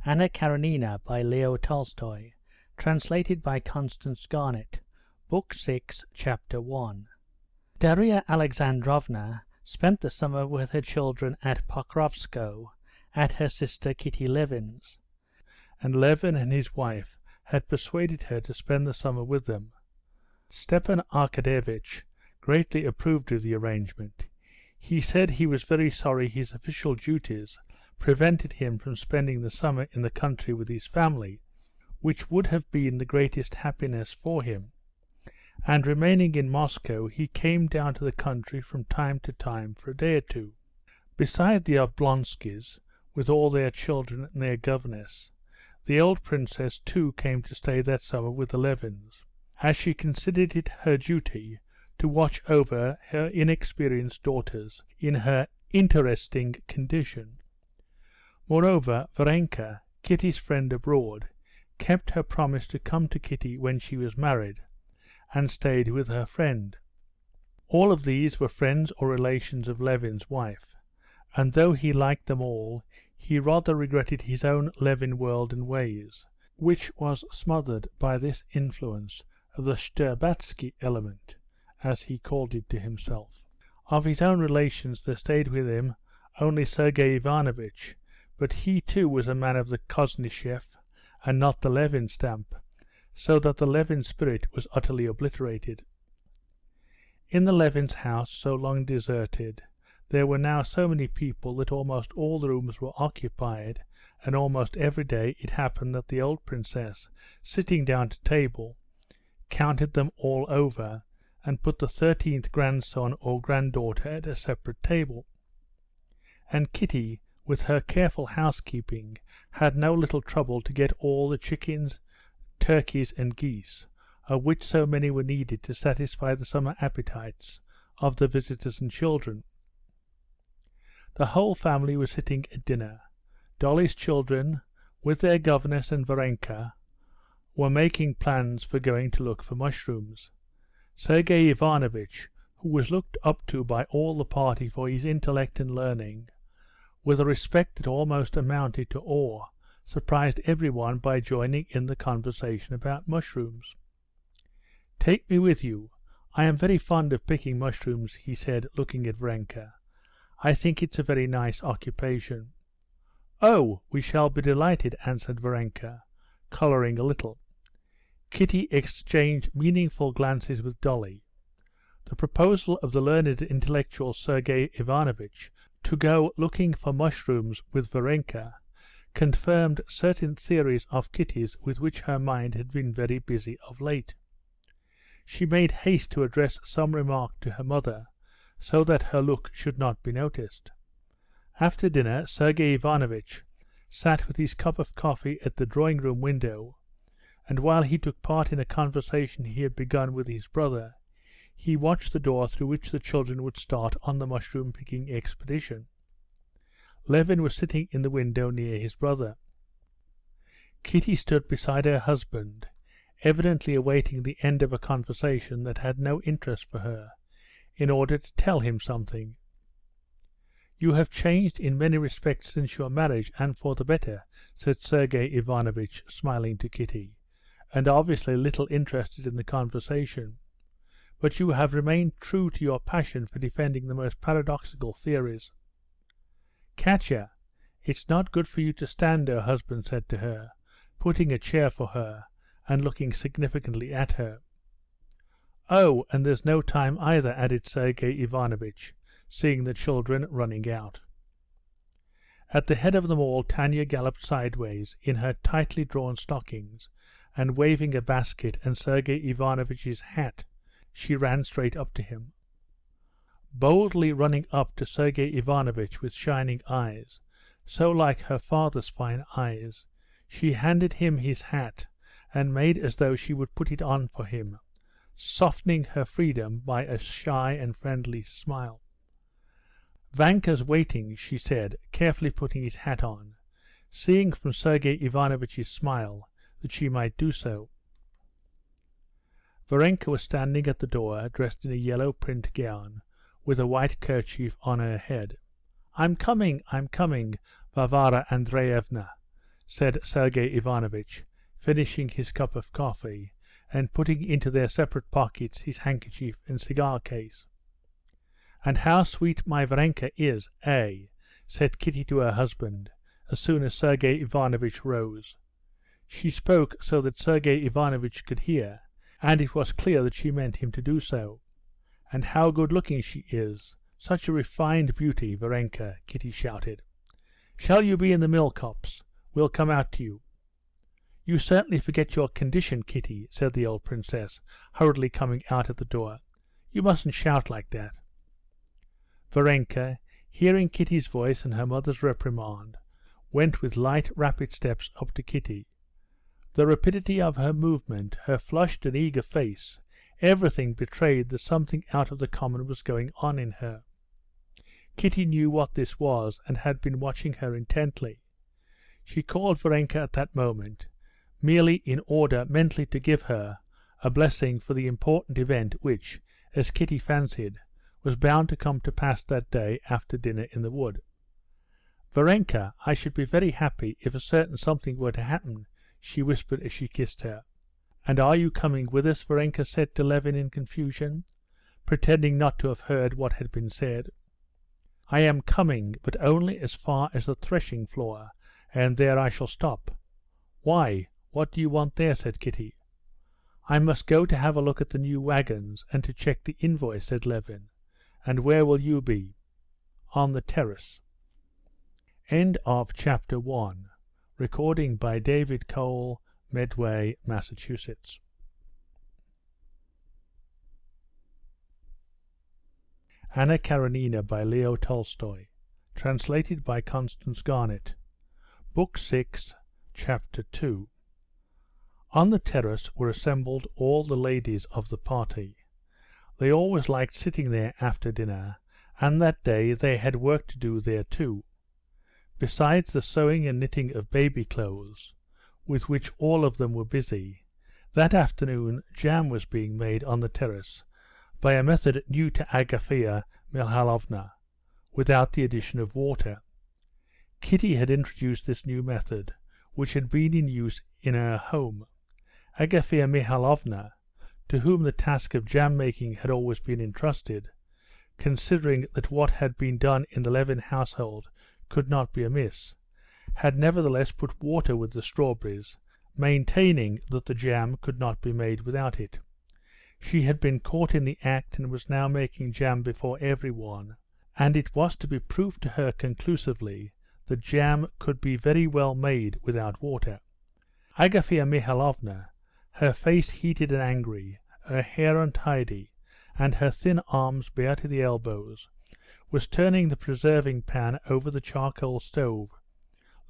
Anna Karenina by Leo Tolstoy, translated by Constance Garnett, Book 6, Chapter 1. Darya Alexandrovna spent the summer with her children at Pokrovskoe, at her sister Kitty Levin's, and Levin and his wife had persuaded her to spend the summer with them. Stepan Arkadyevitch greatly approved of the arrangement. He said he was very sorry his official duties prevented him from spending the summer in the country with his family, which would have been the greatest happiness for him, and remaining in Moscow he came down to the country from time to time for a day or two. Beside the Oblonskys, with all their children and their governess, the old princess too came to stay that summer with the Levins, as she considered it her duty to watch over her inexperienced daughters in her interesting condition. Moreover, Varenka, Kitty's friend abroad, kept her promise to come to Kitty when she was married, and stayed with her friend. All of these were friends or relations of Levin's wife, and though he liked them all, he rather regretted his own Levin world and ways, which was smothered by this influence of the Shtcherbatsky element, as he called it to himself. Of his own relations there stayed with him only Sergei Ivanovitch, but he too was a man of the Koznishev and not the Levin stamp, so that the Levin spirit was utterly obliterated. In the Levins' house, so long deserted, there were now so many people that almost all the rooms were occupied, and almost every day it happened that the old princess, sitting down to table, counted them all over, and put the 13th grandson or granddaughter at a separate table. And Kitty, with her careful housekeeping, had no little trouble to get all the chickens, turkeys, and geese, of which so many were needed to satisfy the summer appetites of the visitors and children. The whole family was sitting at dinner. Dolly's children, with their governess and Varenka, were making plans for going to look for mushrooms. Sergei Ivanovitch, who was looked up to by all the party for his intellect and learning, with a respect that almost amounted to awe, surprised everyone by joining in the conversation about mushrooms. "Take me with you. I am very fond of picking mushrooms," he said, looking at Varenka. "I think it's a very nice occupation." "Oh, we shall be delighted," answered Varenka, colouring a little. Kitty exchanged meaningful glances with Dolly. The proposal of the learned intellectual Sergei Ivanovitch to go looking for mushrooms with Varenka confirmed certain theories of Kitty's with which her mind had been very busy of late. She made haste to address some remark to her mother, so that her look should not be noticed. After dinner Sergei Ivanovitch sat with his cup of coffee at the drawing-room window, and while he took part in a conversation he had begun with his brother, he watched the door through which the children would start on the mushroom-picking expedition. Levin was sitting in the window near his brother. Kitty stood beside her husband, evidently awaiting the end of a conversation that had no interest for her, in order to tell him something. "You have changed in many respects since your marriage, and for the better," said Sergei Ivanovitch, smiling to Kitty, and obviously little interested in the conversation. "But you have remained true to your passion for defending the most paradoxical theories." "Katya, it's not good for you to stand," her husband said to her, putting a chair for her and looking significantly at her. "Oh, and there's no time either," added Sergei Ivanovitch, seeing the children running out. At the head of them all Tanya galloped sideways in her tightly drawn stockings, and waving a basket and Sergei Ivanovitch's hat, she ran straight up to him. Boldly running up to Sergei Ivanovitch with shining eyes, so like her father's fine eyes, she handed him his hat and made as though she would put it on for him, softening her freedom by a shy and friendly smile. "Vanka's waiting," she said, carefully putting his hat on, seeing from Sergei Ivanovitch's smile that she might do so. Varenka was standing at the door, dressed in a yellow print gown, with a white kerchief on her head. I'm coming, Varvara Andreevna," said Sergey Ivanovitch, finishing his cup of coffee, and putting into their separate pockets his handkerchief and cigar case. "And how sweet my Varenka is, eh?" said Kitty to her husband, as soon as Sergey Ivanovitch rose. She spoke so that Sergey Ivanovitch could hear, and it was clear that she meant him to do so. "And how good-looking she is! Such a refined beauty, Varenka!" Kitty shouted. "Shall you be in the mill copse? We'll come out to you." "You certainly forget your condition, Kitty," said the old princess, hurriedly coming out at the door. "You mustn't shout like that." Varenka, hearing Kitty's voice and her mother's reprimand, went with light, rapid steps up to Kitty. The rapidity of her movement, her flushed and eager face, everything betrayed that something out of the common was going on in her. Kitty knew what this was, and had been watching her intently. She called Varenka at that moment, merely in order mentally to give her a blessing for the important event which, as Kitty fancied, was bound to come to pass that day after dinner in the wood. "Varenka, I should be very happy if a certain something were to happen," she whispered as she kissed her. "And are you coming with us?" Varenka said to Levin in confusion, pretending not to have heard what had been said. "I am coming, but only as far as the threshing floor, and there I shall stop." "Why, what do you want there?" said Kitty. "I must go to have a look at the new wagons, and to check the invoice," said Levin. "And where will you be?" "On the terrace." End of chapter 1. Recording by David Cole, Medway, Massachusetts. Anna Karenina by Leo Tolstoy. Translated by Constance Garnett. Book 6, Chapter 2. On the terrace were assembled all the ladies of the party. They always liked sitting there after dinner, and that day they had work to do there too. Besides the sewing and knitting of baby clothes, with which all of them were busy, that afternoon jam was being made on the terrace by a method new to Agafea Mihalovna, without the addition of water. Kitty had introduced this new method, which had been in use in her home. Agafea Mihalovna, to whom the task of jam-making had always been entrusted, considering that what had been done in the Levin household could not be amiss, had nevertheless put water with the strawberries, maintaining that the jam could not be made without it. She had been caught in the act and was now making jam before everyone, and it was to be proved to her conclusively that jam could be very well made without water. Agafea Mihalovna, her face heated and angry, her hair untidy, and her thin arms bare to the elbows, was turning the preserving pan over the charcoal stove,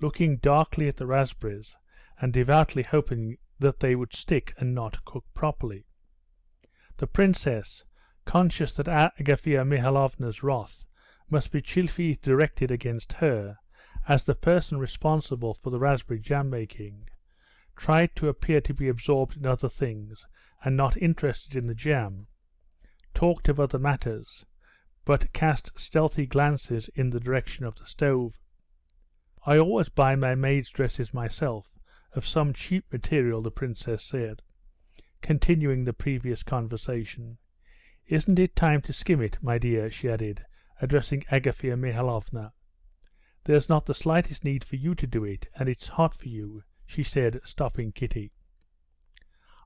looking darkly at the raspberries, and devoutly hoping that they would stick and not cook properly. The princess, conscious that Agafea Mihalovna's wrath must be chiefly directed against her, as the person responsible for the raspberry jam-making, tried to appear to be absorbed in other things and not interested in the jam, talked of other matters, but cast stealthy glances in the direction of the stove. "I always buy my maid's dresses myself, of some cheap material," the princess said, continuing the previous conversation. "Isn't it time to skim it, my dear?" she added, addressing Agafea Mihalovna. "There's not the slightest need for you to do it, and it's hot for you," she said, stopping Kitty.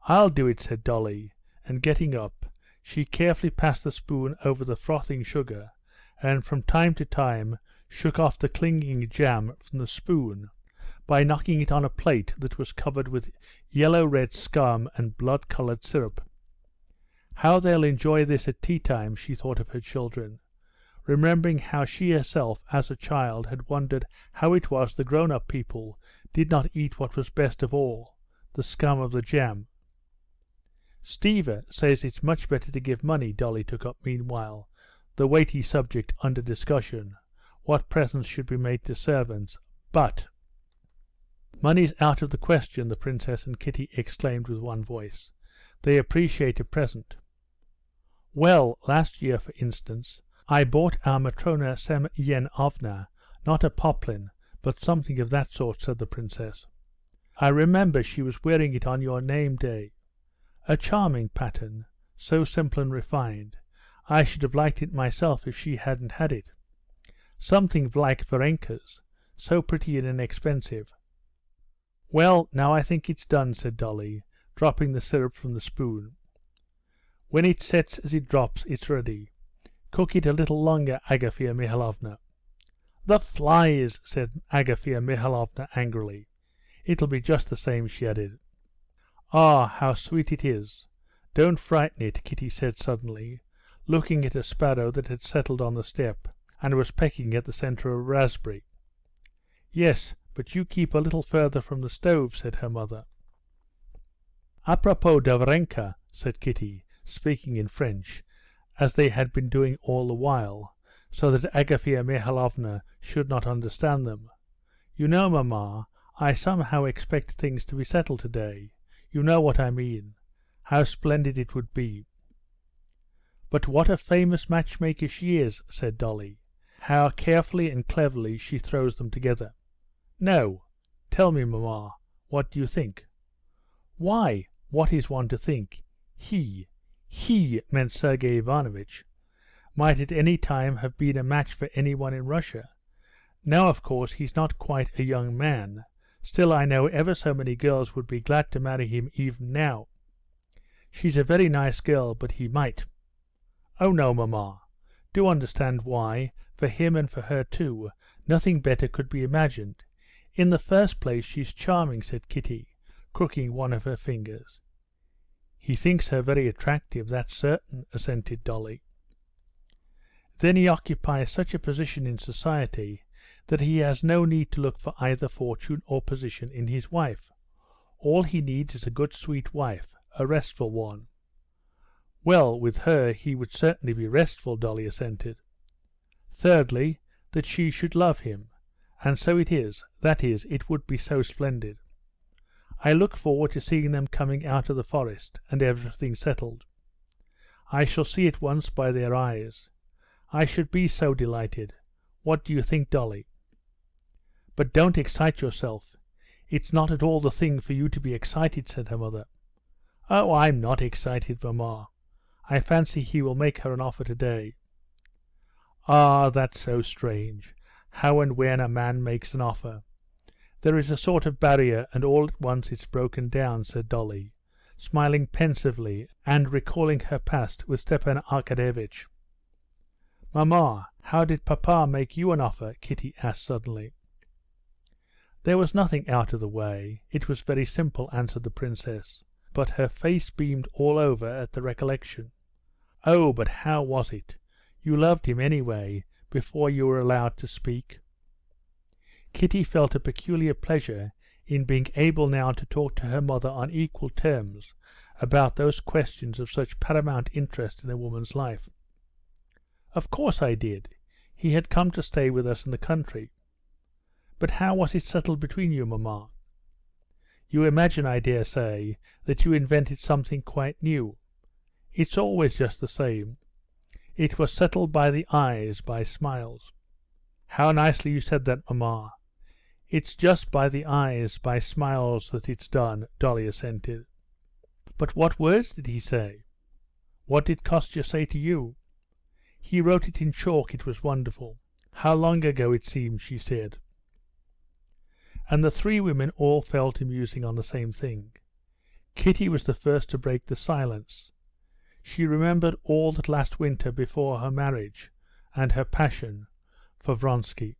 "I'll do it," said Dolly, and getting up, she carefully passed the spoon over the frothing sugar, and from time to time shook off the clinging jam from the spoon by knocking it on a plate that was covered with yellow-red scum and blood-coloured syrup. How they'll enjoy this at tea-time, she thought of her children, remembering how she herself as a child had wondered how it was the grown-up people did not eat what was best of all, the scum of the jam. "Stiva says it's much better to give money," Dolly took up meanwhile the weighty subject under discussion, what presents should be made to servants, "but—" "Money's out of the question," the princess and Kitty exclaimed with one voice. "They appreciate a present." "Well, last year, for instance, I bought our Matrona Semyenovna, not a poplin, but something of that sort, said the princess. I remember she was wearing it on your name day. A charming pattern, so simple and refined. I should have liked it myself if she hadn't had it. Something like Varenka's, so pretty and inexpensive. Well, now I think it's done, said Dolly, dropping the syrup from the spoon. When it sets as it drops, it's ready. Cook it a little longer, Agafea Mihalovna. The flies, said Agafea Mihalovna angrily. It'll be just the same, she added. Ah, how sweet it is. Don't frighten it, Kitty said suddenly, looking at a sparrow that had settled on the step and was pecking at the centre of a raspberry. Yes, but you keep a little further from the stove, said her mother. Apropos de Varenka, said Kitty, speaking in French, as they had been doing all the while, so that Agafea Mihalovna should not understand them. You know, mamma, I somehow expect things to be settled today. You know what I mean. How splendid it would be. But what a famous matchmaker she is, said Dolly. How carefully and cleverly she throws them together. No, tell me, mamma, what do you think? Why, what is one to think? He meant Sergei Ivanovitch, might at any time have been a match for anyone in Russia. Now, of course, he's not quite a young man. Still, I know ever so many girls would be glad to marry him even now. She's a very nice girl, but he might. Oh no, mamma. Do understand why, for him and for her too, nothing better could be imagined. In the first place, she's charming, said Kitty, crooking one of her fingers. He thinks her very attractive, that's certain, assented Dolly. Then he occupies such a position in society that he has no need to look for either fortune or position in his wife. All he needs is a good sweet wife, a restful one. Well, with her he would certainly be restful, Dolly assented. Thirdly, that she should love him, and so it is, that is, it would be so splendid. I look forward to seeing them coming out of the forest, and everything settled. I shall see at once by their eyes. I should be so delighted. What do you think, Dolly? But don't excite yourself. It's not at all the thing for you to be excited, said her mother. Oh, I'm not excited, mamma. I fancy he will make her an offer today. Ah, that's so strange, how and when a man makes an offer. There is a sort of barrier, and all at once it's broken down, said Dolly, smiling pensively and recalling her past with Stepan Arkadyevitch. Mamma, how did papa make you an offer? Kitty asked suddenly. There was nothing out of the way. It was very simple, answered the princess, but her face beamed all over at the recollection. Oh, but how was it? You loved him anyway, before you were allowed to speak. Kitty felt a peculiar pleasure in being able now to talk to her mother on equal terms about those questions of such paramount interest in a woman's life. Of course I did. He had come to stay with us in the country. But how was it settled between you, mamma? You imagine, I dare say, that you invented something quite new. It's always just the same. It was settled by the eyes, by smiles. How nicely you said that, mamma. It's just by the eyes, by smiles that it's done, Dolly assented. But what words did he say? What did Kostya say to you? He wrote it in chalk, it was wonderful. How long ago it seemed, she said. And the three women all fell to musing on the same thing. Kitty was the first to break the silence. She remembered all that last winter before her marriage, and her passion for Vronsky.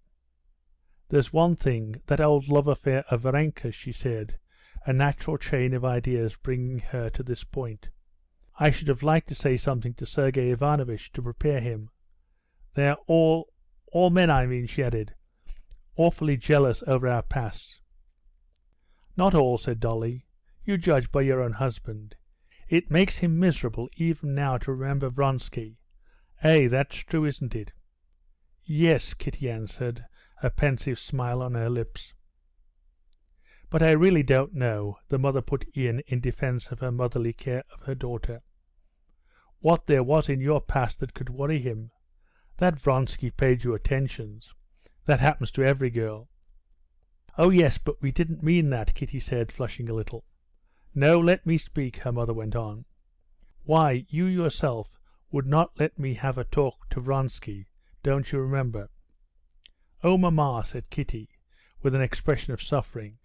There's one thing, that old love affair of Varenka's, she said, a natural chain of ideas bringing her to this point. I should have liked to say something to Sergei Ivanovitch to prepare him. They're all men, I mean, she added, awfully jealous over our past. Not all, said Dolly. You judge by your own husband. It makes him miserable even now to remember Vronsky. That's true, isn't it? Yes, Kitty answered, a pensive smile on her lips. But I really don't know, the mother put in defence of her motherly care of her daughter. What there was in your past that could worry him. That Vronsky paid you attentions. That happens to every girl. "Oh yes, but we didn't mean that," Kitty said, flushing a little. "No, let me speak," her mother went on. "Why, you yourself would not let me have a talk to Vronsky, don't you remember?" "Oh, mamma," said Kitty, with an expression of suffering.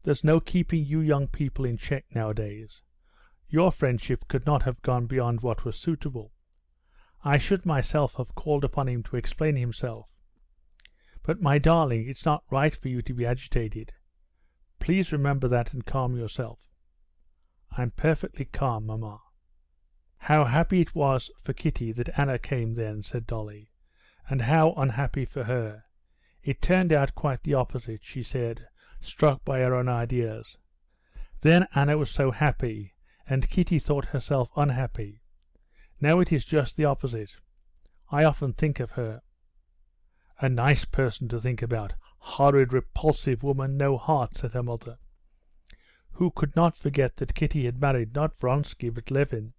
"There's no keeping you young people in check nowadays. Your friendship could not have gone beyond what was suitable. I should myself have called upon him to explain himself. But, my darling, it's not right for you to be agitated. Please remember that and calm yourself." "I'm perfectly calm, mamma." "How happy it was for Kitty that Anna came then," said Dolly, "and how unhappy for her. It turned out quite the opposite," she said, struck by her own ideas. "Then Anna was so happy, and Kitty thought herself unhappy. Now it is just the opposite. I often think of her." "A nice person to think about. Horrid, repulsive woman, no heart," said her mother, who could not forget that Kitty had married not Vronsky but Levin.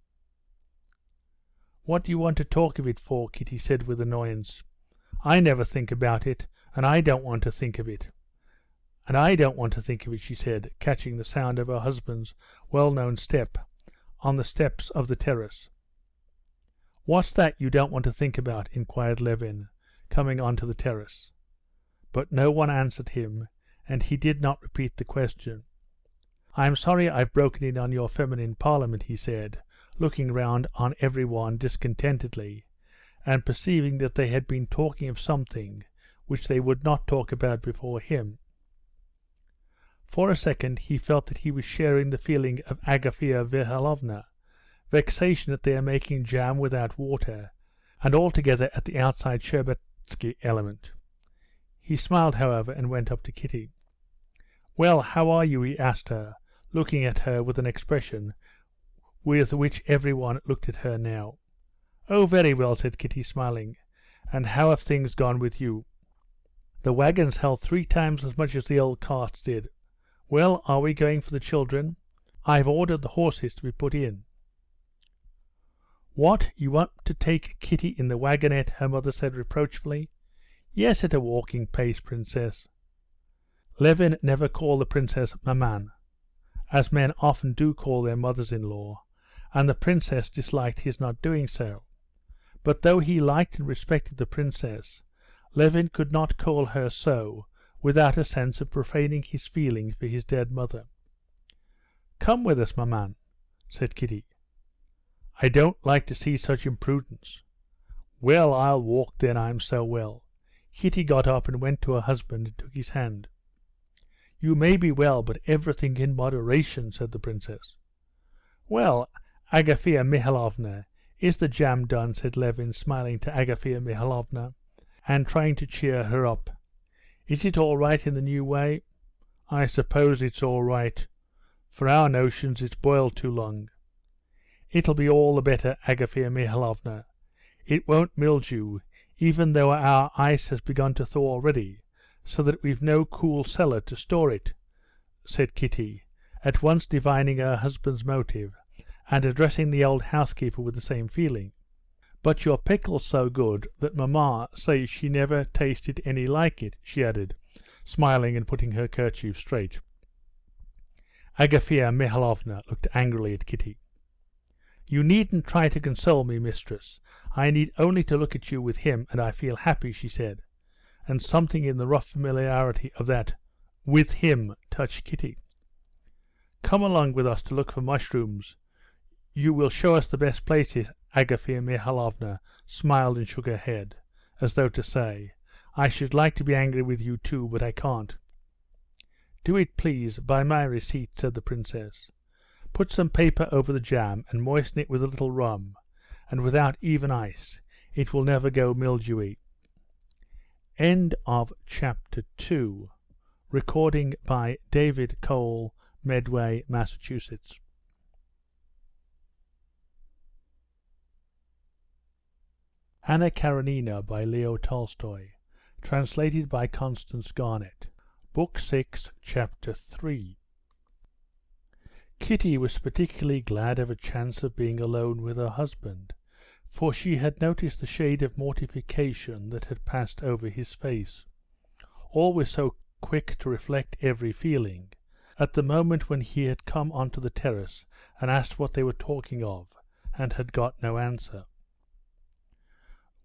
"What do you want to talk of it for?" Kitty said with annoyance. "I never think about it, and I don't want to think of it." "And I don't want to think of it," she said, catching the sound of her husband's well-known step on the steps of the terrace. "What's that you don't want to think about?" inquired Levin, coming on to the terrace. But no one answered him, and he did not repeat the question. "I'm sorry I've broken in on your feminine parliament," he said, looking round on every one discontentedly, and perceiving that they had been talking of something which they would not talk about before him. For a second he felt that he was sharing the feeling of Agafea Mihalovna, vexation at their making jam without water, and altogether at the outside Shtcherbatsky element. He smiled, however, and went up to Kitty. "Well, how are you?" he asked her, looking at her with an expression with which every one looked at her now. "Oh, very well," said Kitty, smiling. "And how have things gone with you?" "The wagons held 3 times as much as the old carts did. Well, are we going for the children? I've ordered the horses to be put in." "What, you want to take Kitty in the wagonette?" her mother said reproachfully. "Yes, at a walking pace, princess." Levin never called the princess maman, as men often do call their mothers-in-law, and the princess disliked his not doing so. But though he liked and respected the princess, Levin could not call her so without a sense of profaning his feeling for his dead mother. "Come with us, maman," said Kitty. "I don't like to see such imprudence." "Well, I'll walk then, I'm so well." Kitty got up and went to her husband and took his hand. "You may be well, but everything in moderation," said the princess. "Well, Agafea Mihalovna, is the jam done?" said Levin, smiling to Agafea Mihalovna, and trying to cheer her up. "Is it all right in the new way?" "I suppose it's all right. For our notions it's boiled too long." "It'll be all the better, Agafea Mihalovna. It won't mildew, even though our ice has begun to thaw already, so that we've no cool cellar to store it," said Kitty, at once divining her husband's motive, and addressing the old housekeeper with the same feeling. "But your pickle's so good that mamma says she never tasted any like it," she added, smiling and putting her kerchief straight. Agafea Mihalovna looked angrily at Kitty. "You needn't try to console me, mistress. I need only to look at you with him, and I feel happy," she said, and something in the rough familiarity of that "with him" touched Kitty. "Come along with us to look for mushrooms. You will show us the best places." Agafea Mihalovna smiled and shook her head, as though to say, "I should like to be angry with you too, but I can't." "Do it, please, by my receipt," said the princess. "Put some paper over the jam and moisten it with a little rum, and without even ice. It will never go mildewy." End of chapter 2. Recording by David Cole, Medway, Massachusetts. Anna Karenina by Leo Tolstoy. Translated by Constance Garnett. Book 6, Chapter 3. Kitty was particularly glad of a chance of being alone with her husband, for she had noticed the shade of mortification that had passed over his face. All was so quick to reflect every feeling, at the moment when he had come onto the terrace and asked what they were talking of, and had got no answer.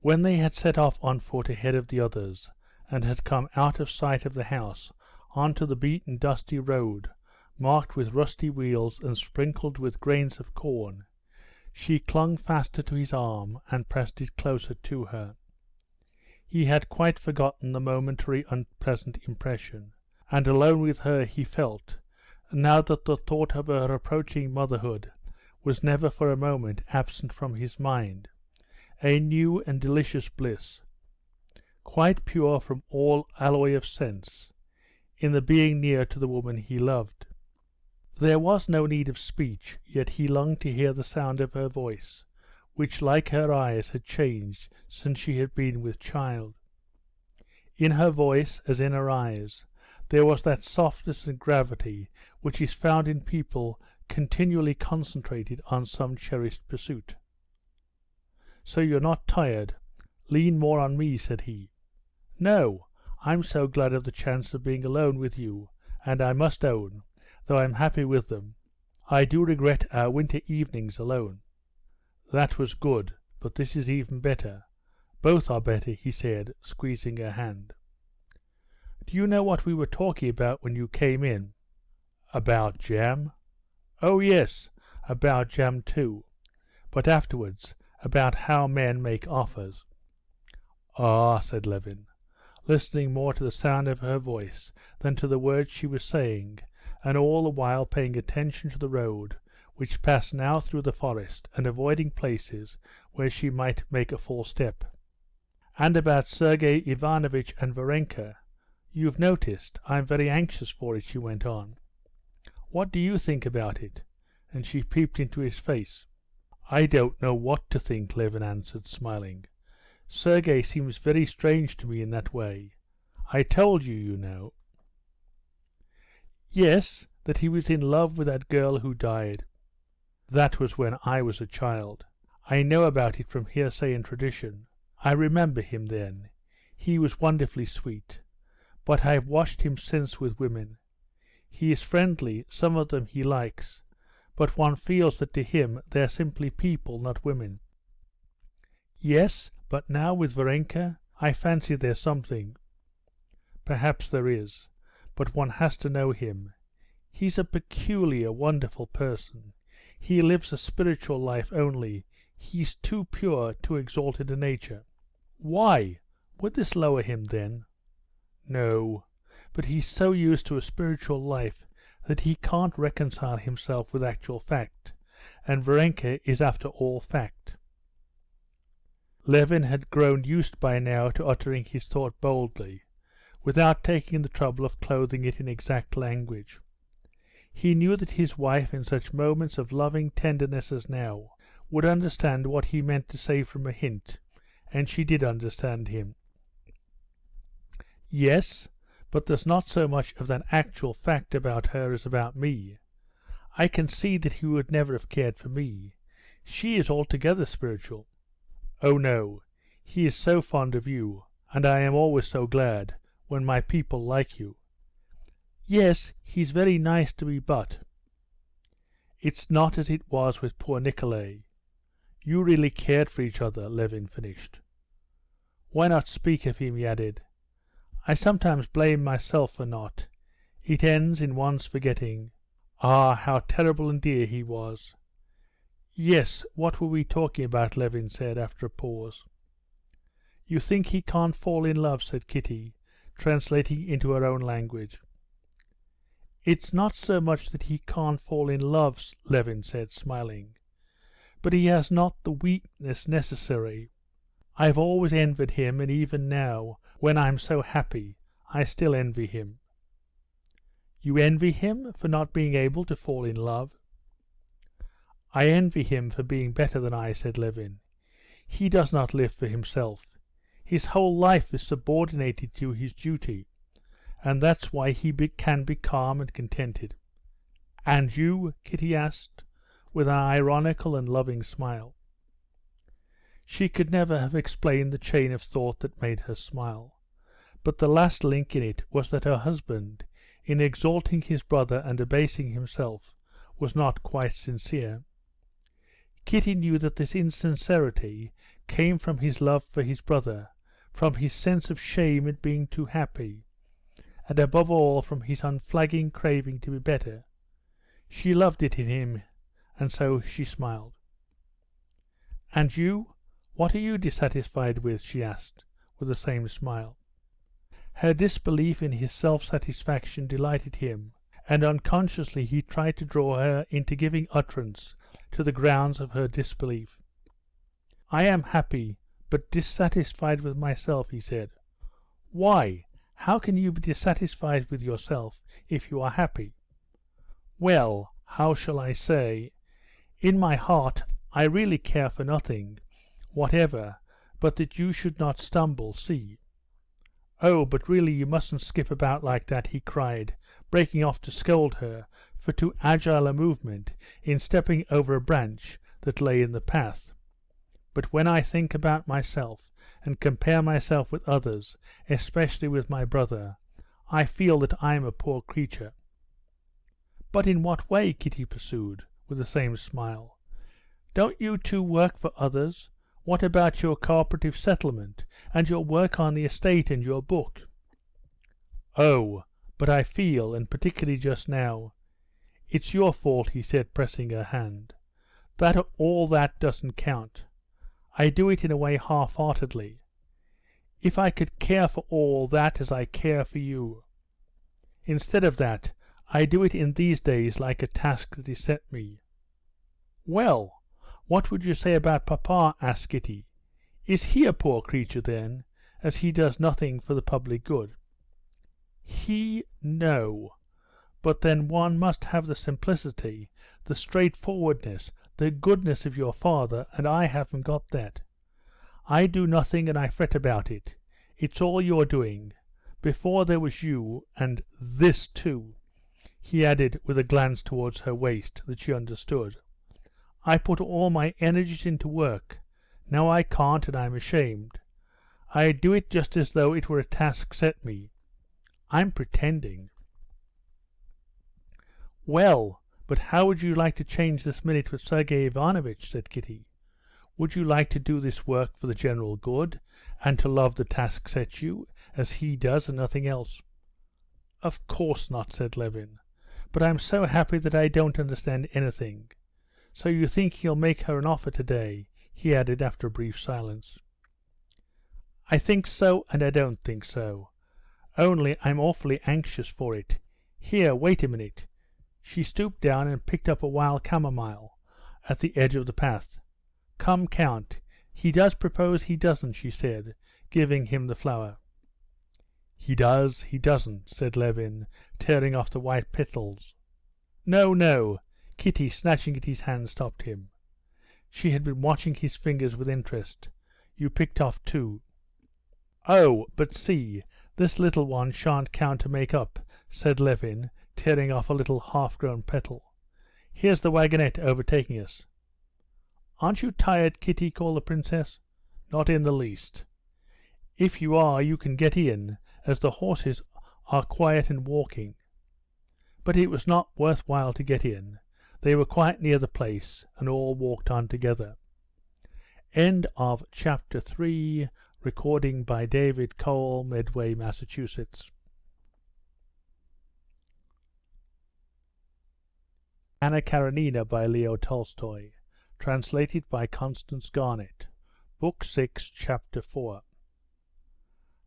When they had set off on foot ahead of the others, and had come out of sight of the house onto the beaten dusty road, marked with rusty wheels and sprinkled with grains of corn, she clung faster to his arm and pressed it closer to her. He had quite forgotten the momentary unpleasant impression, and alone with her he felt, now that the thought of her approaching motherhood was never for a moment absent from his mind, a new and delicious bliss, quite pure from all alloy of sense, in the being near to the woman he loved. There was no need of speech, yet he longed to hear the sound of her voice, which, like her eyes, had changed since she had been with child. In her voice, as in her eyes, there was that softness and gravity which is found in people continually concentrated on some cherished pursuit. "So you're not tired? Lean more on me," said he. "No, I'm so glad of the chance of being alone with you, and I must own, though I'm happy with them, I do regret our winter evenings alone." "That was good, but this is even better. Both are better," he said, squeezing her hand. "Do you know what we were talking about when you came in?" "About jam?" "Oh, yes, about jam too. But afterwards, about how men make offers." "Ah," said Levin, listening more to the sound of her voice than to the words she was saying, and all the while paying attention to the road, which passed now through the forest, and avoiding places where she might make a false step. "And about Sergey Ivanovitch and Varenka. You've noticed, I'm very anxious for it," she went on. "What do you think about it?" And she peeped into his face. "I don't know what to think," Levin answered, smiling. "Sergey seems very strange to me in that way. I told you, you know." "Yes, that he was in love with that girl who died." "That was when I was a child. I know about it from hearsay and tradition. I remember him then. He was wonderfully sweet. But I've watched him since with women. He is friendly, some of them he likes, but one feels that to him they're simply people, not women." "Yes, but now with Varenka, I fancy there's something." "Perhaps there is, but one has to know him. He's a peculiar, wonderful person. He lives a spiritual life only. He's too pure, too exalted a nature." "Why? Would this lower him then?" "No, but he's so used to a spiritual life that he can't reconcile himself with actual fact, and Varenka is after all fact." Levin had grown used by now to uttering his thought boldly, without taking the trouble of clothing it in exact language. He knew that his wife in such moments of loving tenderness as now would understand what he meant to say from a hint, and she did understand him. "Yes, but there's not so much of that actual fact about her as about me. I can see that he would never have cared for me. She is altogether spiritual." "Oh no, he is so fond of you, and I am always so glad when my people like you." "Yes, he's very nice to me, but—" "It's not as it was with poor Nikolay. You really cared for each other," Levin finished. "Why not speak of him?" he added. "I sometimes blame myself for not. It ends in one's forgetting. Ah, how terrible and dear he was." "Yes, what were we talking about?" Levin said after a pause. "You think he can't fall in love," said Kitty, translating into her own language. "It's not so much that he can't fall in love," Levin said, smiling, "but he has not the weakness necessary. I've always envied him, and even now, when I'm so happy, I still envy him." "You envy him for not being able to fall in love?" "I envy him for being better than I," said Levin. "He does not live for himself. His whole life is subordinated to his duty, and that's why he can be calm and contented." "And you?" Kitty asked, with an ironical and loving smile. She could never have explained the chain of thought that made her smile, but the last link in it was that her husband, in exalting his brother and abasing himself, was not quite sincere. Kitty knew that this insincerity came from his love for his brother, from his sense of shame at being too happy, and above all from his unflagging craving to be better. She loved it in him, and so she smiled. "And you? What are you dissatisfied with?" she asked, with the same smile. Her disbelief in his self-satisfaction delighted him, and unconsciously he tried to draw her into giving utterance to the grounds of her disbelief. "I am happy, but dissatisfied with myself," he said. "Why? How can you be dissatisfied with yourself if you are happy?" "Well, how shall I say? In my heart I really care for nothing whatever but that you should not stumble, see." "Oh, but really you mustn't skip about like that," he cried, breaking off to scold her for too agile a movement in stepping over a branch that lay in the path. "But when I think about myself, and compare myself with others, especially with my brother, I feel that I am a poor creature." "But in what way?" Kitty pursued, with the same smile. "Don't you too work for others? What about your cooperative settlement, and your work on the estate, and your book?" "Oh, but I feel, and particularly just now—" "It's your fault," he said, pressing her hand. All that doesn't count. I do it in a way half-heartedly. If I could care for all that as I care for you. Instead of that, I do it in these days like a task that is set me." "Well, what would you say about papa?" asked Kitty. "Is he a poor creature then, as he does nothing for the public good?" "He, no. But then one must have the simplicity, the straightforwardness, the goodness of your father, and I haven't got that. I do nothing and I fret about it. It's all your doing. Before there was you, and this too," he added with a glance towards her waist that she understood. "I put all my energies into work. Now I can't, and I'm ashamed. I do it just as though it were a task set me. I'm pretending." "Well, but how would you like to change this minute with Sergey Ivanovitch?" said Kitty. "Would you like to do this work for the general good, and to love the task set you, as he does and nothing else?" "Of course not," said Levin. "But I'm so happy that I don't understand anything. So you think he'll make her an offer today?" he added after a brief silence. "I think so, and I don't think so. Only I'm awfully anxious for it. Here, wait a minute." She stooped down and picked up a wild chamomile at the edge of the path. "Come, Count, he does propose, he doesn't," she said, giving him the flower. "He does, he doesn't," said Levin, tearing off the white petals. "No, no," Kitty, snatching at his hand, stopped him. She had been watching his fingers with interest. "You picked off two." "Oh, but see, this little one shan't count to make up," said Levin, tearing off a little half-grown petal. "Here's the wagonette overtaking us." "Aren't you tired, Kitty?" called the princess. "Not in the least." "If you are, you can get in, as the horses are quiet and walking." But it was not worth while to get in. They were quite near the place, and all walked on together. End of chapter 3. Recording by David Cole, Medway, Massachusetts. Anna Karenina by Leo Tolstoy. Translated by Constance Garnett. Book 6, Chapter 4.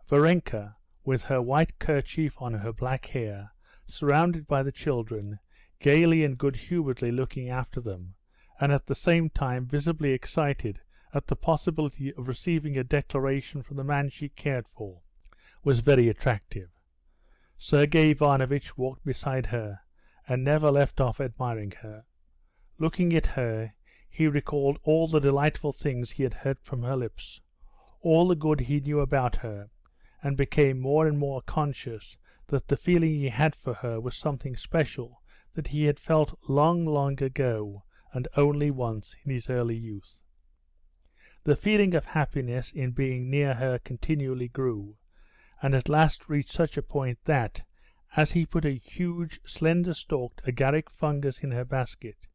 Varenka, with her white kerchief on her black hair, surrounded by the children, gaily and good-humouredly looking after them, and at the same time visibly excited at the possibility of receiving a declaration from the man she cared for, was very attractive. Sergey Ivanovitch walked beside her, and never left off admiring her. Looking at her, he recalled all the delightful things he had heard from her lips, all the good he knew about her, and became more and more conscious that the feeling he had for her was something special that he had felt long, long ago, and only once in his early youth. The feeling of happiness in being near her continually grew, and at last reached such a point that, as he put a huge, slender-stalked agaric fungus in her basket,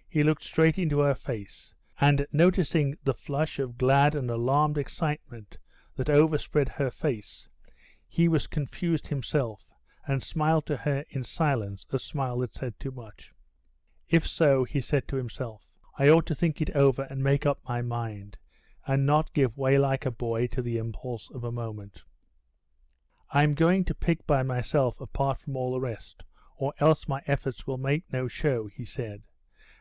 he looked straight into her face, and noticing the flush of glad and alarmed excitement that overspread her face, he was confused himself, and smiled to her in silence, a smile that said too much. If so, he said to himself, I ought to think it over and make up my mind, and not give way like a boy to the impulse of a moment. I'm going to pick by myself apart from all the rest, or else my efforts will make no show, he said,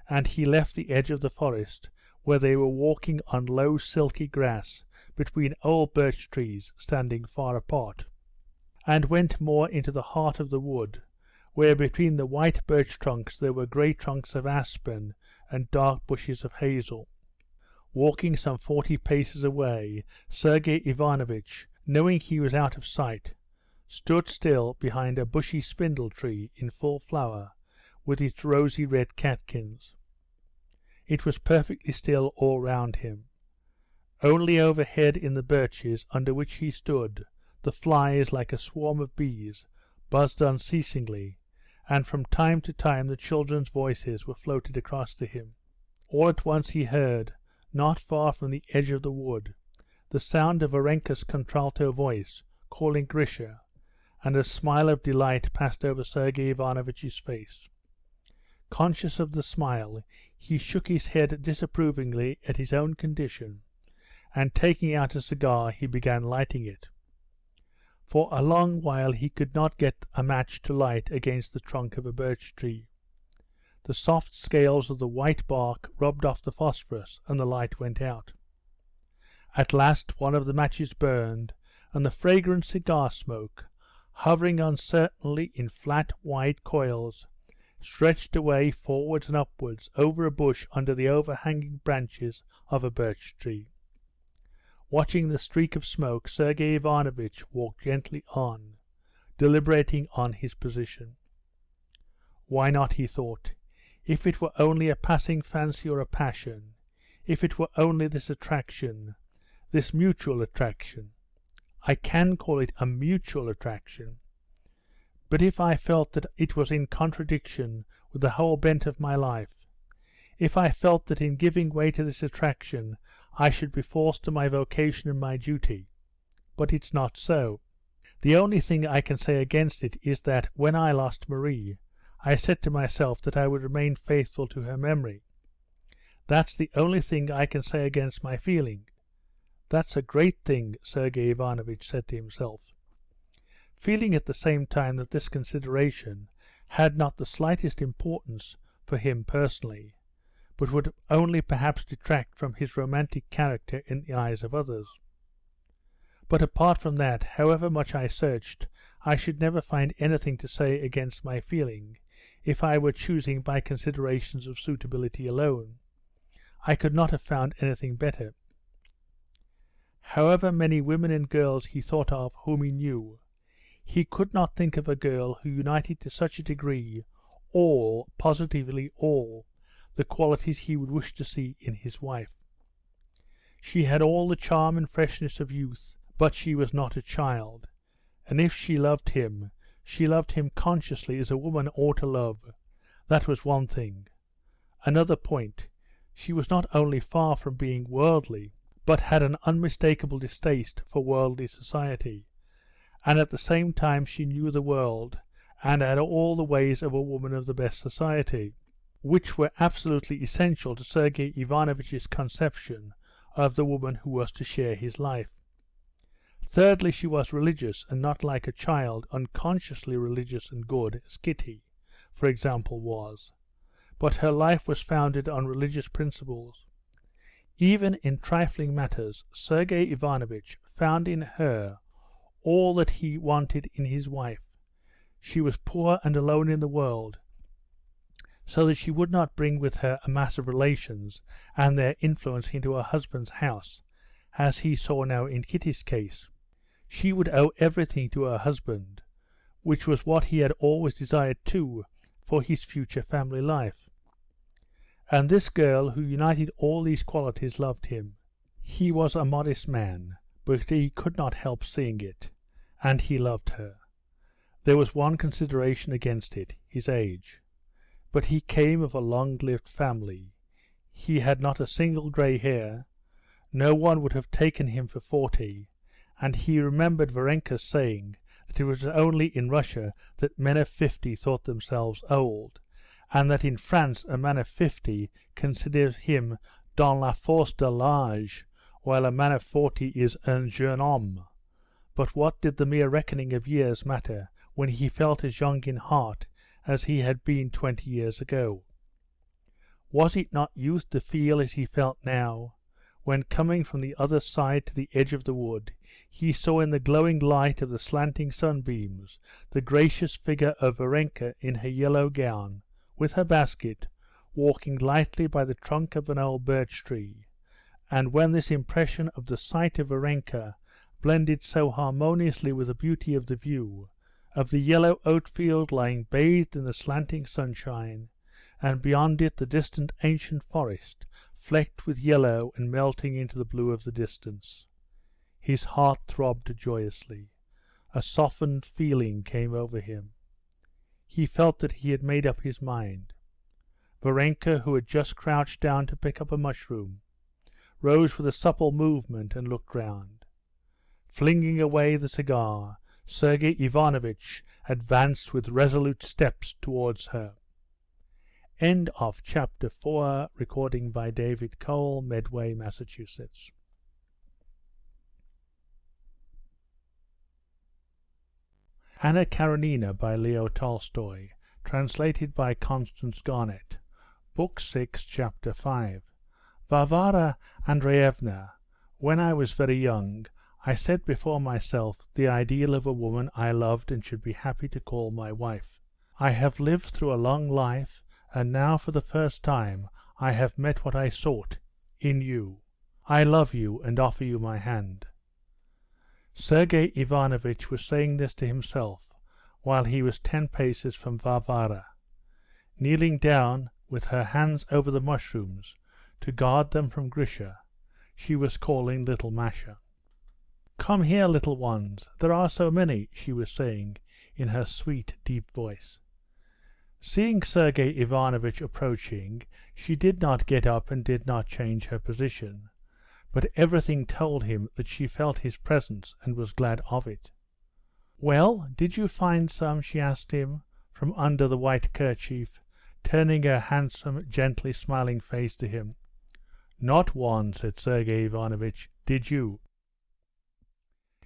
and he left the edge of the forest, where they were walking on low silky grass between old birch trees standing far apart, and went more into the heart of the wood, where between the white birch trunks there were grey trunks of aspen and dark bushes of hazel. Walking some 40 paces away, Sergei Ivanovitch, knowing he was out of sight, stood still behind a bushy spindle tree in full flower, with its rosy red catkins. It was perfectly still all round him. Only overhead in the birches under which he stood, the flies, like a swarm of bees, buzzed unceasingly, and from time to time the children's voices were floated across to him. All at once he heard, not far from the edge of the wood, the sound of Varenka's contralto voice calling Grisha, and a smile of delight passed over Sergei Ivanovitch's face. Conscious of the smile, he shook his head disapprovingly at his own condition, and taking out a cigar he began lighting it. For a long while he could not get a match to light against the trunk of a birch tree. The soft scales of the white bark rubbed off the phosphorus, and the light went out. At last one of the matches burned, and the fragrant cigar smoke, hovering uncertainly in flat wide coils, stretched away forwards and upwards over a bush under the overhanging branches of a birch tree. Watching the streak of smoke, Sergei Ivanovitch walked gently on, deliberating on his position. Why not, he thought, if it were only a passing fancy or a passion, if it were only this attraction, this mutual attraction. I can call it a mutual attraction. But if I felt that it was in contradiction with the whole bent of my life, if I felt that in giving way to this attraction I should be false to my vocation and my duty, but it's not so. The only thing I can say against it is that when I lost Marie, I said to myself that I would remain faithful to her memory. That's the only thing I can say against my feeling. That's a great thing, Sergei Ivanovitch said to himself, feeling at the same time that this consideration had not the slightest importance for him personally, but would only perhaps detract from his romantic character in the eyes of others. But apart from that, however much I searched, I should never find anything to say against my feeling, if I were choosing by considerations of suitability alone. I could not have found anything better. However many women and girls he thought of whom he knew, he could not think of a girl who united to such a degree all, positively all, the qualities he would wish to see in his wife. She had all the charm and freshness of youth, but she was not a child, and if she loved him consciously as a woman ought to love. That was one thing. Another point, she was not only far from being worldly, but had an unmistakable distaste for worldly society, and at the same time she knew the world, and had all the ways of a woman of the best society, which were absolutely essential to Sergei Ivanovitch's conception of the woman who was to share his life. Thirdly, she was religious, and not like a child, unconsciously religious and good, as Kitty, for example, was, but her life was founded on religious principles. Even in trifling matters, Sergei Ivanovitch found in her all that he wanted in his wife. She was poor and alone in the world, so that she would not bring with her a mass of relations and their influence into her husband's house, as he saw now in Kitty's case. She would owe everything to her husband, which was what he had always desired too for his future family life. And this girl who united all these qualities loved him. He was a modest man, but he could not help seeing it, and he loved her. There was one consideration against it, his age. But he came of a long-lived family. He had not a single grey hair. No one would have taken him for 40, and he remembered Varenka's saying that it was only in Russia that men of 50 thought themselves old, and that in France a man of 50 considers him dans la force de l'âge, while a man of 40 is un jeune homme. But what did the mere reckoning of years matter when he felt as young in heart as he had been 20 years ago? Was it not youth to feel as he felt now, when coming from the other side to the edge of the wood, he saw in the glowing light of the slanting sunbeams the gracious figure of Varenka in her yellow gown, with her basket, walking lightly by the trunk of an old birch tree, and when this impression of the sight of Varenka blended so harmoniously with the beauty of the view, of the yellow oat field lying bathed in the slanting sunshine, and beyond it the distant ancient forest, flecked with yellow and melting into the blue of the distance. His heart throbbed joyously. A softened feeling came over him. He felt that he had made up his mind. Varenka, who had just crouched down to pick up a mushroom, rose with a supple movement and looked round. Flinging away the cigar, Sergei Ivanovitch advanced with resolute steps towards her. End of chapter 4, recording by David Cole, Medway, Massachusetts. Anna Karenina by Leo Tolstoy, translated by Constance Garnett. Book 6, Chapter 5. Varvara Andreevna, when I was very young, I set before myself the ideal of a woman I loved and should be happy to call my wife. I have lived through a long life, and now for the first time I have met what I sought, in you. I love you and offer you my hand. Sergei Ivanovitch was saying this to himself while he was 10 paces from Varvara. Kneeling down, with her hands over the mushrooms, to guard them from Grisha, she was calling little Masha. "Come here, little ones, there are so many," she was saying in her sweet, deep voice. Seeing Sergei Ivanovitch approaching, she did not get up and did not change her position, but everything told him that she felt his presence and was glad of it. "Well, did you find some?" she asked him, from under the white kerchief, turning her handsome, gently smiling face to him. "Not one," said Sergei Ivanovitch. "Did you?"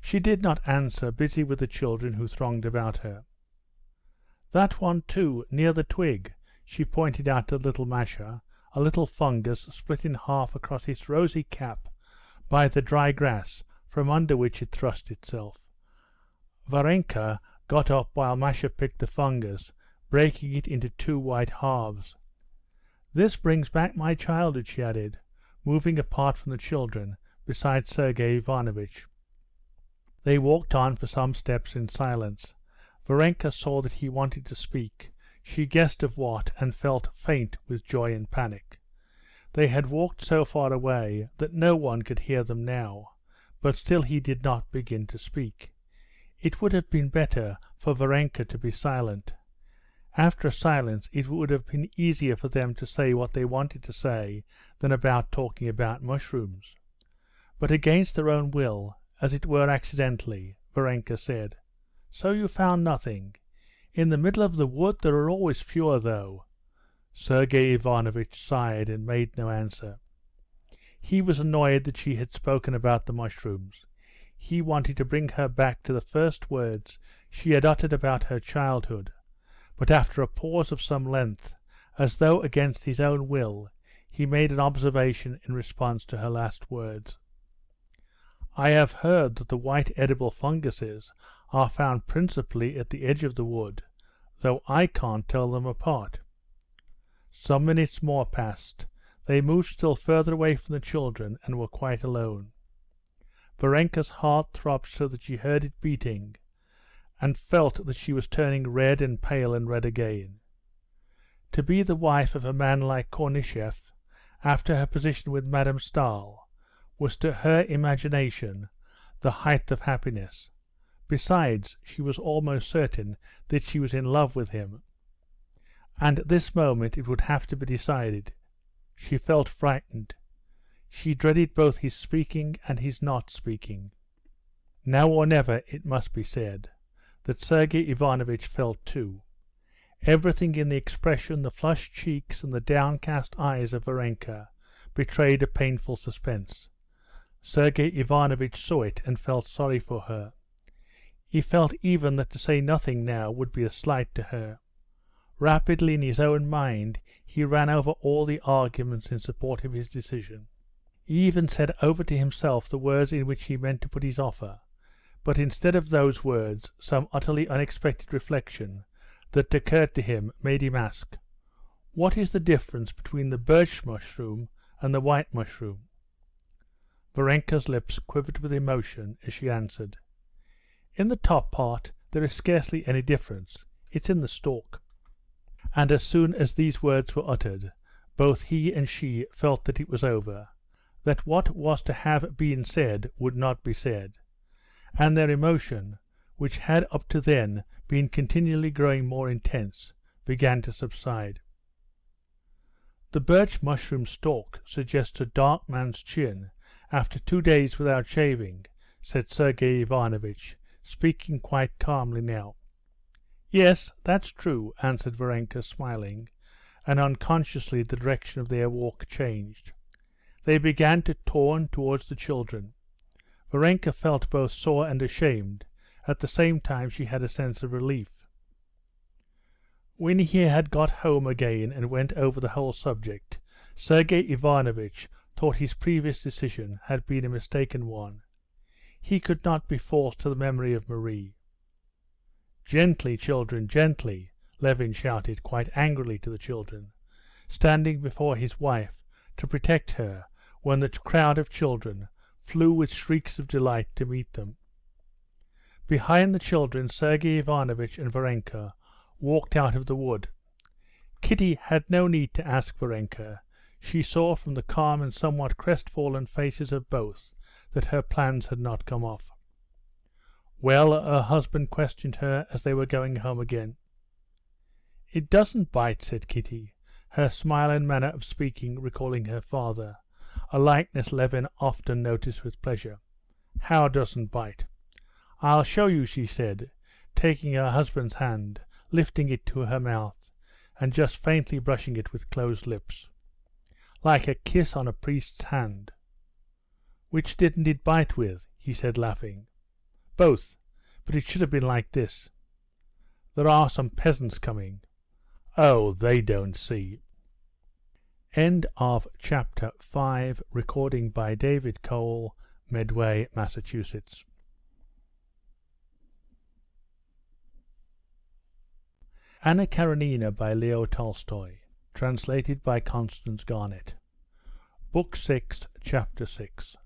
She did not answer, busy with the children who thronged about her. "That one too, near the twig," she pointed out to little Masha, a little fungus split in half across its rosy cap by the dry grass from under which it thrust itself. Varenka got up while Masha picked the fungus, breaking it into 2 white halves. "This brings back my childhood," she added, moving apart from the children beside Sergei Ivanovitch. They walked on for some steps in silence. Varenka saw that he wanted to speak. She guessed of what, and felt faint with joy and panic. They had walked so far away that no one could hear them now, but still he did not begin to speak. It would have been better for Varenka to be silent. After a silence it would have been easier for them to say what they wanted to say than about talking about mushrooms. But against their own will, as it were accidentally, Varenka said, "So you found nothing. In the middle of the wood there are always fewer, though." Sergei Ivanovitch sighed and made no answer. He was annoyed that she had spoken about the mushrooms. He wanted to bring her back to the first words she had uttered about her childhood, but after a pause of some length, as though against his own will, he made an observation in response to her last words. "I have heard that the white edible funguses are found principally at the edge of the wood, though I can't tell them apart." Some minutes more passed. They moved still further away from the children and were quite alone. Varenka's heart throbbed so that she heard it beating, and felt that she was turning red and pale and red again. To be the wife of a man like Kornishev, after her position with Madame Stahl, was to her imagination the height of happiness, Besides, she was almost certain that she was in love with him. And at this moment it would have to be decided. She felt frightened. She dreaded both his speaking and his not speaking. Now or never, it must be said, that Sergey Ivanovitch felt too. Everything in the expression, the flushed cheeks and the downcast eyes of Varenka betrayed a painful suspense. Sergey Ivanovitch saw it and felt sorry for her. He felt even that to say nothing now would be a slight to her. Rapidly in his own mind he ran over all the arguments in support of his decision. He even said over to himself the words in which he meant to put his offer, but instead of those words some utterly unexpected reflection that occurred to him made him ask, "What is the difference between the birch mushroom and the white mushroom?" Varenka's lips quivered with emotion as she answered, "In the top part there is scarcely any difference. It's in the stalk." And as soon as these words were uttered, both he and she felt that it was over, that what was to have been said would not be said, and their emotion, which had up to then been continually growing more intense, began to subside. "The birch mushroom stalk suggests a dark man's chin after 2 days without shaving," said Sergey Ivanovitch, speaking quite calmly now. "Yes, that's true," answered Varenka, smiling, and unconsciously the direction of their walk changed. They began to turn towards the children. Varenka felt both sore and ashamed. At the same time she had a sense of relief. When he had got home again and went over the whole subject, Sergey Ivanovitch thought his previous decision had been a mistaken one. He could not be false to the memory of Marie. "Gently, children, gently!" Levin shouted quite angrily to the children, standing before his wife to protect her when the crowd of children flew with shrieks of delight to meet them. Behind the children Sergey Ivanovitch and Varenka walked out of the wood. Kitty had no need to ask Varenka. She saw from the calm and somewhat crestfallen faces of both that her plans had not come off. "Well?" her husband questioned her as they were going home again. "It doesn't bite," said Kitty, her smile and manner of speaking recalling her father, a likeness Levin often noticed with pleasure. "How doesn't bite?" "I'll show you," she said, taking her husband's hand, lifting it to her mouth, and just faintly brushing it with closed lips. "Like a kiss on a priest's hand." "Which didn't it bite with?" he said, laughing. "Both, but it should have been like this. There are some peasants coming." "Oh, they don't see." End of chapter 5, recording by David Cole, Medway, Massachusetts. Anna Karenina by Leo Tolstoy, translated by Constance Garnett. Book 6, Chapter 6.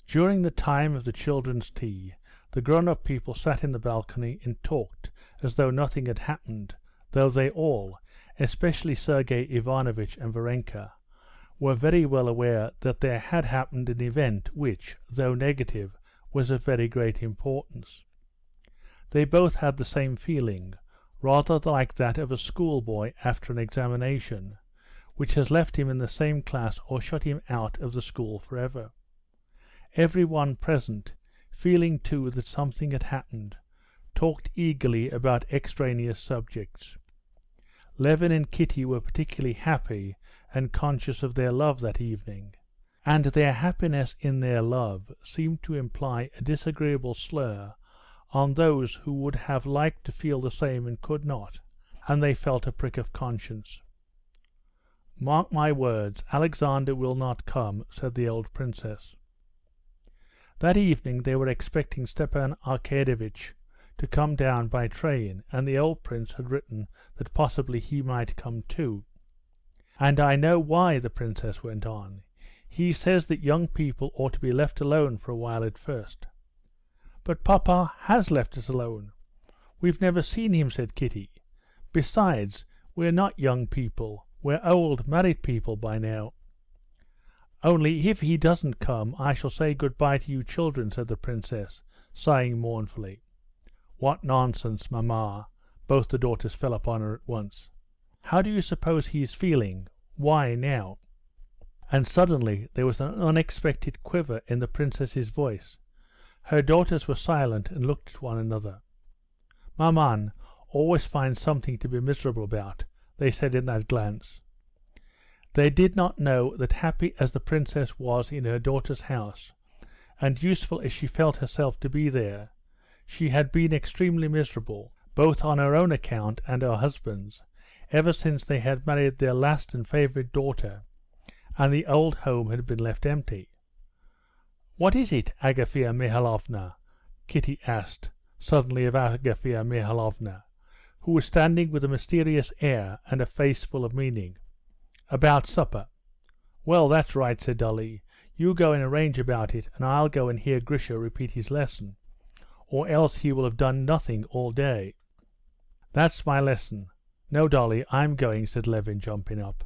During the time of the children's tea, the grown-up people sat in the balcony and talked as though nothing had happened, though they all, especially Sergey Ivanovitch and Varenka, were very well aware that there had happened an event which, though negative, was of very great importance. They both had the same feeling, rather like that of a schoolboy after an examination, which has left him in the same class or shut him out of the school forever. Every one present, feeling too that something had happened, talked eagerly about extraneous subjects. Levin and Kitty were particularly happy and conscious of their love that evening, and their happiness in their love seemed to imply a disagreeable slur on those who would have liked to feel the same and could not, and they felt a prick of conscience. "Mark my words, Alexander will not come," said the old princess. That evening they were expecting Stepan Arkadyevitch to come down by train, and the old prince had written that possibly he might come too. "And I know why," the princess went on. "He says that young people ought to be left alone for a while at first." "But papa has left us alone. We've never seen him," said Kitty. "Besides, we're not young people, we're old, married people by now." "Only if he doesn't come I shall say good‐bye to you children," said the princess, sighing mournfully. "What nonsense, mamma!" Both the daughters fell upon her at once. "How do you suppose he is feeling? Why, now?" And suddenly there was an unexpected quiver in the princess's voice. Her daughters were silent and looked at one another. "Maman always finds something to be miserable about," they said in that glance. They did not know that happy as the princess was in her daughter's house, and useful as she felt herself to be there, she had been extremely miserable, both on her own account and her husband's, ever since they had married their last and favourite daughter, and the old home had been left empty. "What is it, Agafea Mihalovna?" Kitty asked suddenly of Agafea Mihalovna, who was standing with a mysterious air and a face full of meaning. "About supper." "Well, that's right," said Dolly. "You go and arrange about it, and I'll go and hear Grisha repeat his lesson, or else he will have done nothing all day." "That's my lesson. No, Dolly, I'm going," said Levin, jumping up.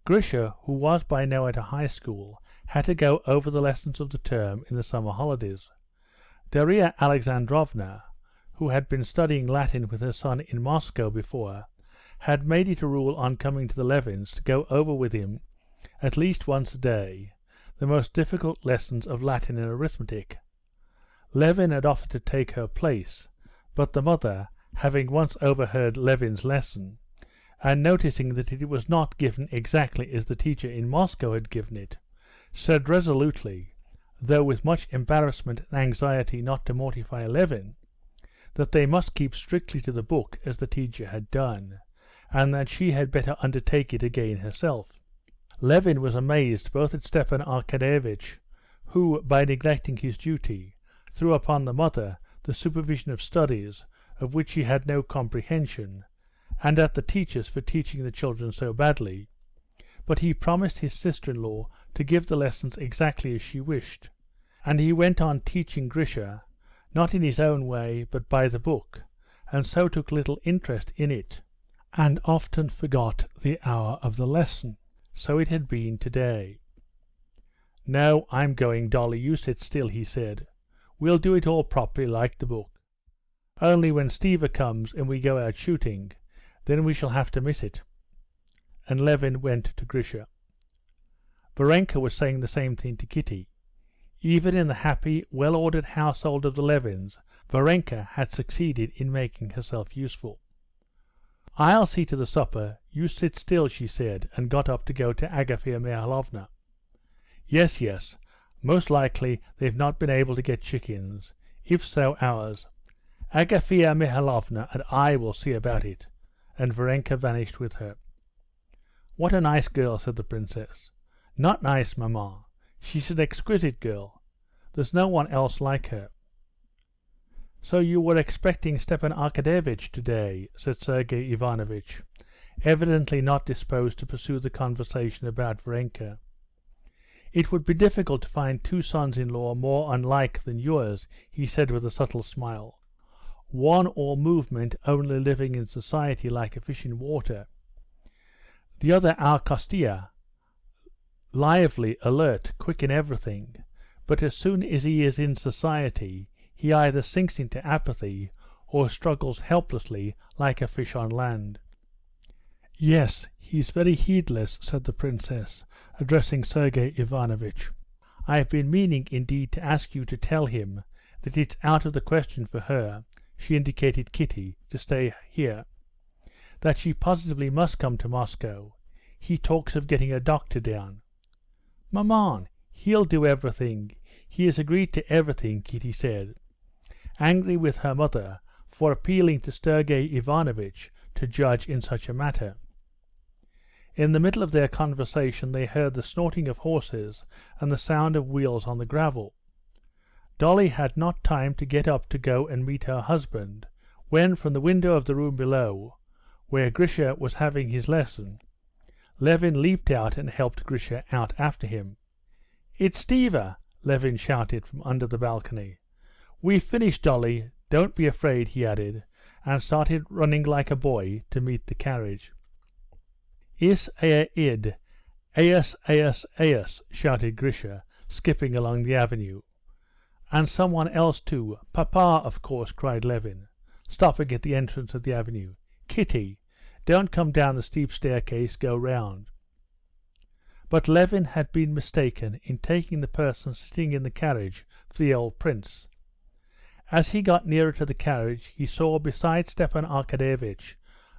Grisha, who was by now at a high school, had to go over the lessons of the term in the summer holidays. Darya Alexandrovna, who had been studying Latin with her son in Moscow before, had made it a rule on coming to the Levins to go over with him, at least once a day, the most difficult lessons of Latin and arithmetic. Levin had offered to take her place, but the mother, having once overheard Levin's lesson, and noticing that it was not given exactly as the teacher in Moscow had given it, said resolutely, though with much embarrassment and anxiety not to mortify Levin, that they must keep strictly to the book as the teacher had done, and that she had better undertake it again herself. Levin was amazed both at Stepan Arkadyevitch, who, by neglecting his duty, threw upon the mother the supervision of studies of which she had no comprehension, and at the teachers for teaching the children so badly, but he promised his sister-in-law to give the lessons exactly as she wished, and he went on teaching Grisha, not in his own way, but by the book, and so took little interest in it, and often forgot the hour of the lesson. So it had been today. "No, I'm going, Dolly, you sit still," he said. "We'll do it all properly like the book. Only when Stiva comes and we go out shooting, then we shall have to miss it." And Levin went to Grisha. Varenka was saying the same thing to Kitty. Even in the happy, well-ordered household of the Levins, Varenka had succeeded in making herself useful. "I'll see to the supper, you sit still," she said, and got up to go to Agafea Mihalovna. "Yes, yes, most likely they've not been able to get chickens. If so, ours. Agafea Mihalovna and I will see about it," and Varenka vanished with her. "What a nice girl," said the princess. "Not nice, mamma. She's an exquisite girl. There's no one else like her." "So you were expecting Stepan Arkadyevitch today?" said Sergey Ivanovitch, evidently not disposed to pursue the conversation about Varenka. "It would be difficult to find two sons-in-law more unlike than yours," he said with a subtle smile. "One all movement, only living in society like a fish in water. The other our Kostya, lively, alert, quick in everything, but as soon as he is in society, he either sinks into apathy or struggles helplessly like a fish on land." "Yes, he's very heedless," said the princess, addressing Sergey Ivanovitch. "I've been meaning indeed to ask you to tell him that it's out of the question for her," she indicated Kitty, "to stay here, that she positively must come to Moscow. He talks of getting a doctor down." "Maman, he'll do everything. He has agreed to everything," Kitty said, angry with her mother for appealing to Sergey Ivanovitch to judge in such a matter. In the middle of their conversation they heard the snorting of horses and the sound of wheels on the gravel. Dolly had not time to get up to go and meet her husband, when from the window of the room below, where Grisha was having his lesson, Levin leaped out and helped Grisha out after him. "It's Stiva!" Levin shouted from under the balcony. "We've finished, Dolly, don't be afraid," he added, and started running like a boy to meet the carriage. "Is ea id, eas, shouted Grisha, skipping along the avenue. And some one else too. Papa, of course," cried Levin, stopping at the entrance of the avenue. "Kitty, don't come down the steep staircase, go round." But Levin had been mistaken in taking the person sitting in the carriage for the old prince. As he got nearer to the carriage he saw beside Stepan Arkadyevitch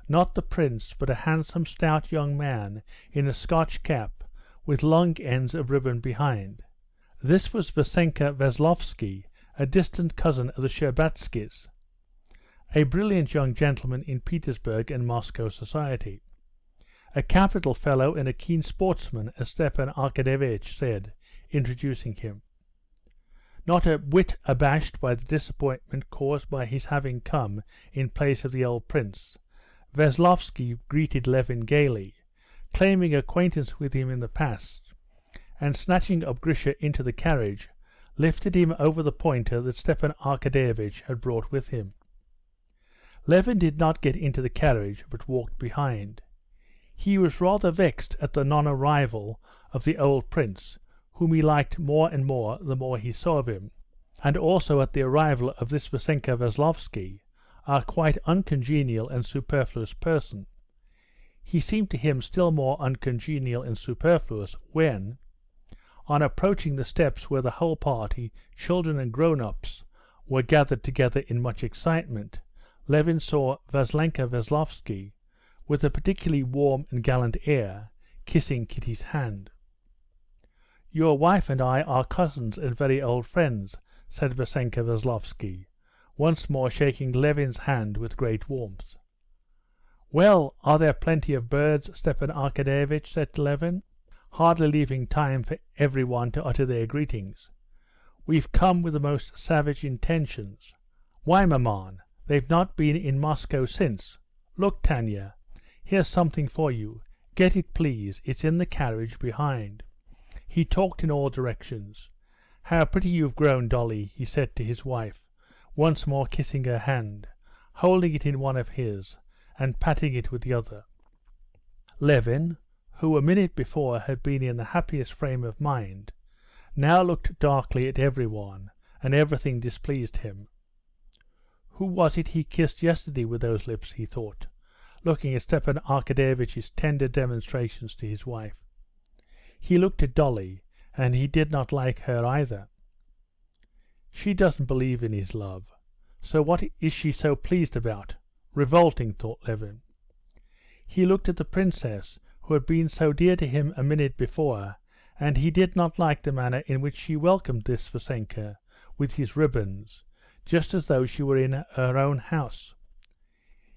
not the prince but a handsome stout young man in a Scotch cap with long ends of ribbon behind. This was Vasenka Veslovsky, a distant cousin of the Shtcherbatskys, a brilliant young gentleman in Petersburg and Moscow society. "A capital fellow and a keen sportsman," as Stepan Arkadyevitch said, introducing him. Not a whit abashed by the disappointment caused by his having come in place of the old prince, Veslovsky greeted Levin gaily, claiming acquaintance with him in the past, and snatching up Grisha into the carriage, lifted him over the pointer that Stepan Arkadyevitch had brought with him. Levin did not get into the carriage, but walked behind. He was rather vexed at the non-arrival of the old prince, whom he liked more and more the more he saw of him, and also at the arrival of this Vasenka Veslovsky, a quite uncongenial and superfluous person. He seemed to him still more uncongenial and superfluous when, on approaching the steps where the whole party, children and grown-ups, were gathered together in much excitement, Levin saw Vasenka Veslovsky, with a particularly warm and gallant air, kissing Kitty's hand. "Your wife and I are cousins and very old friends," said Vasenka Veslovsky, once more shaking Levin's hand with great warmth. "Well, are there plenty of birds?" Stepan Arkadyevitch said to Levin, hardly leaving time for every one to utter their greetings. "We've come with the most savage intentions. Why, maman, they've not been in Moscow since. Look, Tanya, here's something for you. Get it, please, it's in the carriage behind." He talked in all directions. "How pretty you've grown, Dolly," he said to his wife, once more kissing her hand, holding it in one of his, and patting it with the other. Levin, who a minute before had been in the happiest frame of mind, now looked darkly at everyone, and everything displeased him. Who was it he kissed yesterday with those lips, he thought, looking at Stepan Arkadyevitch's tender demonstrations to his wife. He looked at Dolly, and he did not like her either. She doesn't believe in his love, so what is she so pleased about? Revolting, thought Levin. He looked at the princess, who had been so dear to him a minute before, and he did not like the manner in which she welcomed this Vasenka with his ribbons, just as though she were in her own house.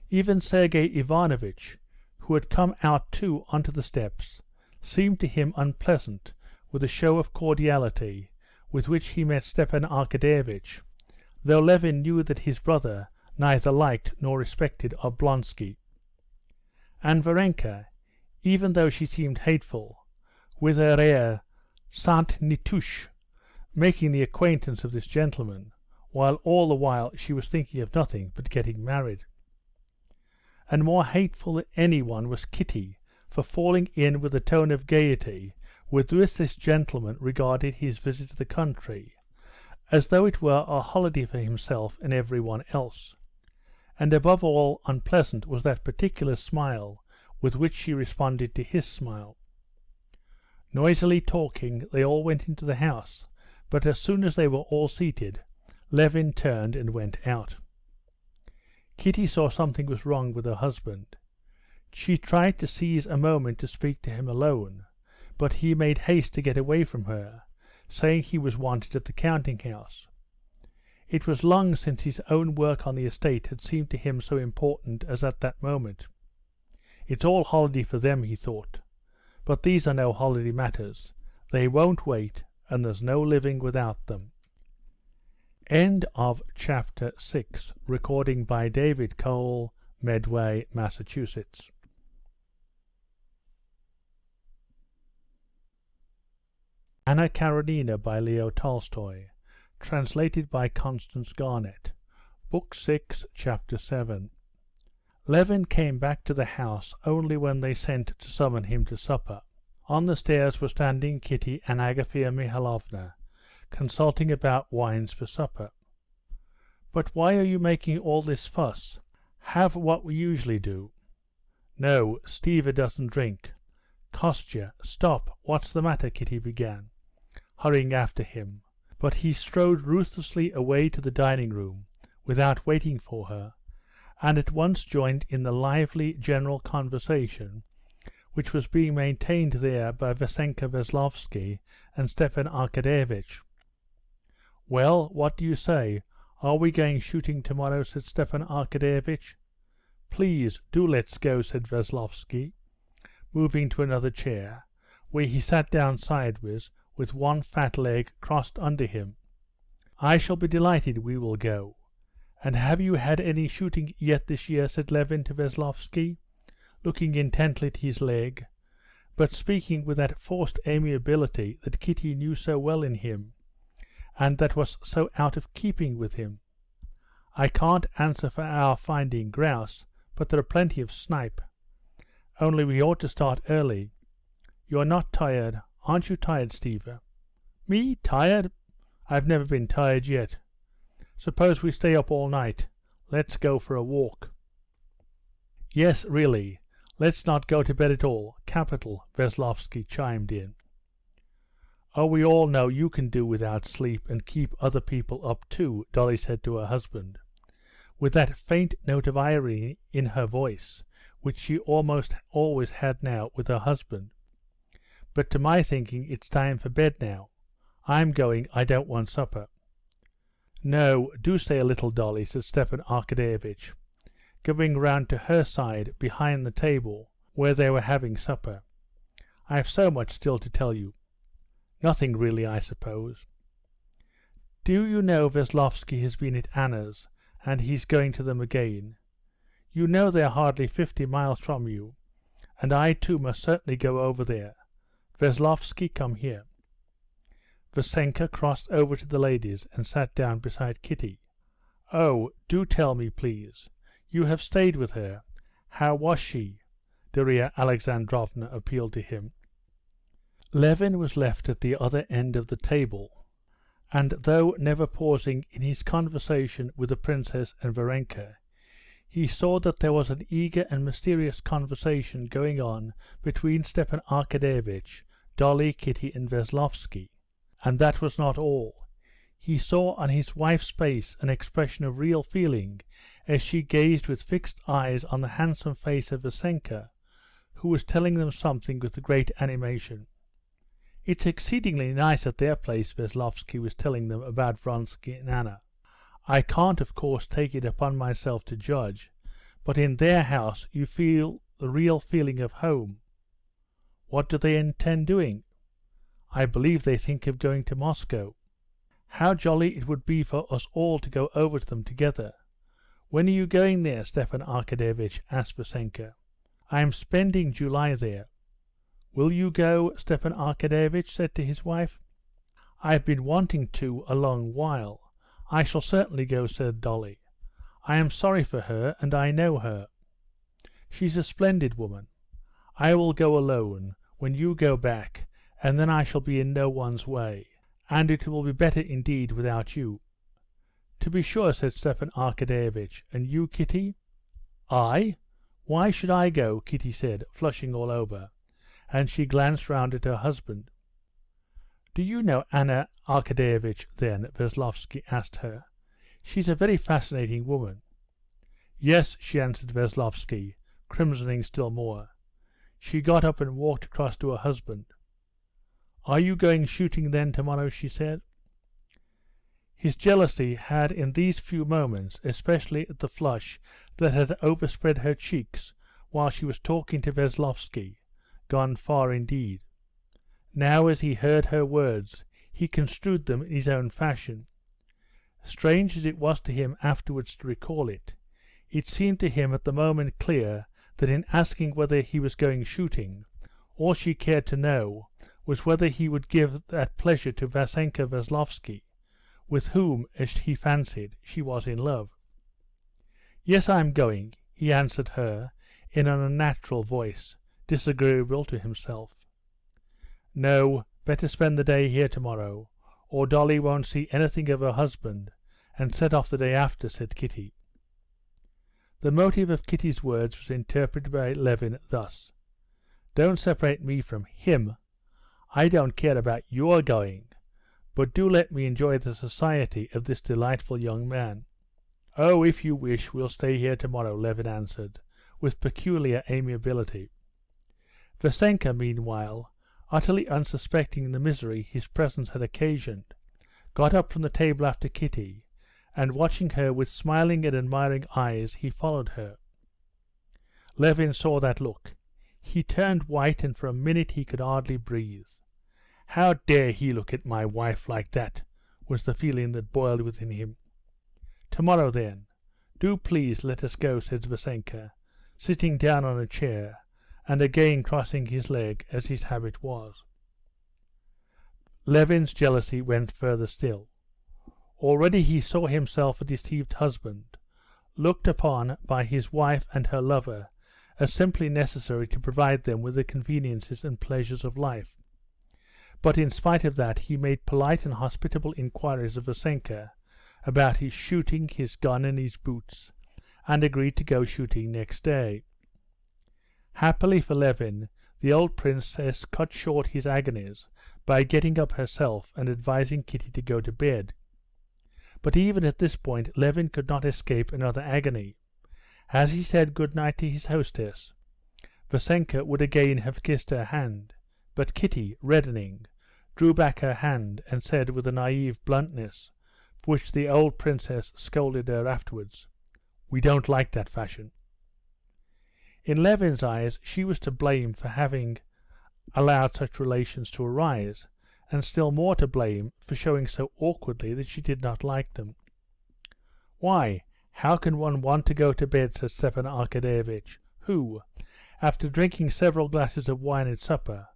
Even Sergey Ivanovitch, who had come out too onto the steps, seemed to him unpleasant with the show of cordiality with which he met Stepan Arkadyevitch, though Levin knew that his brother neither liked nor respected Oblonsky. And Varenka, even though she seemed hateful, with her air Saint Nitouche, making the acquaintance of this gentleman, while all the while she was thinking of nothing but getting married. And more hateful than anyone was Kitty, for falling in with the tone of gaiety with which this gentleman regarded his visit to the country, as though it were a holiday for himself and every one else. And above all unpleasant was that particular smile with which she responded to his smile. Noisily talking, they all went into the house, but as soon as they were all seated, Levin turned and went out. Kitty saw something was wrong with her husband. She tried to seize a moment to speak to him alone, but he made haste to get away from her, saying he was wanted at the counting-house. It was long since his own work on the estate had seemed to him so important as at that moment. It's all holiday for them, he thought, but these are no holiday matters. They won't wait, and there's no living without them. End of chapter 6. Recording by David Cole, Medway, Massachusetts. Anna Karenina by Leo Tolstoy. Translated by Constance Garnett. Book 6, Chapter 7. Levin came back to the house only when they sent to summon him to supper. On the stairs were standing Kitty and Agafea Mihalovna, consulting about wines for supper. "But why are you making all this fuss? Have what we usually do." "No, Stiva doesn't drink." "Kostya, stop, what's the matter?" Kitty began, hurrying after him, but he strode ruthlessly away to the dining room without waiting for her, and at once joined in the lively general conversation which was being maintained there by Vassenka Veslovsky and Stepan Arkadyevitch. "Well, what do you say? Are we going shooting tomorrow?" said Stepan Arkadyevitch. "Please, do let's go," said Veslovsky, moving to another chair, where he sat down sideways with one fat leg crossed under him. "I shall be delighted, we will go. And have you had any shooting yet this year?" said Levin to Veslovsky, looking intently at his leg, but speaking with that forced amiability that Kitty knew so well in him, and that was so out of keeping with him. "I can't answer for our finding grouse, but there are plenty of snipe. Only we ought to start early. You're not tired? Aren't you tired, Stiva?" "Me? Tired? I've never been tired yet. Suppose we stay up all night? Let's go for a walk." "Yes, really, let's not go to bed at all. Capital," Veslovsky chimed in. "Oh, we all know you can do without sleep and keep other people up too," Dolly said to her husband, with that faint note of irony in her voice which she almost always had now with her husband. "But to my thinking it's time for bed now. I'm going, I don't want supper." "No, do stay a little, Dolly," said Stepan Arkadyevitch, going round to her side behind the table where they were having supper. "I've so much still to tell you." "Nothing really, I suppose." "Do you know Veslovsky has been at Anna's, and he's going to them again? You know they're hardly 50 miles from you, and I too must certainly go over there. Veslovsky, come here." Vassenka crossed over to the ladies and sat down beside Kitty. "Oh, do tell me, please. You have stayed with her. How was she?" Darya Alexandrovna appealed to him. Levin was left at the other end of the table, and though never pausing in his conversation with the princess and Varenka, he saw that there was an eager and mysterious conversation going on between Stepan Arkadyevitch, Dolly, Kitty, and Veslovsky. And that was not all. He saw on his wife's face an expression of real feeling as she gazed with fixed eyes on the handsome face of Vassenka, who was telling them something with great animation. "It's exceedingly nice at their place," Veslovsky was telling them about Vronsky and Anna. "I can't, of course, take it upon myself to judge, but in their house you feel the real feeling of home." "What do they intend doing?" "I believe they think of going to Moscow." "How jolly it would be for us all to go over to them together. When are you going there?" Stepan Arkadyevitch asked Vassenka. "I am spending July there." "Will you go?" Stepan Arkadyevitch said to his wife. "I've been wanting to a long while. I shall certainly go," said Dolly. "I am sorry for her, and I know her. She's a splendid woman. I will go alone, when you go back, and then I shall be in no one's way, and it will be better indeed without you." "To be sure," said Stepan Arkadyevitch. "And you, Kitty?" "I? Why should I go?" Kitty said, flushing all over, and she glanced round at her husband. "Do you know Anna Arkadyevitch, then?" Veslovsky asked her. "She's a very fascinating woman." "Yes," she answered Veslovsky, crimsoning still more. She got up and walked across to her husband. "Are you going shooting then tomorrow?" she said. His jealousy had in these few moments, especially at the flush that had overspread her cheeks while she was talking to Veslovsky, gone far indeed. Now, as he heard her words, he construed them in his own fashion. Strange as it was to him afterwards to recall it, it seemed to him at the moment clear that in asking whether he was going shooting, all she cared to know was whether he would give that pleasure to Vassenka Veslovsky, with whom, as he fancied, she was in love. "Yes, I'm going," he answered her in an unnatural voice, disagreeable to himself. "No, better spend the day here tomorrow, or Dolly won't see anything of her husband, and set off the day after," said Kitty. The motive of Kitty's words was interpreted by Levin thus: "Don't separate me from him. I don't care about your going, but do let me enjoy the society of this delightful young man." "Oh, if you wish, we'll stay here tomorrow," Levin answered, with peculiar amiability. Vassenka, meanwhile, utterly unsuspecting the misery his presence had occasioned, got up from the table after Kitty, and watching her with smiling and admiring eyes, he followed her. Levin saw that look. He turned white, and for a minute he could hardly breathe. "How dare he look at my wife like that?" was the feeling that boiled within him. "Tomorrow, then. Do please let us go," said Vassenka, sitting down on a chair, and again crossing his leg, as his habit was. Levin's jealousy went further still. Already he saw himself a deceived husband, looked upon by his wife and her lover as simply necessary to provide them with the conveniences and pleasures of life. But in spite of that he made polite and hospitable inquiries of Vassenka about his shooting, his gun, and his boots, and agreed to go shooting next day. Happily for Levin, the old princess cut short his agonies by getting up herself and advising Kitty to go to bed. But even at this point Levin could not escape another agony. As he said good night to his hostess, Vassenka would again have kissed her hand, but Kitty, reddening, drew back her hand and said with a naive bluntness, for which the old princess scolded her afterwards, "We don't like that fashion." In Levin's eyes she was to blame for having allowed such relations to arise, and still more to blame for showing so awkwardly that she did not like them. "Why, how can one want to go to bed?" said Stepan Arkadyevitch, who, after drinking several glasses of wine at supper,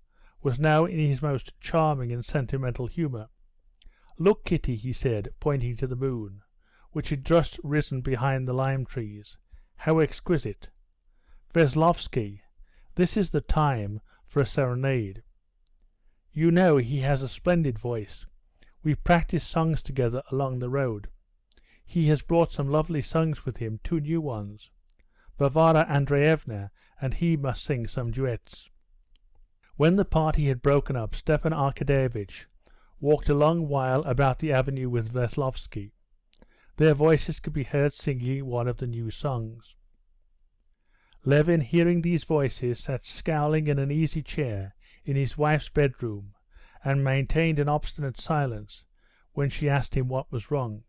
was now in his most charming and sentimental humour. "Look, Kitty," he said, pointing to the moon, which had just risen behind the lime trees, "how exquisite! Veslovsky, this is the time for a serenade. You know he has a splendid voice. We practiced songs together along the road. He has brought some lovely songs with him, 2 new ones. Varvara Andreevna and he must sing some duets." When the party had broken up, Stepan Arkadyevitch walked a long while about the avenue with Veslovsky. Their voices could be heard singing one of the new songs. Levin, hearing these voices, sat scowling in an easy chair in his wife's bedroom, and maintained an obstinate silence when she asked him what was wrong.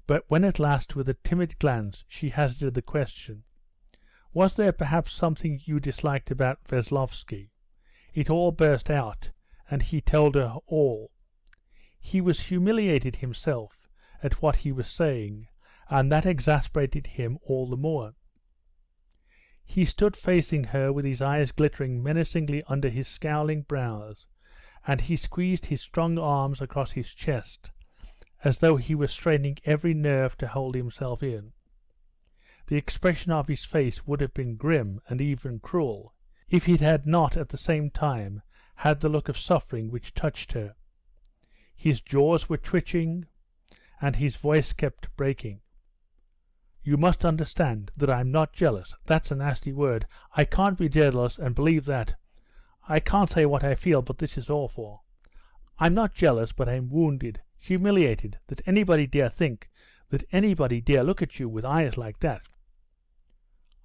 But when at last, with a timid glance, she hazarded the question, "Was there perhaps something you disliked about Veslovsky?" it all burst out, and he told her all. He was humiliated himself at what he was saying, and that exasperated him all the more. He stood facing her with his eyes glittering menacingly under his scowling brows, and he squeezed his strong arms across his chest, as though he was straining every nerve to hold himself in. The expression of his face would have been grim and even cruel, if it had not at the same time had the look of suffering which touched her. His jaws were twitching, and his voice kept breaking. "You must understand that I'm not jealous. That's a nasty word. I can't be jealous and believe that. I can't say what I feel, but this is awful. I'm not jealous, but I'm wounded, humiliated, that anybody dare think, that anybody dare look at you with eyes like that."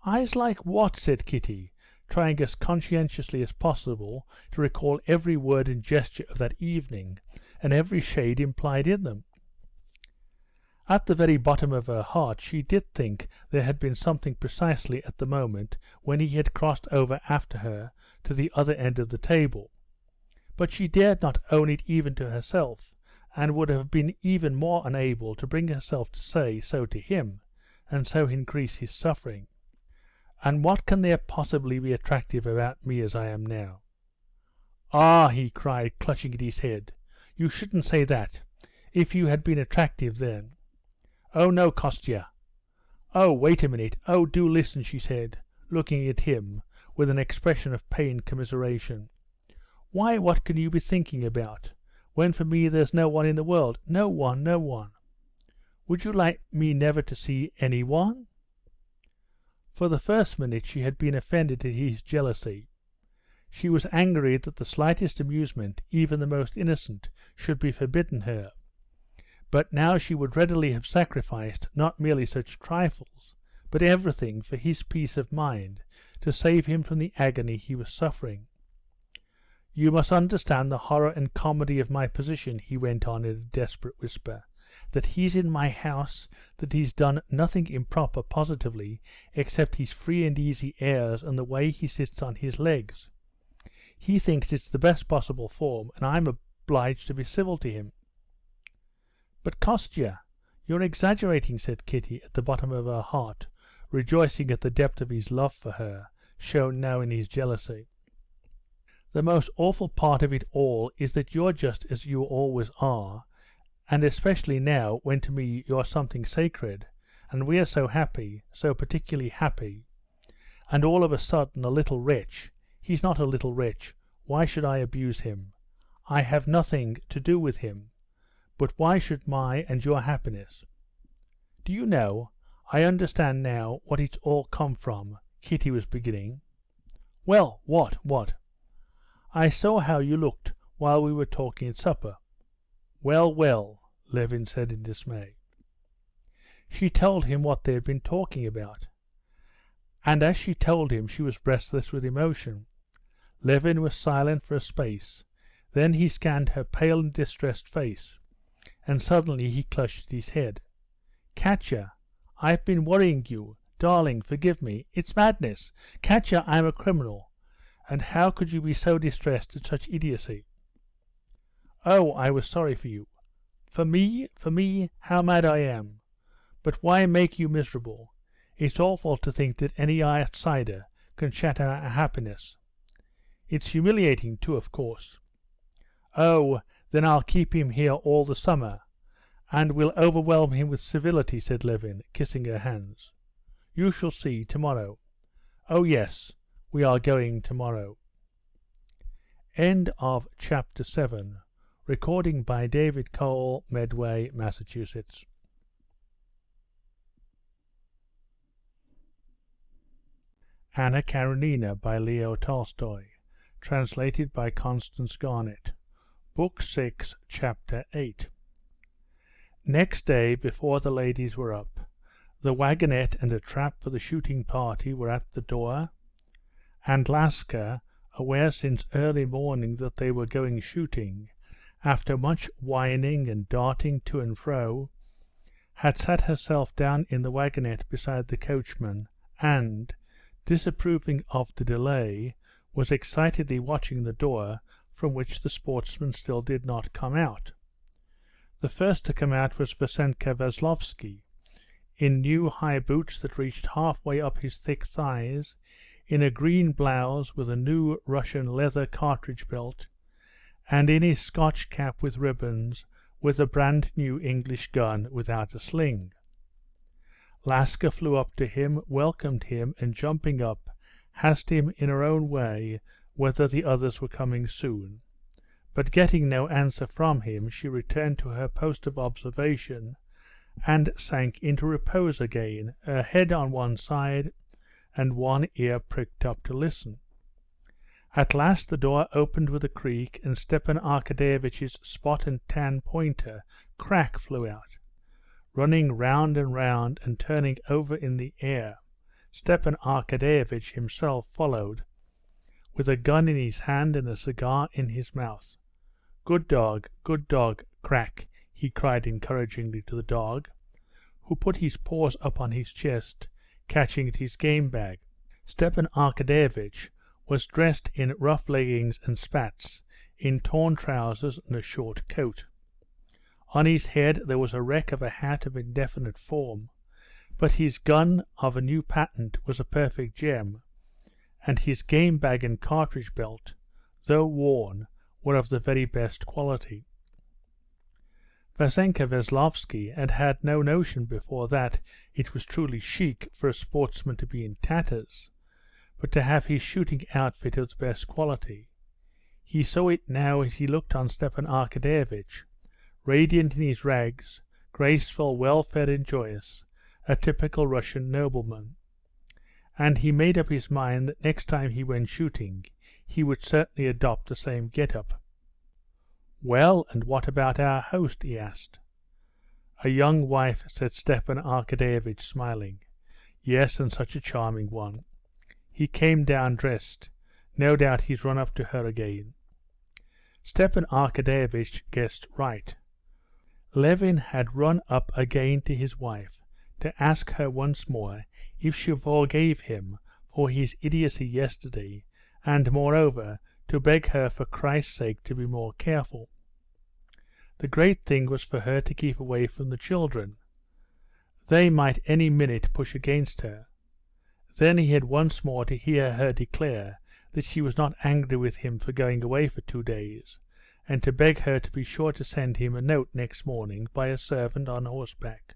"Eyes like what?" said Kitty, trying as conscientiously as possible to recall every word and gesture of that evening, and every shade implied in them. At the very bottom of her heart she did think there had been something precisely at the moment when he had crossed over after her to the other end of the table, but she dared not own it even to herself, and would have been even more unable to bring herself to say so to him, and so increase his suffering. "And what can there possibly be attractive about me as I am now?" "Ah!" he cried, clutching at his head, "you shouldn't say that. If you had been attractive then." "Oh no, Kostya." "Oh, wait a minute. Oh, do listen," she said, looking at him with an expression of pained commiseration. "Why, what can you be thinking about? when for me there's no one in the world, no one, no one. Would you like me never to see any one?" For the first minute she had been offended at his jealousy. She was angry that the slightest amusement, even the most innocent, should be forbidden her. But now she would readily have sacrificed not merely such trifles, but everything for his peace of mind, to save him from the agony he was suffering. "You must understand the horror and comedy of my position," he went on in a desperate whisper, "that he's in my house, that he's done nothing improper positively, except his free and easy airs and the way he sits on his legs. He thinks it's the best possible form, and I'm obliged to be civil to him." "But, Kostya, you're exaggerating," said Kitty at the bottom of her heart, rejoicing at the depth of his love for her, shown now in his jealousy. "The most awful part of it all is that you're just as you always are, and especially now when to me you're something sacred, and we are so happy, so particularly happy, and all of a sudden a little wretch. He's not a little wretch. Why should I abuse him? I have nothing to do with him. But why should my and your happiness? Do you know, I understand now what it's all come from," Kitty was beginning. "Well, what?" "I saw how you looked while we were talking at supper." "Well, well," Levin said in dismay. She told him what they had been talking about. And as she told him she was breathless with emotion. Levin was silent for a space, then he scanned her pale and distressed face, and suddenly he clutched at his head. "Katya, I've been worrying you. Darling, forgive me. It's madness. Katya, I'm a criminal. And how could you be so distressed at such idiocy?" "Oh, I was sorry for you." For me, how mad I am. But why make you miserable? It's awful to think that any outsider can shatter our happiness. It's humiliating too, of course." "Oh, then I'll keep him here all the summer, and we'll overwhelm him with civility," said Levin, kissing her hands. "You shall see tomorrow. Oh yes, we are going tomorrow." End of Chapter 7. Recording by David Cole, Medway, Massachusetts. Anna Karenina by Leo Tolstoy. Translated by Constance Garnett. Book 6, Chapter 8. Next day, before the ladies were up, the wagonette and a trap for the shooting party were at the door, and Laska, aware since early morning that they were going shooting, after much whining and darting to and fro, had sat herself down in the wagonette beside the coachman, and, disapproving of the delay, was excitedly watching the door, from which the sportsmen still did not come out. The first to come out was Vasenka Veslovsky, in new high boots that reached halfway up his thick thighs, in a green blouse with a new Russian leather cartridge belt, and in his Scotch cap with ribbons, with a brand new English gun without a sling. Laska flew up to him, welcomed him, and jumping up, asked him in her own way whether the others were coming soon, but getting no answer from him, she returned to her post of observation, and sank into repose again, her head on one side, and one ear pricked up to listen. At last the door opened with a creak, and Stepan Arkadyevitch's spot and tan pointer, Crack, flew out. Running round and round, and turning over in the air, Stepan Arkadyevitch himself followed, with a gun in his hand and a cigar in his mouth. Good dog, Crack," he cried encouragingly to the dog, who put his paws up on his chest, catching at his game bag. Stepan Arkadyevitch was dressed in rough leggings and spats, in torn trousers and a short coat. On his head there was a wreck of a hat of indefinite form, but his gun of a new patent was a perfect gem, and his game bag and cartridge belt, though worn, were of the very best quality. Vasenka Veslovsky had had no notion before that it was truly chic for a sportsman to be in tatters, but to have his shooting outfit of the best quality. He saw it now as he looked on Stepan Arkadyevitch, radiant in his rags, graceful, well-fed and joyous, a typical Russian nobleman. And he made up his mind that next time he went shooting he would certainly adopt the same get-up. "Well, and what about our host?" he asked. "A young wife," said Stepan Arkadyevitch, smiling. "Yes, and such a charming one. He came down dressed. No doubt he's run up to her again." Stepan Arkadyevitch guessed right. Levin had run up again to his wife to ask her once more if she forgave him for his idiocy yesterday, and moreover to beg her for Christ's sake to be more careful. The great thing was for her to keep away from the children. They might any minute push against her. Then he had once more to hear her declare that she was not angry with him for going away for 2 days, and to beg her to be sure to send him a note next morning by a servant on horseback,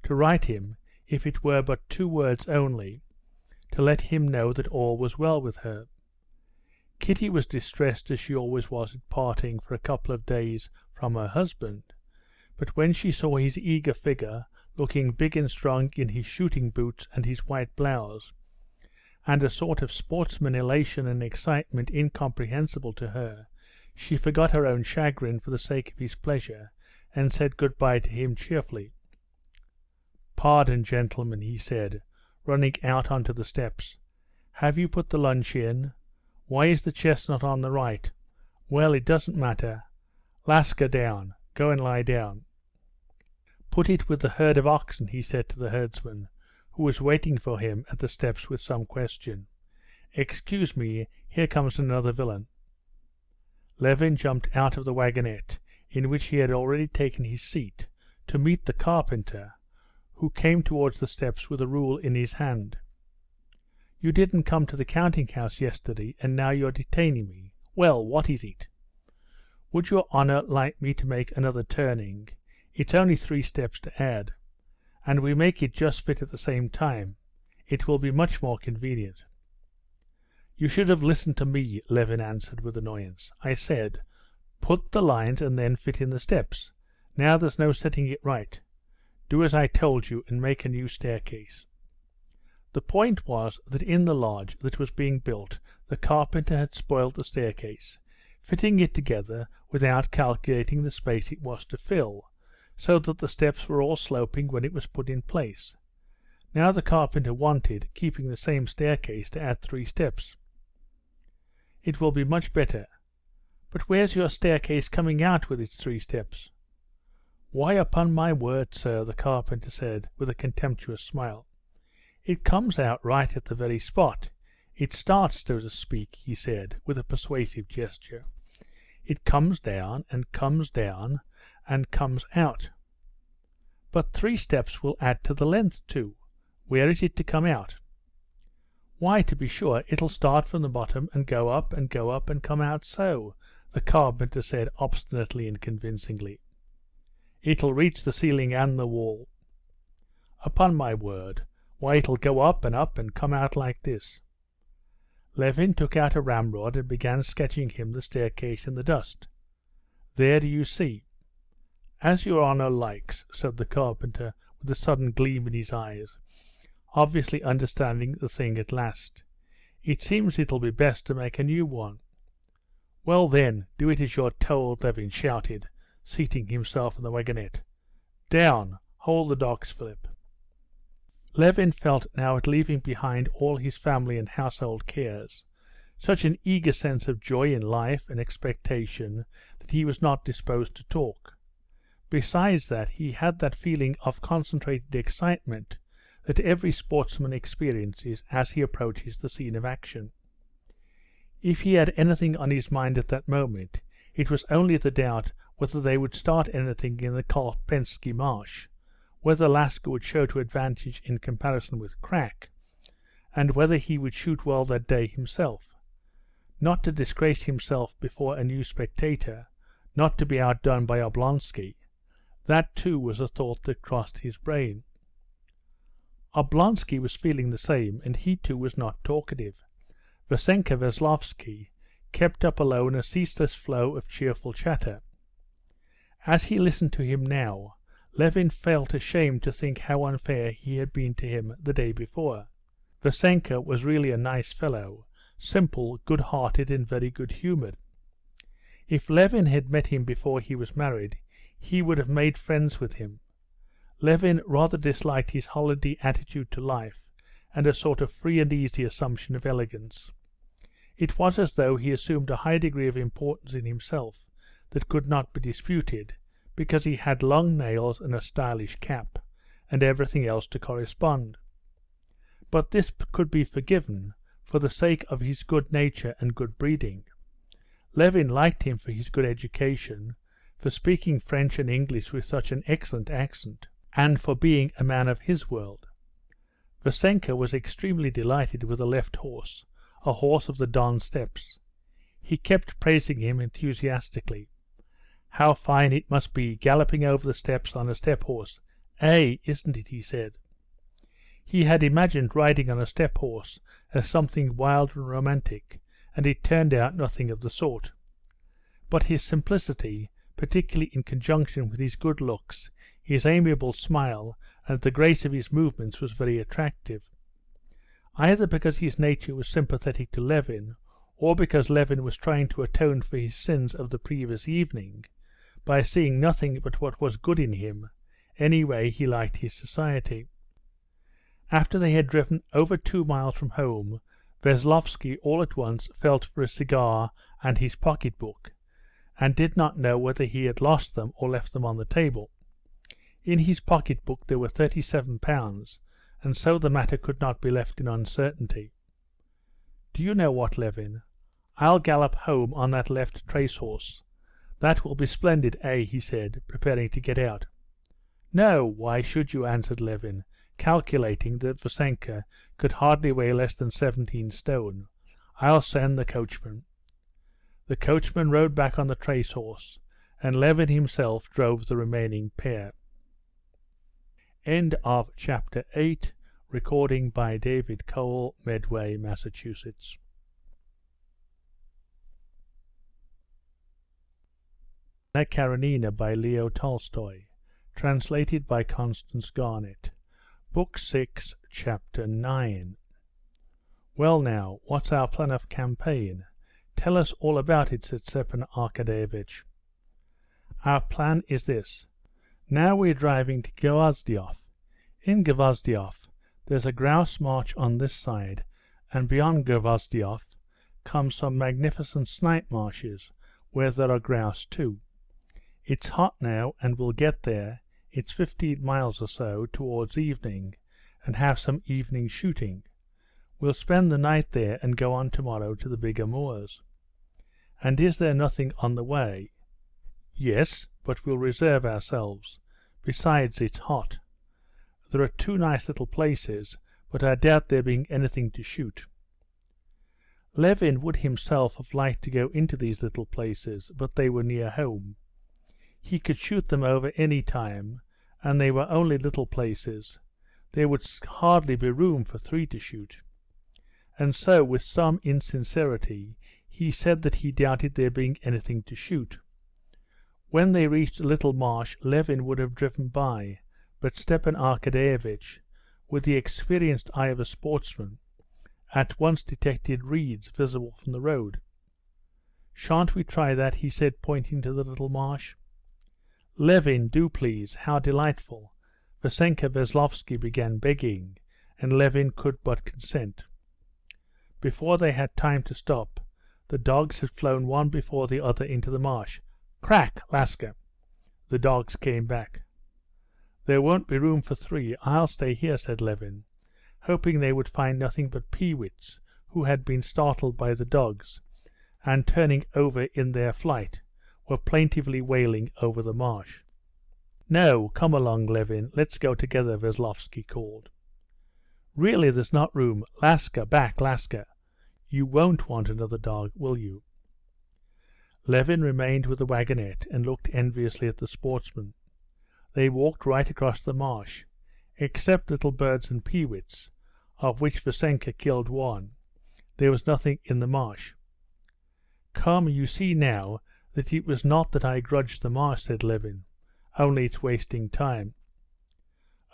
to write him, if it were but 2 words only, to let him know that all was well with her. Kitty was distressed as she always was at parting for a couple of days from her husband, but when she saw his eager figure, looking big and strong in his shooting boots and his white blouse, and a sort of sportsman elation and excitement incomprehensible to her, she forgot her own chagrin for the sake of his pleasure, and said good-bye to him cheerfully. "Pardon, gentlemen," he said, running out onto the steps. "Have you put the lunch in? Why is the chestnut on the right? Well, it doesn't matter. Laska, down. Go and lie down." "Put it with the herd of oxen," he said to the herdsman, who was waiting for him at the steps with some question. "Excuse me, here comes another villain." Levin jumped out of the wagonette, in which he had already taken his seat, to meet the carpenter, who came towards the steps with a rule in his hand. "You didn't come to the counting-house yesterday, and now you're detaining me. Well, what is it?" "Would your honour like me to make another turning? It's only 3 steps to add, and we make it just fit at the same time. It will be much more convenient." "You should have listened to me," Levin answered with annoyance. "I said, put the lines and then fit in the steps. Now there's no setting it right. Do as I told you and make a new staircase." The point was that in the lodge that was being built the carpenter had spoiled the staircase, fitting it together without calculating the space it was to fill, so that the steps were all sloping when it was put in place. Now the carpenter wanted, keeping the same staircase, to add 3 steps. "It will be much better. But where's your staircase coming out with its 3 steps?" "Why, upon my word, sir," the carpenter said, with a contemptuous smile, "it comes out right at the very spot. It starts, so to speak," he said, with a persuasive gesture. "It comes down and comes down and comes out." "But 3 steps will add to the length too. Where is it to come out?" "Why, to be sure, it'll start from the bottom and go up and go up and come out so," the carpenter said obstinately and convincingly. "It'll reach the ceiling and the wall." "Upon my word, why, it'll go up and come out like this." Levin took out a ramrod and began sketching him the staircase in the dust. "There, do you see?" "As your honour likes," said the carpenter with a sudden gleam in his eyes, obviously understanding the thing at last. "It seems it'll be best to make a new one." "Well then, do it as you're told," Levin shouted, seating himself in the wagonette. "Down! Hold the dogs, Philip." Levin felt now at leaving behind all his family and household cares, such an eager sense of joy in life and expectation that he was not disposed to talk. Besides that, he had that feeling of concentrated excitement that every sportsman experiences as he approaches the scene of action. If he had anything on his mind at that moment, it was only the doubt whether they would start anything in the Kolpensky marsh, whether Laska would show to advantage in comparison with Krak, and whether he would shoot well that day himself. Not to disgrace himself before a new spectator, not to be outdone by Oblonsky. That too was a thought that crossed his brain. Oblonsky was feeling the same, and he too was not talkative. Vassenka Veslovsky kept up alone a ceaseless flow of cheerful chatter. As he listened to him now, Levin felt ashamed to think how unfair he had been to him the day before. Vasenka was really a nice fellow, simple, good-hearted, and very good-humoured. If Levin had met him before he was married, he would have made friends with him. Levin rather disliked his holiday attitude to life, and a sort of free and easy assumption of elegance. It was as though he assumed a high degree of importance in himself that could not be disputed, because he had long nails and a stylish cap, and everything else to correspond. But this could be forgiven for the sake of his good nature and good breeding. Levin liked him for his good education, for speaking French and English with such an excellent accent, and for being a man of his world. Vasenka was extremely delighted with the left horse, a horse of the Don steppes. He kept praising him enthusiastically. How fine it must be galloping over the steppes on a steppe horse. Isn't it? He said. He had imagined riding on a steppe horse as something wild and romantic, and it turned out nothing of the sort. But his simplicity, particularly in conjunction with his good looks, his amiable smile, and the grace of his movements, was very attractive. Either because his nature was sympathetic to Levin, or because Levin was trying to atone for his sins of the previous evening, by seeing nothing but what was good in him, anyway he liked his society. After they had driven over 2 miles from home, Veslovsky all at once felt for a cigar and his pocket-book, and did not know whether he had lost them or left them on the table. In his pocket-book there were £37, and so the matter could not be left in uncertainty. "Do you know what, Levin? I'll gallop home on that left trace-horse. That will be splendid, he said, preparing to get out. "No, why should you?" answered Levin, calculating that Vasenka could hardly weigh less than 17 stone. "I'll send the coachman." The coachman rode back on the trace-horse, and Levin himself drove the remaining pair. End of chapter 8. Recording by David Cole, Medway, Massachusetts. Anna Karenina by Leo Tolstoy. Translated by Constance Garnett. Book 6, Chapter 9. "Well now, what's our plan of campaign? Tell us all about it," said Stepan Arkadyevitch. "Our plan is this. Now we're driving to Gvozdyov. In Gvozdyov there's a grouse marsh on this side, and beyond Gvozdyov come some magnificent snipe marshes, where there are grouse too. It's hot now, and we'll get there, it's 15 miles or so, towards evening, and have some evening shooting. We'll spend the night there and go on tomorrow to the bigger moors." "And is there nothing on the way?" "Yes, but we'll reserve ourselves. Besides, it's hot. There are 2 nice little places, but I doubt there being anything to shoot." Levin would himself have liked to go into these little places, but they were near home. He could shoot them over any time, and they were only little places. There would hardly be room for 3 to shoot. And so, with some insincerity, he said that he doubted there being anything to shoot. When they reached a little marsh, Levin would have driven by, but Stepan Arkadyevitch, with the experienced eye of a sportsman, at once detected reeds visible from the road. "Shan't we try that?" he said, pointing to the little marsh. "Levin, do please, how delightful!" Vasenka Veslovsky began begging, and Levin could but consent. Before they had time to stop, the dogs had flown one before the other into the marsh. "Crack, Laska!" The dogs came back. "There won't be room for 3. I'll stay here," said Levin, hoping they would find nothing but peewits, who had been startled by the dogs, and turning over in their flight, were plaintively wailing over the marsh. "No, come along, Levin, let's go together," Veslovsky called. "Really, there's not room. Laska, back, Laska. You won't want another dog, will you?" Levin remained with the wagonette and looked enviously at the sportsman. They walked right across the marsh. Except little birds and peewits, of which Vasenka killed one, there was nothing in the marsh. "Come, you see now that it was not that I grudged the marsh," said Levin, "only it's wasting time."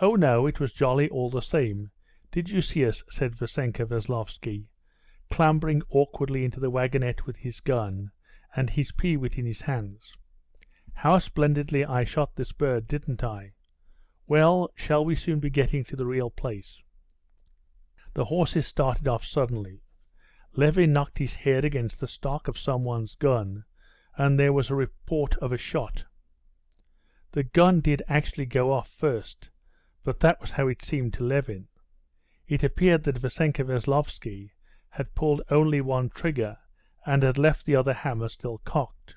"Oh no, it was jolly all the same. Did you see us?" said Vassenka Veslovsky, clambering awkwardly into the wagonette with his gun and his peewit in his hands. "How splendidly I shot this bird, didn't I? Well, shall we soon be getting to the real place?" The horses started off suddenly. Levin knocked his head against the stock of someone's gun, and there was a report of a shot. The gun did actually go off first, but that was how it seemed to Levin. It appeared that Vassenka Veslovsky had pulled only one trigger and had left the other hammer still cocked.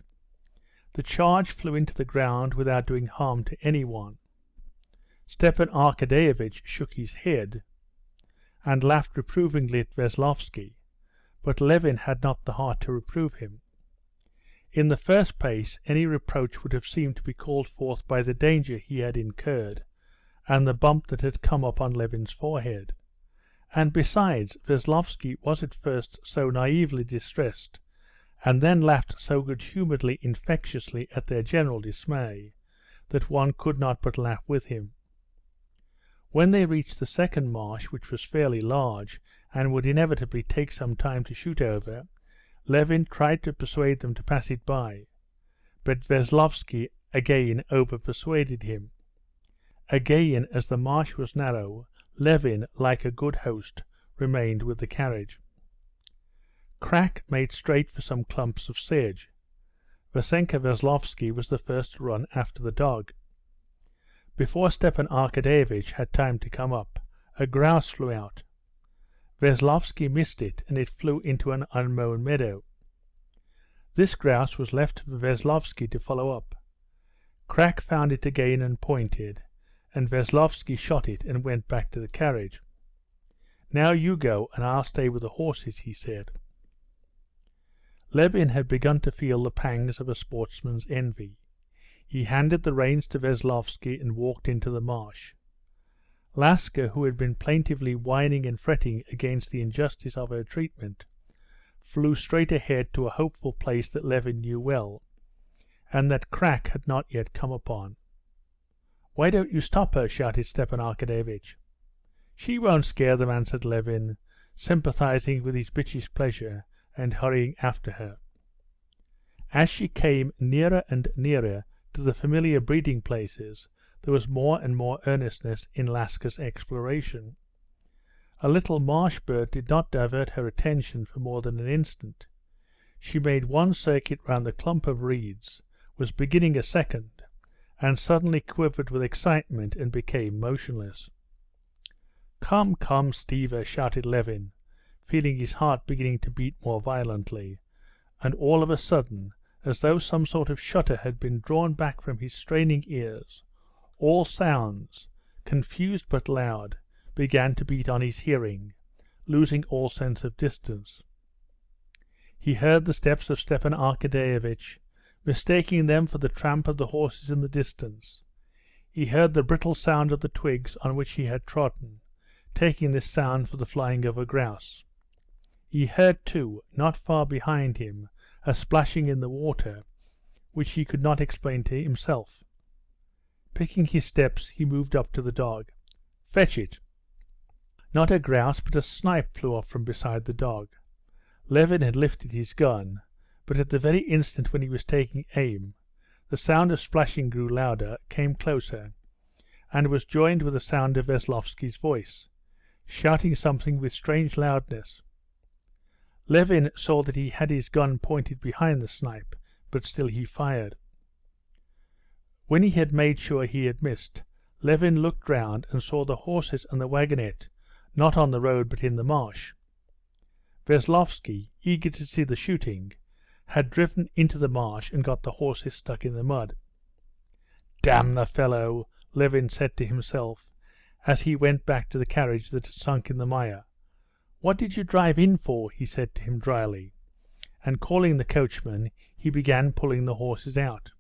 The charge flew into the ground without doing harm to anyone. Stepan Arkadyevitch shook his head and laughed reprovingly at Veslovsky, but Levin had not the heart to reprove him. In the first place, any reproach would have seemed to be called forth by the danger he had incurred and the bump that had come up on Levin's forehead. And besides, Veslovsky was at first so naively distressed, and then laughed so good-humouredly infectiously at their general dismay, that one could not but laugh with him. When they reached the second marsh, which was fairly large, and would inevitably take some time to shoot over, Levin tried to persuade them to pass it by, but Veslovsky again over-persuaded him. Again, as the marsh was narrow, Levin, like a good host, remained with the carriage. Krak made straight for some clumps of sedge. Vassenka Veslovsky was the first to run after the dog. Before Stepan Arkadyevitch had time to come up, a grouse flew out. Veslovsky missed it, and it flew into an unmown meadow. This grouse was left for Veslovsky to follow up. Krak found it again and pointed, and Veslovsky shot it and went back to the carriage. "Now you go, and I'll stay with the horses," he said. Levin had begun to feel the pangs of a sportsman's envy. He handed the reins to Veslovsky and walked into the marsh. Laska, who had been plaintively whining and fretting against the injustice of her treatment, flew straight ahead to a hopeful place that Levin knew well, and that Krak had not yet come upon. "Why don't you stop her?" shouted Stepan Arkadyevitch. "She won't scare them," answered Levin, sympathizing with his bitch's pleasure and hurrying after her. As she came nearer and nearer to the familiar breeding places, there was more and more earnestness in Laska's exploration. A little marsh bird did not divert her attention for more than an instant. She made one circuit round the clump of reeds, was beginning a second, and suddenly quivered with excitement and became motionless. "Come, come, Stiva," shouted Levin, feeling his heart beginning to beat more violently, and all of a sudden, as though some sort of shutter had been drawn back from his straining ears, all sounds, confused but loud, began to beat on his hearing, losing all sense of distance. He heard the steps of Stepan Arkadyevitch, mistaking them for the tramp of the horses in the distance. He heard the brittle sound of the twigs on which he had trodden, taking this sound for the flying of a grouse. He heard, too, not far behind him, a splashing in the water, which he could not explain to himself. Picking his steps, he moved up to the dog. "Fetch it." Not a grouse, but a snipe flew off from beside the dog. Levin had lifted his gun, but at the very instant when he was taking aim, the sound of splashing grew louder, came closer, and was joined with the sound of Veslovsky's voice, shouting something with strange loudness. Levin saw that he had his gun pointed behind the snipe, but still he fired. When he had made sure he had missed, Levin looked round and saw the horses and the wagonette not on the road but in the marsh. Veslovsky, eager to see the shooting, had driven into the marsh and got the horses stuck in the mud. "Damn the fellow," Levin said to himself, as he went back to the carriage that had sunk in the mire. "What did you drive in for?" he said to him dryly, and calling the coachman, he began pulling the horses out.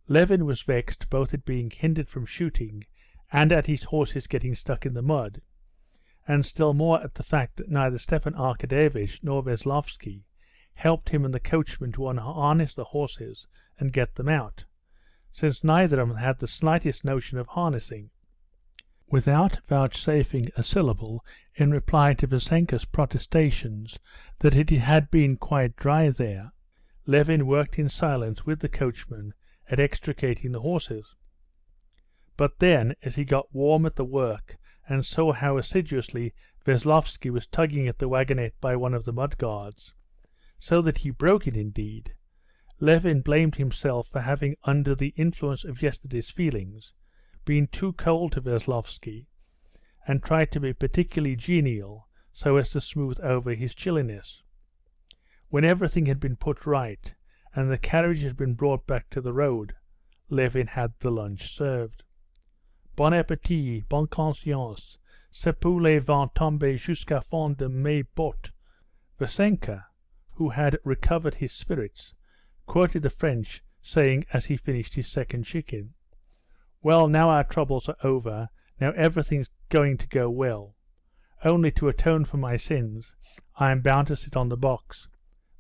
Levin was vexed both at being hindered from shooting and at his horses getting stuck in the mud, and still more at the fact that neither Stepan Arkadyevitch nor Veslovsky helped him and the coachman to unharness the horses and get them out, since neither of them had the slightest notion of harnessing. Without vouchsafing a syllable in reply to Vassenka's protestations that it had been quite dry there, Levin worked in silence with the coachman at extricating the horses. But then, as he got warm at the work and saw how assiduously Veslovsky was tugging at the wagonette by one of the mudguards, so that he broke it indeed, Levin blamed himself for having, under the influence of yesterday's feelings, been too cold to Veslovsky, and tried to be particularly genial so as to smooth over his chilliness. When everything had been put right, and the carriage had been brought back to the road, Levin had the lunch served. Bon appétit, bonne conscience, c'est pour les vents tombés jusqu'à fond de mes bottes. Vassenka, who had recovered his spirits, quoted the French saying as he finished his second chicken, "Well, now our troubles are over, now everything's going to go well. Only to atone for my sins, I am bound to sit on the box.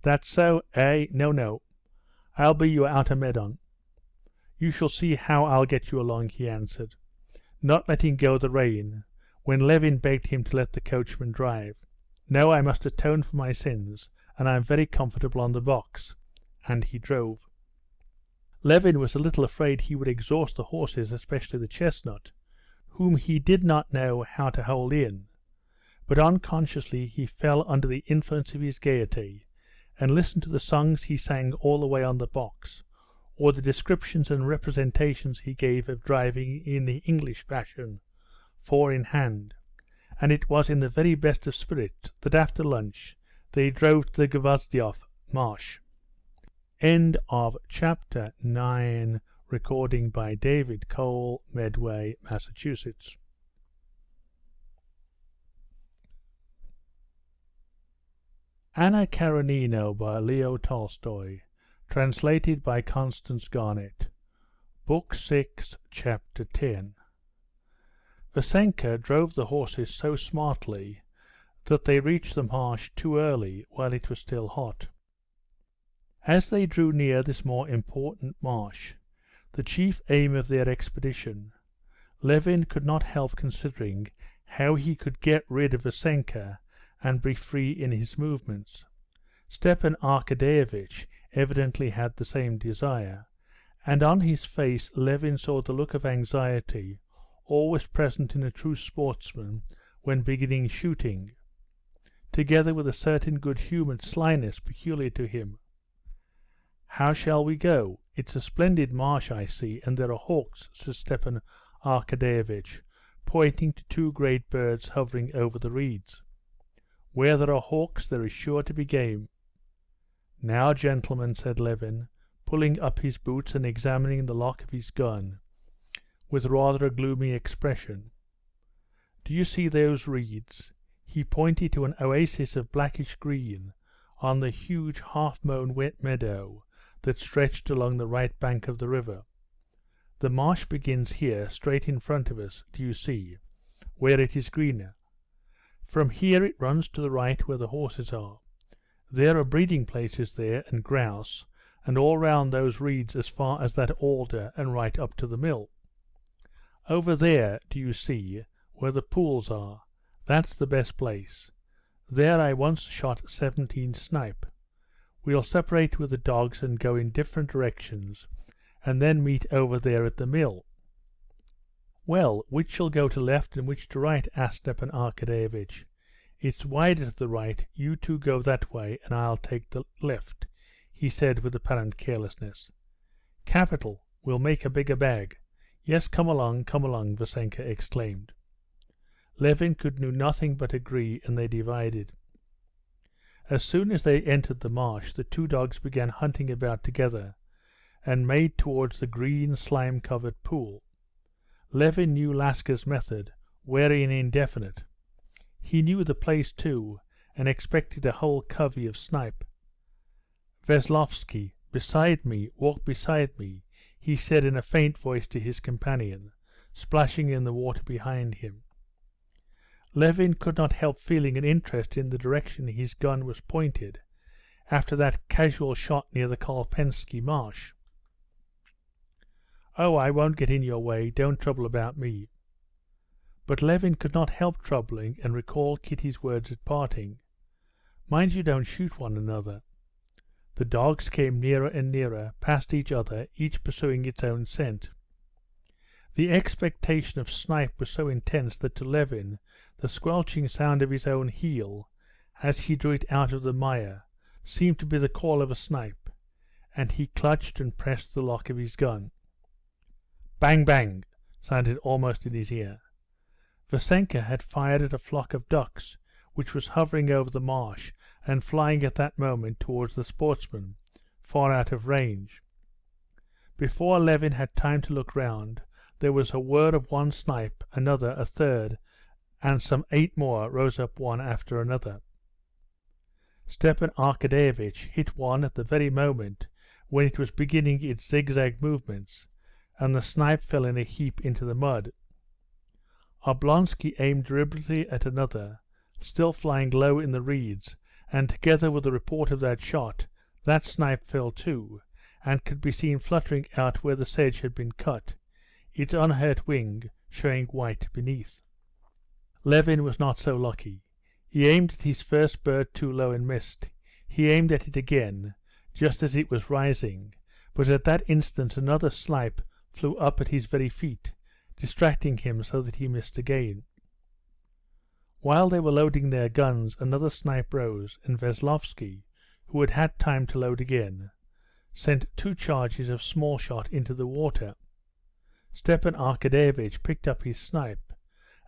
That's so, eh? No. I'll be your automaton. You shall see how I'll get you along," he answered, not letting go the rein, when Levin begged him to let the coachman drive. "No, I must atone for my sins, and I'm very comfortable on the box." And he drove. Levin was a little afraid he would exhaust the horses, especially the chestnut, whom he did not know how to hold in, but unconsciously he fell under the influence of his gaiety, and listened to the songs he sang all the way on the box, or the descriptions and representations he gave of driving in the English fashion, four in hand, and it was in the very best of spirits that after lunch they drove to the Gvozdyov marsh. End of chapter 9. Recording by David Cole, Medway, Massachusetts. Anna Karenina by Leo Tolstoy, translated by Constance Garnett. Book 6, Chapter 10. Vassenka drove the horses so smartly that they reached the marsh too early while it was still hot. As they drew near this more important marsh, the chief aim of their expedition, Levin could not help considering how he could get rid of Vassenka and be free in his movements. Stepan Arkadyevitch evidently had the same desire, and on his face Levin saw the look of anxiety always present in a true sportsman when beginning shooting, together with a certain good-humoured slyness peculiar to him. "How shall we go? It's a splendid marsh, I see, and there are hawks," said Stepan Arkadyevitch, pointing to two great birds hovering over the reeds. "Where there are hawks there is sure to be game." "Now, gentlemen," said Levin, pulling up his boots and examining the lock of his gun, with rather a gloomy expression, "do you see those reeds?" He pointed to an oasis of blackish green on the huge half-mown wet meadow that stretched along the right bank of the river. "The marsh begins here, straight in front of us, do you see, where it is greener? From here it runs to the right where the horses are. There are breeding places there, and grouse, and all round those reeds as far as that alder and right up to the mill. Over there, do you see, where the pools are, that's the best place. There I once shot 17 snipe. We'll separate with the dogs and go in different directions, and then meet over there at the mill." "Well, which shall go to left and which to right?" asked Stepan Arkadyevitch. "It's wider to the right, you two go that way and I'll take the left," he said with apparent carelessness. "Capital, we'll make a bigger bag. Yes, come along, Vassenka exclaimed. Levin could do nothing but agree, and they divided. As soon as they entered the marsh, the two dogs began hunting about together, and made towards the green, slime-covered pool. Levin knew Laska's method, wary and indefinite. He knew the place too, and expected a whole covey of snipe. "Veslovsky, walk beside me," he said in a faint voice to his companion, splashing in the water behind him. Levin could not help feeling an interest in the direction his gun was pointed, after that casual shot near the Kolpensky marsh. "Oh, I won't get in your way, don't trouble about me." But Levin could not help troubling and recalled Kitty's words at parting. "Mind you don't shoot one another." The dogs came nearer and nearer, past each other, each pursuing its own scent. The expectation of snipe was so intense that to Levin the squelching sound of his own heel, as he drew it out of the mire, seemed to be the call of a snipe, and he clutched and pressed the lock of his gun. Bang, bang, sounded almost in his ear. Vasenka had fired at a flock of ducks, which was hovering over the marsh and flying at that moment towards the sportsman, far out of range. Before Levin had time to look round, there was a whir of one snipe, another, a third, and some 8 more rose up one after another. Stepan Arkadyevitch hit one at the very moment when it was beginning its zigzag movements, and the snipe fell in a heap into the mud. Oblonsky aimed deliberately at another, still flying low in the reeds, and together with the report of that shot, that snipe fell too, and could be seen fluttering out where the sedge had been cut, its unhurt wing showing white beneath. Levin was not so lucky. He aimed at his first bird too low and missed. He aimed at it again, just as it was rising, but at that instant another snipe flew up at his very feet, distracting him so that he missed again. While they were loading their guns, another snipe rose, and Veslovsky, who had had time to load again, sent 2 charges of small shot into the water. Stepan Arkadyevitch picked up his snipe,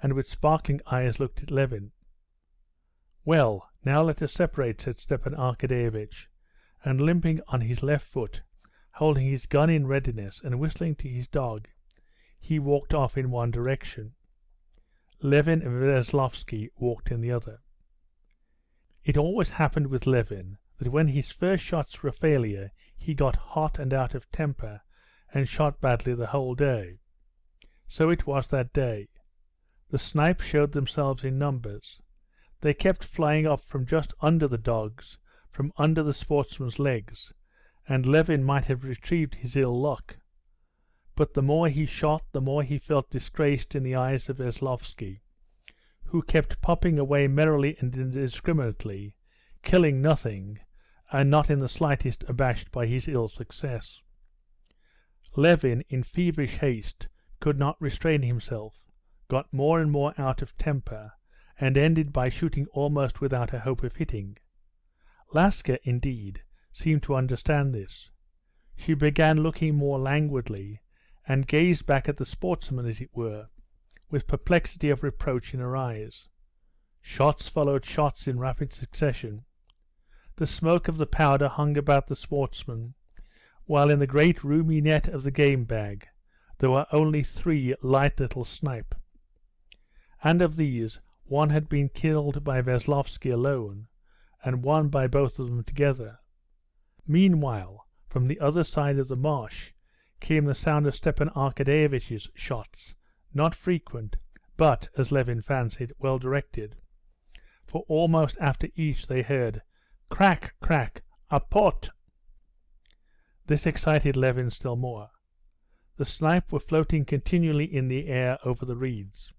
and with sparkling eyes looked at Levin. "Well, now let us separate," said Stepan Arkadyevitch, and limping on his left foot, holding his gun in readiness and whistling to his dog, he walked off in one direction. Levin and Veslovsky walked in the other. It always happened with Levin that when his first shots were a failure he got hot and out of temper and shot badly the whole day. So it was that day. The snipe showed themselves in numbers. They kept flying up from just under the dogs, from under the sportsman's legs, and Levin might have retrieved his ill luck. But the more he shot, the more he felt disgraced in the eyes of Veslovsky, who kept popping away merrily and indiscriminately, killing nothing, and not in the slightest abashed by his ill success. Levin, in feverish haste, could not restrain himself, got more and more out of temper, and ended by shooting almost without a hope of hitting. Laska, indeed, seemed to understand this. She began looking more languidly, and gazed back at the sportsman, as it were, with perplexity of reproach in her eyes. Shots followed shots in rapid succession. The smoke of the powder hung about the sportsman, while in the great roomy net of the game bag there were only 3 light little snipe. And of these, one had been killed by Veslovsky alone, and one by both of them together. Meanwhile, from the other side of the marsh came the sound of Stepan Arkadyevitch's shots, not frequent, but, as Levin fancied, well directed, for almost after each they heard crack, crack, a pot. This excited Levin still more. The snipe were floating continually in the air over the reeds,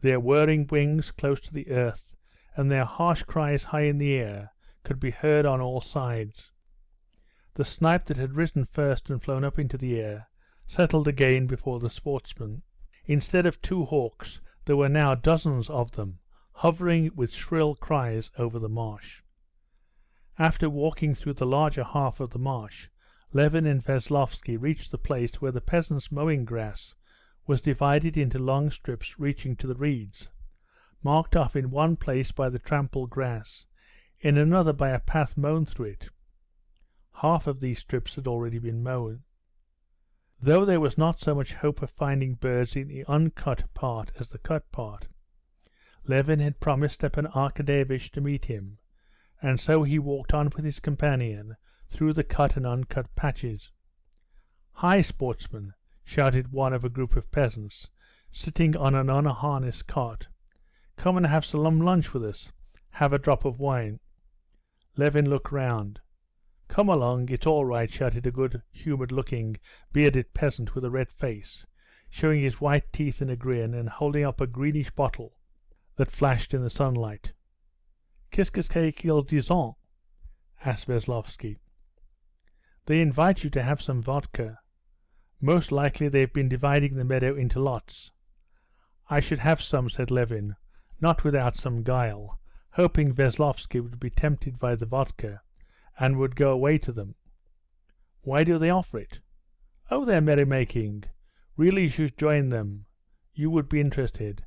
their whirring wings close to the earth, and their harsh cries high in the air could be heard on all sides. The snipe that had risen first and flown up into the air settled again before the sportsman. Instead of 2 hawks, there were now dozens of them, hovering with shrill cries over the marsh. After walking through the larger half of the marsh, Levin and Veslovsky reached the place where the peasants' mowing grass was divided into long strips reaching to the reeds, marked off in one place by the trampled grass, in another by a path mown through it. Half of these strips had already been mown. Though there was not so much hope of finding birds in the uncut part as the cut part, Levin had promised Stepan Arkadyevitch to meet him, and so he walked on with his companion through the cut and uncut patches. "Hi, sportsman!" shouted one of a group of peasants, sitting on an unharnessed cart. "Come and have some lunch with us. Have a drop of wine." Levin looked round. "Come along, it's all right," shouted a good-humoured-looking, bearded peasant with a red face, showing his white teeth in a grin and holding up a greenish bottle that flashed in the sunlight. "Qu'est-ce qu'ils disent?" asked Veslovsky. "They invite you to have some vodka. Most likely they've been dividing the meadow into lots." "I should have some," said Levin, not without some guile, hoping Veslovsky would be tempted by the vodka and would go away to them. "Why do they offer it?" "Oh, they're merrymaking. Really you should join them. You would be interested."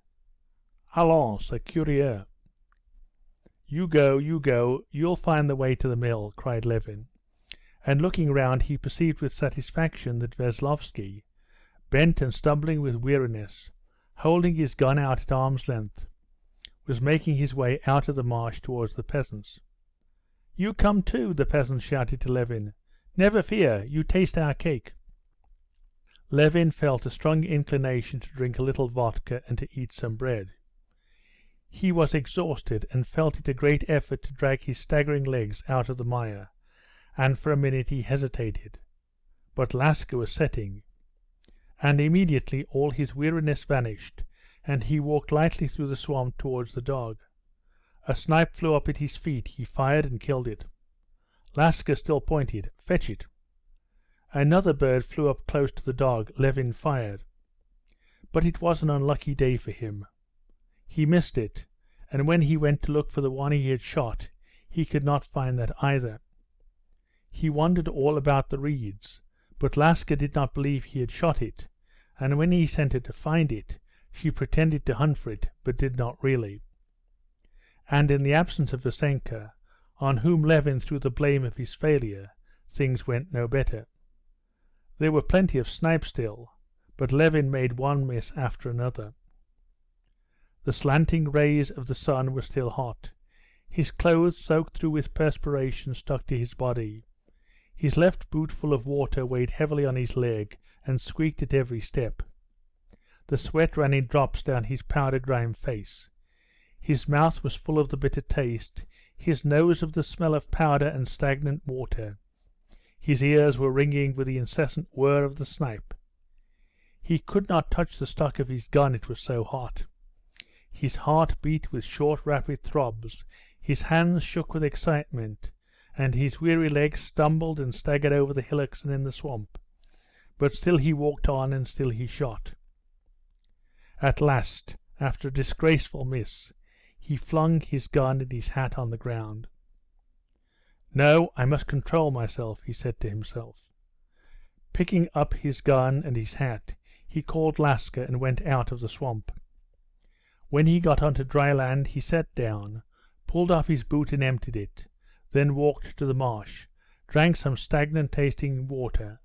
"Allons, c'est curieux." You go, you'll find the way to the mill," cried Levin, and looking round he perceived with satisfaction that Veslovsky, bent and stumbling with weariness, holding his gun out at arm's length, was making his way out of the marsh towards the peasants. "You come too," the peasants shouted to Levin. "Never fear, you taste our cake." Levin felt a strong inclination to drink a little vodka and to eat some bread. He was exhausted and felt it a great effort to drag his staggering legs out of the mire, and for a minute he hesitated. But Laska was setting, and immediately all his weariness vanished, and he walked lightly through the swamp towards the dog. A snipe flew up at his feet, he fired and killed it. Laska still pointed. "Fetch it." Another bird flew up close to the dog. Levin fired. But it was an unlucky day for him. He missed it, and when he went to look for the one he had shot, he could not find that either. He wondered all about the reeds, but Laska did not believe he had shot it, and when he sent her to find it, she pretended to hunt for it, but did not really. And in the absence of Vasenka, on whom Levin threw the blame of his failure, things went no better. There were plenty of snipe still, but Levin made one miss after another. The slanting rays of the sun were still hot. His clothes, soaked through with perspiration, stuck to his body. His left boot full of water weighed heavily on his leg and squeaked at every step. The sweat ran in drops down his powder-grimed face. His mouth was full of the bitter taste, his nose of the smell of powder and stagnant water. His ears were ringing with the incessant whir of the snipe. He could not touch the stock of his gun, it was so hot. His heart beat with short rapid throbs, his hands shook with excitement, and his weary legs stumbled and staggered over the hillocks and in the swamp. But still he walked on, and still he shot. At last, after a disgraceful miss, he flung his gun and his hat on the ground. "No, I must control myself," he said to himself. Picking up his gun and his hat, he called Laska and went out of the swamp. When he got onto dry land, he sat down, pulled off his boot and emptied it, then walked to the marsh, drank some stagnant-tasting water,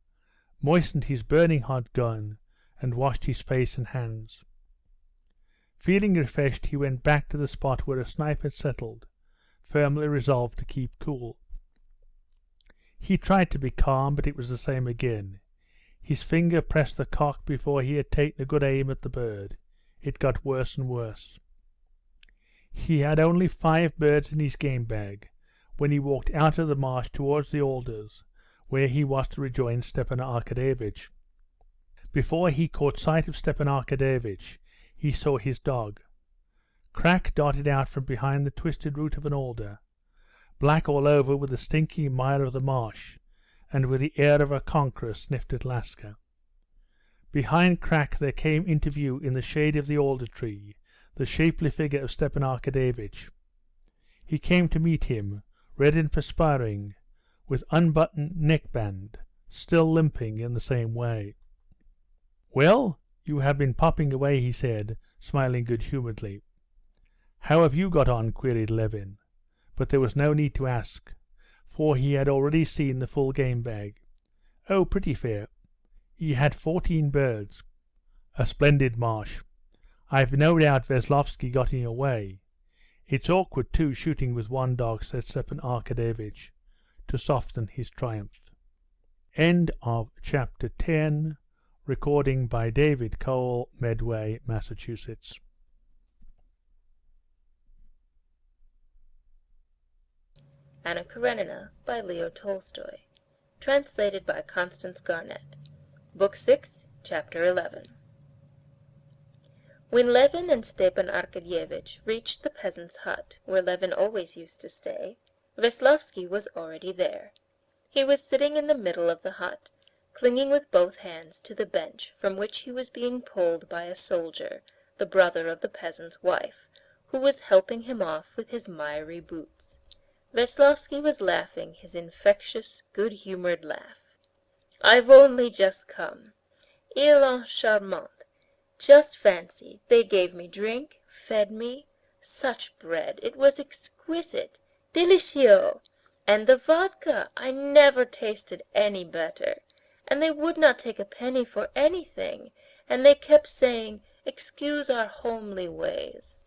moistened his burning hot gun, and washed his face and hands. Feeling refreshed, he went back to the spot where a snipe had settled, firmly resolved to keep cool. He tried to be calm, but it was the same again. His finger pressed the cock before he had taken a good aim at the bird. It got worse and worse. He had only 5 birds in his game bag when he walked out of the marsh towards the alders, where he was to rejoin Stepan Arkadyevitch. Before he caught sight of Stepan Arkadyevitch, he saw his dog. Crack darted out from behind the twisted root of an alder, black all over with the stinking mire of the marsh, and with the air of a conqueror sniffed at Laska. Behind Crack there came into view in the shade of the alder tree the shapely figure of Stepan Arkadyevitch. He came to meet him, red and perspiring, with unbuttoned neckband, still limping in the same way. "Well, you have been popping away," he said, smiling good-humouredly. "How have you got on?" queried Levin, but there was no need to ask, for he had already seen the full game bag. "Oh, pretty fair. He had 14 birds." "A splendid marsh. I've no doubt Veslovsky got in your way. It's awkward, too, shooting with one dog," said Stepan Arkadyevitch, to soften his triumph. End of chapter 10. Recording by David Cole, Medway, Massachusetts. Anna Karenina by Leo Tolstoy. Translated by Constance Garnett. Book 6, Chapter 11. When Levin and Stepan Arkadyevitch reached the peasant's hut, where Levin always used to stay, Veslovsky was already there. He was sitting in the middle of the hut, clinging with both hands to the bench from which he was being pulled by a soldier, the brother of the peasant's wife, who was helping him off with his miry boots. Veslovsky was laughing his infectious, good-humored laugh. "I've only just come. Ils sont charmants. Just fancy, they gave me drink, fed me. Such bread, it was exquisite, délicieux. And the vodka, I never tasted any better. And they would not take a penny for anything, and they kept saying, 'Excuse our homely ways.'"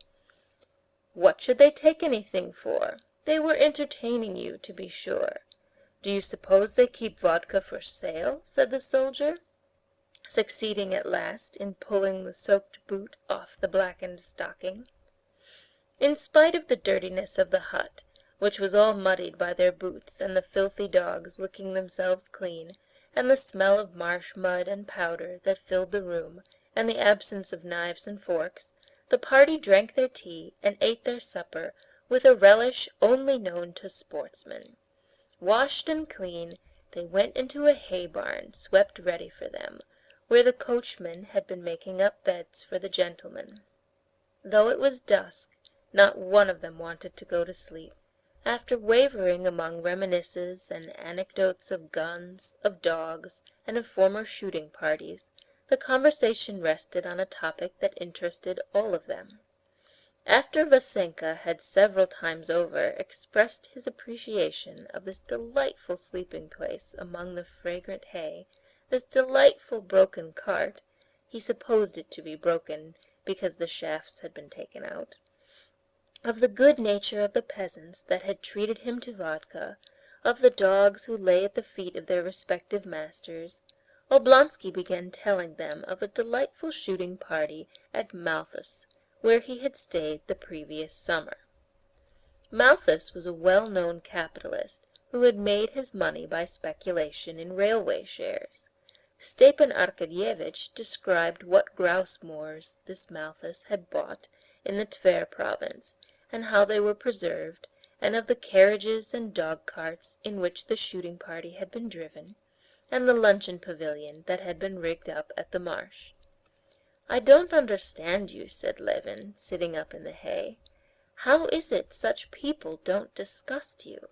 "What should they take anything for? They were entertaining you, to be sure. Do you suppose they keep vodka for sale?" said the soldier, succeeding at last in pulling the soaked boot off the blackened stocking. In spite of the dirtiness of the hut, which was all muddied by their boots and the filthy dogs licking themselves clean, and the smell of marsh mud and powder that filled the room, and the absence of knives and forks, the party drank their tea and ate their supper with a relish only known to sportsmen. Washed and clean, they went into a hay barn swept ready for them, where the coachman had been making up beds for the gentlemen. Though it was dusk, not one of them wanted to go to sleep. After wavering among reminiscences and anecdotes of guns, of dogs, and of former shooting parties, the conversation rested on a topic that interested all of them. After Vasenka had several times over expressed his appreciation of this delightful sleeping place among the fragrant hay, this delightful broken cart, he supposed it to be broken because the shafts had been taken out, of the good nature of the peasants that had treated him to vodka, of the dogs who lay at the feet of their respective masters, Oblonsky began telling them of a delightful shooting party at Malthus, where he had stayed the previous summer. Malthus was a well-known capitalist who had made his money by speculation in railway shares. Stepan Arkadyevitch described what grouse moors this Malthus had bought in the Tver province, and how they were preserved, and of the carriages and dog-carts in which the shooting party had been driven, and the luncheon pavilion that had been rigged up at the marsh. "I don't understand you," said Levin, sitting up in the hay. "How is it such people don't disgust you?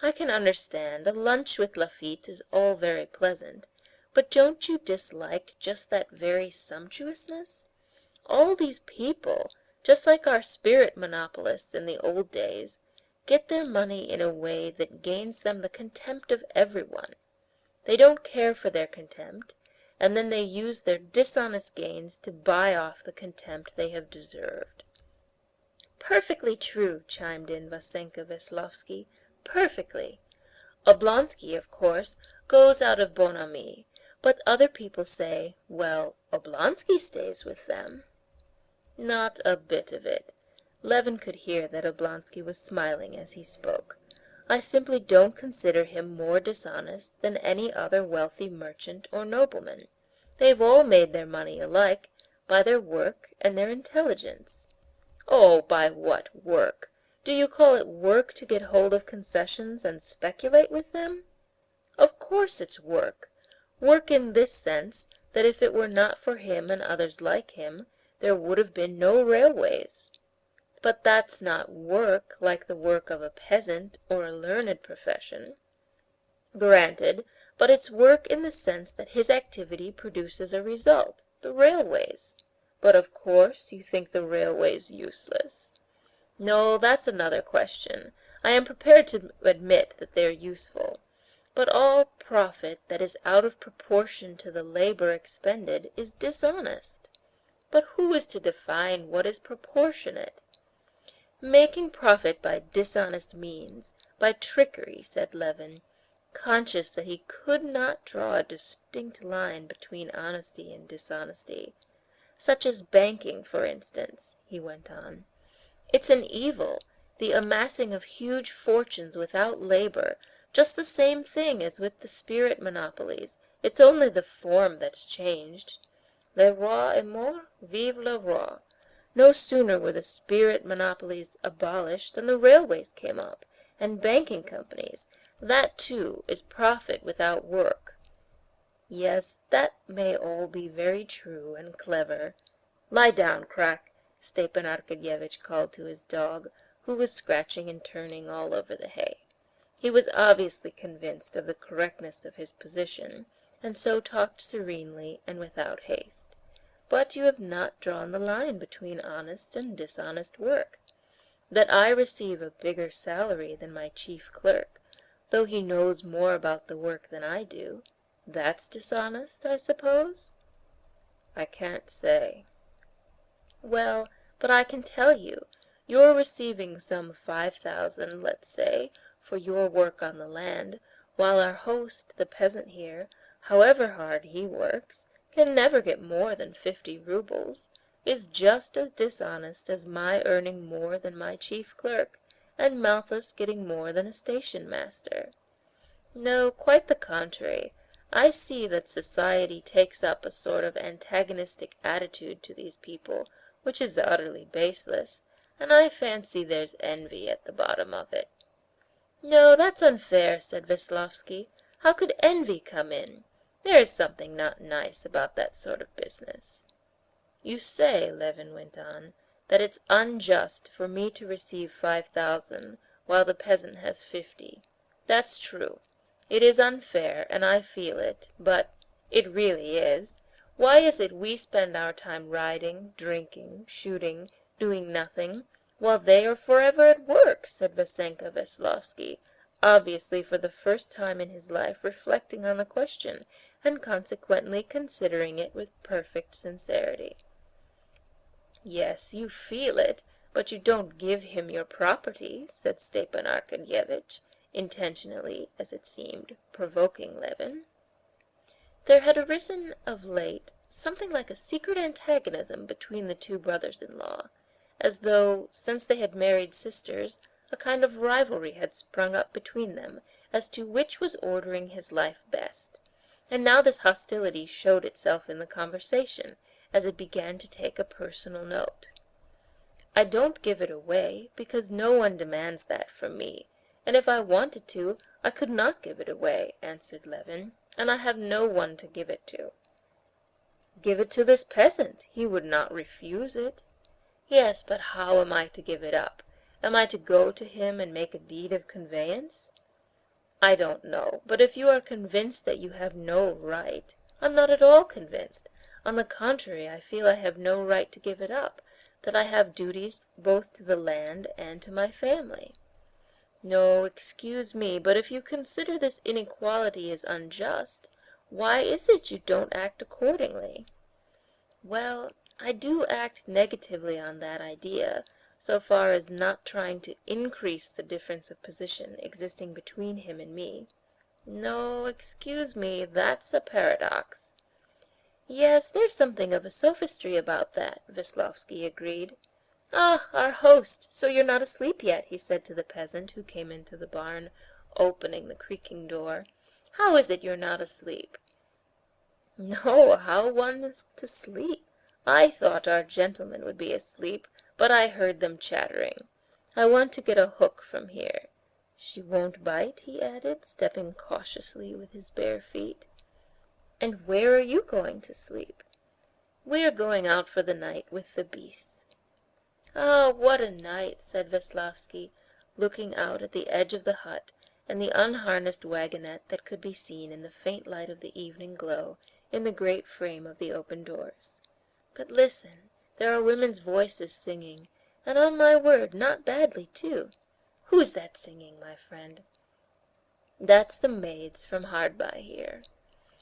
I can understand a lunch with Lafitte is all very pleasant, but don't you dislike just that very sumptuousness? All these people, just like our spirit monopolists in the old days, get their money in a way that gains them the contempt of everyone. They don't care for their contempt, and then they use their dishonest gains to buy off the contempt they have deserved." "Perfectly true," chimed in Vasenka Veslovsky. "Perfectly. Oblonsky, of course, goes out of bonhomie, but other people say, 'Well, Oblonsky stays with them.'" "Not a bit of it." Levin could hear that Oblonsky was smiling as he spoke. "I simply don't consider him more dishonest than any other wealthy merchant or nobleman. They've all made their money alike, by their work and their intelligence." "Oh, by what work? Do you call it work to get hold of concessions and speculate with them?" "Of course it's work. Work in this sense, that if it were not for him and others like him, there would have been no railways. But that's not work like the work of a peasant or a learned profession." "Granted, but it's work in the sense that his activity produces a result, the railways. But of course you think the railways useless." "No, that's another question. I am prepared to admit that they are useful. But all profit that is out of proportion to the labor expended is dishonest. But who is to define what is proportionate?" "Making profit by dishonest means, by trickery," said Levin, conscious that he could not draw a distinct line between honesty and dishonesty. "Such as banking, for instance," he went on. "It's an evil, the amassing of huge fortunes without labor, just the same thing as with the spirit monopolies. It's only the form that's changed. Le roi est mort, vive le roi. No sooner were the spirit monopolies abolished than the railways came up, and banking companies. That, too, is profit without work. Yes, that may all be very true and clever. Lie down, Crack, Stepan Arkadyevitch called to his dog, who was scratching and turning all over the hay. He was obviously convinced of the correctness of his position, and so talked serenely and without haste. But you have not drawn the line between honest and dishonest work. That I receive a bigger salary than my chief clerk, though he knows more about the work than I do, that's dishonest, I suppose? I can't say. Well, but I can tell you, you're receiving some 5,000, let's say, for your work on the land, while our host, the peasant here, however hard he works, can never get more than 50 rubles, is just as dishonest as my earning more than my chief clerk, and Malthus getting more than a station master. No, quite the contrary. I see that society takes up a sort of antagonistic attitude to these people, which is utterly baseless, and I fancy there's envy at the bottom of it. No, that's unfair, said Veslovsky. How could envy come in? There is something not nice about that sort of business. You say, Levin went on, that it's unjust for me to receive 5,000 while the peasant has 50. That's true. It is unfair, and I feel it, but it really is. Why is it we spend our time riding, drinking, shooting, doing nothing, while they are forever at work? Said Vasenka Veslovsky, obviously for the first time in his life reflecting on the question, and consequently considering it with perfect sincerity. Yes, you feel it, but you don't give him your property, said Stepan Arkadyevitch, intentionally, as it seemed, provoking Levin. There had arisen of late something like a secret antagonism between the two brothers-in-law, as though, since they had married sisters, a kind of rivalry had sprung up between them as to which was ordering his life best, and now this hostility showed itself in the conversation, as it began to take a personal note. I don't give it away, because no one demands that from me, and if I wanted to, I could not give it away, answered Levin, and I have no one to give it to. Give it to this peasant, he would not refuse it. Yes, but how am I to give it up? Am I to go to him and make a deed of conveyance? I don't know, but if you are convinced that you have no right, I'm not at all convinced. On the contrary, I feel I have no right to give it up, that I have duties both to the land and to my family. No, excuse me, but if you consider this inequality is unjust, why is it you don't act accordingly? Well, I do act negatively on that idea, so far as not trying to increase the difference of position existing between him and me. No, excuse me, that's a paradox. Yes, there's something of a sophistry about that, Veslovsky agreed. Ah, our host, so you're not asleep yet, he said to the peasant who came into the barn, opening the creaking door. How is it you're not asleep? No, how one is to sleep? I thought our gentlemen would be asleep, but I heard them chattering. I want to get a hook from here. She won't bite, he added, stepping cautiously with his bare feet. And where are you going to sleep? We are going out for the night with the beasts. Ah, what a night, said Veslovsky, looking out at the edge of the hut and the unharnessed wagonette that could be seen in the faint light of the evening glow in the great frame of the open doors. But listen, there are women's voices singing, and on my word, not badly, too. Who's that singing, my friend? That's the maids from hard by here.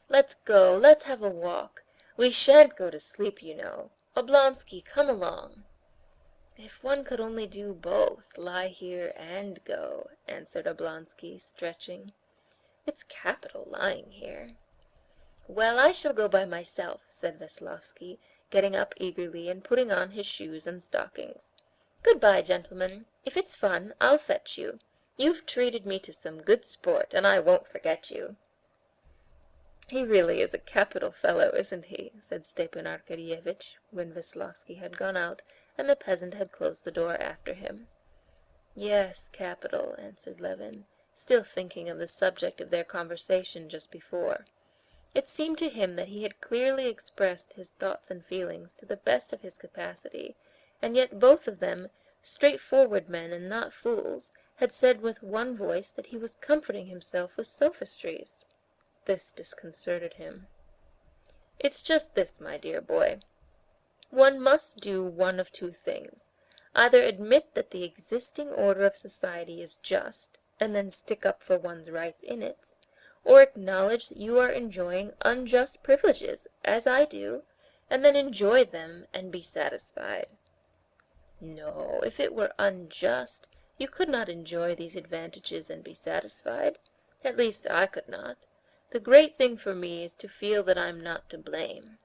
Let's go, let's have a walk. We shan't go to sleep, you know. Oblonsky, come along. If one could only do both, lie here and go, answered Oblonsky, stretching. It's capital lying here. Well, I shall go by myself, said Veslovsky, getting up eagerly and putting on his shoes and stockings. Good-bye, gentlemen. If it's fun, I'll fetch you. You've treated me to some good sport, and I won't forget you." "He really is a capital fellow, isn't he?" said Stepan Arkadyevitch, when Veslovsky had gone out, and the peasant had closed the door after him. "Yes, capital," answered Levin, still thinking of the subject of their conversation just before. It seemed to him that he had clearly expressed his thoughts and feelings to the best of his capacity, and yet both of them, straightforward men and not fools, had said with one voice that he was comforting himself with sophistries. This disconcerted him. "It's just this, my dear boy. One must do one of two things. Either admit that the existing order of society is just, and then stick up for one's rights in it, or acknowledge that you are enjoying unjust privileges, as I do, and then enjoy them and be satisfied. No, if it were unjust, you could not enjoy these advantages and be satisfied. At least I could not. The great thing for me is to feel that I'm not to blame."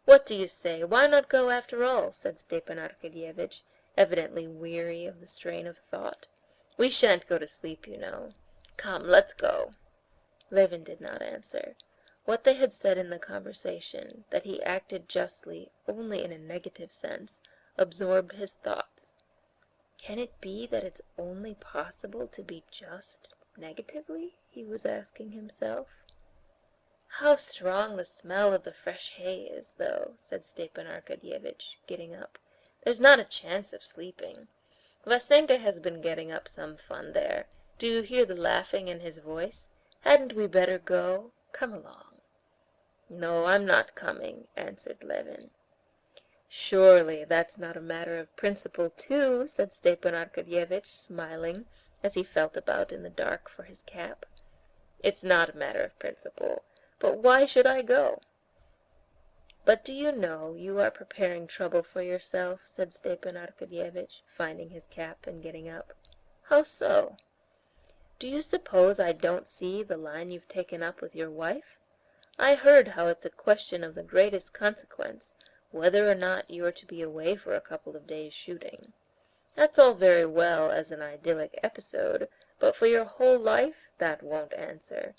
"What do you say? Why not go after all?" said Stepan Arkadyevitch, evidently weary of the strain of thought. "We shan't go to sleep, you know. Come, let's go." Levin did not answer. What they had said in the conversation, that he acted justly only in a negative sense, absorbed his thoughts. Can it be that it's only possible to be just negatively? He was asking himself. "How strong the smell of the fresh hay is, though," said Stepan Arkadyevitch, getting up. "There's not a chance of sleeping. Vasenka has been getting up some fun there. Do you hear the laughing in his voice? Hadn't we better go? Come along." "No, I'm not coming," answered Levin. "Surely that's not a matter of principle too," said Stepan Arkadyevitch, smiling, as he felt about in the dark for his cap. "It's not a matter of principle. But why should I go?" "But do you know you are preparing trouble for yourself?" said Stepan Arkadyevitch, finding his cap and getting up. "How so?" "Do you suppose I don't see the line you've taken up with your wife? I heard how it's a question of the greatest consequence, whether or not you are to be away for a couple of days shooting. That's all very well as an idyllic episode, but for your whole life that won't answer.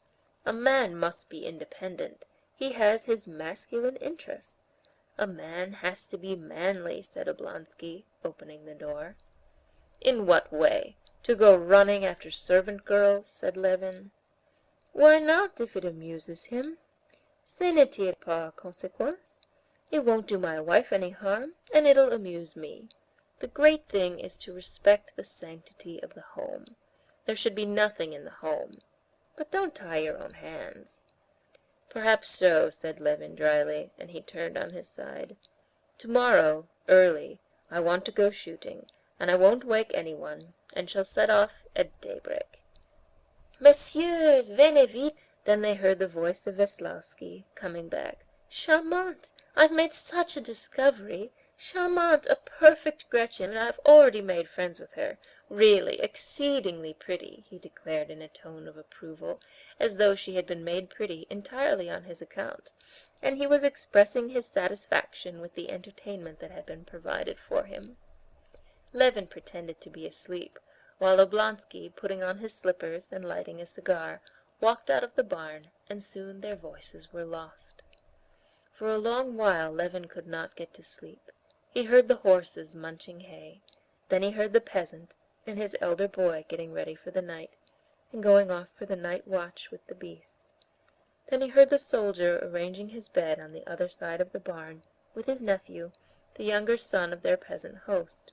A man must be independent. He has his masculine interests. A man has to be manly," said Oblonsky, opening the door. "In what way? To go running after servant girls?" said Levin. "Why not, if it amuses him? Ce n'est pas conséquence. It won't do my wife any harm, and it'll amuse me. The great thing is to respect the sanctity of the home. There should be nothing in the home. But don't tie your own hands." "Perhaps so," said Levin dryly, and he turned on his side. "Tomorrow, early, I want to go shooting, and I won't wake anyone, and shall set off at daybreak." "Messieurs, venez vite!" Then they heard the voice of Veslovsky coming back. "Charmante! I've made such a discovery! Charmante, a perfect Gretchen, and I've already made friends with her. Really, exceedingly pretty," he declared in a tone of approval, as though she had been made pretty entirely on his account, and he was expressing his satisfaction with the entertainment that had been provided for him. Levin pretended to be asleep, while Oblonsky, putting on his slippers and lighting a cigar, walked out of the barn, and soon their voices were lost. For a long while Levin could not get to sleep. He heard the horses munching hay. Then he heard the peasant and his elder boy getting ready for the night, and going off for the night watch with the beasts. Then he heard the soldier arranging his bed on the other side of the barn, with his nephew, the younger son of their peasant host.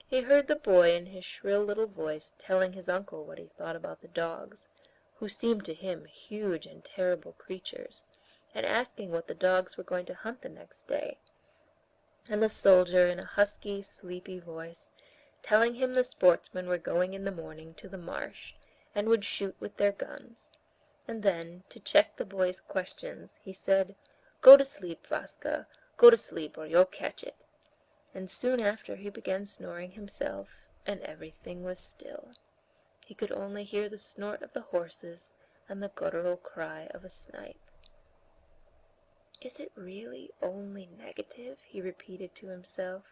He heard the boy in his shrill little voice telling his uncle what he thought about the dogs, who seemed to him huge and terrible creatures, and asking what the dogs were going to hunt the next day, and the soldier in a husky, sleepy voice, telling him the sportsmen were going in the morning to the marsh, and would shoot with their guns. And then, to check the boy's questions, he said, "Go to sleep, Vaska, go to sleep, or you'll catch it." And soon after he began snoring himself, and everything was still. He could only hear the snort of the horses and the guttural cry of a snipe. "Is it really only negative?" he repeated to himself.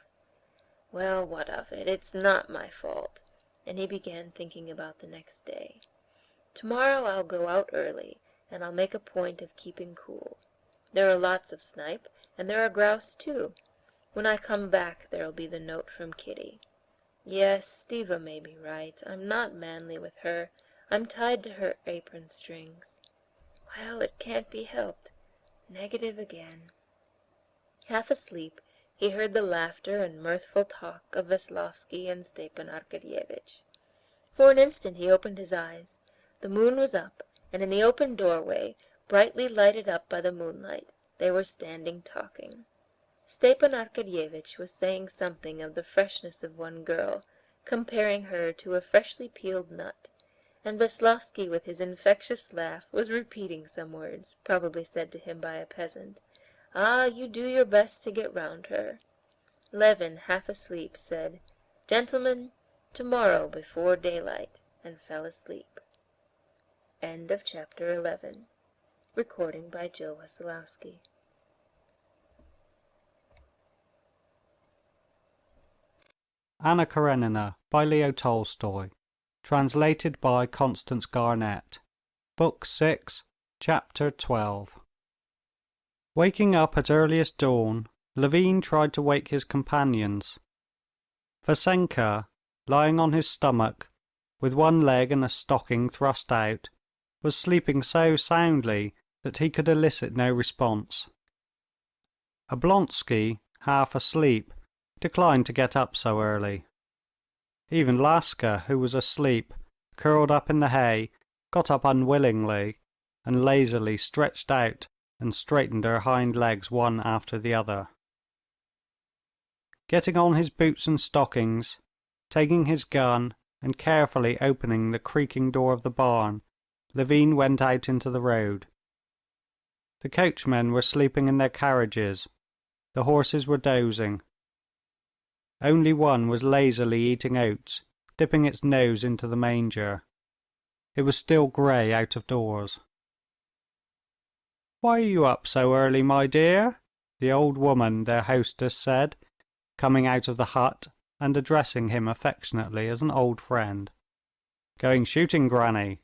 Well, what of it? It's not my fault." And he began thinking about the next day. "Tomorrow I'll go out early, and I'll make a point of keeping cool. There are lots of snipe, and there are grouse too. When I come back there'll be the note from Kitty. Yes, Stiva may be right. I'm not manly with her. I'm tied to her apron strings. Well, it can't be helped. Negative again." Half asleep, he heard the laughter and mirthful talk of Veslovsky and Stepan Arkadyevitch. For an instant he opened his eyes. The moon was up, and in the open doorway, brightly lighted up by the moonlight, they were standing talking. Stepan Arkadyevitch was saying something of the freshness of one girl, comparing her to a freshly peeled nut, and Veslovsky with his infectious laugh was repeating some words, probably said to him by a peasant. "Ah, you do your best to get round her." Levin, half asleep, said, "Gentlemen, tomorrow before daylight," and fell asleep. End of chapter 11. Recording by Jill Wesolowski. Anna Karenina by Leo Tolstoy. Translated by Constance Garnett. Book 6, Chapter 12. Waking up at earliest dawn, Levin tried to wake his companions. Vasenka, lying on his stomach, with one leg and a stocking thrust out, was sleeping so soundly that he could elicit no response. Oblonsky, half asleep, declined to get up so early. Even Laska, who was asleep, curled up in the hay, got up unwillingly, and lazily stretched out and straightened her hind legs one after the other. Getting on his boots and stockings, taking his gun, and carefully opening the creaking door of the barn, Levin went out into the road. The coachmen were sleeping in their carriages, the horses were dozing. Only one was lazily eating oats, dipping its nose into the manger. It was still grey out of doors. "Why are you up so early, my dear?" the old woman, their hostess, said, coming out of the hut and addressing him affectionately as an old friend. "Going shooting, granny.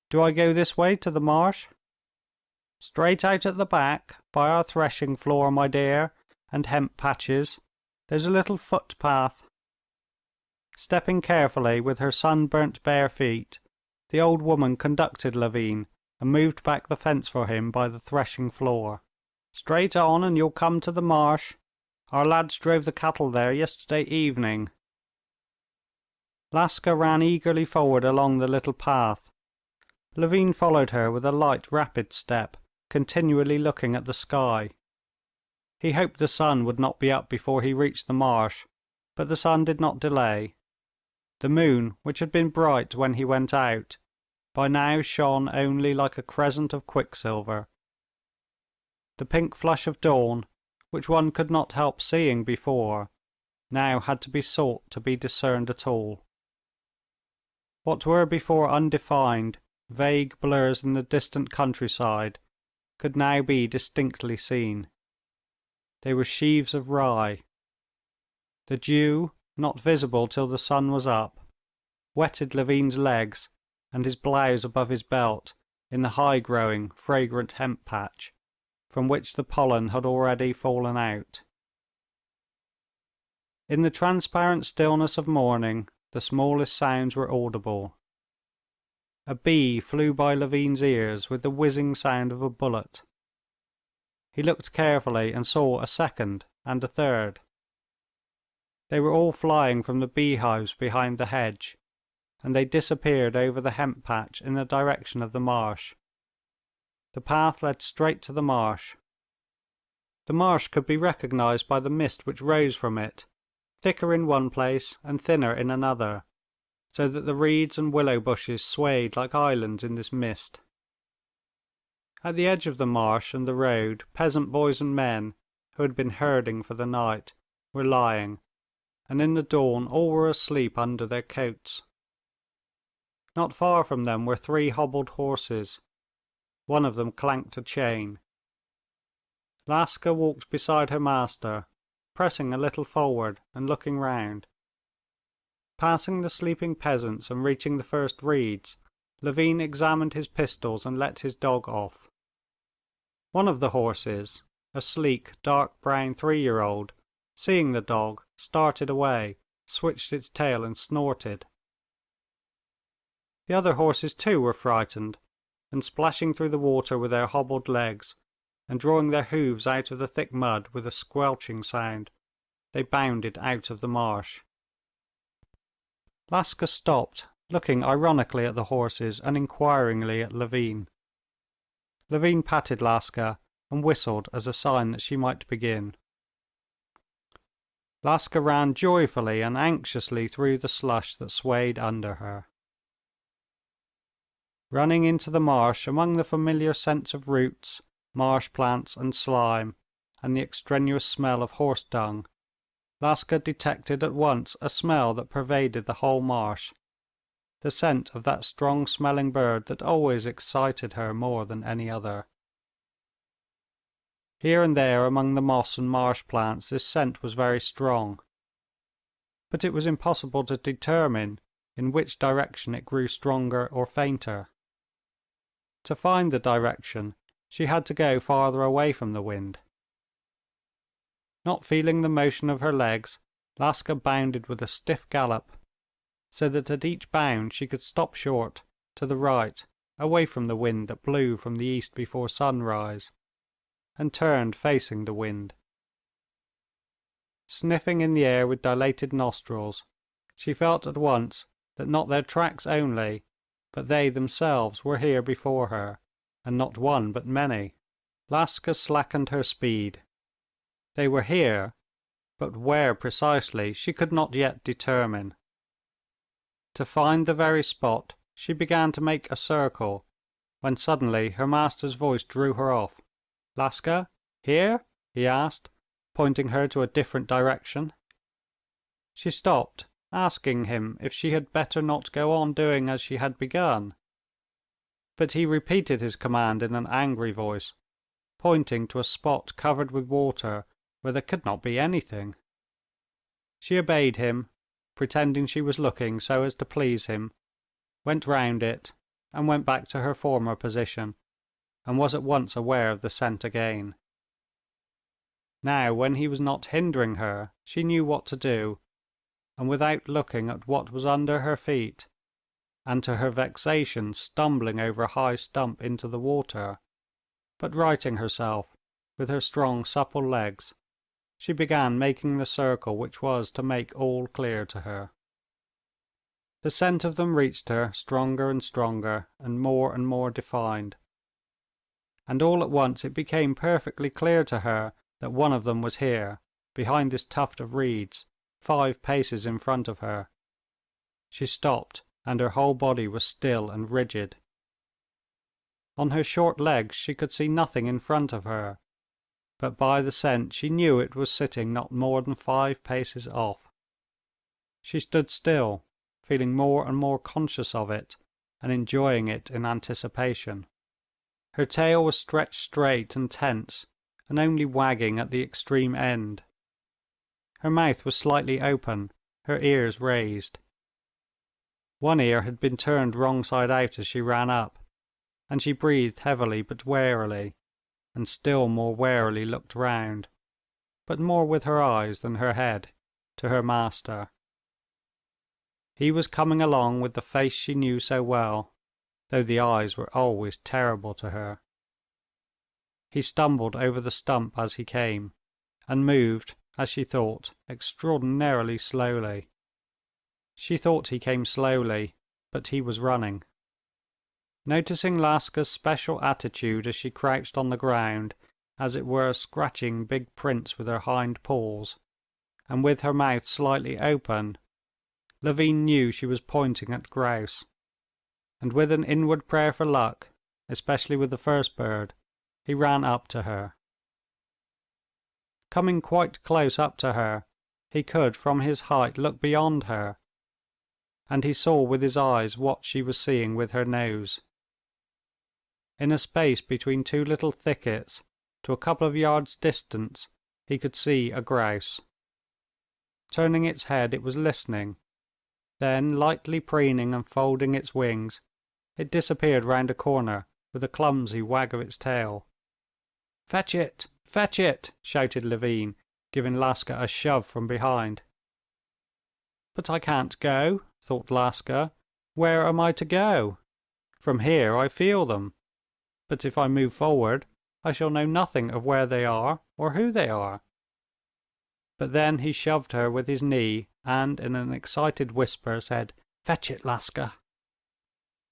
Do I go this way to the marsh?" "Straight out at the back, by our threshing floor, my dear, and hemp patches. There's a little footpath." Stepping carefully with her sunburnt bare feet, the old woman conducted Levin and moved back the fence for him by the threshing floor. "Straight on and you'll come to the marsh. Our lads drove the cattle there yesterday evening." Laska ran eagerly forward along the little path. Levin followed her with a light, rapid step, continually looking at the sky. He hoped the sun would not be up before he reached the marsh, but the sun did not delay. The moon, which had been bright when he went out, by now shone only like a crescent of quicksilver. The pink flush of dawn, which one could not help seeing before, now had to be sought to be discerned at all. What were before undefined, vague blurs in the distant countryside could now be distinctly seen. They were sheaves of rye. The dew, not visible till the sun was up, wetted Levin's legs and his blouse above his belt in the high-growing, fragrant hemp patch, from which the pollen had already fallen out. In the transparent stillness of morning, the smallest sounds were audible. A bee flew by Levin's ears with the whizzing sound of a bullet. He looked carefully and saw a second and a third. They were all flying from the beehives behind the hedge, and they disappeared over the hemp patch in the direction of the marsh. The path led straight to the marsh. The marsh could be recognized by the mist which rose from it, thicker in one place and thinner in another, so that the reeds and willow bushes swayed like islands in this mist. At the edge of the marsh and the road, peasant boys and men, who had been herding for the night, were lying, and in the dawn all were asleep under their coats. Not far from them were 3 hobbled horses. One of them clanked a chain. Laska walked beside her master, pressing a little forward and looking round. Passing the sleeping peasants and reaching the first reeds, Levin examined his pistols and let his dog off. One of the horses, a sleek, dark brown 3-year-old, seeing the dog, started away, switched its tail and snorted. The other horses too were frightened, and splashing through the water with their hobbled legs, and drawing their hooves out of the thick mud with a squelching sound, they bounded out of the marsh. Laska stopped, looking ironically at the horses and inquiringly at Levin. Levin patted Laska and whistled as a sign that she might begin. Laska ran joyfully and anxiously through the slush that swayed under her. Running into the marsh among the familiar scents of roots, marsh plants and slime, and the extraneous smell of horse dung, Laska detected at once a smell that pervaded the whole marsh, the scent of that strong-smelling bird that always excited her more than any other. Here and there among the moss and marsh plants this scent was very strong, but it was impossible to determine in which direction it grew stronger or fainter. To find the direction, she had to go farther away from the wind. Not feeling the motion of her legs, Laska bounded with a stiff gallop, so that at each bound she could stop short, to the right, away from the wind that blew from the east before sunrise, and turned facing the wind. Sniffing in the air with dilated nostrils, she felt at once that not their tracks only, but they themselves were here before her, and not one but many. Laska slackened her speed. They were here, but where precisely she could not yet determine. To find the very spot, she began to make a circle, when suddenly her master's voice drew her off. "Laska, here?" he asked, pointing her to a different direction. She stopped, asking him if she had better not go on doing as she had begun. But he repeated his command in an angry voice, pointing to a spot covered with water where there could not be anything. She obeyed him, pretending she was looking so as to please him, went round it, and went back to her former position, and was at once aware of the scent again. Now, when he was not hindering her, she knew what to do, and without looking at what was under her feet, and to her vexation stumbling over a high stump into the water, but righting herself with her strong supple legs, she began making the circle which was to make all clear to her. The scent of them reached her stronger and stronger and more defined, and all at once it became perfectly clear to her that one of them was here, behind this tuft of reeds, 5 paces in front of her. She stopped, and her whole body was still and rigid. On her short legs she could see nothing in front of her, but by the scent she knew it was sitting not more than 5 paces off. She stood still, feeling more and more conscious of it, and enjoying it in anticipation. Her tail was stretched straight and tense, and only wagging at the extreme end. Her mouth was slightly open, her ears raised. One ear had been turned wrong side out as she ran up, and she breathed heavily but warily, and still more warily looked round, but more with her eyes than her head, to her master. He was coming along with the face she knew so well, though the eyes were always terrible to her. He stumbled over the stump as he came, and moved, as she thought, extraordinarily slowly. She thought he came slowly, but he was running. Noticing Laska's special attitude as she crouched on the ground, as it were scratching big prints with her hind paws, and with her mouth slightly open, Levin knew she was pointing at grouse, and with an inward prayer for luck, especially with the first bird, he ran up to her. Coming quite close up to her, he could from his height look beyond her, and he saw with his eyes what she was seeing with her nose. In a space between 2 little thickets, to a couple of yards' distance, he could see a grouse. Turning its head, it was listening. Then, lightly preening and folding its wings, it disappeared round a corner with a clumsy wag of its tail. "Fetch it! Fetch it!" shouted Levin, giving Laska a shove from behind. "But I can't go," thought Laska. "Where am I to go? From here I feel them, but if I move forward I shall know nothing of where they are or who they are." But then he shoved her with his knee, and in an excited whisper said, "Fetch it, Laska."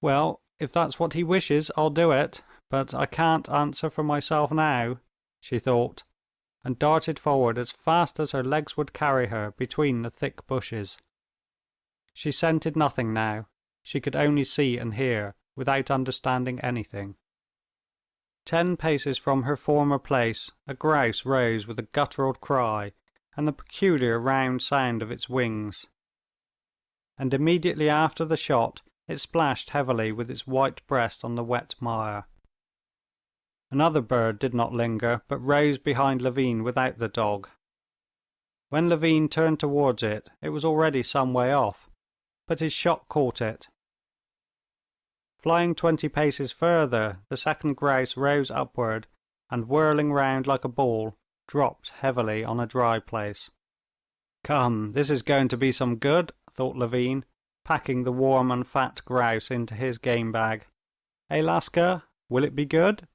"Well, if that's what he wishes, I'll do it, but I can't answer for myself now," she thought, and darted forward as fast as her legs would carry her between the thick bushes. She scented nothing now, she could only see and hear, without understanding anything. 10 paces from her former place a grouse rose with a guttural cry and the peculiar round sound of its wings, and immediately after the shot it splashed heavily with its white breast on the wet mire. Another bird did not linger, but rose behind Levin without the dog. When Levin turned towards it, it was already some way off, but his shot caught it. Flying 20 paces further, the second grouse rose upward, and whirling round like a ball, dropped heavily on a dry place. "Come, this is going to be some good," thought Levin, packing the warm and fat grouse into his game bag. "Eh, Laska, will it be good?"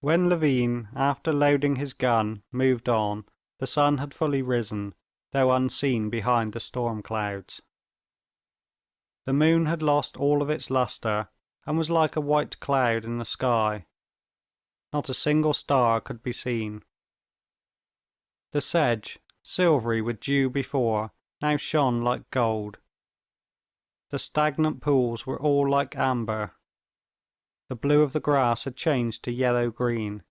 When Levin, after loading his gun, moved on, the sun had fully risen, though unseen behind the storm clouds. The moon had lost all of its lustre, and was like a white cloud in the sky. Not a single star could be seen. The sedge, silvery with dew before, now shone like gold. The stagnant pools were all like amber. The blue of the grass had changed to yellow-green.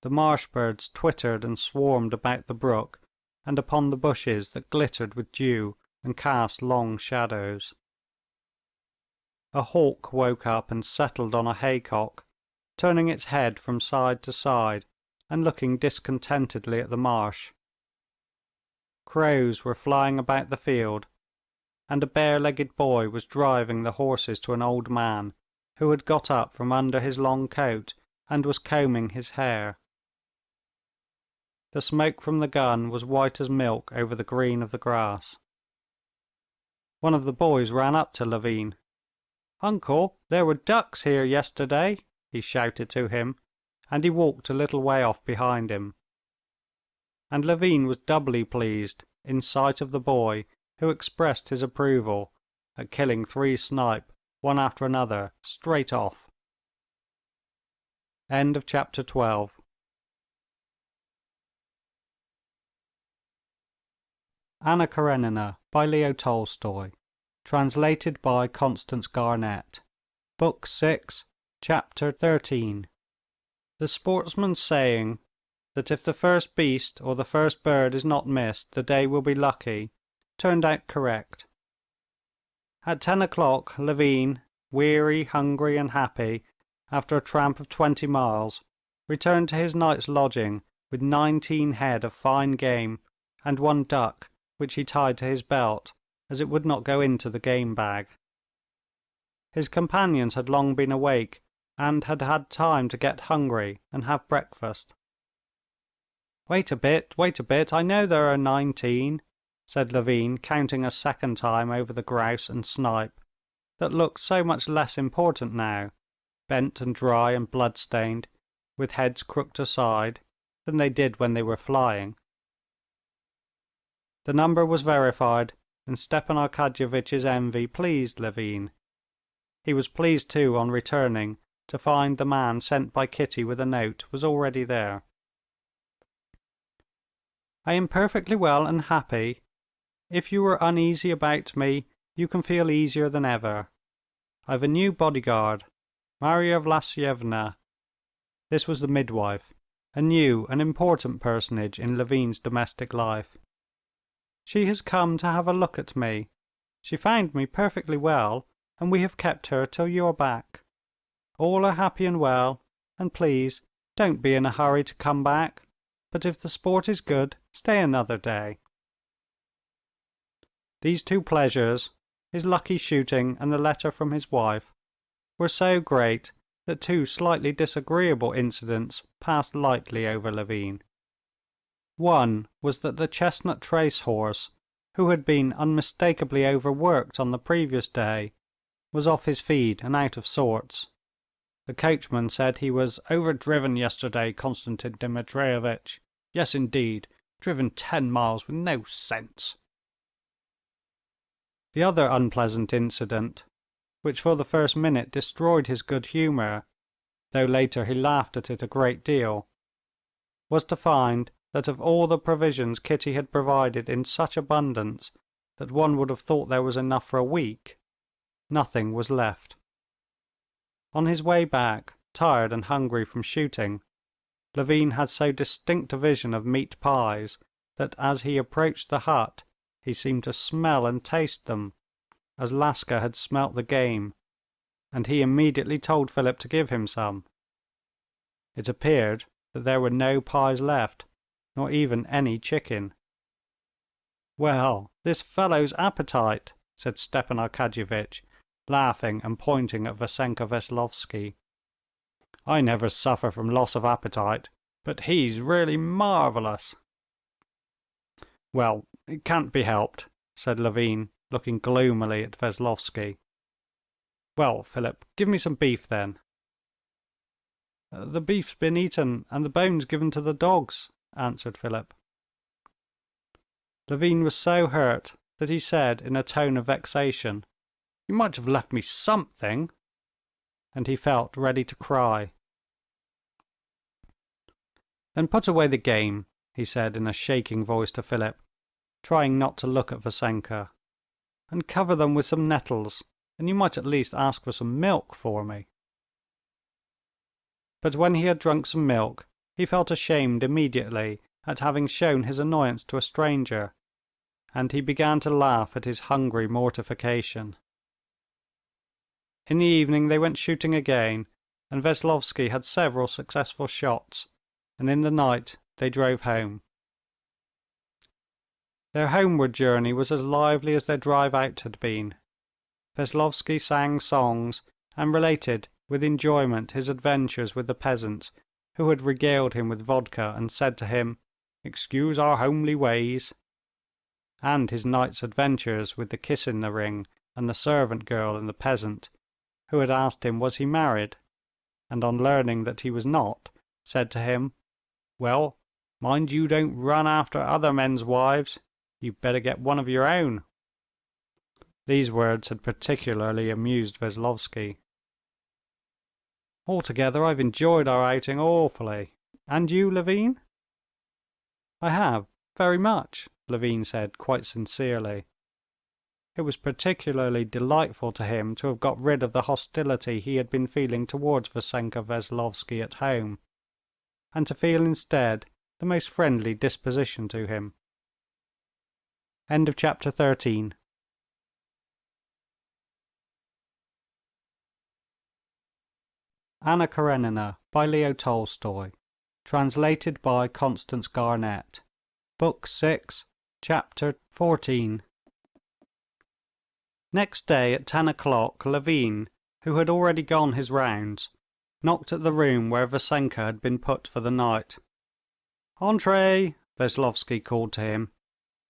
The marsh birds twittered and swarmed about the brook and upon the bushes that glittered with dew and cast long shadows. A hawk woke up and settled on a haycock, turning its head from side to side and looking discontentedly at the marsh. Crows were flying about the field, and a bare-legged boy was driving the horses to an old man who had got up from under his long coat and was combing his hair. The smoke from the gun was white as milk over the green of the grass. One of the boys ran up to Levin. "Uncle, there were ducks here yesterday," he shouted to him, and he walked a little way off behind him. And Levin was doubly pleased in sight of the boy who expressed his approval at killing 3 snipe, one after another, straight off. End of chapter 12. Anna Karenina by Leo Tolstoy. Translated by Constance Garnett. Book 6, Chapter 13. The sportsman's saying that if the first beast or the first bird is not missed, the day will be lucky, turned out correct. At 10 o'clock, Levin, weary, hungry, and happy, after a tramp of 20 miles, returned to his night's lodging with 19 head of fine game and 1 duck, which he tied to his belt, as it would not go into the game bag. His companions had long been awake, and had had time to get hungry and have breakfast. Wait a bit, I know there are 19, said Levin, counting a second time over the grouse and snipe, that looked so much less important now, bent and dry and blood-stained, with heads crooked aside, than they did when they were flying. The number was verified, and Stepan Arkadyevitch's envy pleased Levin. He was pleased too, on returning, to find the man sent by Kitty with a note was already there. "I am perfectly well and happy. If you were uneasy about me, you can feel easier than ever. I've a new bodyguard, Marya Vlasyevna." This was the midwife, a new and important personage in Levin's domestic life. "She has come to have a look at me. She found me perfectly well, and we have kept her till you are back. All are happy and well, and please don't be in a hurry to come back, but if the sport is good, stay another day." These two pleasures, his lucky shooting and the letter from his wife, were so great that two slightly disagreeable incidents passed lightly over Levin. One was that the chestnut trace horse, who had been unmistakably overworked on the previous day, was off his feed and out of sorts. The coachman said he was "overdriven yesterday, Konstantin Dmitrievitch. Yes, indeed, driven 10 miles with no sense." The other unpleasant incident, which for the first minute destroyed his good humour, though later he laughed at it a great deal, was to find that of all the provisions Kitty had provided in such abundance that one would have thought there was enough for a week, nothing was left. On his way back, tired and hungry from shooting, Levin had so distinct a vision of meat pies that as he approached the hut he seemed to smell and taste them, as Laska had smelt the game, and he immediately told Philip to give him some. It appeared that there were no pies left, nor even any chicken. "Well, this fellow's appetite," said Stepan Arkadyevitch, laughing and pointing at Vassenka Veslovsky. "I never suffer from loss of appetite, but he's really marvellous." "Well, it can't be helped," said Levin, looking gloomily at Veslovsky. "Well, Philip, give me some beef then." "The beef's been eaten and the bones given to the dogs," answered Philip. Levin was so hurt that he said in a tone of vexation, "You might have left me something," and he felt ready to cry. "Then put away the game," he said in a shaking voice to Philip, trying not to look at Vassenka, "and cover them with some nettles, and you might at least ask for some milk for me." But when he had drunk some milk, he felt ashamed immediately at having shown his annoyance to a stranger, and he began to laugh at his hungry mortification. In the evening they went shooting again, and Veslovsky had several successful shots, and in the night they drove home. Their homeward journey was as lively as their drive out had been. Veslovsky sang songs and related with enjoyment his adventures with the peasants, who had regaled him with vodka and said to him, "Excuse our homely ways," and his night's adventures with the kiss in the ring and the servant girl and the peasant, who had asked him was he married, and on learning that he was not, said to him, "Well, mind you don't run after other men's wives, you'd better get one of your own." These words had particularly amused Veslovsky. "Altogether I've enjoyed our outing awfully. And you, Levin?" "I have, very much," Levin said quite sincerely. It was particularly delightful to him to have got rid of the hostility he had been feeling towards Vassenka Veslovsky at home, and to feel instead the most friendly disposition to him. End of chapter 13. Anna Karenina by Leo Tolstoy. Translated by Constance Garnett. Book 6, Chapter 14. Next day at 10 o'clock, Levin, who had already gone his rounds, knocked at the room where Vassenka had been put for the night. "Entrez!" Veslovsky called to him.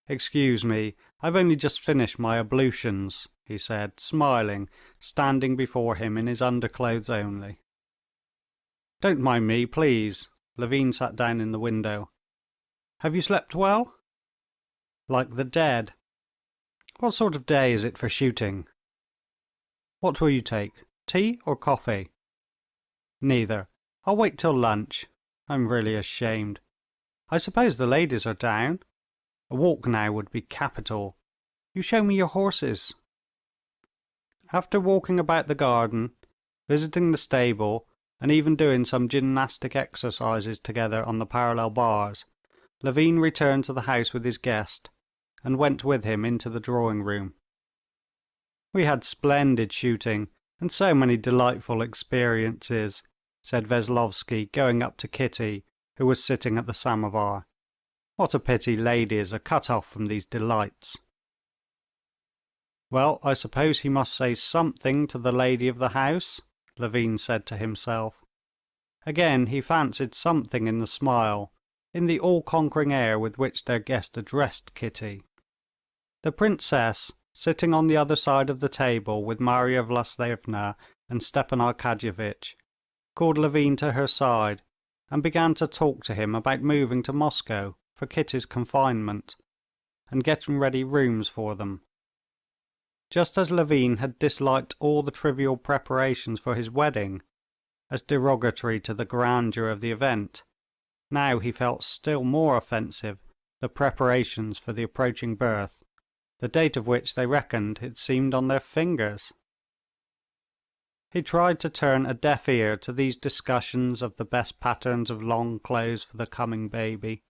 "Excuse me, I've only just finished my ablutions," he said, smiling, standing before him in his underclothes only. "Don't mind me, please." Levin sat down in the window. "Have you slept well?" "Like the dead." "What sort of day is it for shooting?" "What will you take, tea or coffee?" "Neither. I'll wait till lunch. I'm really ashamed. I suppose the ladies are down? A walk now would be capital. You show me your horses." After walking about the garden, visiting the stable, and even doing some gymnastic exercises together on the parallel bars, Levin returned to the house with his guest, and went with him into the drawing-room. "We had splendid shooting, and so many delightful experiences," said Veslovsky, going up to Kitty, who was sitting at the samovar. "What a pity ladies are cut off from these delights." "Well, I suppose he must say something to the lady of the house," Levin said to himself. Again he fancied something in the smile, in the all-conquering air with which their guest addressed Kitty. The princess, sitting on the other side of the table with Marya Vlasyevna and Stepan Arkadyevitch, called Levin to her side and began to talk to him about moving to Moscow for Kitty's confinement, and getting ready rooms for them. Just as Levin had disliked all the trivial preparations for his wedding, as derogatory to the grandeur of the event, now he felt still more offensive the preparations for the approaching birth, the date of which they reckoned, it seemed, on their fingers. He tried to turn a deaf ear to these discussions of the best patterns of long clothes for the coming baby,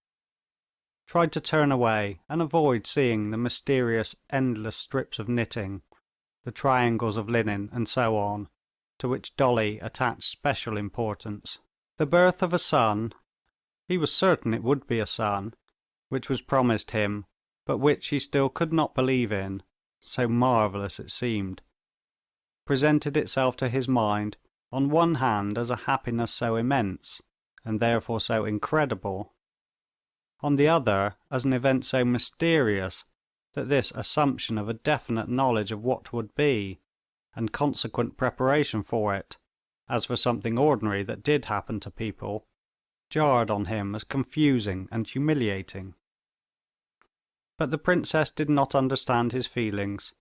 tried to turn away and avoid seeing the mysterious endless strips of knitting, the triangles of linen, and so on, to which Dolly attached special importance. The birth of a son, he was certain it would be a son, which was promised him, but which he still could not believe in, so marvellous it seemed, presented itself to his mind on one hand as a happiness so immense, and therefore so incredible, on the other as an event so mysterious that this assumption of a definite knowledge of what would be, and consequent preparation for it, as for something ordinary that did happen to people, jarred on him as confusing and humiliating. But the princess did not understand his feelings,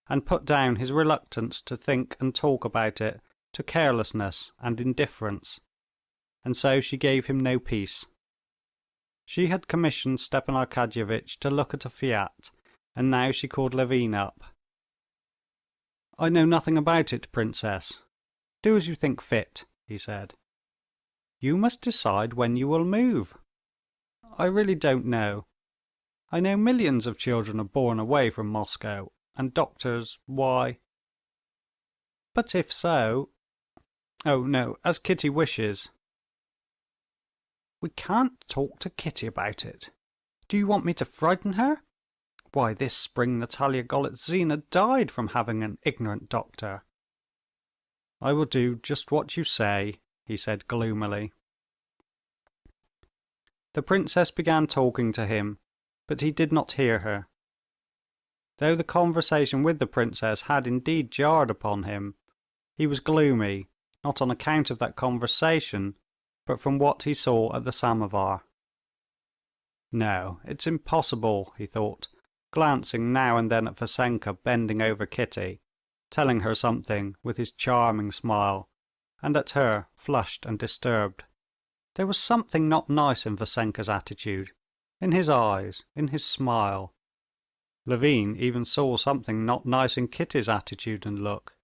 and put down his reluctance to think and talk about it to carelessness and indifference, and so she gave him no peace. She had commissioned Stepan Arkadyevitch to look at a Fiat, and now she called Levin up. "I know nothing about it, princess. Do as you think fit," he said. "You must decide when you will move." "I really don't know. I know millions of children are born away from Moscow, and doctors, why...." "But if so...." "Oh no, as Kitty wishes." "We can't talk to Kitty about it. Do you want me to frighten her? Why, this spring Natalia Golitzina died from having an ignorant doctor." "I will do just what you say," he said gloomily. The princess began talking to him, but he did not hear her. Though the conversation with the princess had indeed jarred upon him, he was gloomy, not on account of that conversation, but from what he saw at the samovar. "No, it's impossible," he thought, glancing now and then at Vassenka bending over Kitty, telling her something with his charming smile, and at her, flushed and disturbed. There was something not nice in Vassenka's attitude, in his eyes, in his smile. Levin even saw something not nice in Kitty's attitude and look.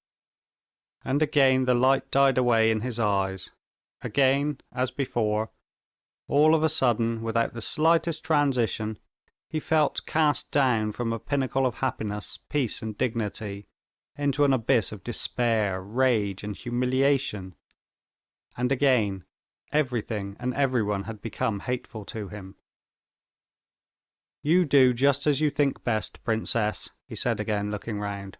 And again the light died away in his eyes. Again, as before, all of a sudden, without the slightest transition, he felt cast down from a pinnacle of happiness, peace, and dignity into an abyss of despair, rage, and humiliation. And again, everything and everyone had become hateful to him. "You do just as you think best, princess," he said again, looking round.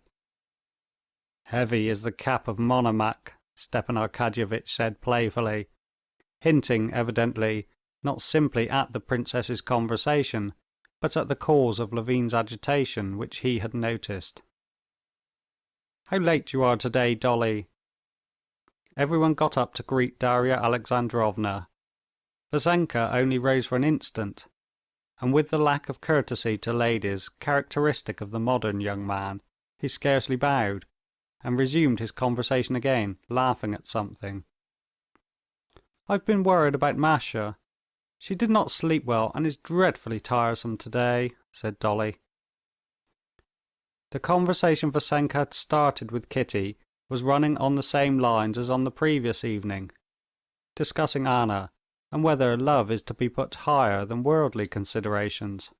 "Heavy is the cap of Monomaque," Stepan Arkadyevitch said playfully, hinting evidently not simply at the princess's conversation, but at the cause of Levin's agitation which he had noticed. "How late you are today, Dolly!" Everyone got up to greet Darya Alexandrovna. Vassenka only rose for an instant, and with the lack of courtesy to ladies characteristic of the modern young man, he scarcely bowed, and resumed his conversation again, laughing at something. "I've been worried about Masha. She did not sleep well and is dreadfully tiresome today," said Dolly. The conversation Vassenka had started with Kitty was running on the same lines as on the previous evening, discussing Anna, and whether love is to be put higher than worldly considerations.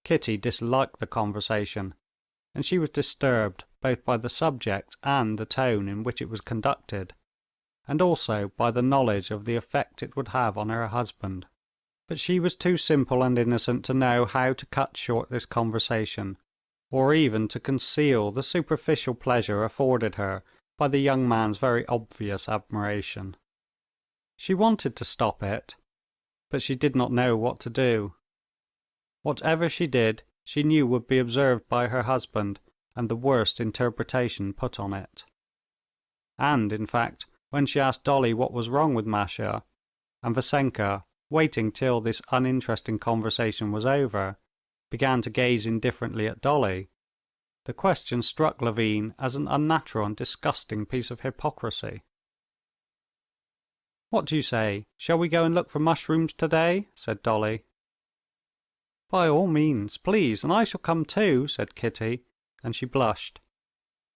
Kitty disliked the conversation, and she was disturbed both by the subject and the tone in which it was conducted. and also by the knowledge of the effect it would have on her husband. But she was too simple and innocent to know how to cut short this conversation, or even to conceal the superficial pleasure afforded her by the young man's very obvious admiration. She wanted to stop it, but she did not know what to do. Whatever she did, she knew would be observed by her husband and the worst interpretation put on it. And, in fact, when she asked Dolly what was wrong with Masha, and Vassenka, waiting till this uninteresting conversation was over, began to gaze indifferently at Dolly, the question struck Levin as an unnatural and disgusting piece of hypocrisy. "What do you say? Shall we go and look for mushrooms today?" said Dolly. "By all means, please, and I shall come too," said Kitty, and she blushed.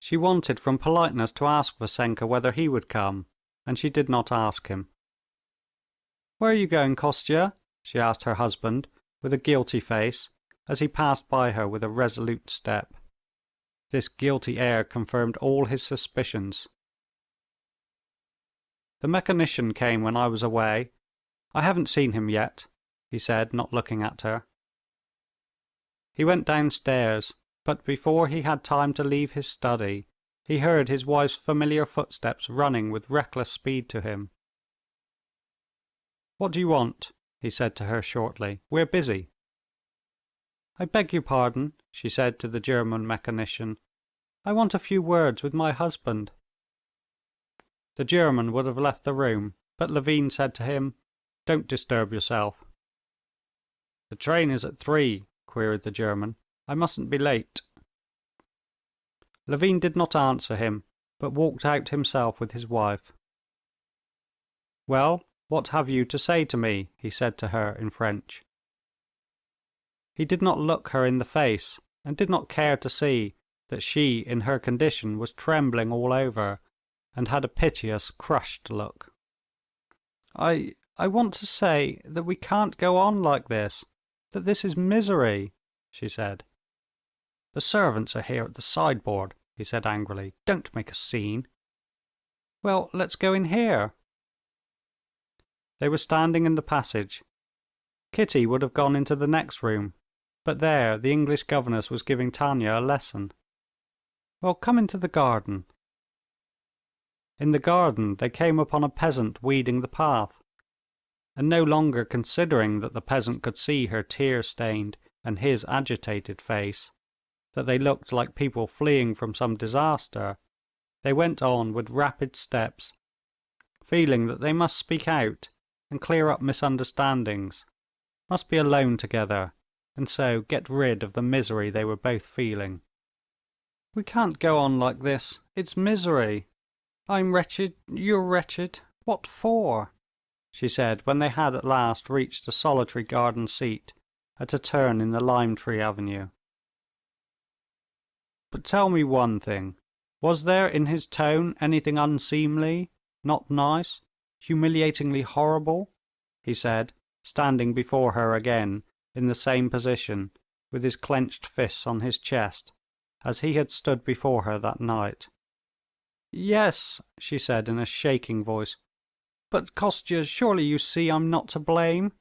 She wanted from politeness to ask Vassenka whether he would come, and she did not ask him. "Where are you going, Kostya?" she asked her husband, with a guilty face, as he passed by her with a resolute step. This guilty air confirmed all his suspicions. "The mechanician came when I was away. I haven't seen him yet," he said, not looking at her. He went downstairs, but before he had time to leave his study, he heard his wife's familiar footsteps running with reckless speed to him. "What do you want?" he said to her shortly. "We're busy." "I beg your pardon," she said to the German mechanician. "I want a few words with my husband." The German would have left the room, but Levin said to him, "Don't disturb yourself." "The train is at 3, queried the German. "I mustn't be late." Levin did not answer him, but walked out himself with his wife. "Well, what have you to say to me?" he said to her in French. He did not look her in the face, and did not care to see that she in her condition was trembling all over, and had a piteous, crushed look. I want to say that we can't go on like this, that this is misery," she said. "The servants are here at the sideboard," he said angrily. "Don't make a scene." "Well, let's go in here." They were standing in the passage. Kitty would have gone into the next room, but there the English governess was giving Tanya a lesson. "Well, come into the garden." In the garden they came upon a peasant weeding the path, and no longer considering that the peasant could see her tear-stained and his agitated face, that they looked like people fleeing from some disaster, they went on with rapid steps, feeling that they must speak out and clear up misunderstandings, must be alone together, and so get rid of the misery they were both feeling. "We can't go on like this. It's misery. I'm wretched, you're wretched. What for?" she said when they had at last reached a solitary garden seat at a turn in the lime tree avenue. "But tell me one thing. Was there in his tone anything unseemly, not nice, humiliatingly horrible?" he said, standing before her again in the same position, with his clenched fists on his chest, as he had stood before her that night. "Yes," she said in a shaking voice. "But, Kostya, surely you see I'm not to blame.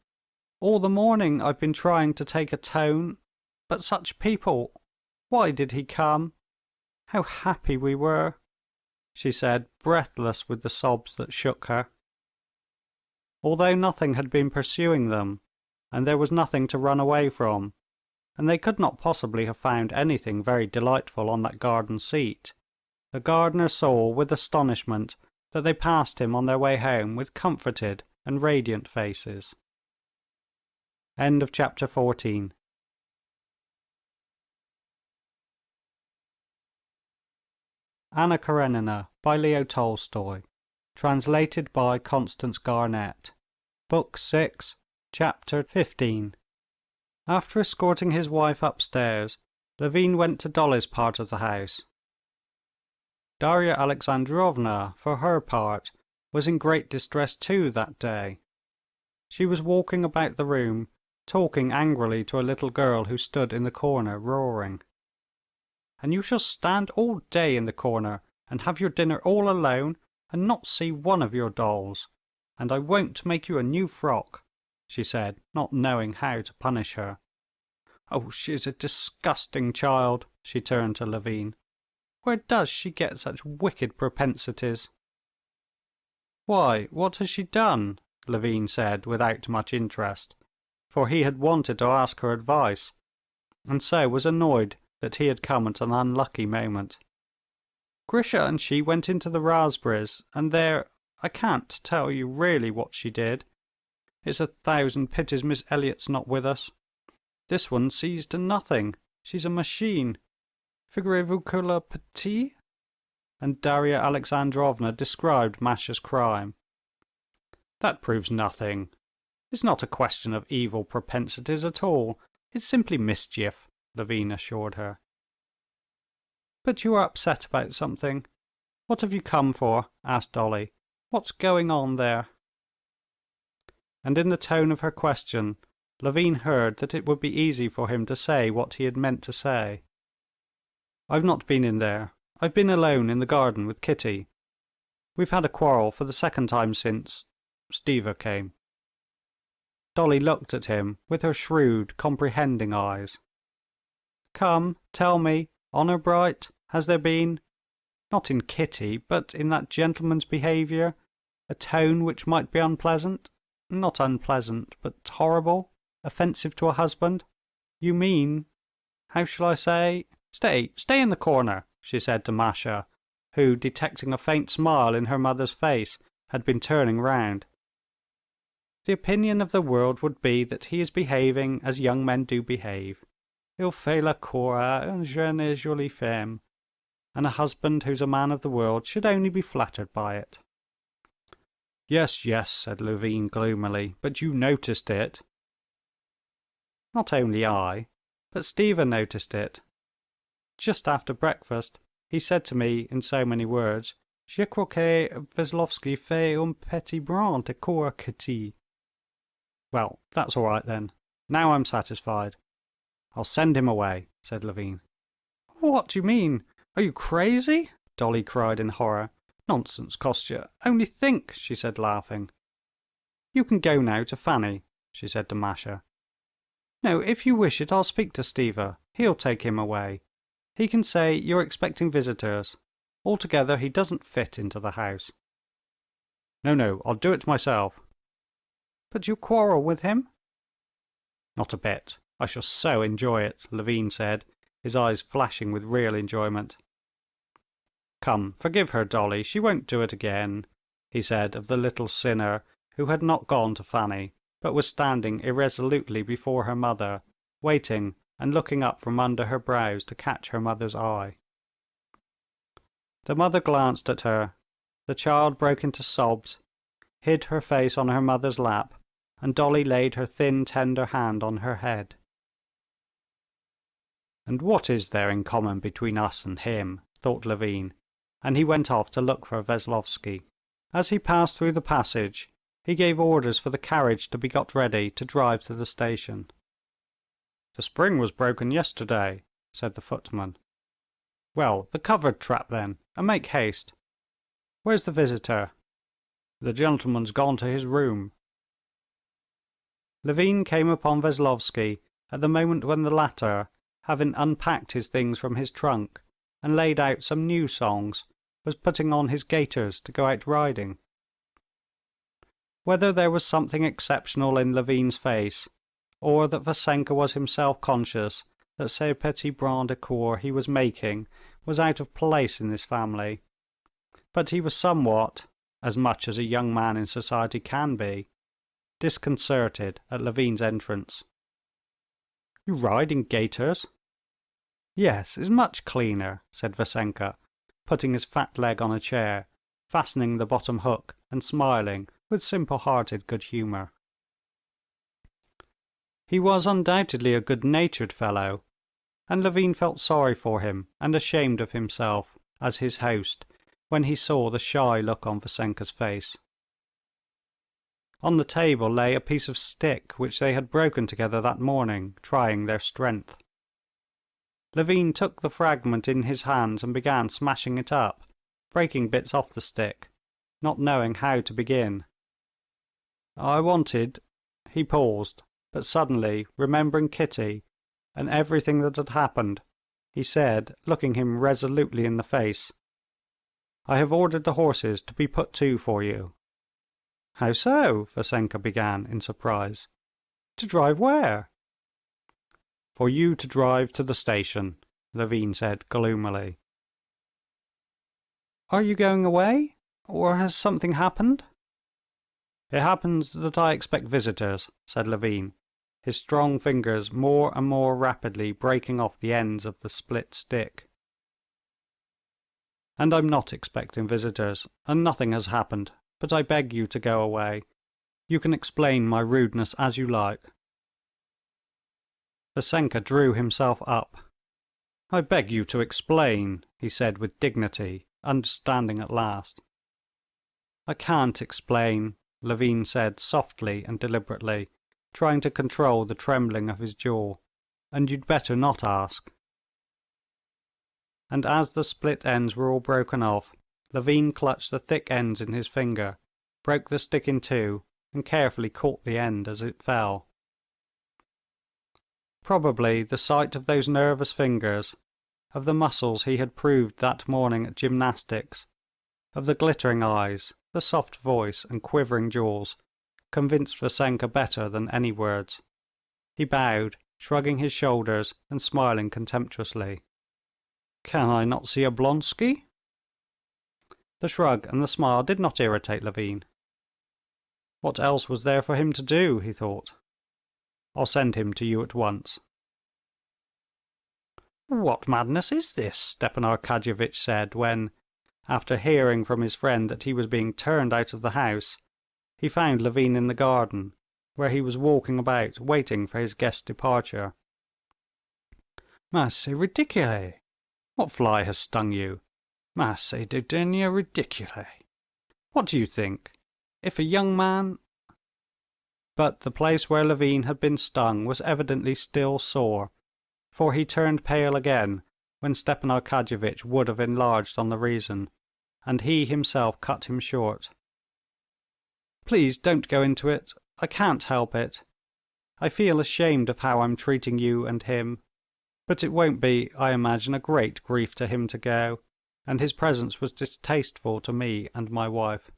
All the morning I've been trying to take a tone. But such people! Why did he come? How happy we were!" she said, breathless with the sobs that shook her. Although nothing had been pursuing them, and there was nothing to run away from, and they could not possibly have found anything very delightful on that garden seat, the gardener saw with astonishment that they passed him on their way home with comforted and radiant faces. End of chapter 14. Anna Karenina by Leo Tolstoy. Translated by Constance Garnett. Book 6, Chapter 15. After escorting his wife upstairs, Levin went to Dolly's part of the house. Darya Alexandrovna, for her part, was in great distress too that day. She was walking about the room, talking angrily to a little girl who stood in the corner roaring. "And you shall stand all day in the corner, and have your dinner all alone, and not see one of your dolls, and I won't make you a new frock," she said, not knowing how to punish her. "Oh, she is a disgusting child," she turned to Levin. "Where does she get such wicked propensities?" "Why, what has she done?" Levin said without much interest, for he had wanted to ask her advice, and so was annoyed that he had come at an unlucky moment. "Grisha and she went into the raspberries, and there, I can't tell you really what she did. It's a thousand pities Miss Elliott's not with us. This one sees to nothing. She's a machine. Figurez-vous que la petite?" And Darya Alexandrovna described Masha's crime. "That proves nothing. It's not a question of evil propensities at all. It's simply mischief," Levin assured her. "But you are upset about something. What have you come for?" asked Dolly. "What's going on there?" And in the tone of her question, Levin heard that it would be easy for him to say what he had meant to say. "I've not been in there. I've been alone in the garden with Kitty. We've had a quarrel for the second time since Stiva came." Dolly looked at him with her shrewd, comprehending eyes. "Come, tell me, honour bright, has there been, not in Kitty, but in that gentleman's behaviour, a tone which might be unpleasant, not unpleasant, but horrible, offensive to a husband? You mean, how shall I say? Stay in the corner," she said to Masha, who, detecting a faint smile in her mother's face, had been turning round. "The opinion of the world would be that he is behaving as young men do behave. Il fait la cour à une jeune et jolie femme, and a husband who's a man of the world should only be flattered by it." "Yes, yes," said Levin gloomily, "but you noticed it." "Not only I, but Stiva noticed it. Just after breakfast he said to me in so many words, 'Je crois que Veslovsky fait un petit brin de cour à Kitty.'" "Well, that's all right then. Now I'm satisfied. I'll send him away," said Levin. "What do you mean? Are you crazy?" Dolly cried in horror. "Nonsense, Kostya. Only think," she said, laughing. "You can go now to Fanny," she said to Masha. "No, if you wish it, I'll speak to Stiva. He'll take him away. He can say you're expecting visitors. Altogether, he doesn't fit into the house." No, I'll do it myself." "But you quarrel with him?" "Not a bit. I shall so enjoy it," Levin said, his eyes flashing with real enjoyment. "Come, forgive her, Dolly, she won't do it again," he said of the little sinner who had not gone to Fanny, but was standing irresolutely before her mother, waiting and looking up from under her brows to catch her mother's eye. The mother glanced at her, the child broke into sobs, hid her face on her mother's lap, and Dolly laid her thin, tender hand on her head. "And what is there in common between us and him?" thought Levin, and he went off to look for Veslovsky. As he passed through the passage, he gave orders for the carriage to be got ready to drive to the station. "The spring was broken yesterday," said the footman. "Well, the covered trap then, and make haste. Where's the visitor?" "The gentleman's gone to his room." Levin came upon Veslovsky at the moment when the latter, having unpacked his things from his trunk and laid out some new songs, was putting on his gaiters to go out riding. Whether there was something exceptional in Levin's face, or that Vassenka was himself conscious that ce petit brin de cour he was making was out of place in this family, but he was somewhat, as much as a young man in society can be, disconcerted at Levin's entrance. "You ride in gaiters?" "Yes, it's much cleaner," said Vassenka, putting his fat leg on a chair, fastening the bottom hook, and smiling with simple-hearted good humor. He was undoubtedly a good-natured fellow, and Levin felt sorry for him and ashamed of himself as his host when he saw the shy look on Vassenka's face. On the table lay a piece of stick which they had broken together that morning, trying their strength. Levin took the fragment in his hands and began smashing it up, breaking bits off the stick, not knowing how to begin. "I wanted—" He paused, but suddenly, remembering Kitty and everything that had happened, he said, looking him resolutely in the face, "I have ordered the horses to be put to for you." "How so?" Vassenka began in surprise. "To drive where?" "For you to drive to the station," Levin said gloomily. "Are you going away, or has something happened?" "It happens that I expect visitors," said Levin, his strong fingers more and more rapidly breaking off the ends of the split stick. "And I'm not expecting visitors, and nothing has happened, but I beg you to go away. You can explain my rudeness as you like." Vassenka drew himself up. "I beg you to explain," he said with dignity, understanding at last. "I can't explain," Levin said softly and deliberately, trying to control the trembling of his jaw, "and you'd better not ask." And as the split ends were all broken off, Levin clutched the thick ends in his finger, broke the stick in two, and carefully caught the end as it fell. Probably the sight of those nervous fingers, of the muscles he had proved that morning at gymnastics, of the glittering eyes, the soft voice, and quivering jaws, convinced Vassenka better than any words. He bowed, shrugging his shoulders and smiling contemptuously. "Can I not see Oblonsky?" The shrug and the smile did not irritate Levin. What else was there for him to do, he thought. "I'll send him to you at once." "What madness is this?" Stepan Arkadyevitch said when, after hearing from his friend that he was being turned out of the house, he found Levin in the garden, where he was walking about waiting for his guest's departure. "Mais c'est ridicule! What fly has stung you? Mais c'est du dernier ridicule! What do you think? If a young man—" But the place where Levin had been stung was evidently still sore, for he turned pale again when Stepan Arkadyevitch would have enlarged on the reason, and he himself cut him short. "Please don't go into it. I can't help it. I feel ashamed of how I'm treating you and him. But it won't be, I imagine, a great grief to him to go, and his presence was distasteful to me and my wife."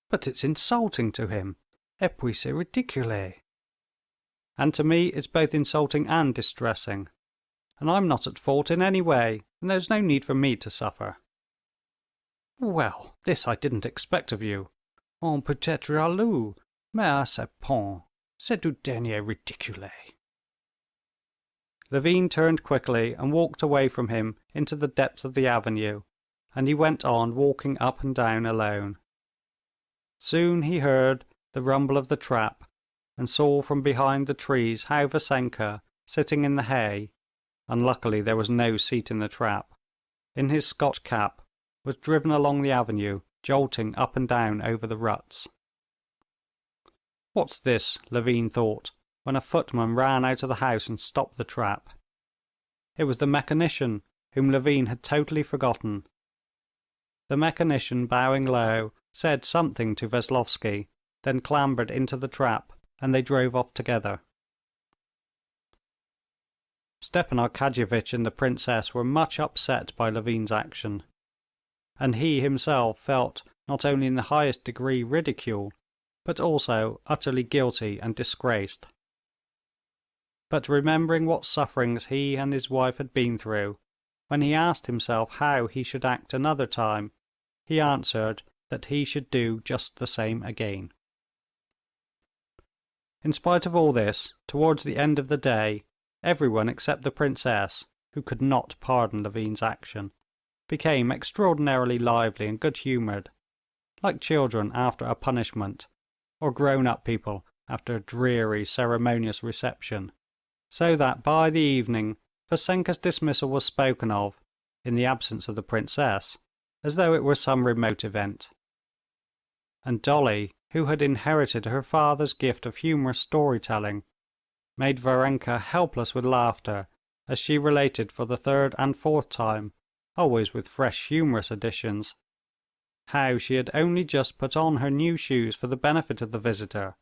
"But it's insulting to him. Et puis c'est ridicule." "And to me it's both insulting and distressing. And I'm not at fault in any way, and there's no need for me to suffer." "Well, this I didn't expect of you. On peut être jaloux, mais à ce point, c'est du dernier ridicule." Levin turned quickly and walked away from him into the depths of the avenue, and he went on walking up and down alone. Soon he heard the rumble of the trap, and saw from behind the trees how Vassenka, sitting in the hay, unluckily there was no seat in the trap, in his Scotch cap, was driven along the avenue, jolting up and down over the ruts. "What's this?" Levin thought, when a footman ran out of the house and stopped the trap. It was the mechanician, whom Levin had totally forgotten. The mechanician, bowing low, said something to Veslovsky, then clambered into the trap, and they drove off together. Stepan Arkadyevitch and the princess were much upset by Levin's action, and he himself felt not only in the highest degree ridiculed, but also utterly guilty and disgraced. But remembering what sufferings he and his wife had been through, when he asked himself how he should act another time, he answered that he should do just the same again. In spite of all this, towards the end of the day, everyone except the princess, who could not pardon Levin's action, became extraordinarily lively and good-humoured, like children after a punishment, or grown-up people after a dreary, ceremonious reception, so that by the evening Vassenka's dismissal was spoken of, in the absence of the princess, as though it were some remote event. And Dolly, who had inherited her father's gift of humorous story-telling, made Varenka helpless with laughter as she related for the third and fourth time, always with fresh humorous additions, how she had only just put on her new shoes for the benefit of the visitor,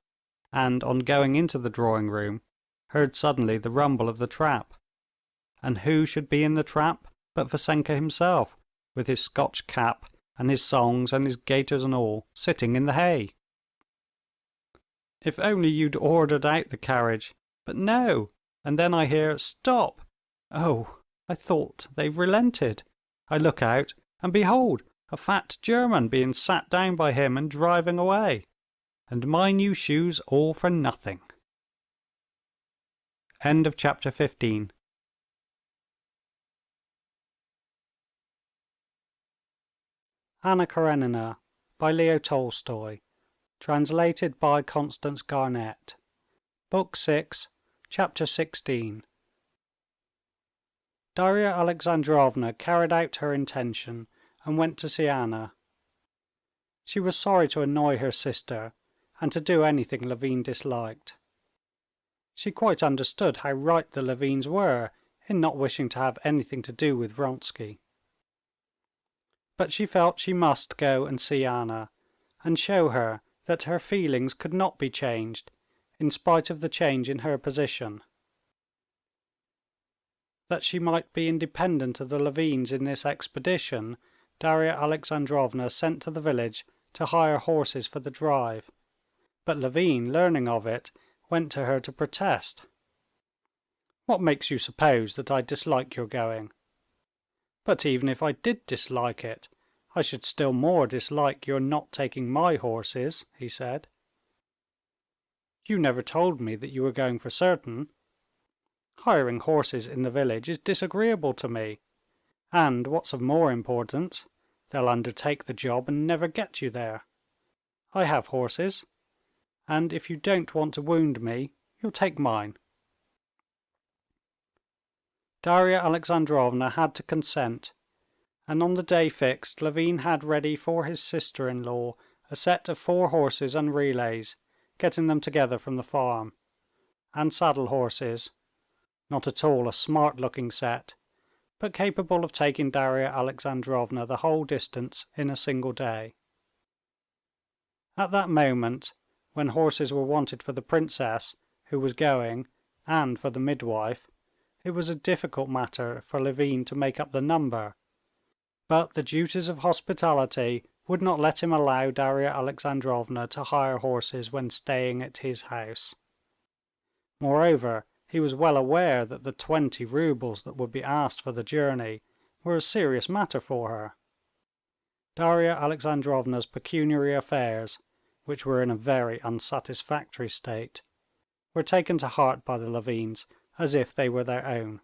and on going into the drawing-room, heard suddenly the rumble of the trap. And who should be in the trap but Vassenka himself, with his Scotch cap and his songs and his gaiters and all, sitting in the hay. "If only you'd ordered out the carriage! But no! And then I hear, 'Stop!' Oh, I thought they've relented. I look out, and behold, a fat German being sat down by him and driving away. And my new shoes all for nothing." End of chapter 15. Anna Karenina by Leo Tolstoy. Translated by Constance Garnett. Book 6, Chapter 16. Darya Alexandrovna carried out her intention and went to see Anna. She was sorry to annoy her sister and to do anything Levin disliked. She quite understood how right the Levins were in not wishing to have anything to do with Vronsky. But she felt she must go and see Anna, and show her that her feelings could not be changed in spite of the change in her position. That she might be independent of the Levins in this expedition, Darya Alexandrovna sent to the village to hire horses for the drive, but Levin, learning of it, went to her to protest. "What makes you suppose that I dislike your going? But even if I did dislike it, I should still more dislike your not taking my horses," he said. "You never told me that you were going for certain. Hiring horses in the village is disagreeable to me, and what's of more importance, they'll undertake the job and never get you there. I have horses, and if you don't want to wound me, you'll take mine." Darya Alexandrovna had to consent, and on the day fixed Levin had ready for his sister-in-law a set of 4 horses and relays, getting them together from the farm, and saddle horses, not at all a smart-looking set, but capable of taking Darya Alexandrovna the whole distance in a single day. At that moment, when horses were wanted for the princess, who was going, and for the midwife, it was a difficult matter for Levin to make up the number, but the duties of hospitality would not let him allow Darya Alexandrovna to hire horses when staying at his house. Moreover, he was well aware that the 20 roubles that would be asked for the journey were a serious matter for her. Darya Alexandrovna's pecuniary affairs, which were in a very unsatisfactory state, were taken to heart by the Levins as if they were their own.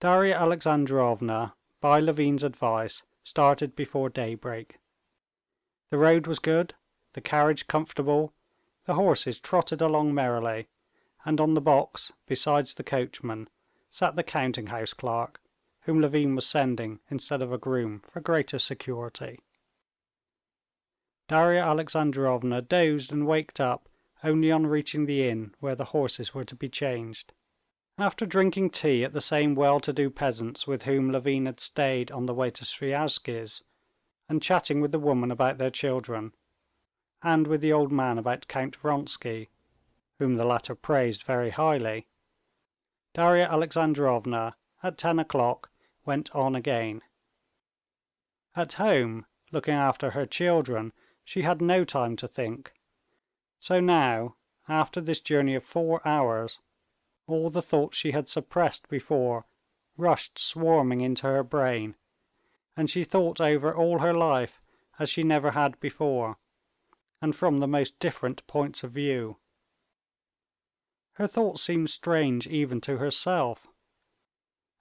Darya Alexandrovna, by Levin's advice, started before daybreak. The road was good, the carriage comfortable, the horses trotted along merrily, and on the box, besides the coachman, sat the counting-house clerk, whom Levin was sending instead of a groom for greater security. Darya Alexandrovna dozed and waked up only on reaching the inn where the horses were to be changed. After drinking tea at the same well-to-do peasants with whom Levin had stayed on the way to Sviazhsky's, and chatting with the woman about their children, and with the old man about Count Vronsky, whom the latter praised very highly, Darya Alexandrovna, at 10 o'clock, went on again. At home, looking after her children, she had no time to think. So now, after this journey of 4 hours, all the thoughts she had suppressed before rushed swarming into her brain, and she thought over all her life as she never had before, and from the most different points of view. Her thoughts seemed strange even to herself.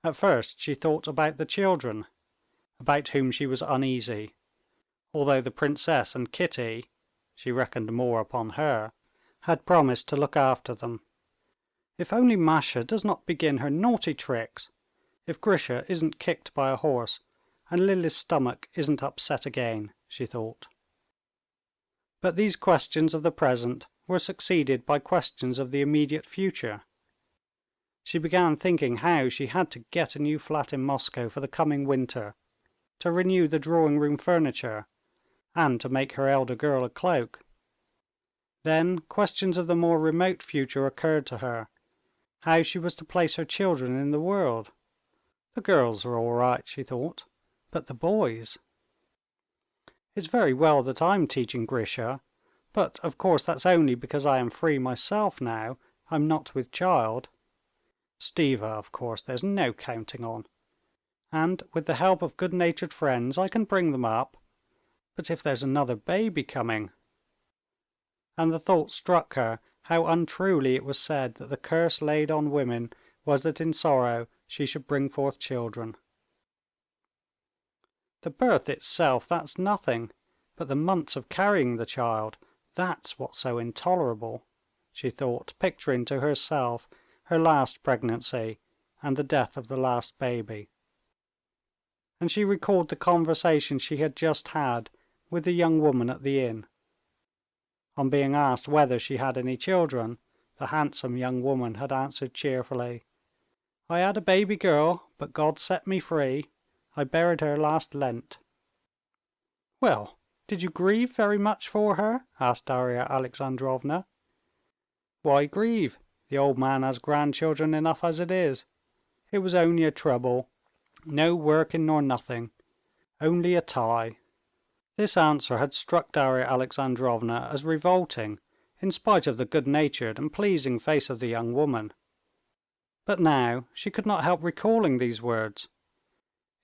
At first she thought about the children, about whom she was uneasy, although the princess and Kitty (she reckoned more upon her) had promised to look after them. "If only Masha does not begin her naughty tricks! If Grisha isn't kicked by a horse, and Lily's stomach isn't upset again," she thought. But these questions of the present were succeeded by questions of the immediate future. She began thinking how she had to get a new flat in Moscow for the coming winter, to renew the drawing-room furniture, and to make her elder girl a cloak. Then questions of the more remote future occurred to her, how she was to place her children in the world. The girls are all right, she thought, but the boys? It's very well that I'm teaching Grisha, but of course that's only because I am free myself now, I'm not with child. Stiva, of course, there's no counting on. And with the help of good-natured friends I can bring them up. But if there's another baby coming...." And the thought struck her how untruly it was said that the curse laid on women was that in sorrow she should bring forth children. "The birth itself, that's nothing, but the months of carrying the child, that's what's so intolerable," she thought, picturing to herself her last pregnancy and the death of the last baby. And she recalled the conversation she had just had with the young woman at the inn. On being asked whether she had any children, the handsome young woman had answered cheerfully, "I had a baby girl, but God set me free. I buried her last Lent." "Well, did you grieve very much for her?" asked Darya Alexandrovna. "Why grieve? The old man has grandchildren enough as it is. It was only a trouble, no working nor nothing, only a tie." This answer had struck Darya Alexandrovna as revolting, in spite of the good-natured and pleasing face of the young woman. But now she could not help recalling these words.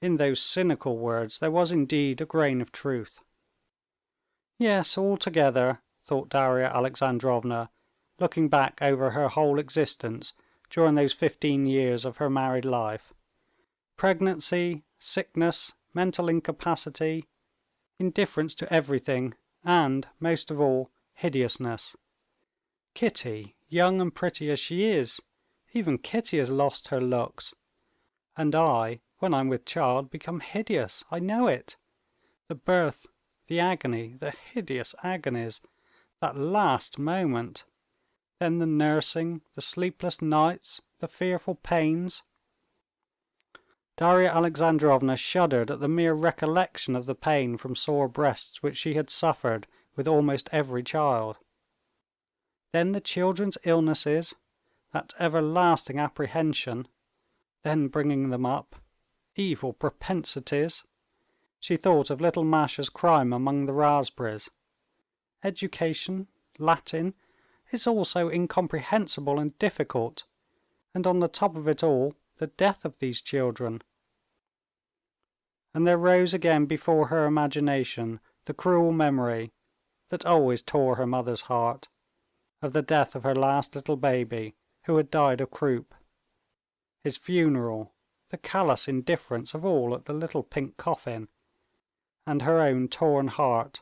In those cynical words there was indeed a grain of truth. Yes, altogether, thought Darya Alexandrovna, looking back over her whole existence during those 15 years of her married life, pregnancy, sickness, mental incapacity, indifference to everything, and, most of all, hideousness. Kitty, young and pretty as she is, even Kitty has lost her looks. And I, when I'm with child, become hideous, I know it. The birth, the agony, the hideous agonies, that last moment. Then the nursing, the sleepless nights, the fearful pains. Darya Alexandrovna shuddered at the mere recollection of the pain from sore breasts which she had suffered with almost every child. Then the children's illnesses, that everlasting apprehension, then bringing them up, evil propensities. She thought of little Masha's crime among the raspberries. Education, Latin, it's all so incomprehensible and difficult, and on the top of it all, the death of these children. And there rose again before her imagination the cruel memory, that always tore her mother's heart, of the death of her last little baby, who had died of croup. His funeral, the callous indifference of all at the little pink coffin, and her own torn heart,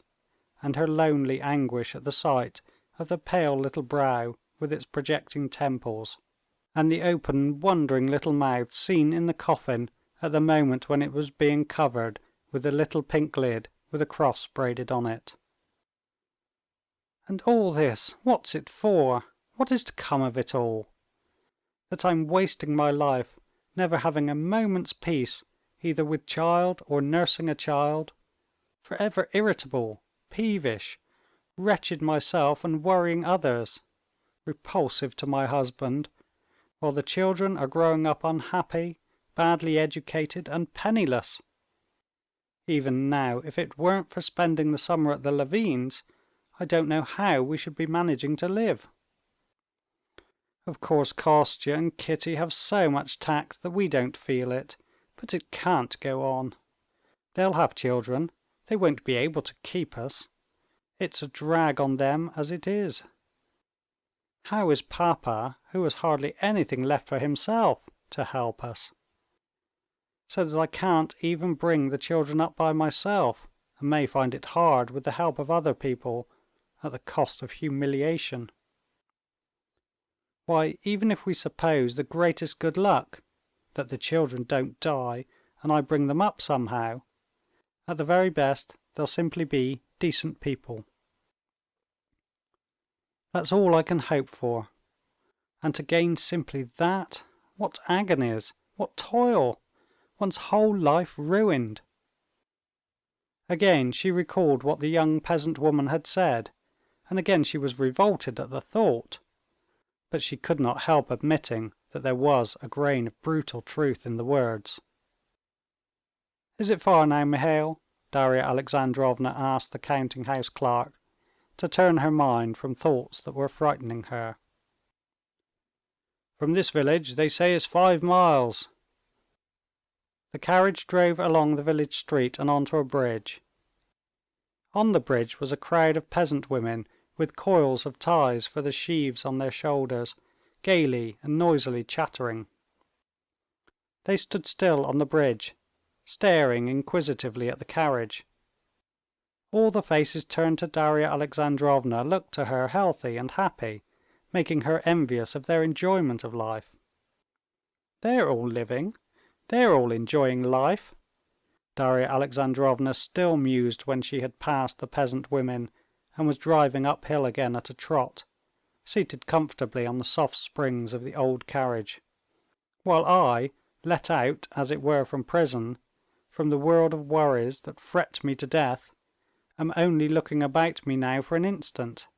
and her lonely anguish at the sight of the pale little brow with its projecting temples, and the open, wondering little mouth seen in the coffin at the moment when it was being covered with the little pink lid with a cross braided on it. "And all this, what's it for? What is to come of it all? That I'm wasting my life, never having a moment's peace, either with child or nursing a child, forever irritable, peevish, wretched myself and worrying others, repulsive to my husband, while the children are growing up unhappy, badly educated, and penniless. Even now, if it weren't for spending the summer at the Levins', I don't know how we should be managing to live. Of course Kostya and Kitty have so much tact that we don't feel it, but it can't go on. They'll have children, they won't be able to keep us. It's a drag on them as it is. How is Papa, who has hardly anything left for himself, to help us? So that I can't even bring the children up by myself, and may find it hard with the help of other people, at the cost of humiliation. Why, even if we suppose the greatest good luck, that the children don't die, and I bring them up somehow, at the very best they'll simply be decent people. That's all I can hope for. And to gain simply that, what agonies, what toil, one's whole life ruined. Again she recalled what the young peasant woman had said, and again she was revolted at the thought, but she could not help admitting that there was a grain of brutal truth in the words. "Is it far now, Mihail?" Darya Alexandrovna asked the counting-house clerk, to turn her mind from thoughts that were frightening her. "From this village they say it's 5 miles." The carriage drove along the village street and onto a bridge. On the bridge was a crowd of peasant women with coils of ties for the sheaves on their shoulders, gaily and noisily chattering. They stood still on the bridge, staring inquisitively at the carriage. All the faces turned to Darya Alexandrovna looked to her healthy and happy, making her envious of their enjoyment of life. "They're all living, they're all enjoying life," Darya Alexandrovna still mused when she had passed the peasant women and was driving uphill again at a trot, seated comfortably on the soft springs of the old carriage, "while I, let out, as it were, from prison, from the world of worries that fret me to death, am only looking about me now for an instant.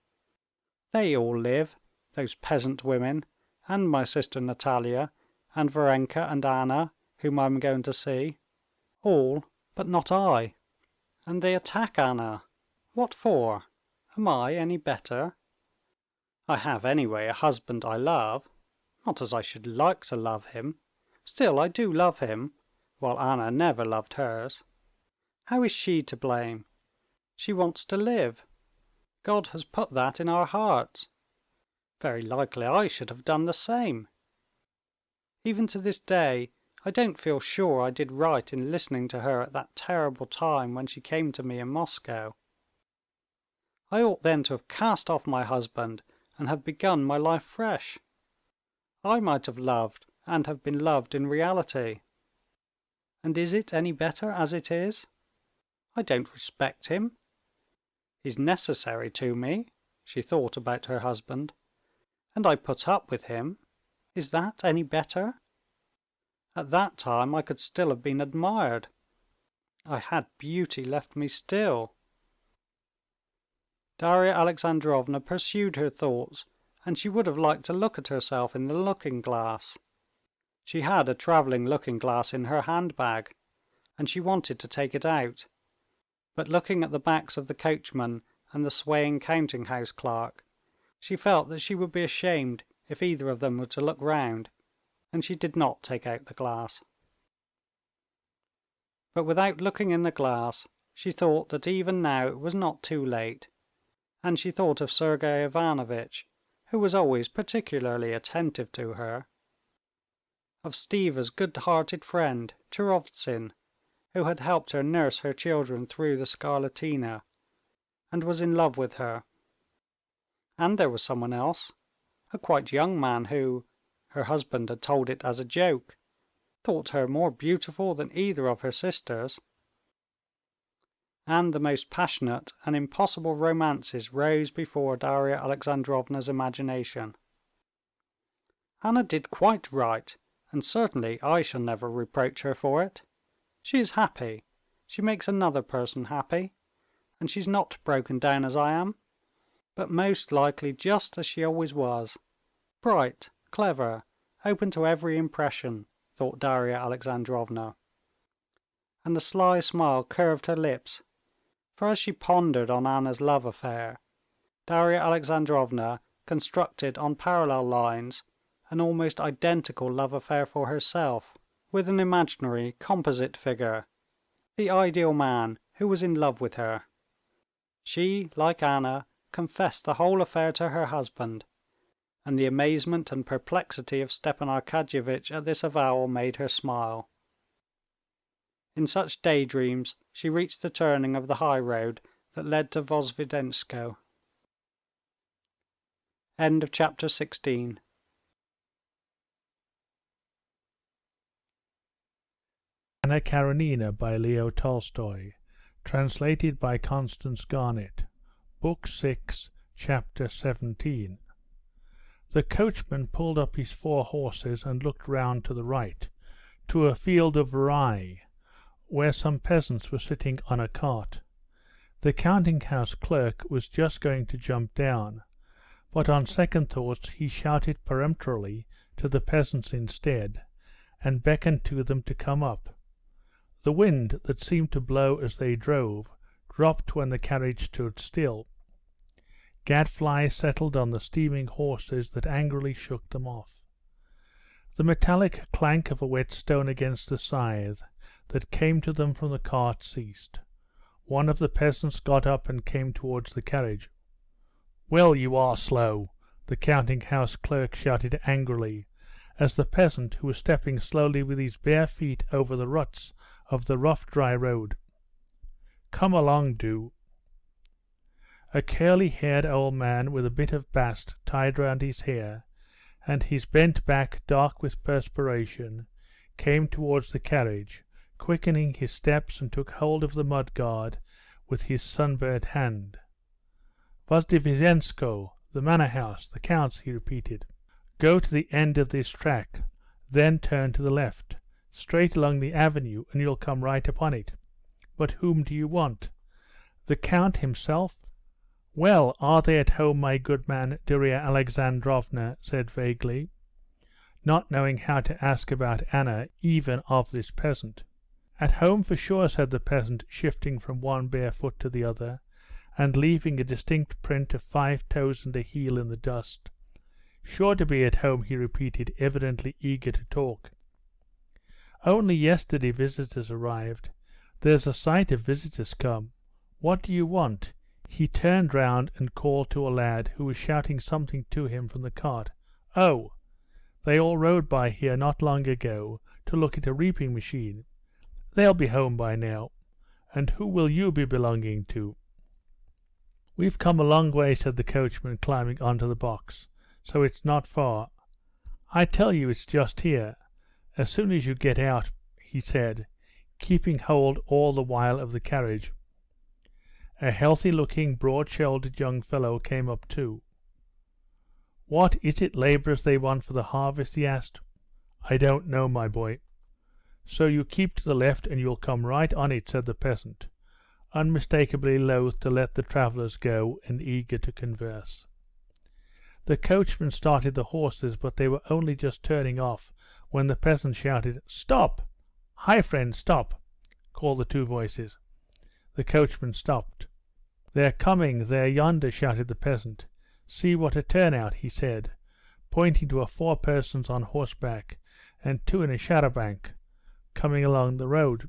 They all live, those peasant women, and my sister Natalia, and Varenka and Anna, whom I am going to see. All, but not I. And they attack Anna. What for? Am I any better? I have anyway a husband I love, not as I should like to love him, still I do love him, while Anna never loved hers. How is she to blame? She wants to live. God has put that in our hearts. Very likely I should have done the same. Even to this day, I don't feel sure I did right in listening to her at that terrible time when she came to me in Moscow. I ought then to have cast off my husband and have begun my life fresh. I might have loved and have been loved in reality. And is it any better as it is? I don't respect him. He's necessary to me," she thought about her husband, "and I put up with him. Is that any better? At that time I could still have been admired. I had beauty left me still." Darya Alexandrovna pursued her thoughts, and she would have liked to look at herself in the looking-glass. She had a traveling looking-glass in her handbag, and she wanted to take it out. But looking at the backs of the coachman and the swaying counting-house clerk, she felt that she would be ashamed if either of them were to look round, and she did not take out the glass. But without looking in the glass, she thought that even now it was not too late, and she thought of Sergey Ivanovitch, who was always particularly attentive to her, of Stiva's good-hearted friend, Turovtsin, who had helped her nurse her children through the scarlatina, and was in love with her. And there was someone else, a quite young man who, her husband had told it as a joke, thought her more beautiful than either of her sisters. And the most passionate and impossible romances rose before Darya Alexandrovna's imagination. Anna did quite right, and certainly I shall never reproach her for it. She is happy, she makes another person happy, and she's not broken down as I am, but most likely just as she always was, bright, clever, open to every impression, thought Darya Alexandrovna. And a sly smile curved her lips, for as she pondered on Anna's love affair, Darya Alexandrovna constructed on parallel lines an almost identical love affair for herself, with an imaginary composite figure, the ideal man who was in love with her. She, like Anna, confessed the whole affair to her husband, and the amazement and perplexity of Stepan Arkadyevitch at this avowal made her smile. In such daydreams she reached the turning of the high road that led to Vozvidenskoe. End of chapter 16. Anna Karenina by Leo Tolstoy, translated by Constance Garnett, Book 6, Chapter 17. The coachman pulled up his 4 horses and looked round to the right, to a field of rye, where some peasants were sitting on a cart. The counting-house clerk was just going to jump down, but on second thoughts he shouted peremptorily to the peasants instead, and beckoned to them to come up. The wind, that seemed to blow as they drove, dropped when the carriage stood still. Gadflies settled on the steaming horses that angrily shook them off. The metallic clank of a whetstone against the scythe that came to them from the cart ceased. One of the peasants got up and came towards the carriage. "Well, you are slow!" the counting-house clerk shouted angrily, as the peasant, who was stepping slowly with his bare feet over the ruts of the rough dry road. "Come along, do." A curly-haired old man with a bit of bast tied round his hair, and his bent back dark with perspiration, came towards the carriage, quickening his steps, and took hold of the mud-guard with his sunburnt hand. "Vozdvizhensko, the manor-house, the count's," he repeated. "Go to the end of this track, then turn to the left, straight along the avenue, and you'll come right upon it. But whom do you want? The count himself?" "Well, are they at home, my good man?" Darya Alexandrovna said vaguely, not knowing how to ask about Anna, even of this peasant. "At home for sure," said the peasant, shifting from one bare foot to the other, and leaving a distinct print of 5 toes and a heel in the dust. "Sure to be at home," he repeated, evidently eager to talk. "Only yesterday visitors arrived. There's a sight of visitors come. What do you want?" He turned round and called to a lad who was shouting something to him from the cart. "Oh, they all rode by here not long ago to look at a reaping machine. They'll be home by now. And who will you be belonging to?" "We've come a long way," said the coachman, climbing onto the box, "so it's not far. I tell you it's just here. As soon as you get out," he said, keeping hold all the while of the carriage. A healthy-looking, broad-shouldered young fellow came up too. "What, is it labourers they want for the harvest?" he asked. "I don't know, my boy." "So you keep to the left and you'll come right on it," said the peasant, unmistakably loath to let the travellers go and eager to converse. The coachman started the horses, but they were only just turning off when the peasant shouted, "Stop! Hi, friend, stop!" called the two voices. The coachman stopped. "They're coming, they're yonder," shouted the peasant. "See what a turnout," he said, pointing to 4 persons on horseback and 2 in a char-à-banc coming along the road.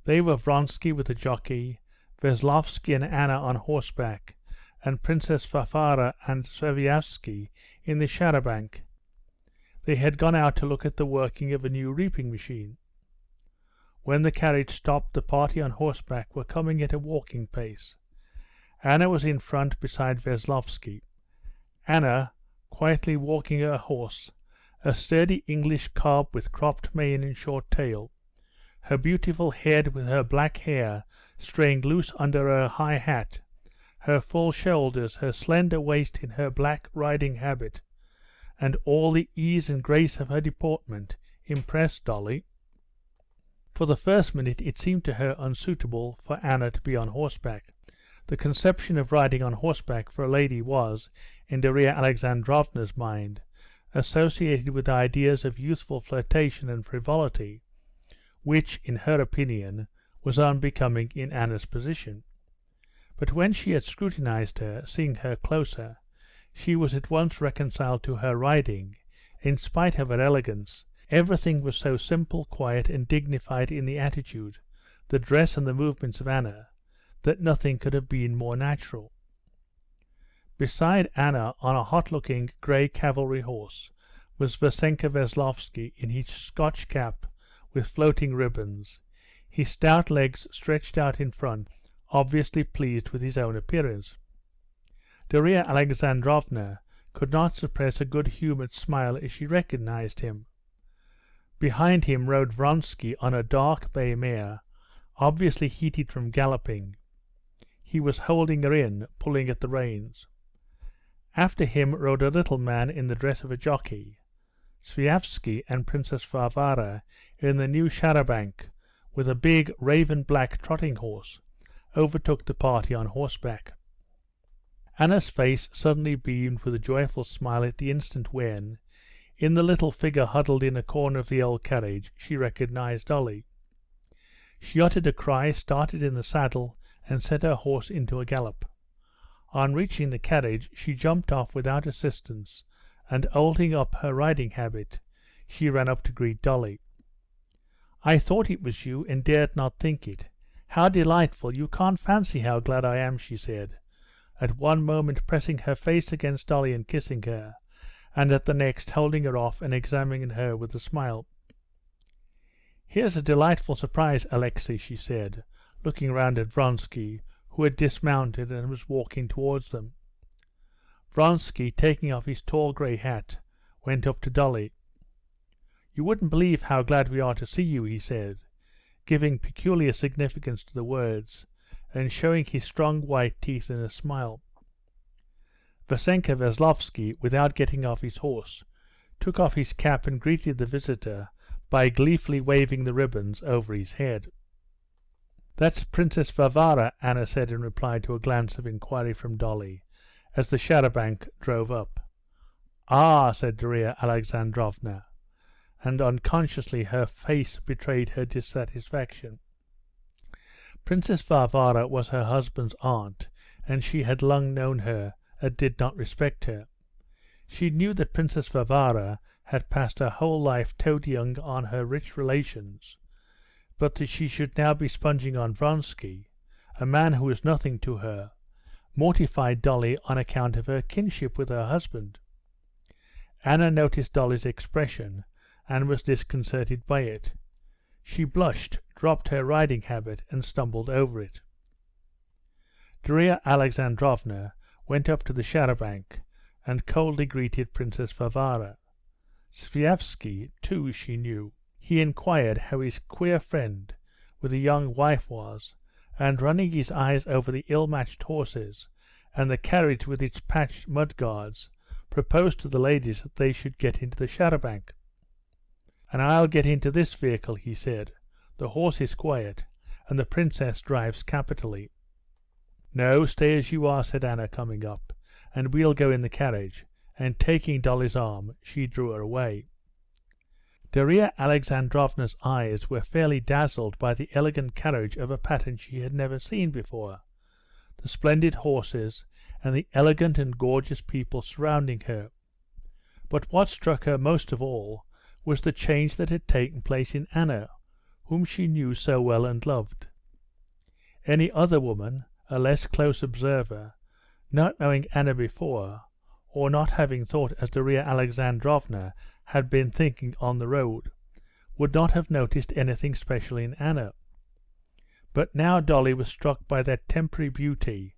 They were Vronsky with a jockey, Veslovsky and Anna on horseback, and Princess Varvara and Sviazhsky in the char-à-banc. They had gone out to look at the working of a new reaping machine. When the carriage stopped, the party on horseback were coming at a walking pace. Anna was in front beside Veslovsky. Anna, quietly walking her horse, a sturdy English cob with cropped mane and short tail, her beautiful head with her black hair straying loose under her high hat, her full shoulders, her slender waist in her black riding habit, and all the ease and grace of her deportment impressed Dolly. For the first minute it seemed to her unsuitable for Anna to be on horseback. The conception of riding on horseback for a lady was, in Darya Alexandrovna's mind, associated with ideas of youthful flirtation and frivolity, which, in her opinion, was unbecoming in Anna's position. But when she had scrutinized her, seeing her closer, she was at once reconciled to her riding. In spite of her elegance, everything was so simple, quiet, and dignified in the attitude, the dress and the movements of Anna, that nothing could have been more natural. Beside Anna, on a hot-looking grey cavalry horse, was Vasenka Veslovsky in his Scotch cap with floating ribbons, his stout legs stretched out in front, obviously pleased with his own appearance. Darya Alexandrovna could not suppress a good-humoured smile as she recognized him. Behind him rode Vronsky on a dark bay mare, obviously heated from galloping. He was holding her in, pulling at the reins. After him rode a little man in the dress of a jockey. Sviazhsky and Princess Varvara in the new char-à-banc with a big raven-black trotting horse, overtook the party on horseback. Anna's face suddenly beamed with a joyful smile at the instant when, in the little figure huddled in a corner of the old carriage, she recognized Dolly. She uttered a cry, started in the saddle, and set her horse into a gallop. On reaching the carriage she jumped off without assistance, and holding up her riding habit, she ran up to greet Dolly. "I thought it was you, and dared not think it. How delightful! You can't fancy how glad I am," she said, at one moment pressing her face against Dolly and kissing her, and at the next holding her off and examining her with a smile. "Here's a delightful surprise, Alexei," she said, looking round at Vronsky, who had dismounted and was walking towards them. Vronsky, taking off his tall grey hat, went up to Dolly. "You wouldn't believe how glad we are to see you," he said, giving peculiar significance to the words, and showing his strong white teeth in a smile. Vassenka Veslovsky, without getting off his horse, took off his cap and greeted the visitor by gleefully waving the ribbons over his head. "That's Princess Varvara," Anna said in reply to a glance of inquiry from Dolly, as the char-à-banc drove up. "Ah," said Darya Alexandrovna, and unconsciously her face betrayed her dissatisfaction. Princess Varvara was her husband's aunt, and she had long known her and did not respect her. She knew that Princess Varvara had passed her whole life toadying on her rich relations, but that she should now be sponging on Vronsky, a man who was nothing to her, mortified Dolly on account of her kinship with her husband. Anna noticed Dolly's expression and was disconcerted by it. She blushed, dropped her riding habit, and stumbled over it. Darya Alexandrovna went up to the char-à-banc and coldly greeted Princess Varvara. Sviazhsky, too, she knew. He inquired how his queer friend with a young wife was, and running his eyes over the ill-matched horses and the carriage with its patched mud-guards, proposed to the ladies that they should get into the char-à-banc. "And I'll get into this vehicle," he said. "The horse is quiet, and the princess drives capitally." "No, stay as you are," said Anna, coming up, "and we'll go in the carriage," and taking Dolly's arm, she drew her away. Darya Alexandrovna's eyes were fairly dazzled by the elegant carriage of a pattern she had never seen before, the splendid horses, and the elegant and gorgeous people surrounding her. But what struck her most of all was the change that had taken place in Anna, whom she knew so well and loved. Any other woman, a less close observer, not knowing Anna before, or not having thought as Darya Alexandrovna had been thinking on the road, would not have noticed anything special in Anna. But now Dolly was struck by that temporary beauty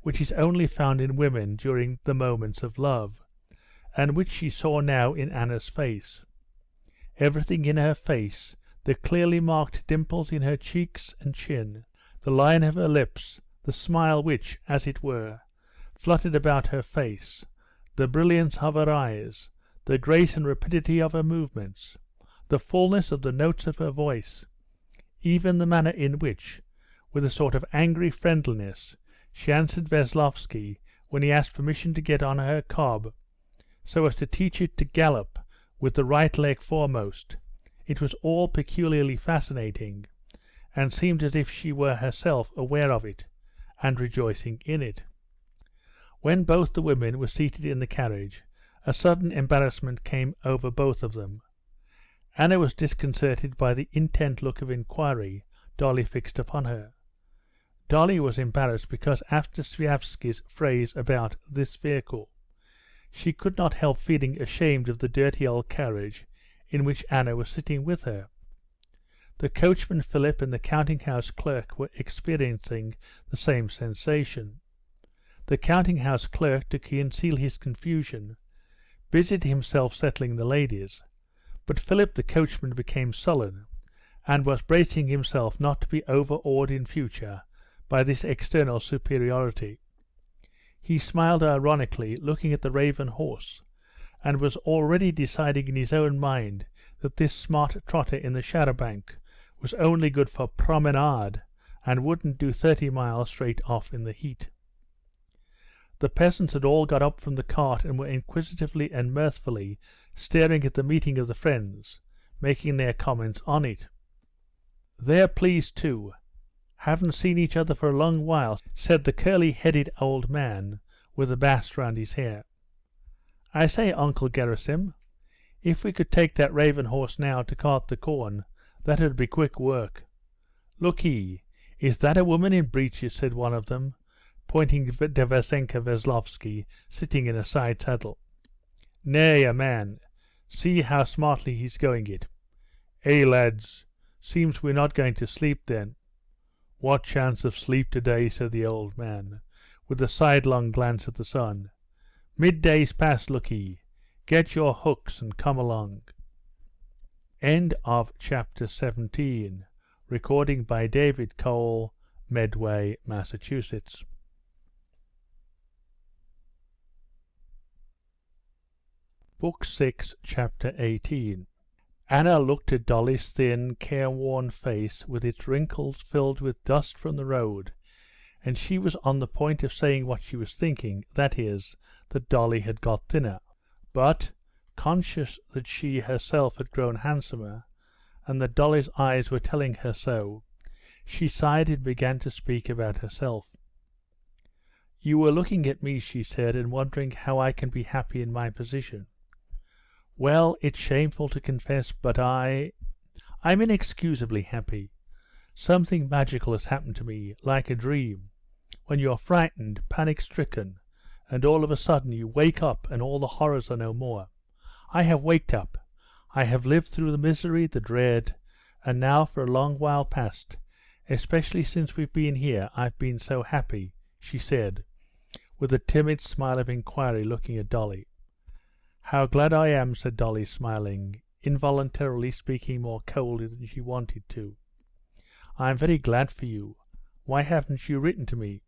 which is only found in women during the moments of love, and which she saw now in Anna's face. Everything in her face, the clearly marked dimples in her cheeks and chin, the line of her lips, the smile which, as it were, fluttered about her face, the brilliance of her eyes, the grace and rapidity of her movements, the fullness of the notes of her voice, even the manner in which, with a sort of angry friendliness, she answered Veslovsky when he asked permission to get on her cob, so as to teach it to gallop with the right leg foremost, it was all peculiarly fascinating, and seemed as if she were herself aware of it, and rejoicing in it. When both the women were seated in the carriage, a sudden embarrassment came over both of them. Anna was disconcerted by the intent look of inquiry Dolly fixed upon her. Dolly was embarrassed because after Sviazhsky's phrase about this vehicle, she could not help feeling ashamed of the dirty old carriage in which Anna was sitting with her. The coachman Philip and the counting-house clerk were experiencing the same sensation. The counting-house clerk, to conceal his confusion, busied himself settling the ladies, but Philip the coachman became sullen, and was bracing himself not to be overawed in future by this external superiority. He smiled ironically, looking at the raven horse, and was already deciding in his own mind that this smart trotter in the char-à-banc was only good for promenade, and wouldn't do 30 miles straight off in the heat. The peasants had all got up from the cart and were inquisitively and mirthfully staring at the meeting of the friends, making their comments on it. "They're pleased too. Haven't seen each other for a long while," said the curly-headed old man with a bast round his hair. "I say, Uncle Gerasim, if we could take that raven horse now to cart the corn, that would be quick work." "Look ye, is that a woman in breeches?" said one of them, pointing to Vasenka Veslovsky sitting in a side saddle. "Nay, a man. See how smartly he's going it. Eh, lads, seems we're not going to sleep then." "What chance of sleep today?" said the old man, with a sidelong glance at the sun. "Midday's past, look ye. Get your hooks and come along." End of chapter 17. Recording by David Cole, Medway, Massachusetts. Book 6, Chapter 18. Anna looked at Dolly's thin, careworn face with its wrinkles filled with dust from the road, and she was on the point of saying what she was thinking, that is, that Dolly had got thinner. But, conscious that she herself had grown handsomer, and that Dolly's eyes were telling her so, she sighed and began to speak about herself. "You were looking at me," she said, "and wondering how I can be happy in my position. Well, it's shameful to confess, but I'm inexcusably happy. Something magical has happened to me, like a dream, when you're frightened, panic-stricken, and all of a sudden you wake up and all the horrors are no more. I have waked up. I have lived through the misery, the dread, and now for a long while past, especially since we've been here, I've been so happy," she said, with a timid smile of inquiry, looking at Dolly. "How glad I am," said Dolly, smiling, involuntarily speaking more coldly than she wanted to. "I'm very glad for you. Why haven't you written to me?"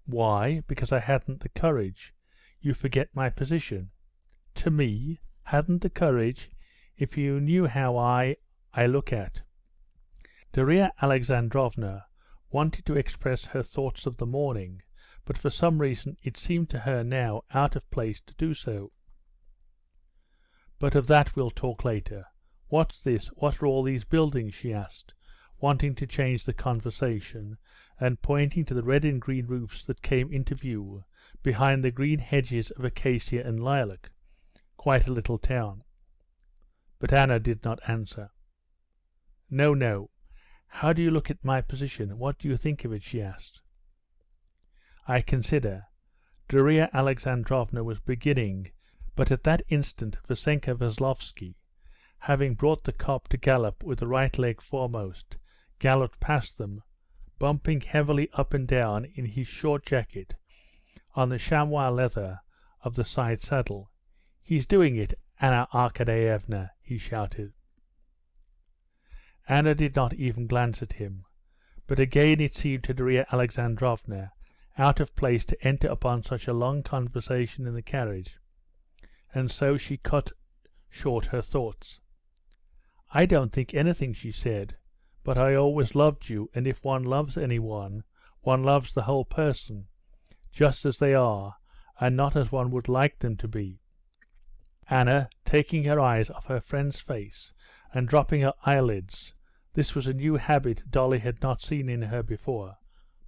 "Why? Because I hadn't the courage. You forget my position." "To me? Hadn't the courage? If you knew how I look at." Darya Alexandrovna wanted to express her thoughts of the morning, but for some reason it seemed to her now out of place to do so. "But of that we'll talk later. What's this? What are all these buildings?" she asked, wanting to change the conversation, and pointing to the red and green roofs that came into view behind the green hedges of acacia and lilac. Quite a little town. But Anna did not answer. "No, no. How do you look at my position? What do you think of it?" she asked. "I consider..." Darya Alexandrovna was beginning, but at that instant Vasenka Veslovsky, having brought the cob to gallop with the right leg foremost, galloped past them, bumping heavily up and down in his short jacket on the chamois leather of the side saddle. "He's doing it, Anna Arkadyevna!" he shouted. Anna did not even glance at him, but again it seemed to Darya Alexandrovna out of place to enter upon such a long conversation in the carriage, and so she cut short her thoughts. "I don't think anything," she said, "but I always loved you, and if one loves anyone, one loves the whole person, just as they are, and not as one would like them to be." Anna, taking her eyes off her friend's face and dropping her eyelids, this was a new habit Dolly had not seen in her before,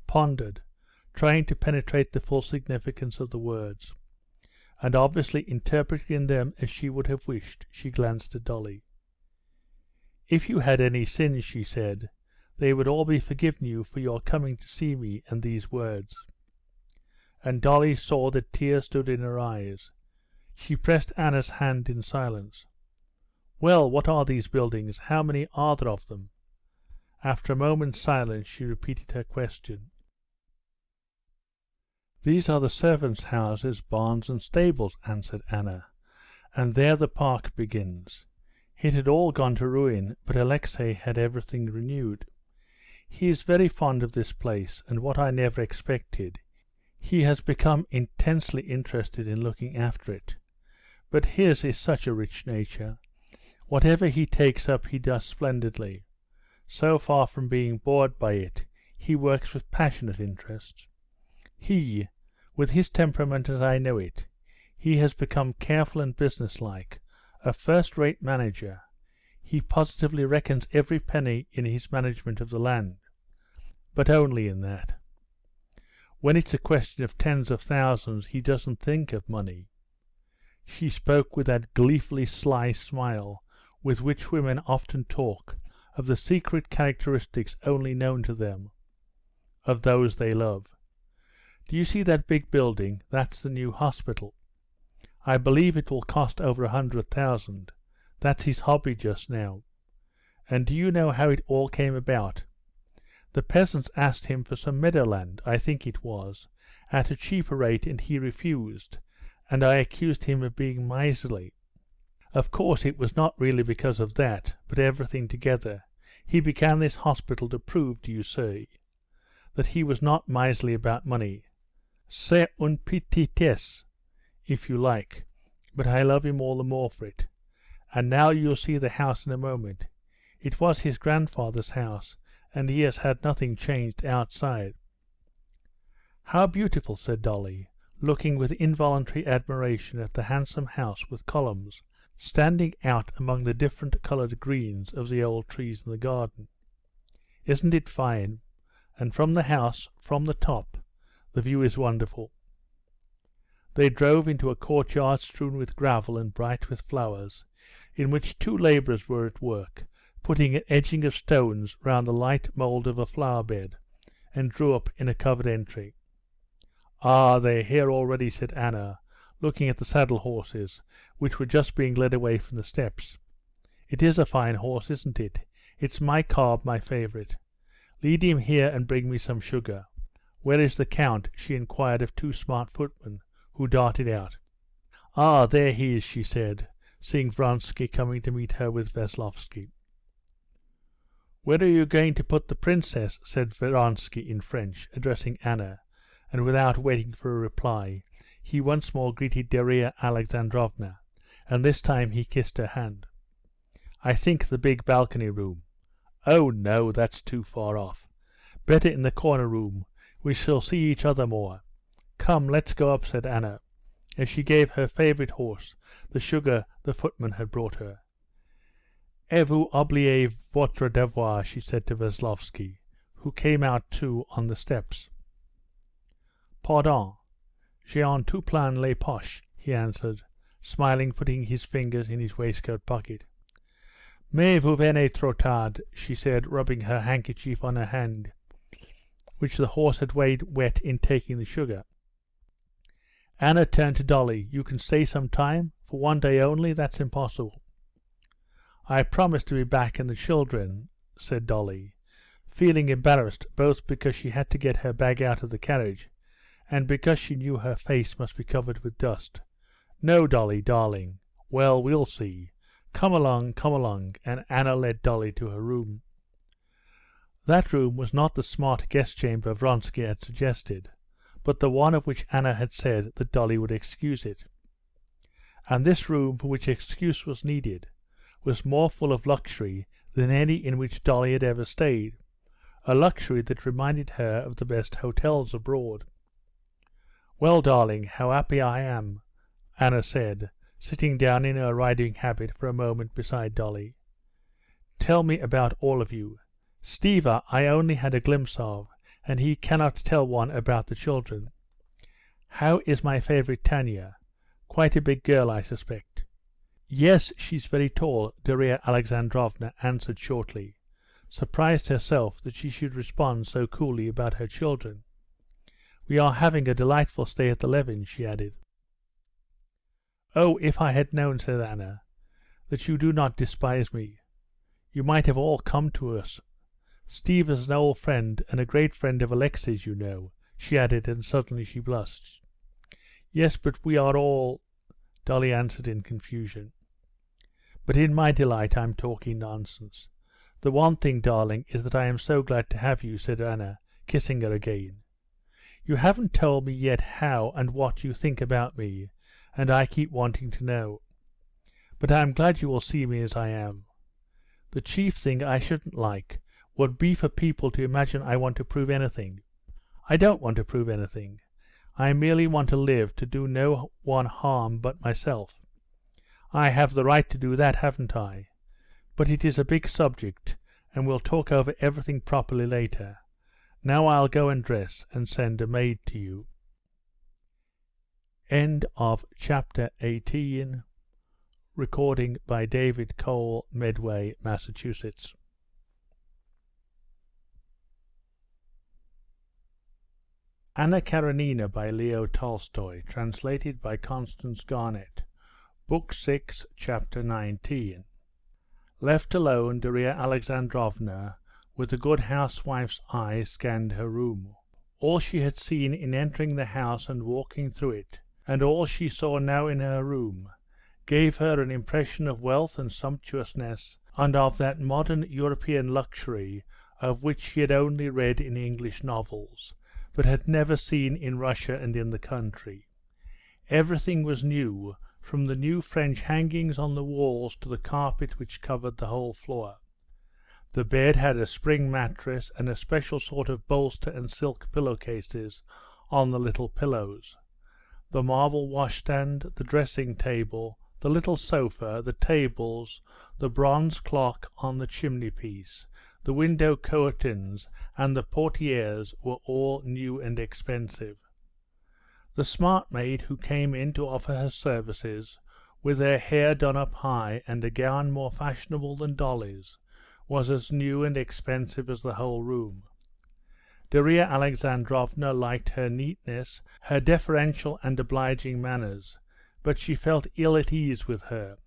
pondered, trying to penetrate the full significance of the words, and obviously interpreting them as she would have wished, she glanced at Dolly. "If you had any sins," she said, "they would all be forgiven you for your coming to see me and these words." And Dolly saw that tears stood in her eyes. She pressed Anna's hand in silence. "Well, what are these buildings? How many are there of them?" After a moment's silence she repeated her question. "These are the servants' houses, barns and stables," answered Anna, "and there the park begins. It had all gone to ruin, but Alexey had everything renewed. He is very fond of this place, and what I never expected, he has become intensely interested in looking after it. But his is such a rich nature. Whatever he takes up he does splendidly. So far from being bored by it, he works with passionate interest. He, with his temperament as I know it, he has become careful and businesslike, a first-rate manager. He positively reckons every penny in his management of the land, but only in that. When it's a question of tens of thousands he doesn't think of money." She spoke with that gleefully sly smile with which women often talk of the secret characteristics only known to them, of those they love. "Do you see that big building? That's the new hospital. I believe it will cost over 100,000. That's his hobby just now. And do you know how it all came about? The peasants asked him for some meadowland, I think it was, at a cheaper rate, and he refused, and I accused him of being miserly. Of course it was not really because of that, but everything together. He began this hospital to prove, do you see, that he was not miserly about money. C'est une petitesse, if you like, but I love him all the more for it. And now you'll see the house in a moment. It was his grandfather's house, and he has had nothing changed outside." "How beautiful," said Dolly, looking with involuntary admiration at the handsome house with columns, standing out among the different coloured greens of the old trees in the garden. "Isn't it fine? And from the house, from the top, the view is wonderful." They drove into a courtyard strewn with gravel and bright with flowers, in which two labourers were at work, putting an edging of stones round the light mould of a flower-bed, and drew up in a covered entry. "Ah, they're here already," said Anna, looking at the saddle-horses, which were just being led away from the steps. "It is a fine horse, isn't it? It's my cob, my favourite. Lead him here and bring me some sugar. Where is the Count?" she inquired of two smart footmen, who darted out. "Ah, there he is," she said, seeing Vronsky coming to meet her with Veslovsky. "Where are you going to put the princess?" said Vronsky in French, addressing Anna, and without waiting for a reply, he once more greeted Darya Alexandrovna, and this time he kissed her hand. "I think the big balcony room." "Oh no, that's too far off. Better in the corner room. We shall see each other more. Come, let's go up," said Anna, as she gave her favourite horse the sugar the footman had brought her. "Et vous oubliez votre devoir," she said to Veslovsky, who came out too on the steps. "Pardon, j'ai un tout plein les poches," he answered, smiling, putting his fingers in his waistcoat pocket. "Mais vous venez trop tard," she said, rubbing her handkerchief on her hand, which the horse had made wet in taking the sugar. Anna turned to Dolly. "You can stay some time? For one day only? That's impossible." "I promised to be back in the children," said Dolly, feeling embarrassed both because she had to get her bag out of the carriage, and because she knew her face must be covered with dust. "No, Dolly, darling." "Well, we'll see. Come along," and Anna led Dolly to her room. That room was not the smart guest chamber Vronsky had suggested, but the one of which Anna had said that Dolly would excuse it. And this room, for which excuse was needed, was more full of luxury than any in which Dolly had ever stayed, a luxury that reminded her of the best hotels abroad. "Well, darling, how happy I am," Anna said, sitting down in her riding habit for a moment beside Dolly. "Tell me about all of you. Stiva I only had a glimpse of, and he cannot tell one about the children. How is my favourite Tanya? Quite a big girl, I suspect." "Yes, she's very tall," Darya Alexandrovna answered shortly, surprised herself that she should respond so coolly about her children. "We are having a delightful stay at the Levins'," she added. "Oh, if I had known," said Anna, "that you do not despise me. You might have all come to us. Steve is an old friend and a great friend of Alexei's, you know," she added, and suddenly she blushed. "Yes, but we are all," Dolly answered in confusion. "But in my delight I'm talking nonsense. The one thing, darling, is that I am so glad to have you," said Anna, kissing her again. "You haven't told me yet how and what you think about me, and I keep wanting to know. But I'm glad you will see me as I am. The chief thing I shouldn't like would be for people to imagine I want to prove anything. I don't want to prove anything. I merely want to live to do no one harm but myself. I have the right to do that, haven't I? But it is a big subject, and we'll talk over everything properly later. Now I'll go and dress and send a maid to you. End of chapter 18. Recording by David Cole, Medway, Massachusetts. Anna Karenina by Leo Tolstoy, translated by Constance Garnett. Book 6, Chapter 19. Left alone, Darya Alexandrovna, with a good housewife's eye, scanned her room. All she had seen in entering the house and walking through it, and all she saw now in her room, gave her an impression of wealth and sumptuousness, and of that modern European luxury of which she had only read in English novels, but had never seen in Russia and in the country. Everything was new, from the new French hangings on the walls to the carpet which covered the whole floor. The bed had a spring mattress and a special sort of bolster and silk pillow-cases on the little pillows. The marble washstand, the dressing-table, the little sofa, the tables, the bronze clock on the chimney-piece, the window curtains, and the portieres were all new and expensive. The smart maid who came in to offer her services, with her hair done up high and a gown more fashionable than Dolly's, was as new and expensive as the whole room. Darya Alexandrovna liked her neatness, her deferential and obliging manners, but she felt ill at ease with her.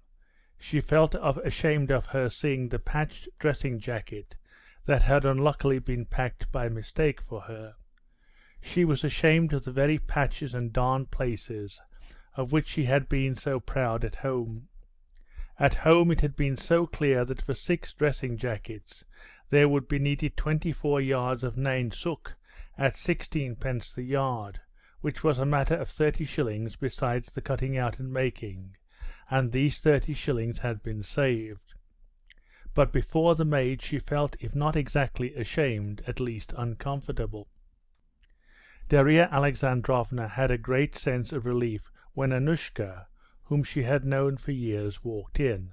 She felt ashamed of her seeing the patched dressing-jacket that had unluckily been packed by mistake for her. She was ashamed of the very patches and darn places of which she had been so proud at home. At home it had been so clear that for 6 dressing-jackets there would be needed 24 yards of nain sook at 16 pence the yard, which was a matter of 30 shillings besides the cutting out and making, and these 30 shillings had been saved. But before the maid she felt, if not exactly ashamed, at least uncomfortable. Darya Alexandrovna had a great sense of relief when Annushka, whom she had known for years, walked in.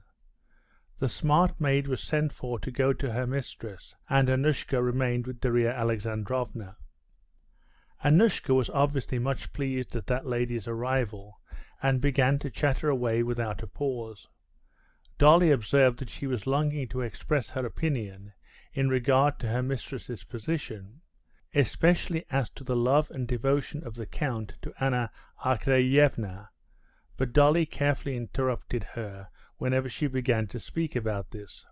The smart maid was sent for to go to her mistress, and Annushka remained with Darya Alexandrovna. Annushka was obviously much pleased at that lady's arrival, and began to chatter away without a pause. Dolly observed that she was longing to express her opinion in regard to her mistress's position, especially as to the love and devotion of the Count to Anna Arkadyevna, but Dolly carefully interrupted her whenever she began to speak about this.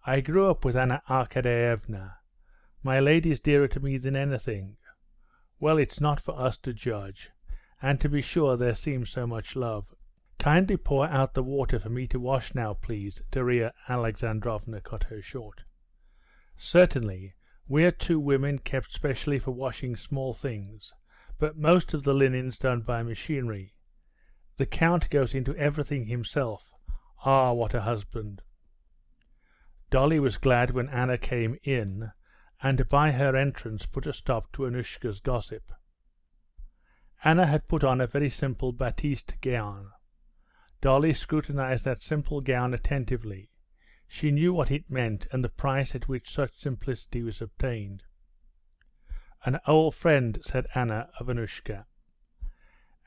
"I grew up with Anna Arkadyevna. My lady's dearer to me than anything. Well, it's not for us to judge, and to be sure there seems so much love. Kindly pour out the water for me to wash now, please," Darya Alexandrovna cut her short. "Certainly, we're 2 women kept specially for washing small things, but most of the linen's done by machinery. The Count goes into everything himself. Ah, what a husband!" Dolly was glad when Anna came in, and by her entrance put a stop to Annushka's gossip. Anna had put on a very simple batiste gown. Dolly scrutinized that simple gown attentively. She knew what it meant and the price at which such simplicity was obtained. "An old friend," said Anna of Annushka.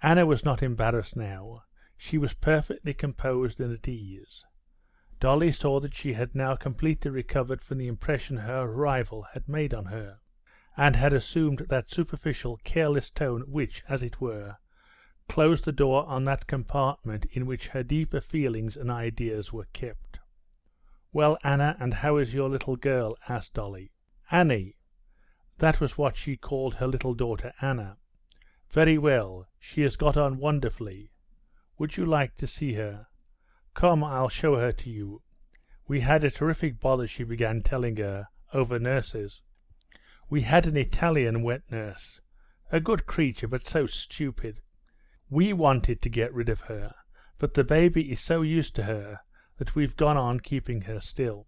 Anna was not embarrassed now. She was perfectly composed and at ease. Dolly saw that she had now completely recovered from the impression her arrival had made on her, and had assumed that superficial, careless tone which, as it were, closed the door on that compartment in which her deeper feelings and ideas were kept. "Well, Anna, and how is your little girl?" asked Dolly. "Annie." That was what she called her little daughter Anna. "Very well. She has got on wonderfully. Would you like to see her? Come, I'll show her to you. We had a terrific bother," she began telling her, "over nurses. We had an Italian wet nurse. A good creature, but so stupid. We wanted to get rid of her, but the baby is so used to her that we've gone on keeping her still."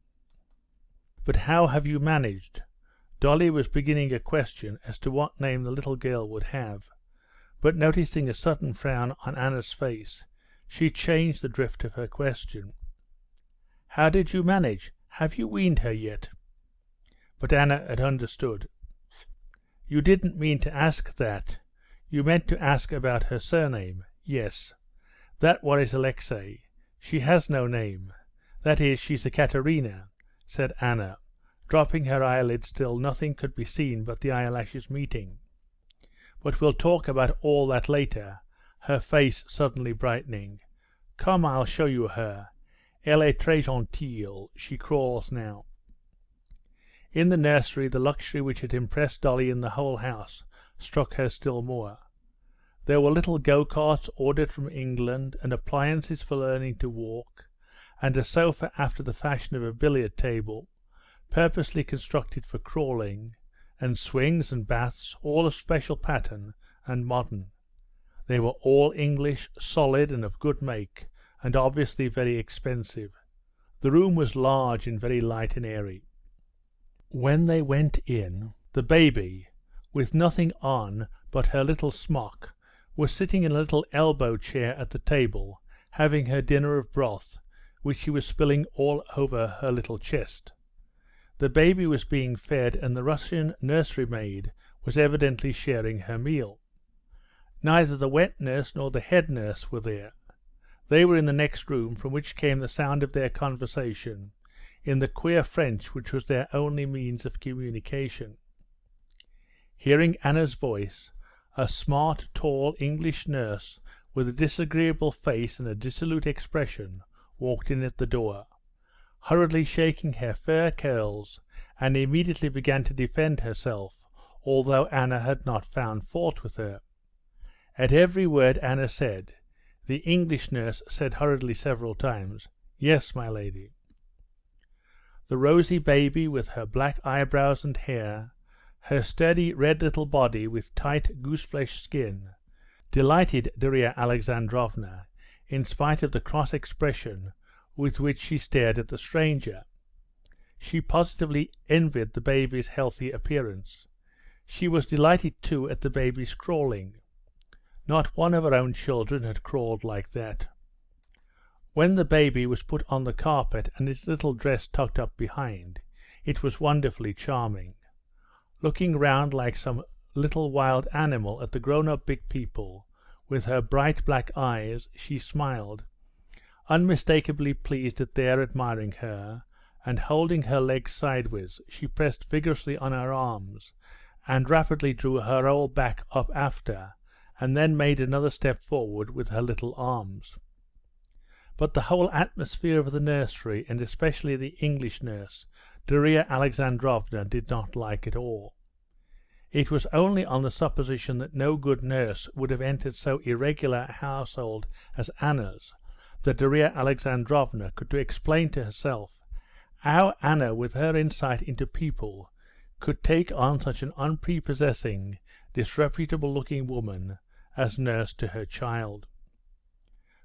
But how have you managed?" Dolly was beginning a question as to what name the little girl would have, but noticing a sudden frown on Anna's face, she changed the drift of her question. "How did you manage? Have you weaned her yet?" But Anna had understood. "You didn't mean to ask that. You meant to ask about her surname. Yes. That one is Alexei. She has no name. That is, she's a Katerina," said Anna, dropping her eyelids till nothing could be seen but the eyelashes meeting. "But we'll talk about all that later," her face suddenly brightening. "Come, I'll show you her. Elle est très gentille. She crawls now." In the nursery the luxury which had impressed Dolly in the whole house struck her still more. There were little go-karts ordered from England, and appliances for learning to walk, and a sofa after the fashion of a billiard table, purposely constructed for crawling, and swings and baths, all of special pattern and modern. They were all English, solid and of good make, and obviously very expensive. The room was large and very light and airy. When they went in, the baby, with nothing on but her little smock, was sitting in a little elbow chair at the table, having her dinner of broth, which she was spilling all over her little chest. The baby was being fed, and the Russian nursery maid was evidently sharing her meal. Neither the wet nurse nor the head nurse were there. They were in the next room, from which came the sound of their conversation, in the queer French which was their only means of communication. Hearing Anna's voice, a smart, tall English nurse with a disagreeable face and a dissolute expression walked in at the door, hurriedly shaking her fair curls, and immediately began to defend herself, although Anna had not found fault with her. At every word Anna said, the English nurse said hurriedly several times, "Yes, my lady." The rosy baby, with her black eyebrows and hair, her sturdy red little body with tight goose-flesh skin, delighted Darya Alexandrovna, in spite of the cross expression with which she stared at the stranger. She positively envied the baby's healthy appearance. She was delighted too at the baby's crawling. Not one of her own children had crawled like that. When the baby was put on the carpet and its little dress tucked up behind, it was wonderfully charming. Looking round like some little wild animal at the grown-up big people, with her bright black eyes, she smiled, unmistakably pleased at their admiring her, and holding her legs sideways, she pressed vigorously on her arms, and rapidly drew her whole back up after, and then made another step forward with her little arms. But the whole atmosphere of the nursery, and especially the English nurse, Darya Alexandrovna did not like at all. It was only on the supposition that no good nurse would have entered so irregular a household as Anna's, that Darya Alexandrovna could explain to herself how Anna, with her insight into people, could take on such an unprepossessing, disreputable-looking woman as nurse to her child.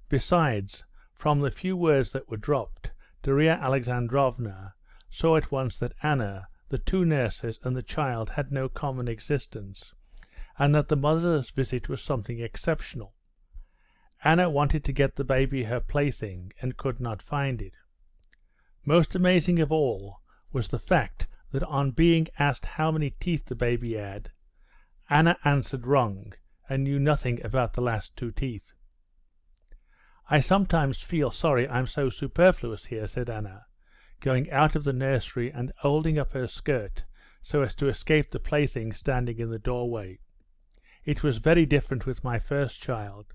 Besides, from the few words that were dropped, Darya Alexandrovna saw at once that Anna, the two nurses, and the child had no common existence, and that the mother's visit was something exceptional. Anna wanted to get the baby her plaything, and could not find it. Most amazing of all was the fact that on being asked how many teeth the baby had, Anna answered wrong, and knew nothing about the last 2 teeth. "I sometimes feel sorry I'm so superfluous here," said Anna, going out of the nursery and holding up her skirt so as to escape the plaything standing in the doorway. "It was very different with my first child."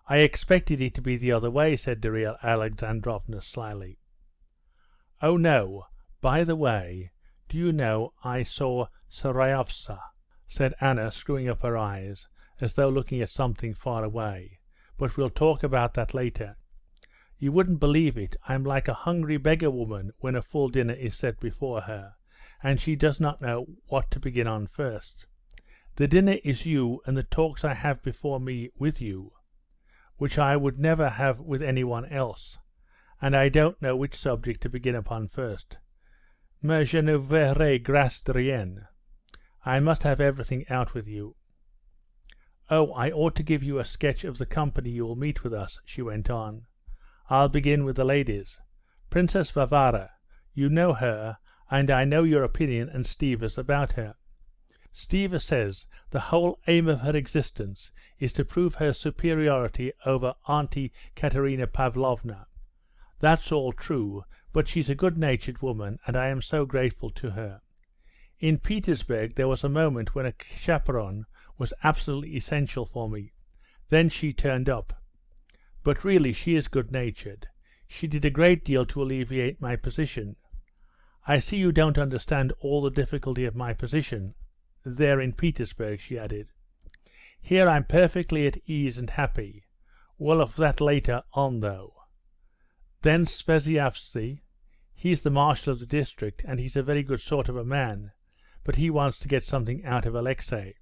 "I expected it to be the other way," said Darya Alexandrovna slyly. "Oh no, by the way, do you know I saw Saragovsa," said Anna, screwing up her eyes, as though looking at something far away, "but we'll talk about that later. You wouldn't believe it, I'm like a hungry beggar woman when a full dinner is set before her, and she does not know what to begin on first. The dinner is you, and the talks I have before me with you, which I would never have with any one else, and I don't know which subject to begin upon first. Mais je ne verrai grâce de rien. I must have everything out with you. Oh, I ought to give you a sketch of the company you will meet with us, she went on. I'll begin with the ladies. Princess Varvara, you know her, and I know your opinion and Stiva's about her. Stiva says the whole aim of her existence is to prove her superiority over Auntie Katerina Pavlovna. That's all true, but she's a good-natured woman, and I am so grateful to her. In Petersburg there was a moment when a chaperon was absolutely essential for me. Then she turned up. But really she is good-natured. She did a great deal to alleviate my position. I see you don't understand all the difficulty of my position there in Petersburg, she added. Here I'm perfectly at ease and happy. Well, of that later on, though. Then Sveziavsky, he's the marshal of the district, and he's a very good sort of a man, but he wants to get something out of Alexei.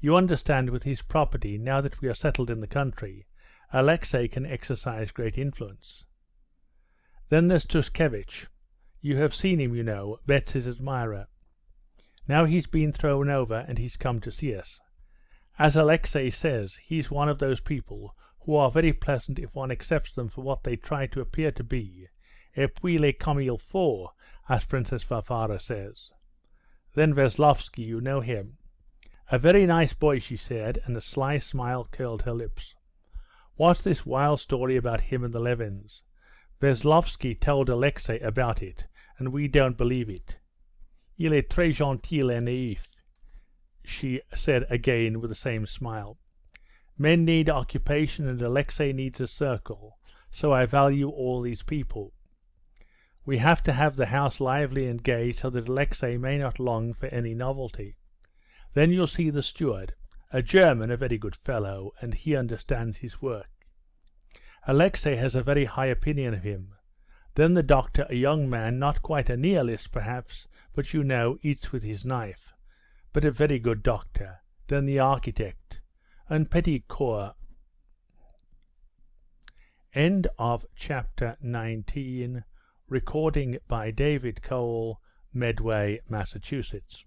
You understand, with his property, now that we are settled in the country, Alexei can exercise great influence. Then there's Tushkevich. You have seen him, you know, Betsy's admirer. Now he's been thrown over, and he's come to see us. As Alexei says, he's one of those people who are very pleasant if one accepts them for what they try to appear to be, et puis les comme il faut, as Princess Varvara says. Then Veslovsky, you know him. A very nice boy, she said, and a sly smile curled her lips. What's this wild story about him and the Levins? Veslovsky told Alexei about it, and we don't believe it. Il est très gentil et naïf, she said again with the same smile. Men need occupation, and Alexei needs a circle, so I value all these people. We have to have the house lively and gay so that Alexei may not long for any novelty. Then you'll see the steward, a German, a very good fellow, and he understands his work. Alexei has a very high opinion of him. Then the doctor, a young man, not quite a nihilist perhaps, but you know, eats with his knife, but a very good doctor. Then the architect, un petit corps. End of chapter 19. Recording by David Cole, Medway, Massachusetts.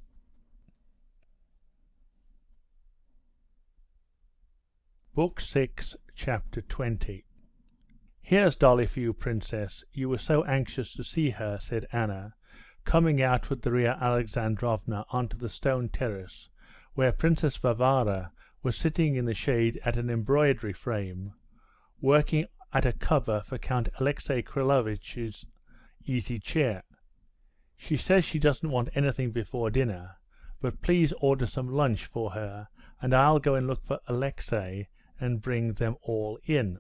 Book 6, Chapter 20. Here's Dolly for you, Princess. You were so anxious to see her, said Anna, coming out with Darya Alexandrovna onto the stone terrace, where Princess Varvara was sitting in the shade at an embroidery frame, working at a cover for Count Alexei Krylovich's easy chair. She says she doesn't want anything before dinner, but please order some lunch for her, and I'll go and look for Alexei and bring them all in.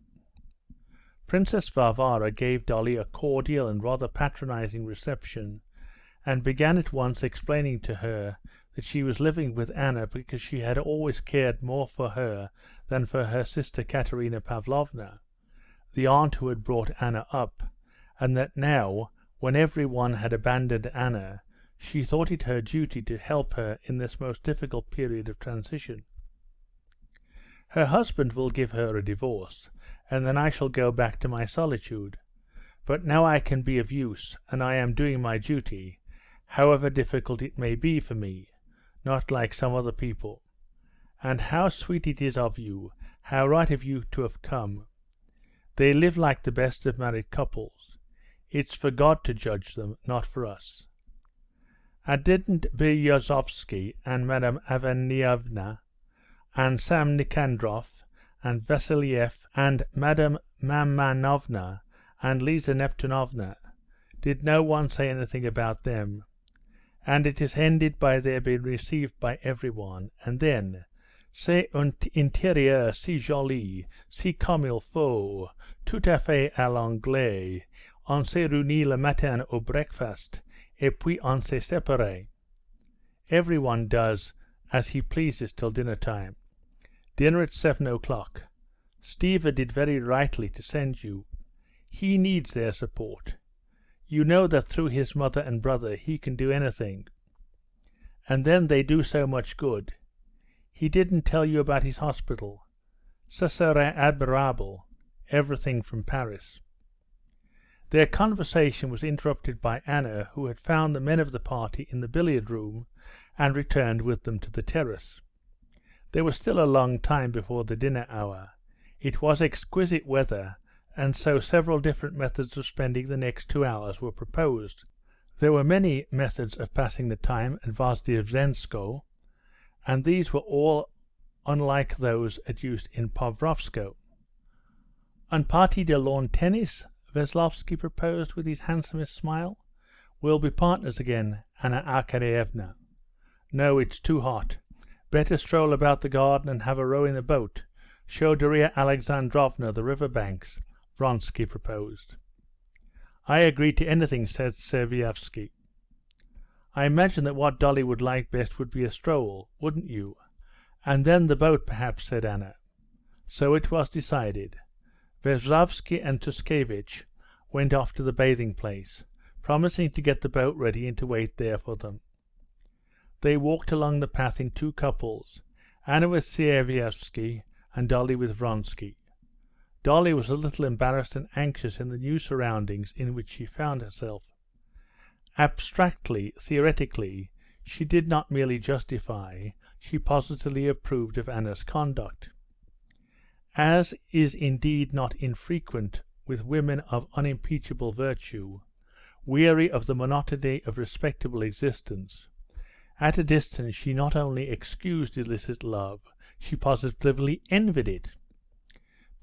Princess Varvara gave Dolly a cordial and rather patronizing reception, and began at once explaining to her that she was living with Anna because she had always cared more for her than for her sister Katerina Pavlovna, the aunt who had brought Anna up, and that now, when every one had abandoned Anna, she thought it her duty to help her in this most difficult period of transition. Her husband will give her a divorce, and then I shall go back to my solitude. But now I can be of use, and I am doing my duty, however difficult it may be for me, not like some other people. And how sweet it is of you, how right of you to have come. They live like the best of married couples. It's for God to judge them, not for us. And didn't Beryozovsky and Madame Avanievna and Sam Nikandrov and Vasiliev and Madame Mamanovna and Lisa Neptunovna, did no one say anything about them? And it is ended by their being received by everyone, and then, c'est un intérieur si joli, si comme il faut, tout à fait à l'anglais, on s'est réunis le matin au breakfast, et puis on s'est séparés. Everyone does as he pleases till dinner-time. Dinner at 7 o'clock. Stiva did very rightly to send you. He needs their support. You know that through his mother and brother he can do anything. And then they do so much good. He didn't tell you about his hospital. Ce serait admirable. Everything from Paris. Their conversation was interrupted by Anna, who had found the men of the party in the billiard-room and returned with them to the terrace. There was still a long time before the dinner hour. It was exquisite weather, and so several different methods of spending the next 2 hours were proposed. There were many methods of passing the time at Vozdvizhenskoe, and these were all unlike those adduced in Pokrovskoe. "Un partie de lawn tennis?" Veslovsky proposed with his handsomest smile. "We'll be partners again, Anna Arkadyevna." "No, it's too hot. Better stroll about the garden and have a row in the boat. Show Darya Alexandrovna the river banks," Vronsky proposed. "I agree to anything," said Servievsky. "I imagine that what Dolly would like best would be a stroll, wouldn't you? And then the boat, perhaps," said Anna. So it was decided. Veslovsky and Tuskevich went off to the bathing place, promising to get the boat ready and to wait there for them. They walked along the path in 2 couples, Anna with Servievsky and Dolly with Vronsky. Dolly was a little embarrassed and anxious in the new surroundings in which she found herself. Abstractly, theoretically, she did not merely justify, she positively approved of Anna's conduct. As is indeed not infrequent with women of unimpeachable virtue, weary of the monotony of respectable existence, at a distance she not only excused illicit love, she positively envied it.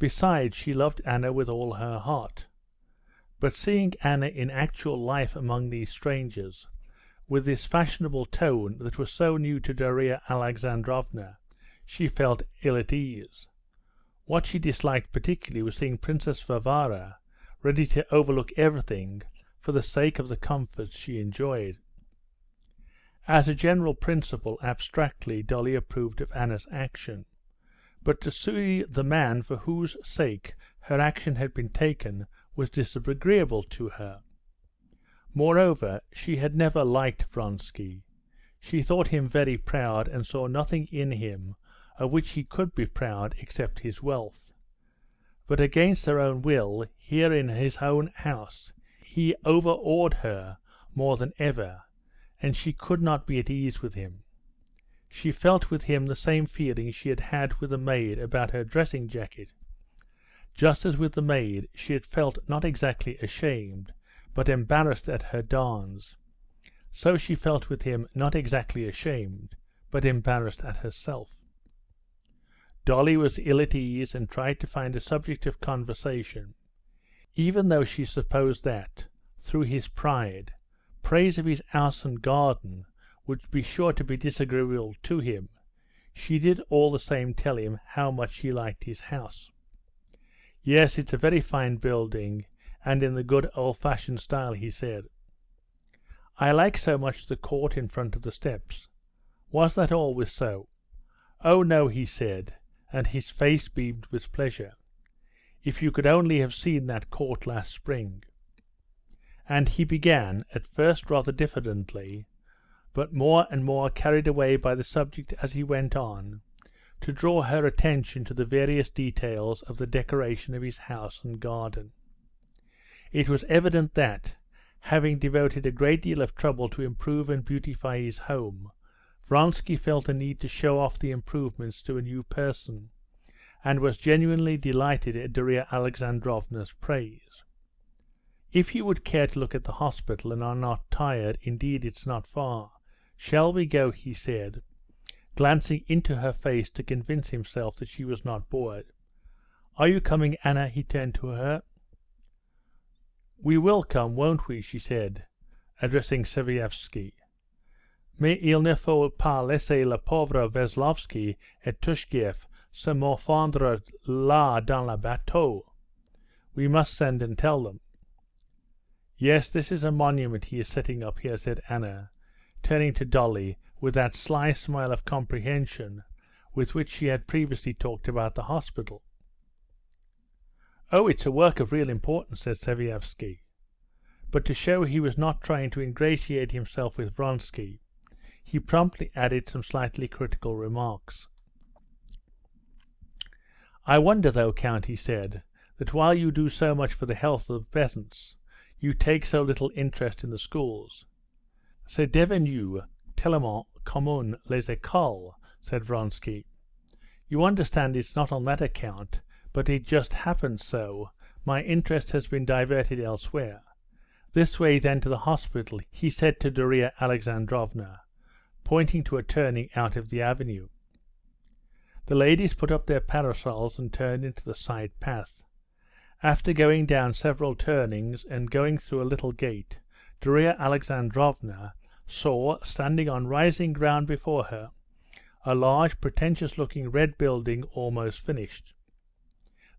Besides, she loved Anna with all her heart. But seeing Anna in actual life among these strangers, with this fashionable tone that was so new to Darya Alexandrovna, she felt ill at ease. What she disliked particularly was seeing Princess Varvara ready to overlook everything for the sake of the comforts she enjoyed. As a general principle, abstractly, Dolly approved of Anna's action, but to see the man for whose sake her action had been taken was disagreeable to her. Moreover, she had never liked Vronsky. She thought him very proud and saw nothing in him of which he could be proud except his wealth. But against her own will, here in his own house, he overawed her more than ever, and she could not be at ease with him. She felt with him the same feeling she had had with the maid about her dressing jacket. Just as with the maid, she had felt not exactly ashamed, but embarrassed at her dons, so she felt with him not exactly ashamed, but embarrassed at herself. Dolly was ill at ease and tried to find a subject of conversation, even though she supposed that, through his pride, praise of his house and garden would be sure to be disagreeable to him. She did all the same tell him how much she liked his house. "Yes, it's a very fine building, and in the good old-fashioned style," he said. "I like so much the court in front of the steps. Was that always so?" "Oh no," he said, and his face beamed with pleasure. "If you could only have seen that court last spring." And he began, at first rather diffidently, but more and more carried away by the subject as he went on, to draw her attention to the various details of the decoration of his house and garden. It was evident that, having devoted a great deal of trouble to improve and beautify his home, Vronsky felt a need to show off the improvements to a new person, and was genuinely delighted at Darya Alexandrovna's praise. "If you would care to look at the hospital and are not tired, indeed it's not far. Shall we go?" he said, glancing into her face to convince himself that she was not bored. "Are you coming, Anna?" he turned to her. "We will come, won't we?" she said, addressing Servievsky. "Mais il ne faut pas laisser le pauvre Veslovsky et Tushkiev se morfondre là dans le bateau. We must send and tell them." "Yes, this is a monument he is setting up here," said Anna, turning to Dolly with that sly smile of comprehension with which she had previously talked about the hospital. "Oh, it's a work of real importance," said Servievsky. But to show he was not trying to ingratiate himself with Vronsky, he promptly added some slightly critical remarks. "I wonder though, Count," he said, "that while you do so much for the health of the peasants, You take so little interest in the schools." "C'est devenu tellement commun les écoles," said Vronsky. "You understand it's not on that account, but it just happened so. My interest has been diverted elsewhere. This way then to the hospital," he said to Darya Alexandrovna, pointing to a turning out of the avenue. The ladies put up their parasols and turned into the side path. After going down several turnings and going through a little gate, Darya Alexandrovna saw, standing on rising ground before her, a large pretentious-looking red building almost finished.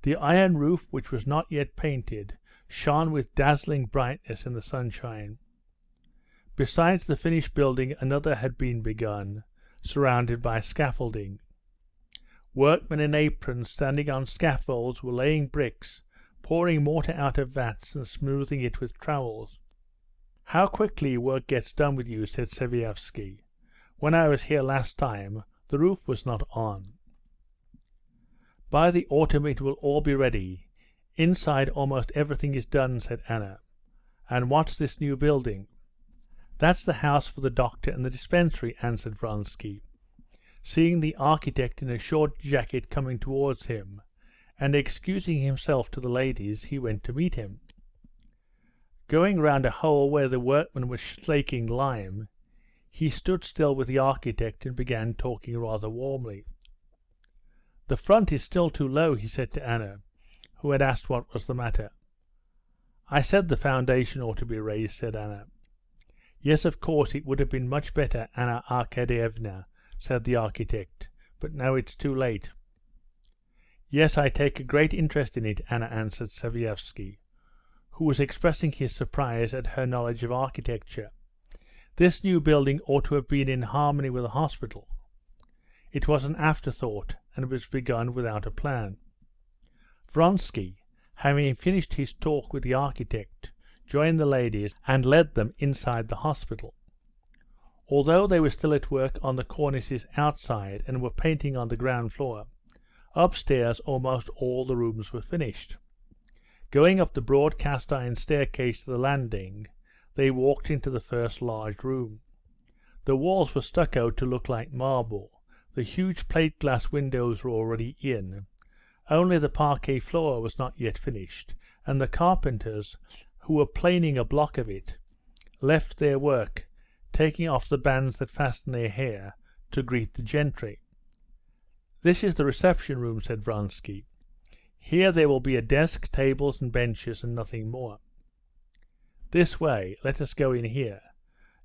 The iron roof, which was not yet painted, shone with dazzling brightness in the sunshine. Besides the finished building another had been begun, surrounded by scaffolding. Workmen in aprons standing on scaffolds were laying bricks, pouring mortar out of vats and smoothing it with trowels. "How quickly work gets done with you," said Sviazhsky. "When I was here last time the roof was not on." "By the autumn it will all be ready. Inside almost everything is done," said Anna. "And what's this new building?" "That's the house for the doctor and the dispensary," answered Vronsky, seeing the architect in a short jacket coming towards him, and excusing himself to the ladies, he went to meet him. Going round a hole where the workmen were slaking lime, he stood still with the architect and began talking rather warmly. "The front is still too low," he said to Anna, who had asked what was the matter. "I said the foundation ought to be raised," said Anna. "Yes, of course it would have been much better, Anna Arkadyevna," said the architect, "but now it's too late." "Yes, I take a great interest in it," Anna answered Sviazhsky, who was expressing his surprise at her knowledge of architecture. "This new building ought to have been in harmony with the hospital. It was an afterthought, and was begun without a plan." Vronsky, having finished his talk with the architect, joined the ladies and led them inside the hospital. Although they were still at work on the cornices outside and were painting on the ground floor, upstairs almost all the rooms were finished. Going up the broad cast-iron staircase to the landing, they walked into the first large room. The walls were stuccoed to look like marble, the huge plate-glass windows were already in, only the parquet floor was not yet finished, and the carpenters, who were planing a block of it, left their work, taking off the bands that fastened their hair, to greet the gentry. "This is the reception room," said Vronsky. "Here there will be a desk, tables and benches, and nothing more." "This way, let us go in here.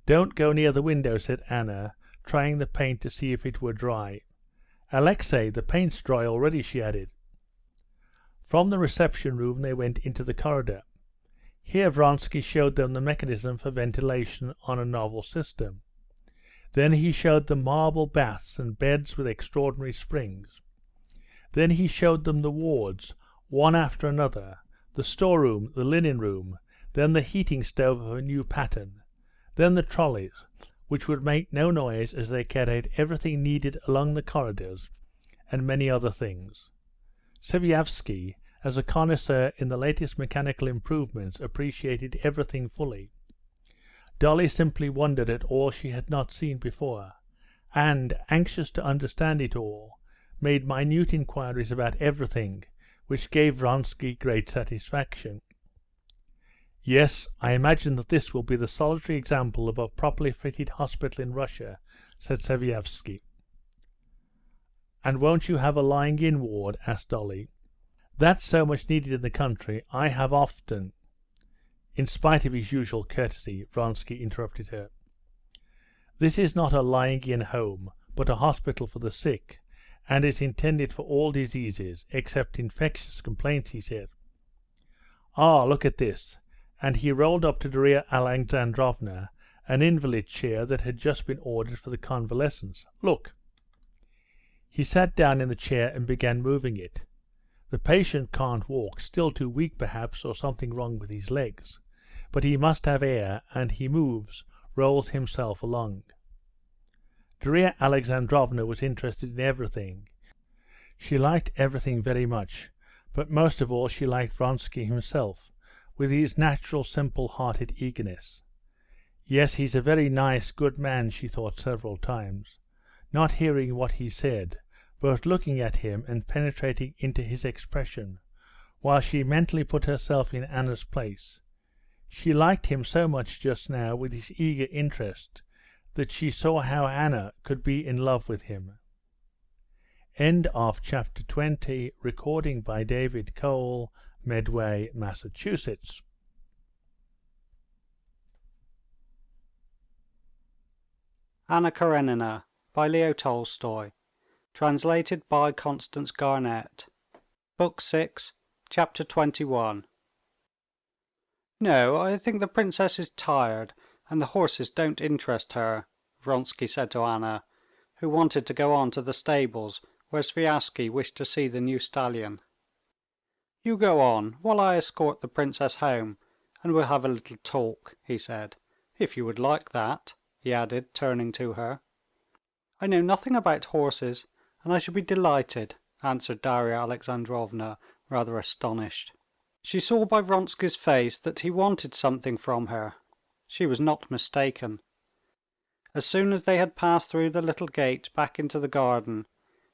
Don't go near the window," said Anna, trying the paint to see if it were dry. "Alexey, the paint's dry already," she added. From the reception room they went into the corridor. Here Vronsky showed them the mechanism for ventilation on a novel system. Then he showed them marble baths and beds with extraordinary springs. Then he showed them the wards, one after another, the storeroom, the linen room, then the heating stove of a new pattern, then the trolleys, which would make no noise as they carried everything needed along the corridors, and many other things. Sviazhsky, as a connoisseur in the latest mechanical improvements, appreciated everything fully. Dolly simply wondered at all she had not seen before, and, anxious to understand it all, made minute inquiries about everything, which gave Vronsky great satisfaction. "Yes, I imagine that this will be the solitary example of a properly fitted hospital in Russia," said Sviazhsky. "And won't you have a lying-in ward?" asked Dolly. "That's so much needed in the country. I have often—" In spite of his usual courtesy, Vronsky interrupted her. "This is not a lying-in home, but a hospital for the sick, and is intended for all diseases, except infectious complaints," he said. "Ah, look at this," and he rolled up to Darya Alexandrovna an invalid chair that had just been ordered for the convalescents. "Look." He sat down in the chair and began moving it. The patient can't walk, still too weak perhaps, or something wrong with his legs, but he must have air, and he moves, rolls himself along. Darya Alexandrovna was interested in everything. She liked everything very much, but most of all she liked Vronsky himself, with his natural simple-hearted eagerness. Yes, he's a very nice, good man, she thought several times, not hearing what he said, but looking at him and penetrating into his expression, while she mentally put herself in Anna's place. She liked him so much just now with his eager interest that she saw how Anna could be in love with him. End of chapter 20, recording by David Cole, Medway, Massachusetts. Anna Karenina by Leo Tolstoy, translated by Constance Garnett. Book 6, Chapter 21. "No, I think the princess is tired, and the horses don't interest her," Vronsky said to Anna, who wanted to go on to the stables where Sviazhsky wished to see the new stallion. "You go on, while I escort the princess home, and we'll have a little talk," he said. "If you would like that," he added, turning to her. "I know nothing about horses, and I shall be delighted," answered Darya Alexandrovna, rather astonished. She saw by Vronsky's face that he wanted something from her. She was not mistaken. As soon as they had passed through the little gate back into the garden,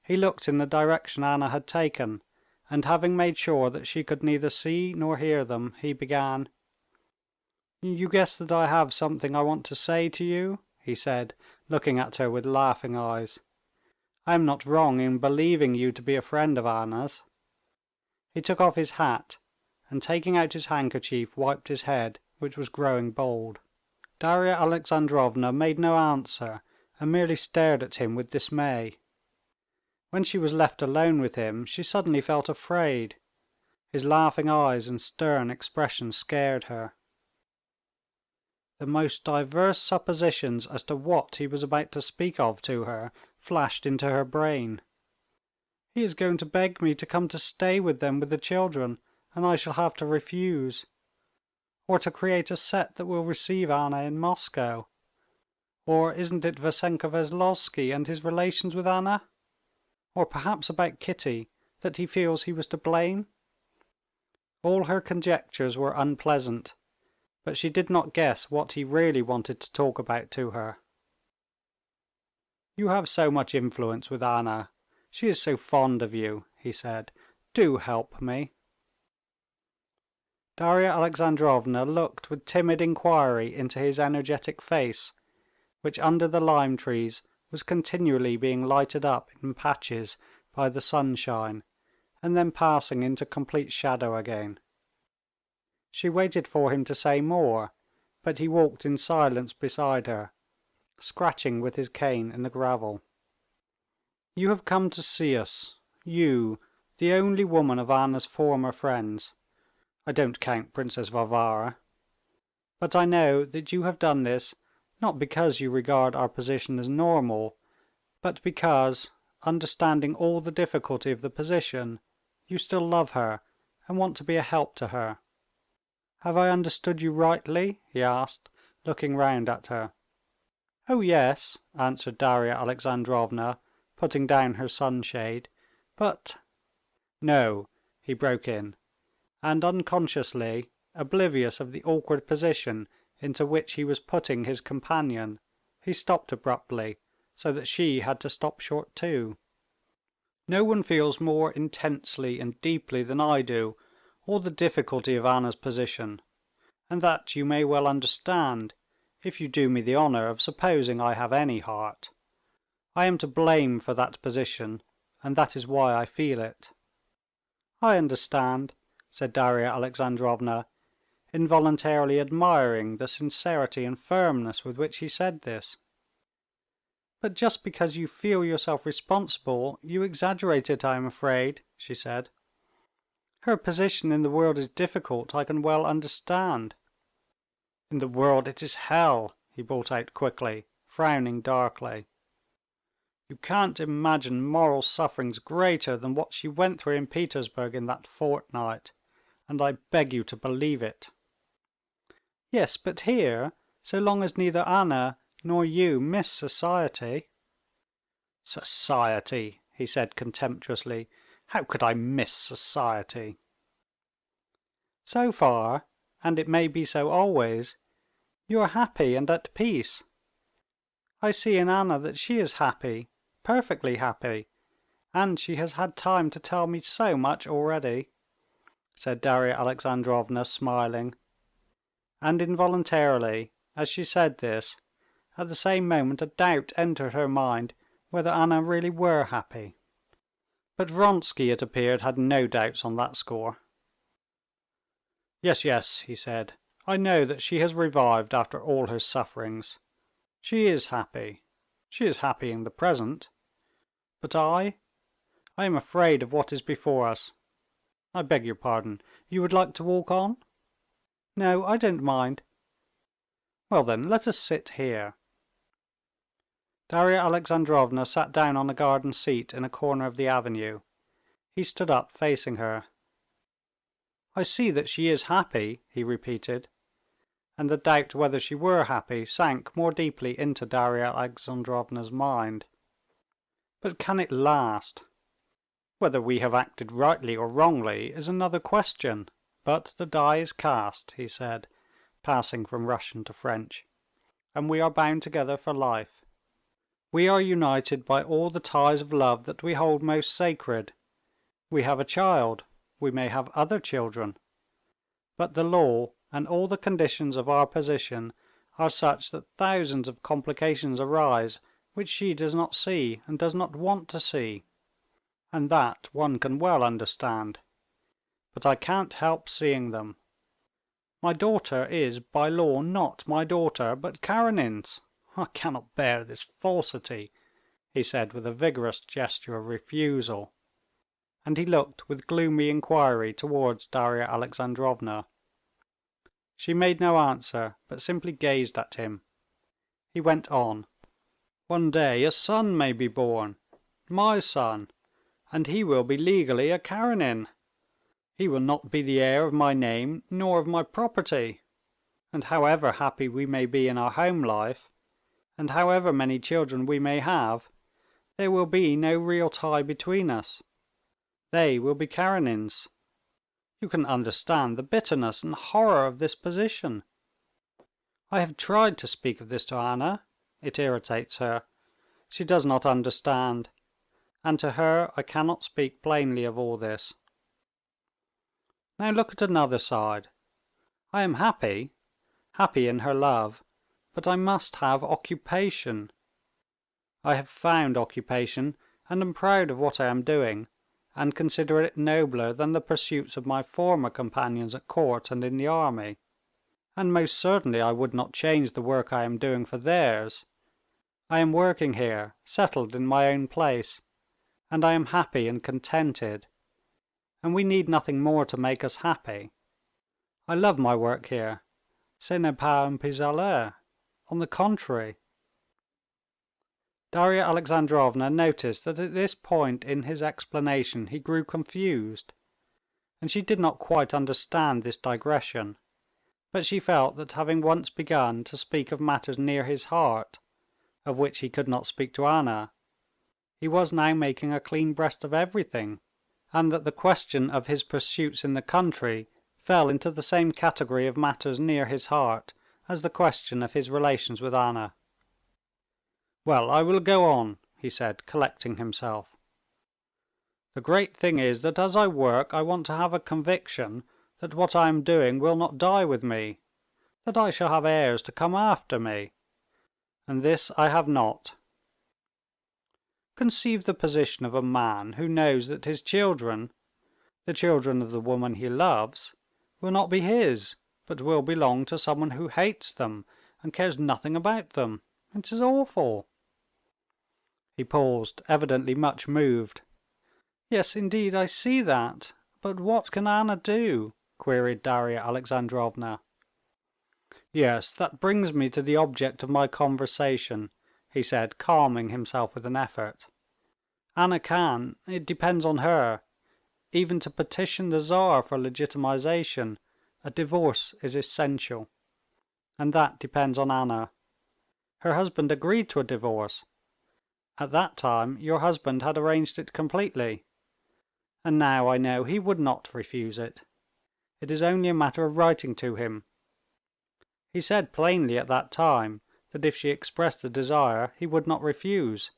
he looked in the direction Anna had taken, and having made sure that she could neither see nor hear them, he began: "You guess that I have something I want to say to you?" he said, looking at her with laughing eyes. "I am not wrong in believing you to be a friend of Anna's." He took off his hat, and taking out his handkerchief wiped his head, which was growing bald. Darya Alexandrovna made no answer, and merely stared at him with dismay. When she was left alone with him, she suddenly felt afraid. His laughing eyes and stern expression scared her. The most diverse suppositions as to what he was about to speak of to her flashed into her brain. "He is going to beg me to come to stay with them with the children, and I shall have to refuse. Or to create a set that will receive Anna in Moscow. Or isn't it Vassenka Veslovsky and his relations with Anna? Or perhaps about Kitty, that he feels he was to blame?" All her conjectures were unpleasant, but she did not guess what he really wanted to talk about to her. "You have so much influence with Anna. She is so fond of you," he said. "Do help me." Darya Alexandrovna looked with timid inquiry into his energetic face, which under the lime trees was continually being lighted up in patches by the sunshine, and then passing into complete shadow again. She waited for him to say more, but he walked in silence beside her, scratching with his cane in the gravel. "You have come to see us, you, the only woman of Anna's former friends. I don't count Princess Varvara. But I know that you have done this not because you regard our position as normal, but because, understanding all the difficulty of the position, you still love her and want to be a help to her. Have I understood you rightly?" he asked, looking round at her. "Oh yes," answered Darya Alexandrovna, putting down her sunshade. "But...." "No," he broke in, and unconsciously, oblivious of the awkward position into which he was putting his companion, he stopped abruptly, so that she had to stop short too. "No one feels more intensely and deeply than I do all the difficulty of Anna's position, and that you may well understand, if you do me the honor of supposing I have any heart. I am to blame for that position, and that is why I feel it." "I understand," said Darya Alexandrovna, involuntarily admiring the sincerity and firmness with which he said this. "But just because you feel yourself responsible, you exaggerate it, I am afraid," she said. "Her position in the world is difficult, I can well understand." "In the world it is hell," he brought out quickly, frowning darkly. "You can't imagine moral sufferings greater than what she went through in Petersburg in that fortnight, and I beg you to believe it." "Yes, but here, so long as neither Anna nor you miss society...." "Society!" he said contemptuously. "How could I miss society?" "So far," and it may be so always, you are happy and at peace. I see in Anna that she is happy, perfectly happy, and she has had time to tell me so much already," said Darya Alexandrovna, smiling. And involuntarily, as she said this, at the same moment a doubt entered her mind whether Anna really were happy. But Vronsky, it appeared, had no doubts on that score. "Yes, yes," he said, "I know that she has revived after all her sufferings. She is happy. She is happy in the present. But I am afraid of what is before us. I beg your pardon, you would like to walk on?" "No, I don't mind." "Well then, let us sit here." Darya Alexandrovna sat down on a garden seat in a corner of the avenue. He stood up facing her. "I see that she is happy," he repeated, and the doubt whether she were happy sank more deeply into Darya Alexandrovna's mind. "But can it last? Whether we have acted rightly or wrongly is another question, but the die is cast," he said, passing from Russian to French, "and we are bound together for life. We are united by all the ties of love that we hold most sacred. We have a child, we may have other children. But the law and all the conditions of our position are such that thousands of complications arise which she does not see and does not want to see. And that one can well understand. But I can't help seeing them. My daughter is by law not my daughter, but Karenin's. I cannot bear this falsity," he said with a vigorous gesture of refusal, and he looked with gloomy inquiry towards Darya Alexandrovna. She made no answer, but simply gazed at him. He went on. "One day a son may be born, my son, and he will be legally a Karenin. He will not be the heir of my name nor of my property. And however happy we may be in our home life, and however many children we may have, there will be no real tie between us. They will be Karenins. You can understand the bitterness and horror of this position. I have tried to speak of this to Anna. It irritates her. She does not understand, and to her I cannot speak plainly of all this. Now look at another side. I am happy in her love, but I must have occupation. I have found occupation, and am proud of what I am doing, and consider it nobler than the pursuits of my former companions at court and in the army. And most certainly I would not change the work I am doing for theirs. I am working here, settled in my own place, and I am happy and contented, and we need nothing more to make us happy. I love my work here. Ce n'est pas un pis-aller. On the contrary." Darya Alexandrovna noticed that at this point in his explanation he grew confused, and she did not quite understand this digression, but she felt that having once begun to speak of matters near his heart, of which he could not speak to Anna, he was now making a clean breast of everything, and that the question of his pursuits in the country fell into the same category of matters near his heart as the question of his relations with Anna. "Well, I will go on," he said, collecting himself. "The great thing is that as I work I want to have a conviction that what I am doing will not die with me, that I shall have heirs to come after me, and this I have not. Conceive the position of a man who knows that his children, the children of the woman he loves, will not be his, but will belong to someone who hates them and cares nothing about them. It is awful." He paused, evidently much moved. "Yes, indeed, I see that. But what can Anna do?" queried Darya Alexandrovna. "Yes, that brings me to the object of my conversation," he said, calming himself with an effort. "Anna can, it depends on her, even to petition the Tsar for legitimization. A divorce is essential, and that depends on Anna. Her husband agreed to a divorce. At that time your husband had arranged it completely, and now I know he would not refuse it. It is only a matter of writing to him. He said plainly at that time that if she expressed a desire he would not refuse.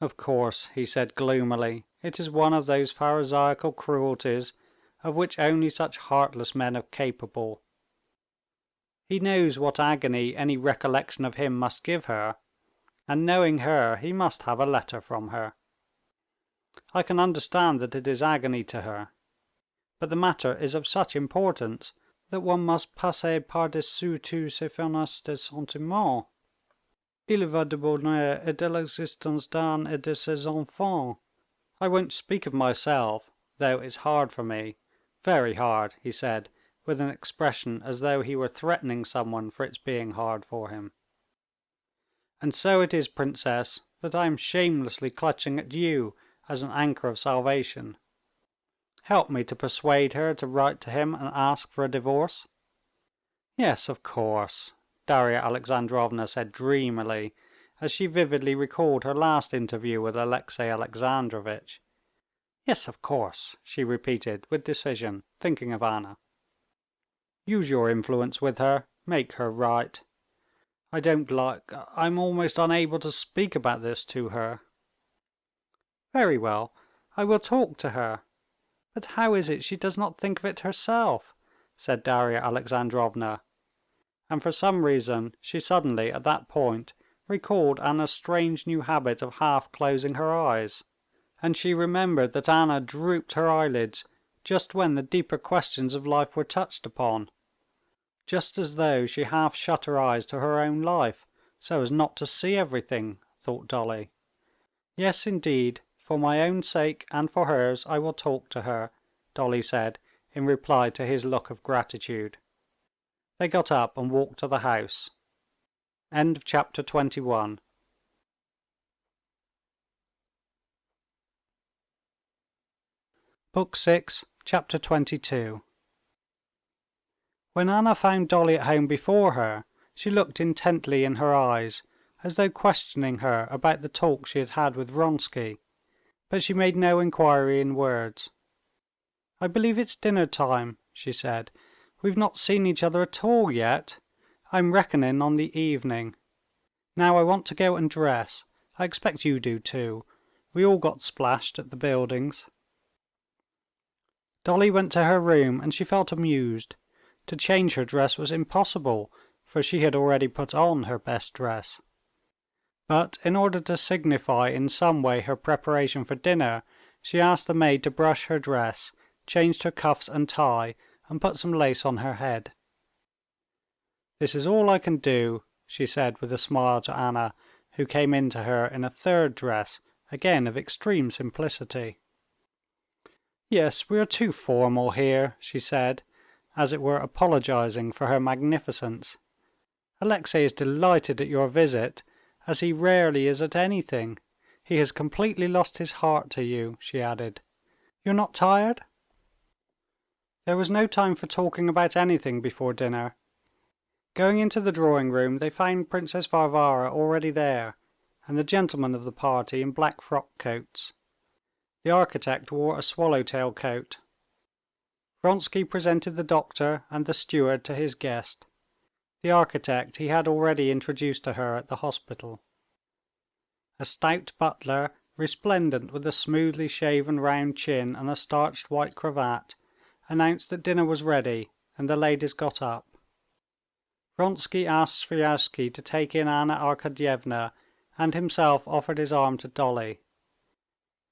Of course," he said gloomily, "it is one of those pharisaical cruelties of which only such heartless men are capable. He knows what agony any recollection of him must give her, and knowing her he must have a letter from her. I can understand that it is agony to her, but the matter is of such importance that one must passer par-dessus tous ces funestes sentiments. Il va du bonheur et de l'existence d'Anne et de ses enfants. I won't speak of myself, though it's hard for me, very hard," he said, with an expression as though he were threatening someone for its being hard for him. "And so it is, princess, that I am shamelessly clutching at you as an anchor of salvation. Help me to persuade her to write to him and ask for a divorce." "Yes, of course," Darya Alexandrovna said dreamily, as she vividly recalled her last interview with Alexey Alexandrovitch. "Yes, of course," she repeated with decision, thinking of Anna. "Use your influence with her, make her write. I'm almost unable to speak about this to her." "Very well, I will talk to her. But how is it she does not think of it herself?" said Darya Alexandrovna, and for some reason she suddenly at that point recalled Anna's strange new habit of half closing her eyes, and she remembered that Anna drooped her eyelids just when the deeper questions of life were touched upon, just as though she half shut her eyes to her own life, so as not to see everything, thought Dolly. "Yes, indeed, for my own sake and for hers I will talk to her," Dolly said in reply to his look of gratitude. They got up and walked to the house. End of chapter 21. Book 6, Chapter 22. When Anna found Dolly at home before her, she looked intently in her eyes, as though questioning her about the talk she had had with Vronsky, but she made no inquiry in words. "I believe it's dinner time," she said. "We've not seen each other at all yet. I'm reckoning on the evening. Now I want to go and dress. I expect you do too. We all got splashed at the buildings." Dolly went to her room and she felt amused. To change her dress was impossible, for she had already put on her best dress. But in order to signify in some way her preparation for dinner, she asked the maid to brush her dress, changed her cuffs and tie, and put some lace on her head. "This is all I can do," she said with a smile to Anna, who came in to her in a third dress, again of extreme simplicity. "Yes, we are too formal here," she said, as it were apologizing for her magnificence. "Alexey is delighted at your visit, as he rarely is at anything. He has completely lost his heart to you," she added. "You're not tired?" There was no time for talking about anything before dinner. Going into the drawing-room, they found Princess Varvara already there, and the gentlemen of the party in black frock-coats. The architect wore a swallow-tail coat. Vronsky presented the doctor and the steward to his guest. The architect he had already introduced to her at the hospital. A stout butler, resplendent with a smoothly shaven round chin and a starched white cravat, announced that dinner was ready, and the ladies got up. Vronsky asked Sviazhsky to take in Anna Arkadyevna, and himself offered his arm to Dolly.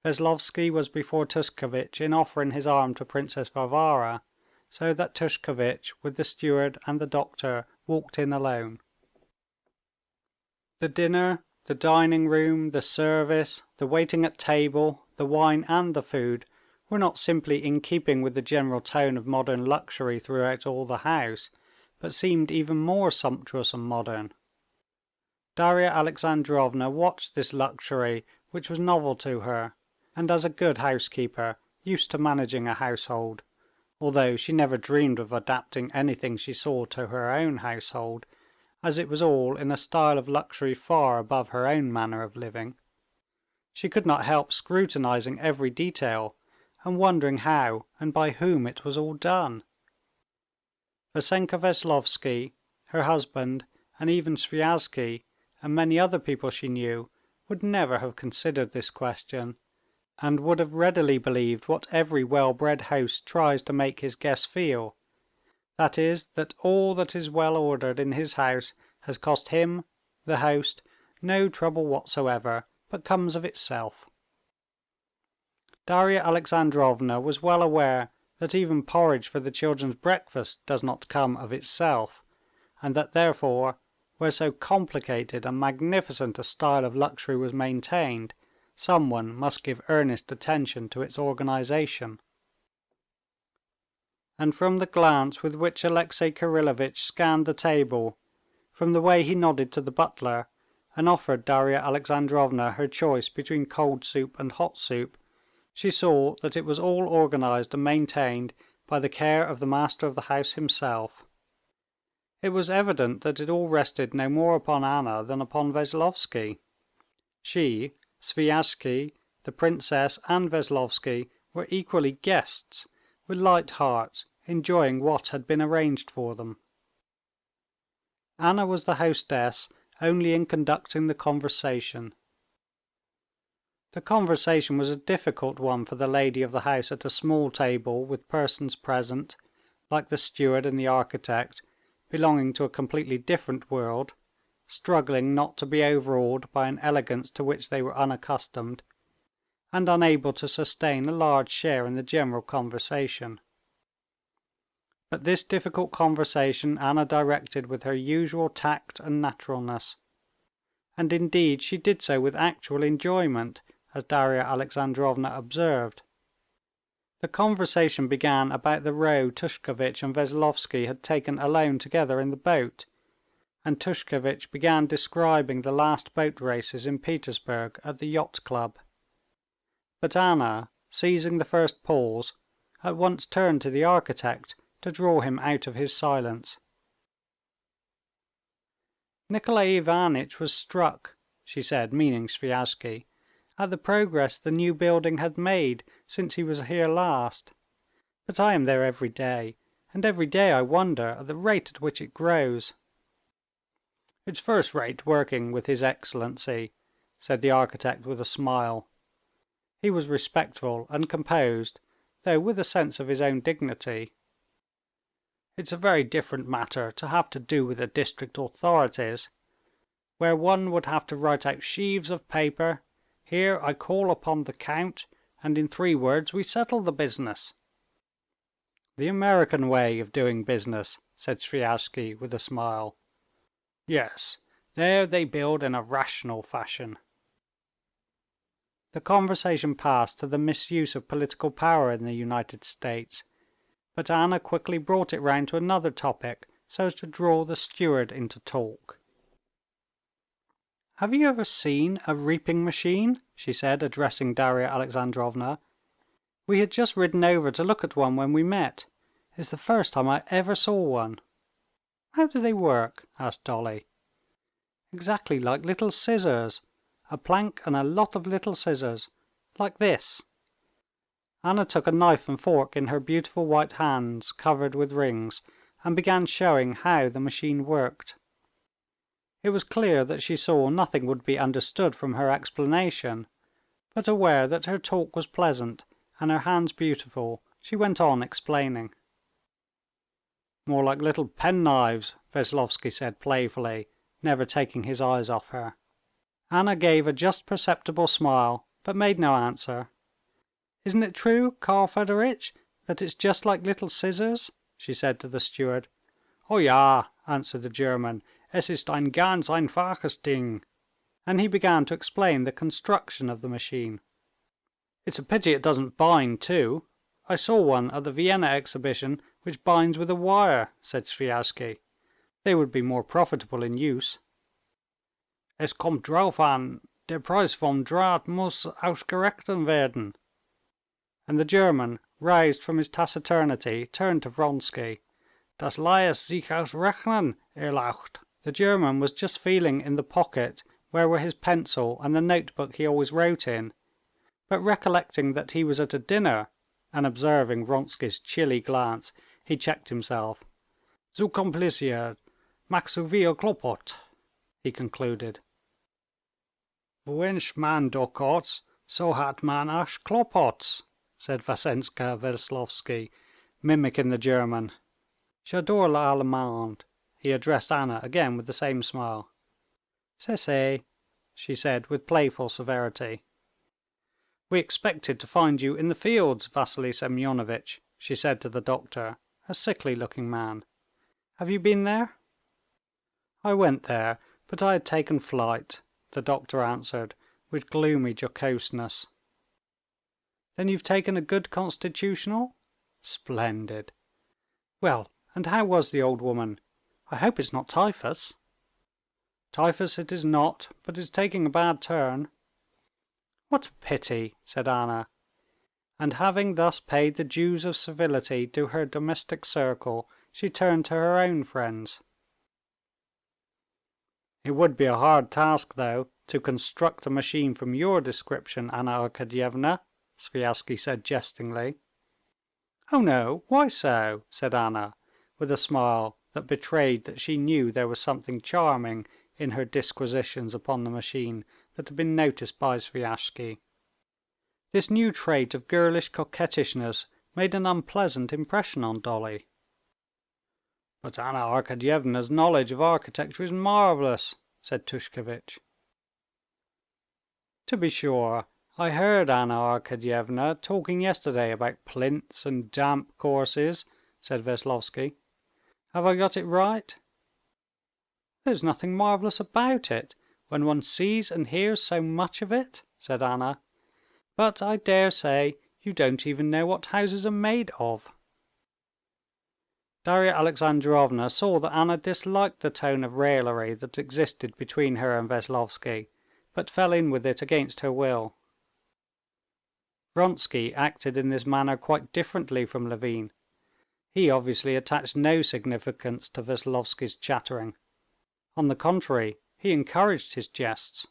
Veslovsky was before Tushkevitch in offering his arm to Princess Varvara, so that Tushkevitch with the steward and the doctor walked in alone. The dinner, the dining-room, the service, the waiting at table, the wine and the food were not simply in keeping with the general tone of modern luxury throughout all the house, but seemed even more sumptuous and modern. Darya Alexandrovna watched this luxury, which was novel to her, and as a good housekeeper, used to managing a household, although she never dreamed of adapting anything she saw to her own household, as it was all in a style of luxury far above her own manner of living. She could not help scrutinizing every detail, and wondering how and by whom it was all done. Vassenka Veslovsky, her husband, and even Sviazhsky and many other people she knew would never have considered this question, and would have readily believed what every well-bred host tries to make his guests feel, that is, that all that is well ordered in his house has cost him, the host, no trouble whatsoever, but comes of itself. Darya Alexandrovna was well aware that even porridge for the children's breakfast does not come of itself, and that therefore, where so complicated and magnificent a style of luxury was maintained, someone must give earnest attention to its organization. And from the glance with which Alexey Kirillovitch scanned the table, from the way he nodded to the butler, and offered Darya Alexandrovna her choice between cold soup and hot soup, she saw that it was all organized and maintained by the care of the master of the house himself. It was evident that it all rested no more upon Anna than upon Veslovsky. She, Sviazhsky, the princess, and Veslovsky were equally guests, with light hearts, enjoying what had been arranged for them. Anna was the hostess only in conducting the conversation. The conversation was a difficult one for the lady of the house at a small table with persons present, like the steward and the architect, belonging to a completely different world, struggling not to be overawed by an elegance to which they were unaccustomed, and unable to sustain a large share in the general conversation. But this difficult conversation Anna directed with her usual tact and naturalness, and indeed she did so with actual enjoyment, as Darya Alexandrovna observed. The conversation began about the row Tushkevitch and Veslovsky had taken alone together in the boat, and Tushkevitch began describing the last boat races in Petersburg at the yacht club. But Anna, seizing the first pause, at once turned to the architect to draw him out of his silence. "Nikolay Ivanitch was struck," she said, meaning Sviazhsky, "at the progress the new building had made since he was here last. But I am there every day, and every day I wonder at the rate at which it grows." "It's first-rate working with his excellency," said the architect with a smile. He was respectful and composed, though with a sense of his own dignity. "It's a very different matter to have to do with the district authorities, where one would have to write out sheaves of paper. Here I call upon the count, and in 3 words we settle the business." "The American way of doing business," said Sviazhsky with a smile. "Yes, there they build in a rational fashion." The conversation passed to the misuse of political power in the United States, but Anna quickly brought it round to another topic so as to draw the steward into talk. "Have you ever seen a reaping machine?" she said, addressing Darya Alexandrovna. "We had just ridden over to look at one when we met. It's the first time I ever saw one." "How do they work?" asked Dolly. "Exactly like little scissors. A plank and a lot of little scissors. Like this." Anna took a knife and fork in her beautiful white hands covered with rings, and began showing how the machine worked. It was clear that she saw nothing would be understood from her explanation, but aware that her talk was pleasant and her hands beautiful, she went on explaining. "More like little penknives," Veslovsky said playfully, never taking his eyes off her. Anna gave a just perceptible smile, but made no answer. "Isn't it true, Karl Fedoritch, that it's just like little scissors?" she said to the steward. "Oh ja," answered the German. "Es ist ein ganz einfaches Ding." And he began to explain the construction of the machine. "It's a pity it doesn't bind too. I saw one at the Vienna exhibition which binds with a wire," said Sviazhsky. "They would be more profitable in use." "Es kommt drauf an, der Preis vom Draht muss ausgerechnet werden." And the German, roused from his taciturnity, turned to Vronsky. "Das lässt sich ausrechnen, Erlaucht." The German was just feeling in the pocket where were his pencil and the notebook he always wrote in, but recollecting that he was at a dinner, and observing Vronsky's chilly glance, he checked himself. "Zu kompliziert, mach zu viel klopot," he concluded. "Wunsch man dokots, so hat man auch klopots," said Vasenka Veslovsky, mimicking the German. "J'adore l'allemand." He addressed Anna again with the same smile. "C'est," she said with playful severity. "We expected to find you in the fields, Vassily Semyonovitch," she said to the doctor, a sickly-looking man. "Have you been there?" "I went there, but I had taken flight," the doctor answered with gloomy jocoseness. "Then you've taken a good constitutional?" "Splendid." "Well, and how was the old woman? I hope it's not typhus." "Typhus it is not, but it's taking a bad turn." "What a pity!" said Anna, and having thus paid the dues of civility to her domestic circle, she turned to her own friends. "It would be a hard task, though, to construct a machine from your description, Anna Arkadyevna," Sviazhsky said jestingly. "Oh no, why so?" said Anna, with a smile that betrayed that she knew there was something charming in her disquisitions upon the machine that had been noticed by Sviazhsky. This new trait of girlish coquettishness made an unpleasant impression on Dolly. "But Anna Arkadyevna's knowledge of architecture is marvelous," said Tushkevitch. "To be sure, I heard Anna Arkadyevna talking yesterday about plinths and damp courses," said Veslovsky. "Have I got it right?" "There's nothing marvelous about it, when one sees and hears so much of it," said Anna. "But I dare say you don't even know what houses are made of." Darya Alexandrovna saw that Anna disliked the tone of raillery that existed between her and Veslovsky, but fell in with it against her will. Vronsky acted in this manner quite differently from Levin. He obviously attached no significance to Veslovsky's chattering. On the contrary, he encouraged his jests.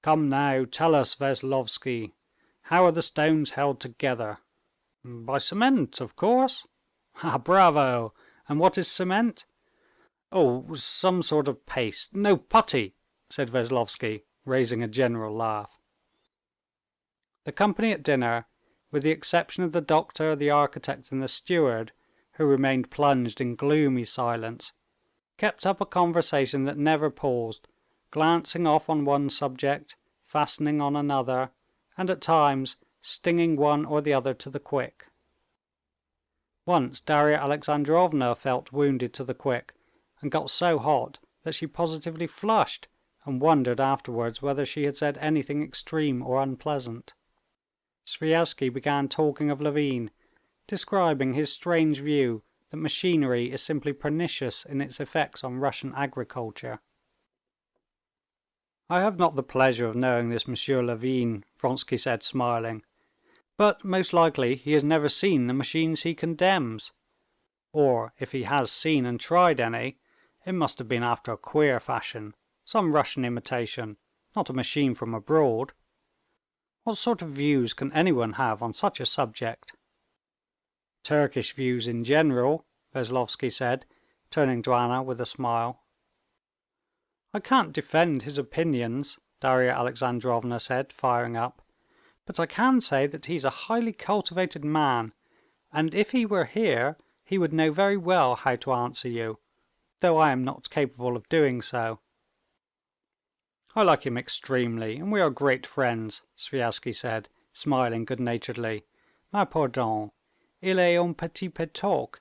"Come now, tell us, Veslovsky, how are the stones held together?" "By cement, of course." "Ah, bravo! And what is cement?" "Oh, some sort of paste, no, putty," said Veslovsky, raising a general laugh. The company at dinner, with the exception of the doctor, the architect, and the steward, who remained plunged in gloomy silence, kept up a conversation that never paused, glancing off on one subject, fastening on another, and at times stinging one or the other to the quick. Once Darya Alexandrovna felt wounded to the quick, and got so hot that she positively flushed, and wondered afterwards whether she had said anything extreme or unpleasant. Sviazhsky began talking of Levin, describing his strange view that machinery is simply pernicious in its effects on Russian agriculture. "I have not the pleasure of knowing this Monsieur Levin," Vronsky said, smiling, "but most likely he has never seen the machines he condemns. Or if he has seen and tried any, it must have been after a queer fashion, some Russian imitation, not a machine from abroad. What sort of views can anyone have on such a subject?" "Turkish views in general," Veslovsky said, turning to Anna with a smile. "I can't defend his opinions," Darya Alexandrovna said, firing up, "but I can say that he's a highly cultivated man, and if he were here he would know very well how to answer you, though I am not capable of doing so." "I like him extremely, and we are great friends," Sviazhsky said, smiling good-naturedly. "Mais pardon, il est un petit peu toc.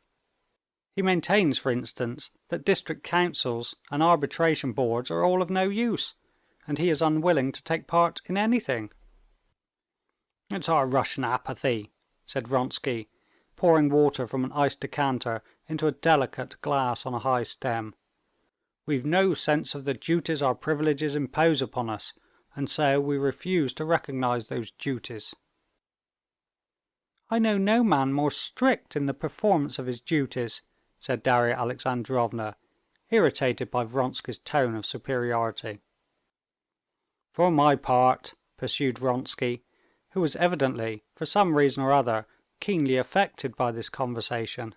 He maintains, for instance, that district councils and arbitration boards are all of no use, and he is unwilling to take part in anything." "It's our Russian apathy," said Vronsky, pouring water from an iced decanter into a delicate glass on a high stem. "We've no sense of the duties our privileges impose upon us, and so we refuse to recognize those duties." "I know no man more strict in the performance of his duties," said Darya Alexandrovna, irritated by Vronsky's tone of superiority. "For my part," pursued Vronsky, who was evidently, for some reason or other, keenly affected by this conversation.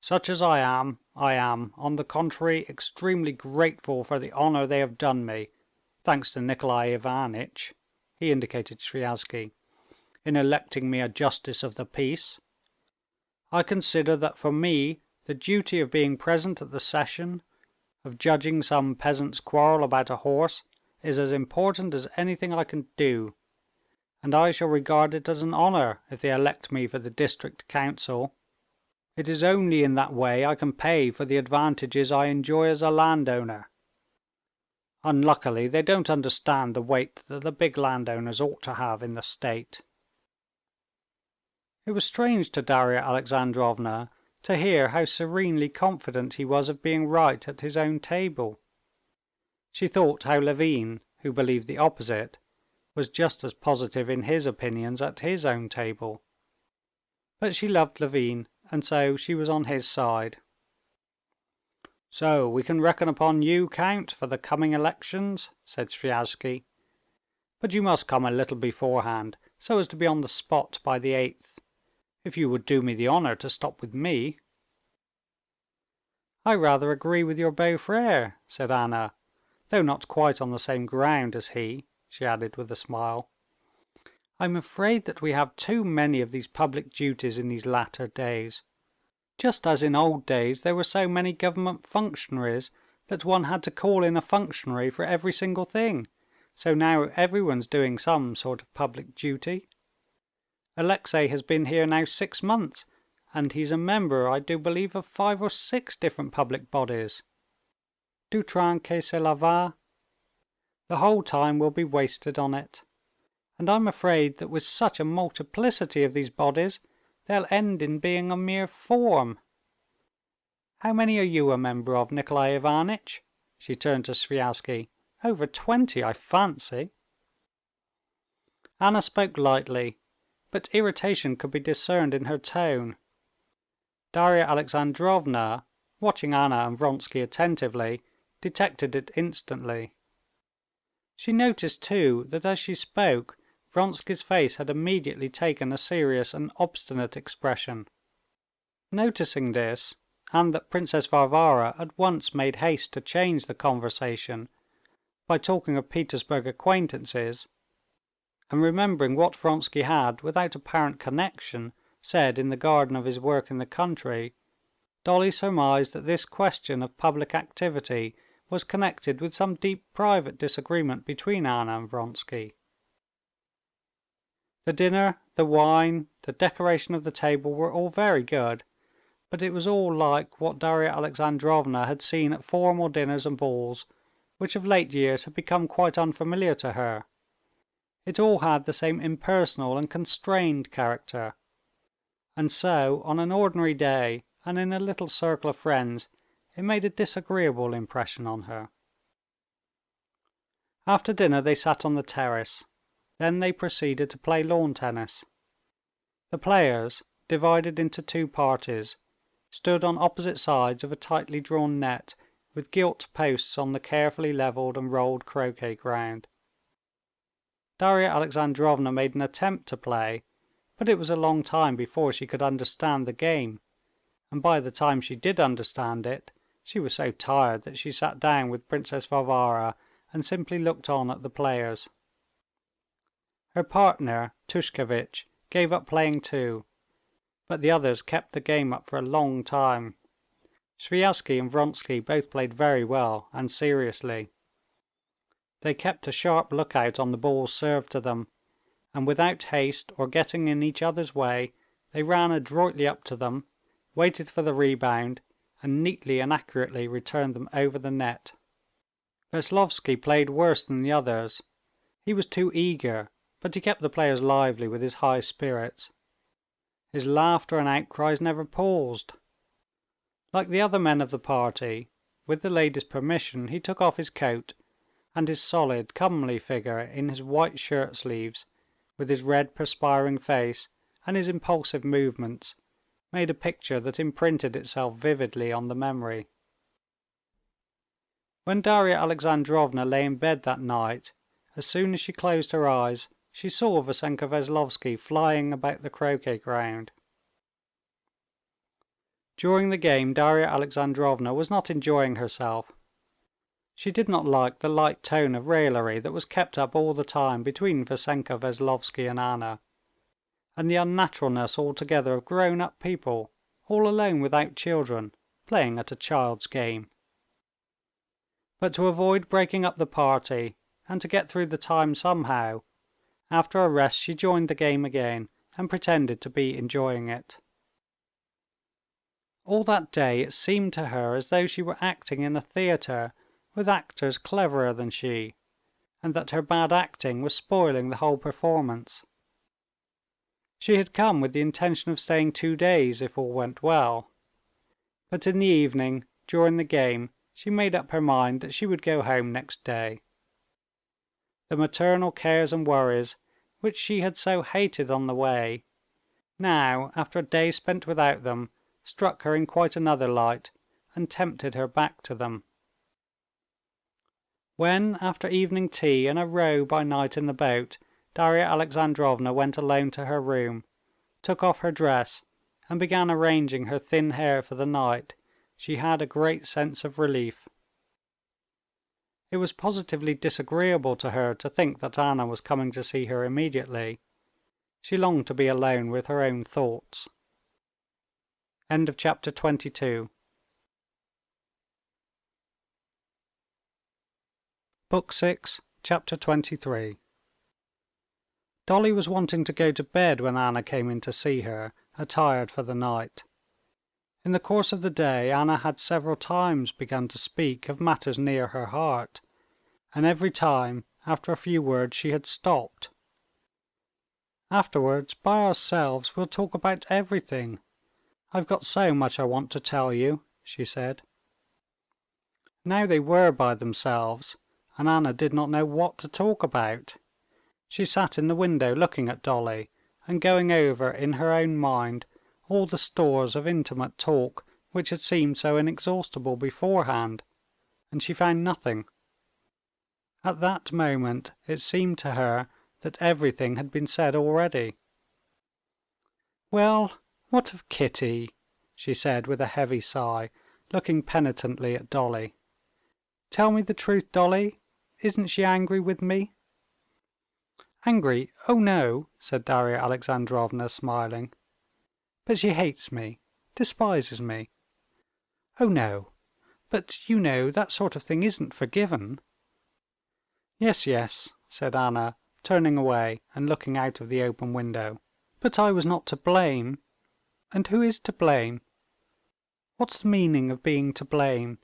"Such as I am, on the contrary, extremely grateful for the honor they have done me, thanks to Nikolay Ivanitch," he indicated Sviazhsky, "in electing me a justice of the peace. I consider that for me the duty of being present at the session, of judging some peasant's quarrel about a horse, is as important as anything I can do, and I shall regard it as an honor if they elect me for the district council. It is only in that way I can pay for the advantages I enjoy as a landowner. Unluckily they don't understand the weight that the big landowners ought to have in the state." It was strange to Darya Alexandrovna to hear how serenely confident he was of being right at his own table. She thought how Levin, who believed the opposite, was just as positive in his opinions at his own table. But she loved Levin, and so she was on his side. "So we can reckon upon you, Count, for the coming elections?" said Sviazhsky. "But you must come a little beforehand, so as to be on the spot by the 8th, if you would do me the honor to stop with me." "I rather agree with your beau-frère," said Anna, though not quite on the same ground as he, she added with a smile. "I'm afraid that we have too many of these public duties in these latter days. Just as in old days there were so many government functionaries that one had to call in a functionary for every single thing, so now everyone's doing some sort of public duty. Alexey has been here now 6 months, and he's a member, I do believe, of 5 or 6 different public bodies. Du train que cela va. The whole time will be wasted on it, and I'm afraid that with such a multiplicity of these bodies, they'll end in being a mere form. How many are you a member of, Nikolay Ivanitch?" She turned to Sviazhsky. "Over 20, I fancy." Anna spoke lightly, but irritation could be discerned in her tone. Darya Alexandrovna, watching Anna and Vronsky attentively, detected it instantly. She noticed too that as she spoke, Vronsky's face had immediately taken a serious and obstinate expression. Noticing this, and that Princess Varvara at once made haste to change the conversation by talking of Petersburg acquaintances, and remembering what Vronsky had, without apparent connection, said in the garden of his work in the country, Dolly surmised that this question of public activity was connected with some deep private disagreement between Anna and Vronsky. The dinner, the wine, the decoration of the table were all very good, but it was all like what Darya Alexandrovna had seen at formal dinners and balls, which of late years had become quite unfamiliar to her. It all had the same impersonal and constrained character, and so on an ordinary day and in a little circle of friends it made a disagreeable impression on her. After dinner they sat on the terrace. Then they proceeded to play lawn tennis. The players, divided into 2 parties, stood on opposite sides of a tightly drawn net with gilt posts on the carefully leveled and rolled croquet ground. Darya Alexandrovna made an attempt to play, but it was a long time before she could understand the game, and by the time she did understand it, she was so tired that she sat down with Princess Varvara and simply looked on at the players. Her partner, Tushkevitch, gave up playing too, but the others kept the game up for a long time. Sviazhsky and Vronsky both played very well and seriously. They kept a sharp lookout on the balls served to them, and without haste or getting in each other's way, they ran adroitly up to them, waited for the rebound, and neatly and accurately returned them over the net. Veslovsky played worse than the others. He was too eager, but he kept the players lively with his high spirits. His laughter and outcries never paused. Like the other men of the party, with the ladies' permission he took off his coat, and his solid, comely figure in his white shirt sleeves, with his red perspiring face and his impulsive movements, made a picture that imprinted itself vividly on the memory. When Darya Alexandrovna lay in bed that night, as soon as she closed her eyes, she saw Vassenka Veslovsky flying about the croquet ground. During the game Darya Alexandrovna was not enjoying herself. She did not like the light tone of raillery that was kept up all the time between Vassenka Veslovsky and Anna, and the unnaturalness altogether of grown-up people, all alone without children, playing at a child's game. But to avoid breaking up the party, and to get through the time somehow, after a rest she joined the game again and pretended to be enjoying it. All that day it seemed to her as though she were acting in a theatre with actors cleverer than she, and that her bad acting was spoiling the whole performance. She had come with the intention of staying 2 days if all went well, but in the evening, during the game, she made up her mind that she would go home next day. The maternal cares and worries, which she had so hated on the way, now, after a day spent without them, struck her in quite another light and tempted her back to them. When, after evening tea and a row by night in the boat, Darya Alexandrovna went alone to her room, took off her dress, and began arranging her thin hair for the night, she had a great sense of relief. It was positively disagreeable to her to think that Anna was coming to see her immediately. She longed to be alone with her own thoughts. End of chapter 22. Book 6, Chapter 23. Dolly was wanting to go to bed when Anna came in to see her, attired for the night. In the course of the day Anna had several times begun to speak of matters near her heart, and every time, after a few words, she had stopped. "Afterwards, by ourselves, we'll talk about everything. I've got so much I want to tell you," she said. Now they were by themselves, and Anna did not know what to talk about. She sat in the window looking at Dolly, and going over in her own mind all the stores of intimate talk which had seemed so inexhaustible beforehand, and she found nothing. At that moment it seemed to her that everything had been said already. "Well, what of Kitty?" she said with a heavy sigh, looking penitently at Dolly. "Tell me the truth, Dolly. Isn't she angry with me?" "Angry? Oh no," said Darya Alexandrovna, smiling. "But she hates me, despises me." "Oh no, but you know that sort of thing isn't forgiven." "Yes, yes," said Anna, turning away and looking out of the open window. "But I was not to blame. And who is to blame? What's the meaning of being to blame?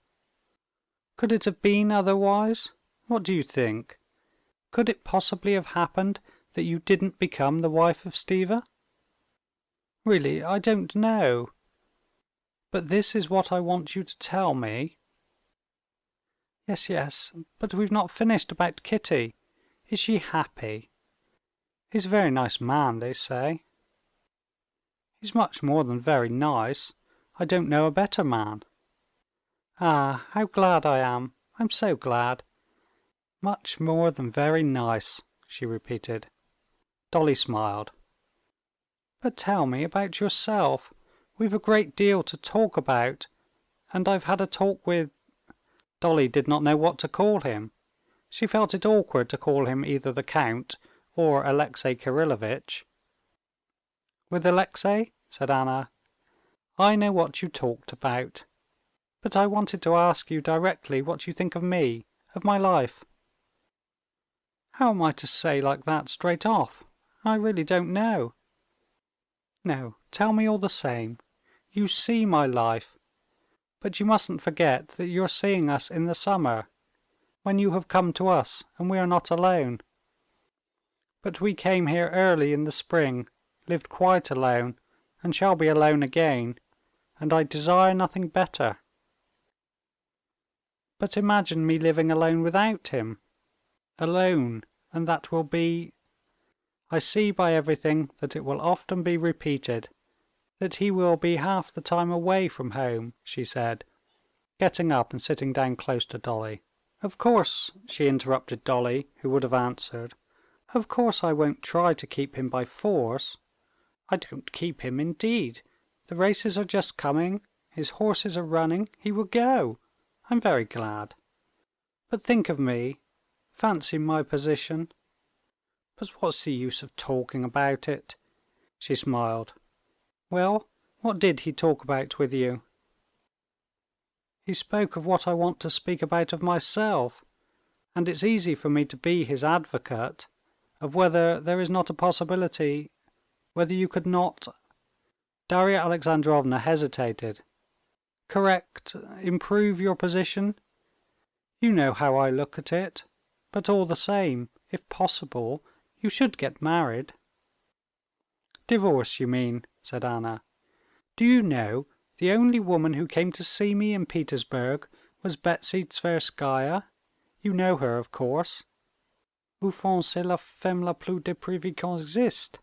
Could it have been otherwise? What do you think? Could it possibly have happened that you didn't become the wife of Stiva? Really, I don't know. But this is what I want you to tell me." "Yes, yes, but we've not finished about Kitty. Is she happy? He's a very nice man, they say." "He's much more than very nice. I don't know a better man." "Ah, how glad I am! I'm so glad. Much more than very nice," she repeated. Dolly smiled. "But tell me about yourself. We've a great deal to talk about, and I've had a talk with...." Dolly did not know what to call him. She felt it awkward to call him either the Count or Alexey Kirillovitch. "With Alexey?" said Anna. "I know what you talked about. But I wanted to ask you directly what you think of me, of my life." "How am I to say like that straight off? I really don't know." "No, tell me all the same. You see my life. But you mustn't forget that you're seeing us in the summer, when you have come to us and we are not alone. But we came here early in the spring, lived quite alone, and shall be alone again, and I desire nothing better. But imagine me living alone without him. Alone, and that will be... I see by everything that it will often be repeated, that he will be half the time away from home," she said, getting up and sitting down close to Dolly. "Of course," she interrupted Dolly, who would have answered, Of course I won't try to keep him by force. I don't keep him, indeed. The races are just coming, his horses are running, he will go. I'm very glad. But think of me, fancy my position. But what's the use of talking about it?" She smiled. "Well, what did he talk about with you?" "He spoke of what I want to speak about of myself, and it's easy for me to be his advocate, of whether there is not a possibility, whether you could not...." Darya Alexandrovna hesitated. "Correct, improve your position? You know how I look at it. But all the same, if possible, you should get married." "Divorce, you mean," said Anna. "Do you know, the only woman who came to see me in Petersburg was Betsy Tverskaya? You know her, of course. Au fond, c'est la femme la plus dépravée qui existe.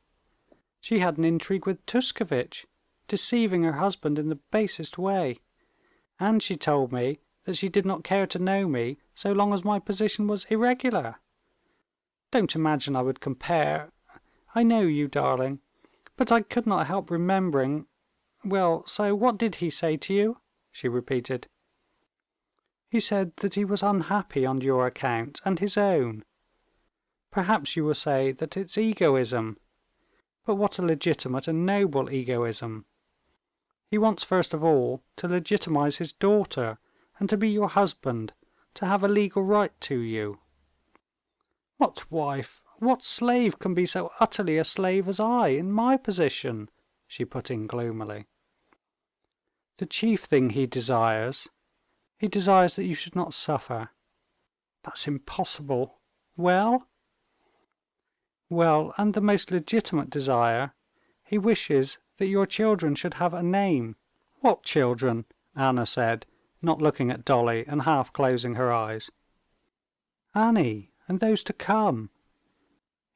She had an intrigue with Tushkevitch, deceiving her husband in the basest way. And she told me that she did not care to know me so long as my position was irregular. Don't imagine I would compare. I know you, darling. But I could not help remembering. Well, so what did he say to you?" she repeated. "He said that he was unhappy on your account and his own. Perhaps you will say that it's egoism. But what a legitimate and noble egoism! He wants first of all to legitimize his daughter, and to be your husband, to have a legal right to you." "What wife, what slave can be so utterly a slave as I, in my position?" she put in gloomily. "The chief thing he desires that you should not suffer." "That's impossible. Well?" "Well, and the most legitimate desire, he wishes that your children should have a name." "What children?" Anna said, not looking at Dolly and half closing her eyes. "Annie, and those to come.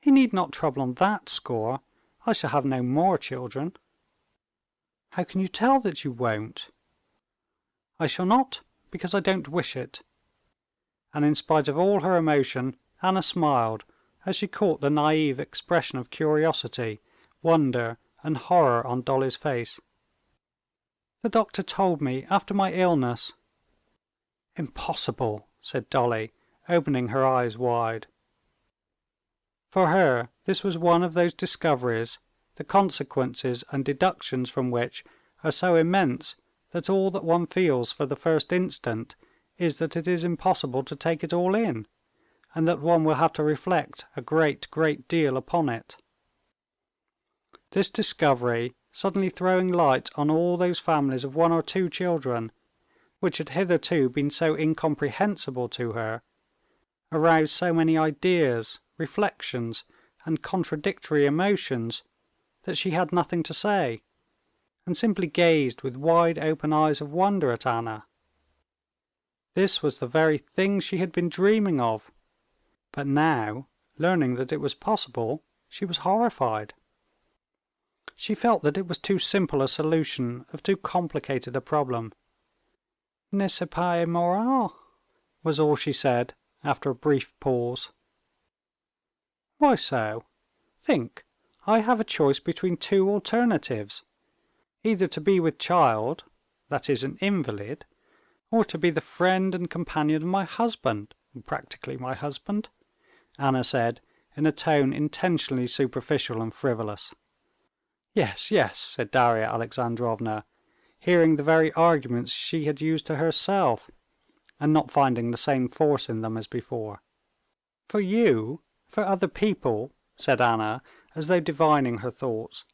He need not trouble on that score. I shall have no more children." "How can you tell that you won't?" "I shall not, because I don't wish it." And in spite of all her emotion, Anna smiled as she caught the naive expression of curiosity, wonder, and horror on Dolly's face. "The doctor told me after my illness." "Impossible!" said Dolly, opening her eyes wide. For her this was one of those discoveries, the consequences and deductions from which are so immense that all that one feels for the first instant is that it is impossible to take it all in, and that one will have to reflect a great, great deal upon it. This discovery, suddenly throwing light on all those families of one or two children, which had hitherto been so incomprehensible to her, aroused so many ideas, reflections, and contradictory emotions, that she had nothing to say, and simply gazed with wide open eyes of wonder at Anna. This was the very thing she had been dreaming of, but now, learning that it was possible, she was horrified. She felt that it was too simple a solution of too complicated a problem. "N'est-ce pas immoral?" was all she said, after a brief pause. "Why so? Think, I have a choice between two alternatives: either to be with child, that is, an invalid, or to be the friend and companion of my husband, practically my husband," Anna said in a tone intentionally superficial and frivolous. "Yes, yes," said Darya Alexandrovna, hearing the very arguments she had used to herself, and not finding the same force in them as before. "For you, for other people," said Anna, as though divining her thoughts,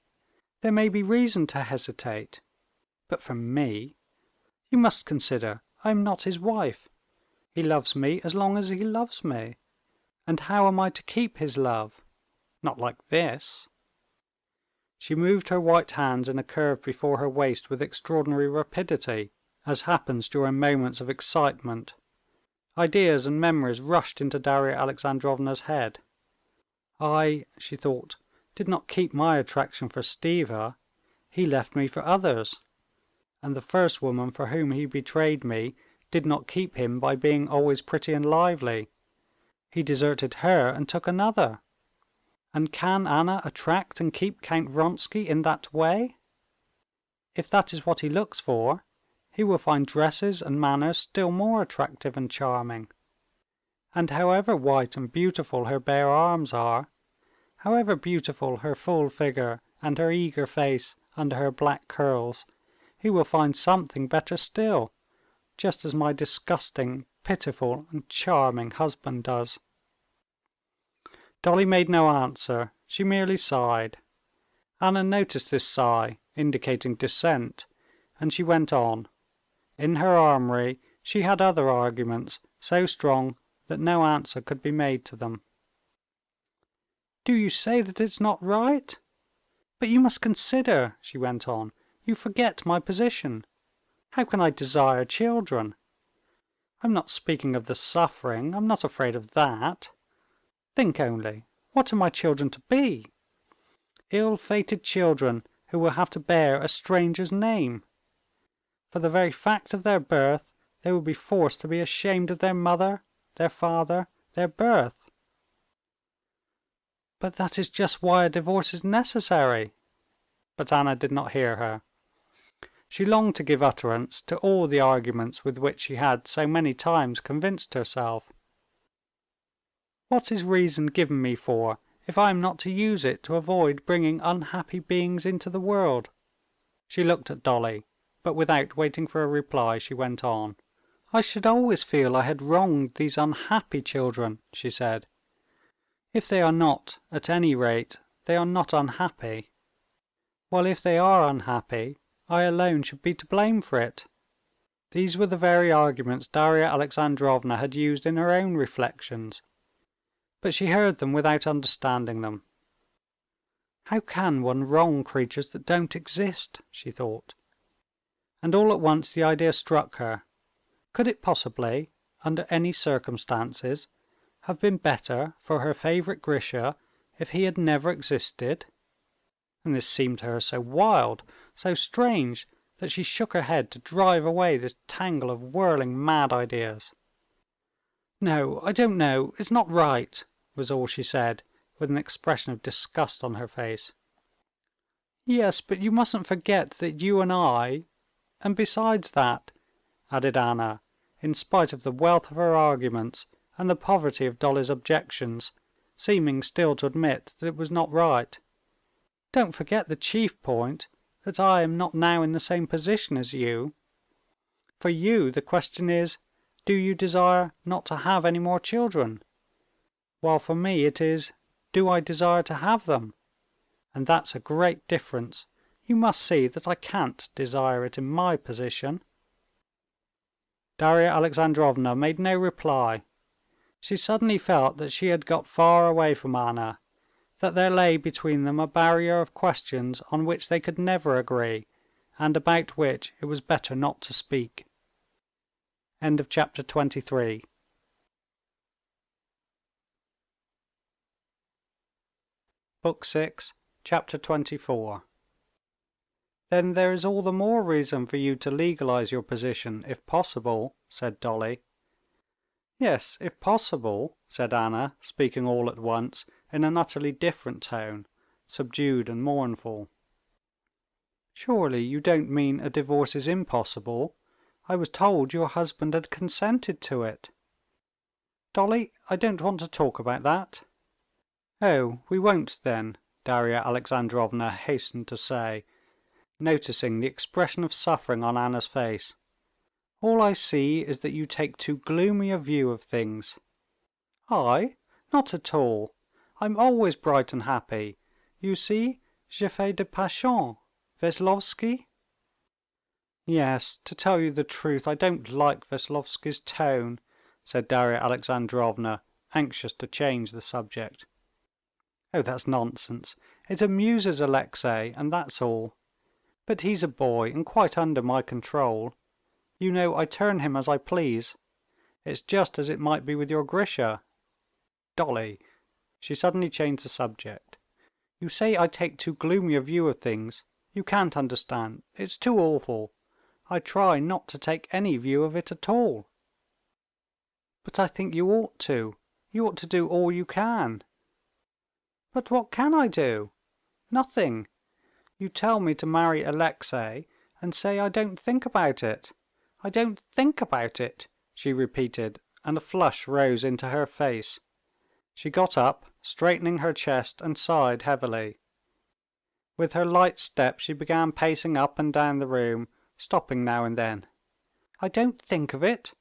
"there may be reason to hesitate. But for me, you must consider I am not his wife. He loves me as long as he loves me. And how am I to keep his love? Not like this." She moved her white hands in a curve before her waist with extraordinary rapidity, as happens during moments of excitement. Ideas and memories rushed into Darya Alexandrovna's head. "I," she thought, "did not keep my attraction for Stiva. He left me for others. And the first woman for whom he betrayed me did not keep him by being always pretty and lively. He deserted her and took another. And can Anna attract and keep Count Vronsky in that way? If that is what he looks for, he will find dresses and manners still more attractive and charming. And however white and beautiful her bare arms are, however beautiful her full figure and her eager face under her black curls, he will find something better still, just as my disgusting, pitiful, and charming husband does." Dolly made no answer, she merely sighed. Anna noticed this sigh, indicating dissent, and she went on. In her armoury she had other arguments so strong that no answer could be made to them. "Do you say that it's not right? But you must consider," she went on, "you forget my position. How can I desire children? I'm not speaking of the suffering, I'm not afraid of that. Think only, what are my children to be? Ill-fated children who will have to bear a stranger's name. For the very fact of their birth, they will be forced to be ashamed of their mother, their father, their birth." "But that is just why a divorce is necessary." But Anna did not hear her. She longed to give utterance to all the arguments with which she had so many times convinced herself. "What is reason given me for, if I am not to use it to avoid bringing unhappy beings into the world?" She looked at Dolly, but without waiting for a reply she went on. "I should always feel I had wronged these unhappy children," she said. "If they are not, at any rate, they are not unhappy. While if they are unhappy, I alone should be to blame for it." These were the very arguments Darya Alexandrovna had used in her own reflections, but she heard them without understanding them. "How can one wrong creatures that don't exist?" she thought. And all at once the idea struck her: could it possibly, under any circumstances, have been better for her favorite Grisha if he had never existed? And this seemed to her so wild, so strange, that she shook her head to drive away this tangle of whirling mad ideas. "No, I don't know, it's not right," was all she said, with an expression of disgust on her face. "Yes, but you mustn't forget that you and I... and besides that," added Anna, in spite of the wealth of her arguments and the poverty of Dolly's objections, seeming still to admit that it was not right, "don't forget the chief point, that I am not now in the same position as you. For you the question is, do you desire not to have any more children? While for me it is, do I desire to have them? And that's a great difference. You must see that I can't desire it in my position." Darya Alexandrovna made no reply. She suddenly felt that she had got far away from Anna, that there lay between them a barrier of questions on which they could never agree, and about which it was better not to speak. Chapter 23. Book 6, Chapter 24. "Then there is all the more reason for you to legalize your position, if possible," said Dolly. "Yes, if possible," said Anna, speaking all at once in an utterly different tone, subdued and mournful. "Surely you don't mean a divorce is impossible? I was told your husband had consented to it." "Dolly, I don't want to talk about that." "Oh, we won't then," Darya Alexandrovna hastened to say, noticing the expression of suffering on Anna's face. "All I see is that you take too gloomy a view of things." "I? Not at all. I'm always bright and happy. You see, je fais de passion. Veslovsky?" "Yes, to tell you the truth, I don't like Veslovsky's tone," said Darya Alexandrovna, anxious to change the subject. "Oh, that's nonsense. It amuses Alexey, and that's all. But he's a boy and quite under my control. You know I turn him as I please. It's just as it might be with your Grisha. Dolly," she suddenly changed the subject, "you say I take too gloomy a view of things. You can't understand. It's too awful. I try not to take any view of it at all." "But I think you ought to. You ought to do all you can." "But what can I do? Nothing. You tell me to marry Alexey, and say I don't think about it. I don't think about it," she repeated, and a flush rose into her face. She got up, straightening her chest, and sighed heavily. With her light step she began pacing up and down the room, stopping now and then. "I don't think of it.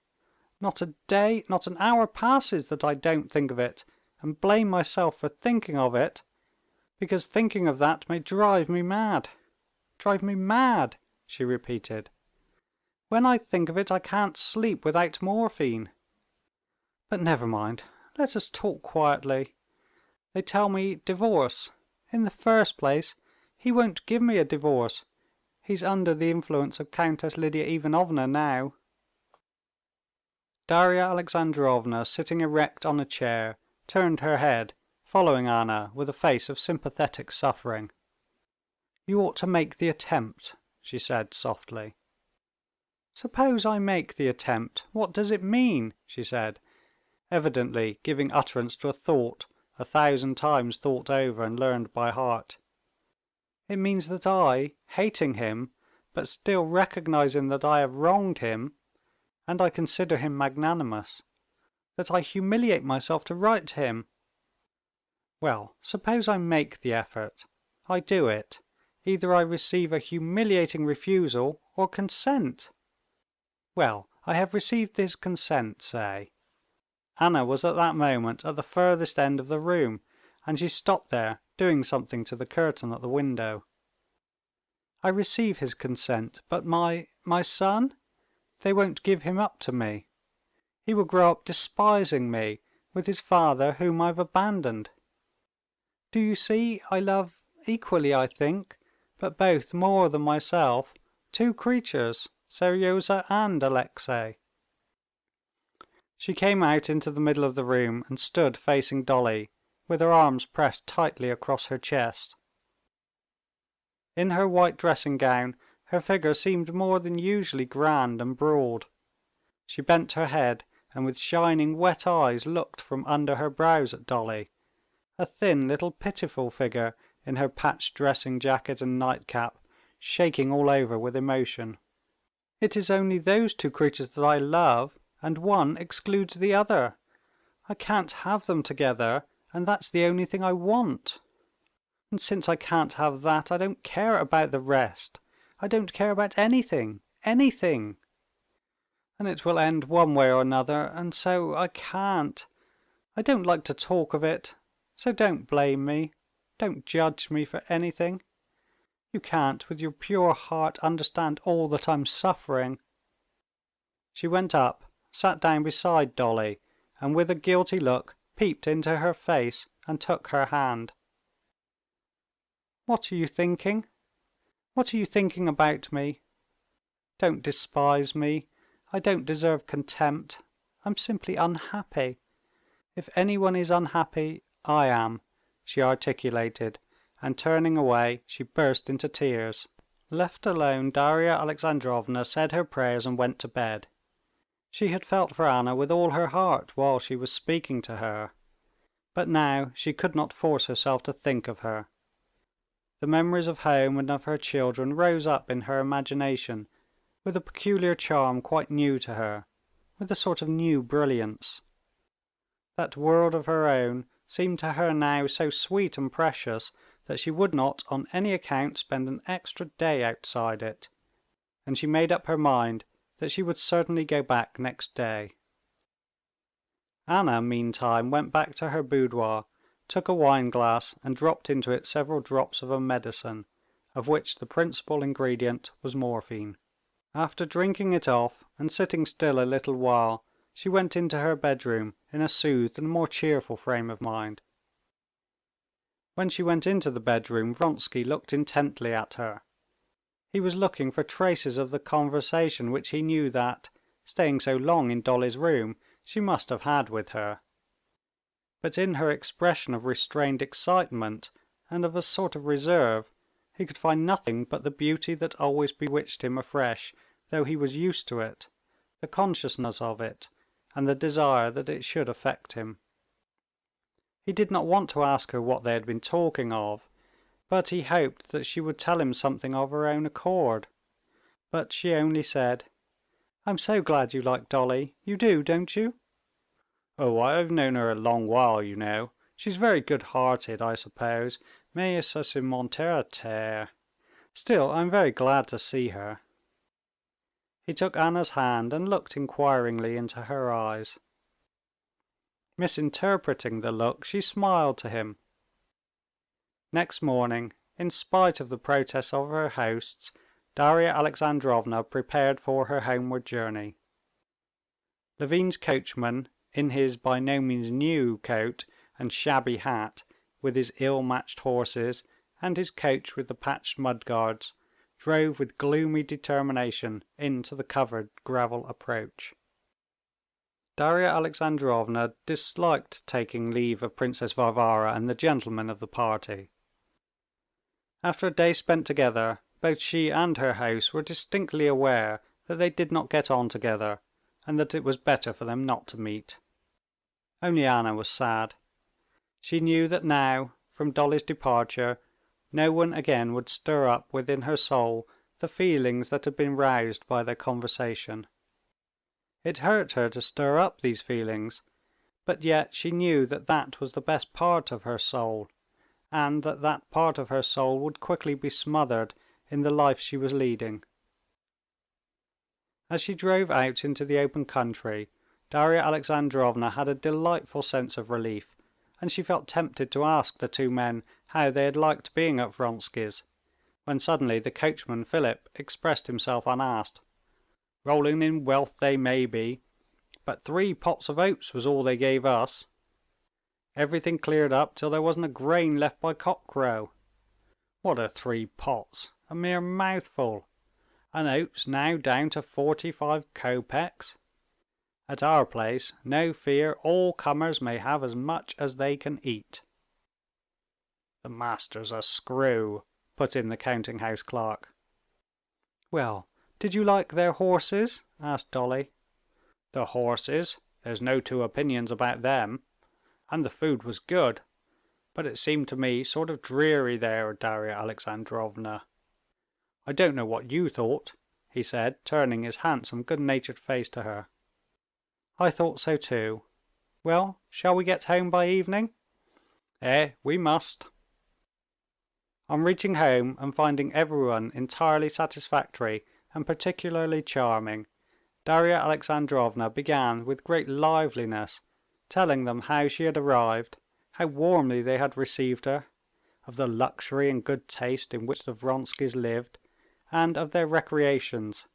Not a day, not an hour passes that I don't think of it, and blame myself for thinking of it, because thinking of that may drive me mad. Drive me mad," she repeated. "When I think of it I can't sleep without morphine. But never mind, let us talk quietly. They tell me divorce. In the first place, he won't give me a divorce. He's under the influence of Countess Lidia Ivanovna now." Darya Alexandrovna, sitting erect on a chair, turned her head, following Anna with a face of sympathetic suffering. "You ought to make the attempt," she said softly. "Suppose I make the attempt, what does it mean?" she said, evidently giving utterance to a thought 1,000 times thought over and learned by heart. "It means that I, hating him, but still recognizing that I have wronged him, and I consider him magnanimous, that I humiliate myself to write to him. Well, suppose I make the effort. I do it. Either I receive a humiliating refusal or consent. Well, I have received his consent, say." Anna was at that moment at the furthest end of the room, and she stopped there, doing something to the curtain at the window. "I receive his consent, but my son? They won't give him up to me. He will grow up despising me, with his father whom I've abandoned. Do you see, I love, equally I think, but both more than myself, two creatures, Seryozha and Alexey." She came out into the middle of the room and stood facing Dolly, with her arms pressed tightly across her chest. In her white dressing gown her figure seemed more than usually grand and broad. She bent her head, and with shining wet eyes looked from under her brows at Dolly, a thin little pitiful figure in her patched dressing jacket and nightcap, shaking all over with emotion. "It is only those two creatures that I love, and one excludes the other. I can't have them together, and that's the only thing I want. And since I can't have that, I don't care about the rest. I don't care about anything, anything. And it will end one way or another, and so I can't. I don't like to talk of it, so don't blame me, don't judge me for anything. You can't with your pure heart understand all that I'm suffering." She went up, sat down beside Dolly, and with a guilty look peeped into her face and took her hand. "What are you thinking? What are you thinking about me? Don't despise me. I don't deserve contempt. I'm simply unhappy. If anyone is unhappy, I am," she articulated, and turning away, she burst into tears. Left alone, Darya Alexandrovna said her prayers and went to bed. She had felt for Anna with all her heart while she was speaking to her, but now she could not force herself to think of her. The memories of home and of her children rose up in her imagination with a peculiar charm quite new to her, with a sort of new brilliance. That world of her own seemed to her now so sweet and precious that she would not on any account spend an extra day outside it, and she made up her mind that she would certainly go back next day. Anna, meantime, went back to her boudoir, took a wine-glass, and dropped into it several drops of a medicine, of which the principal ingredient was morphine. After drinking it off, and sitting still a little while, she went into her bedroom in a soothed and more cheerful frame of mind. When she went into the bedroom, Vronsky looked intently at her. He was looking for traces of the conversation which he knew that, staying so long in Dolly's room, she must have had with her. But in her expression of restrained excitement and of a sort of reserve, he could find nothing but the beauty that always bewitched him afresh, though he was used to it, the consciousness of it, and the desire that it should affect him. He did not want to ask her what they had been talking of, but he hoped that she would tell him something of her own accord. But she only said, "I'm so glad you like Dolly. You do, don't you?" "Oh, I've known her a long while, you know. She's very good-hearted, I suppose, mais ça se monte à terre. Still, I'm very glad to see her." He took Anna's hand and looked inquiringly into her eyes. Misinterpreting the look, she smiled to him. Next morning, in spite of the protests of her hosts, Darya Alexandrovna prepared for her homeward journey. Levin's coachman, in his by no means new coat and shabby hat, with his ill-matched horses, and his coach with the patched mudguards, drove with gloomy determination into the covered gravel approach. Darya Alexandrovna disliked taking leave of Princess Varvara and the gentlemen of the party. After a day spent together, both she and her host were distinctly aware that they did not get on together, and that it was better for them not to meet. Only Anna was sad. She knew that now, from Dolly's departure, no one again would stir up within her soul the feelings that had been roused by their conversation. It hurt her to stir up these feelings, but yet she knew that that was the best part of her soul, and that that part of her soul would quickly be smothered in the life she was leading. As she drove out into the open country, Darya Alexandrovna had a delightful sense of relief, and she felt tempted to ask the two men how they had liked being at Vronsky's, when suddenly the coachman Philip expressed himself unasked. "Rolling in wealth they may be, but 3 pots of oats was all they gave us. Everything cleared up till there wasn't a grain left by cockcrow. What are 3 pots? A mere mouthful. And oats now down to 45 kopecks. At our place, no fear, all comers may have as much as they can eat." "The master's a screw," put in the counting-house clerk. "Well, did you like their horses?" asked Dolly. "The horses? There's no two opinions about them. And the food was good. But it seemed to me sort of dreary there, Darya Alexandrovna. I don't know what you thought," he said, turning his handsome, good-natured face to her. "I thought so too. Well, shall we get home by evening?" We must." On reaching home and finding everyone entirely satisfactory and particularly charming, Darya Alexandrovna began with great liveliness, telling them how she had arrived, how warmly they had received her, of the luxury and good taste in which the Vronskys lived, and of their recreations,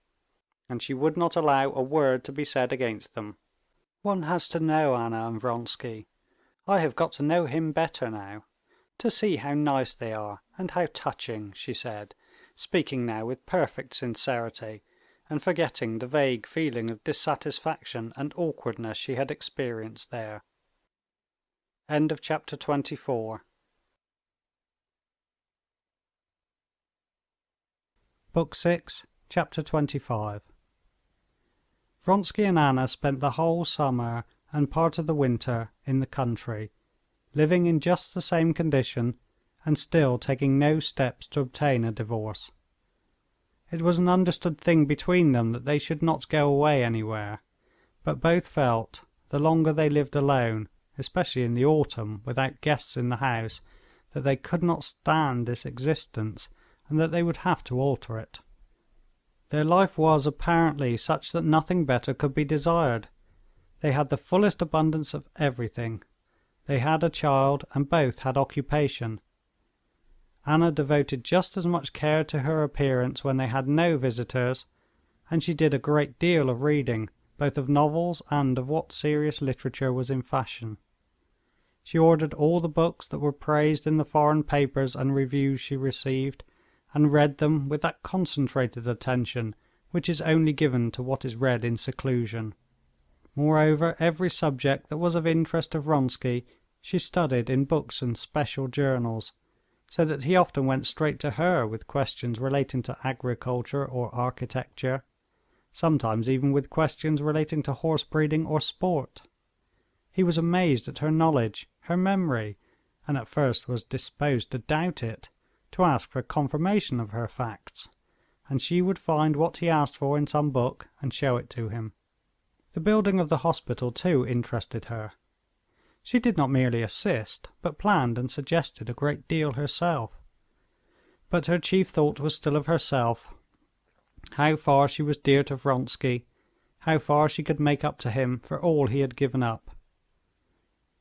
and she would not allow a word to be said against them. "One has to know Anna and Vronsky. I have got to know him better now, to see how nice they are and how touching," she said, speaking now with perfect sincerity, and forgetting the vague feeling of dissatisfaction and awkwardness she had experienced there. End of chapter 24. Book 6, Chapter 25. Vronsky and Anna spent the whole summer and part of the winter in the country, living in just the same condition and still taking no steps to obtain a divorce. It was an understood thing between them that they should not go away anywhere, but both felt, the longer they lived alone, especially in the autumn without guests in the house, that they could not stand this existence and that they would have to alter it. Their life was apparently such that nothing better could be desired. They had the fullest abundance of everything. They had a child, and both had occupation. Anna devoted just as much care to her appearance when they had no visitors, and she did a great deal of reading, both of novels and of what serious literature was in fashion. She ordered all the books that were praised in the foreign papers and reviews she received, and read them with that concentrated attention which is only given to what is read in seclusion. Moreover, every subject that was of interest to Vronsky she studied in books and special journals, so that he often went straight to her with questions relating to agriculture or architecture, sometimes even with questions relating to horse breeding or sport. He was amazed at her knowledge, her memory, and at first was disposed to doubt it, to ask for confirmation of her facts, and she would find what he asked for in some book and show it to him. The building of the hospital too interested her. She did not merely assist, but planned and suggested a great deal herself. But her chief thought was still of herself, how far she was dear to Vronsky, how far she could make up to him for all he had given up.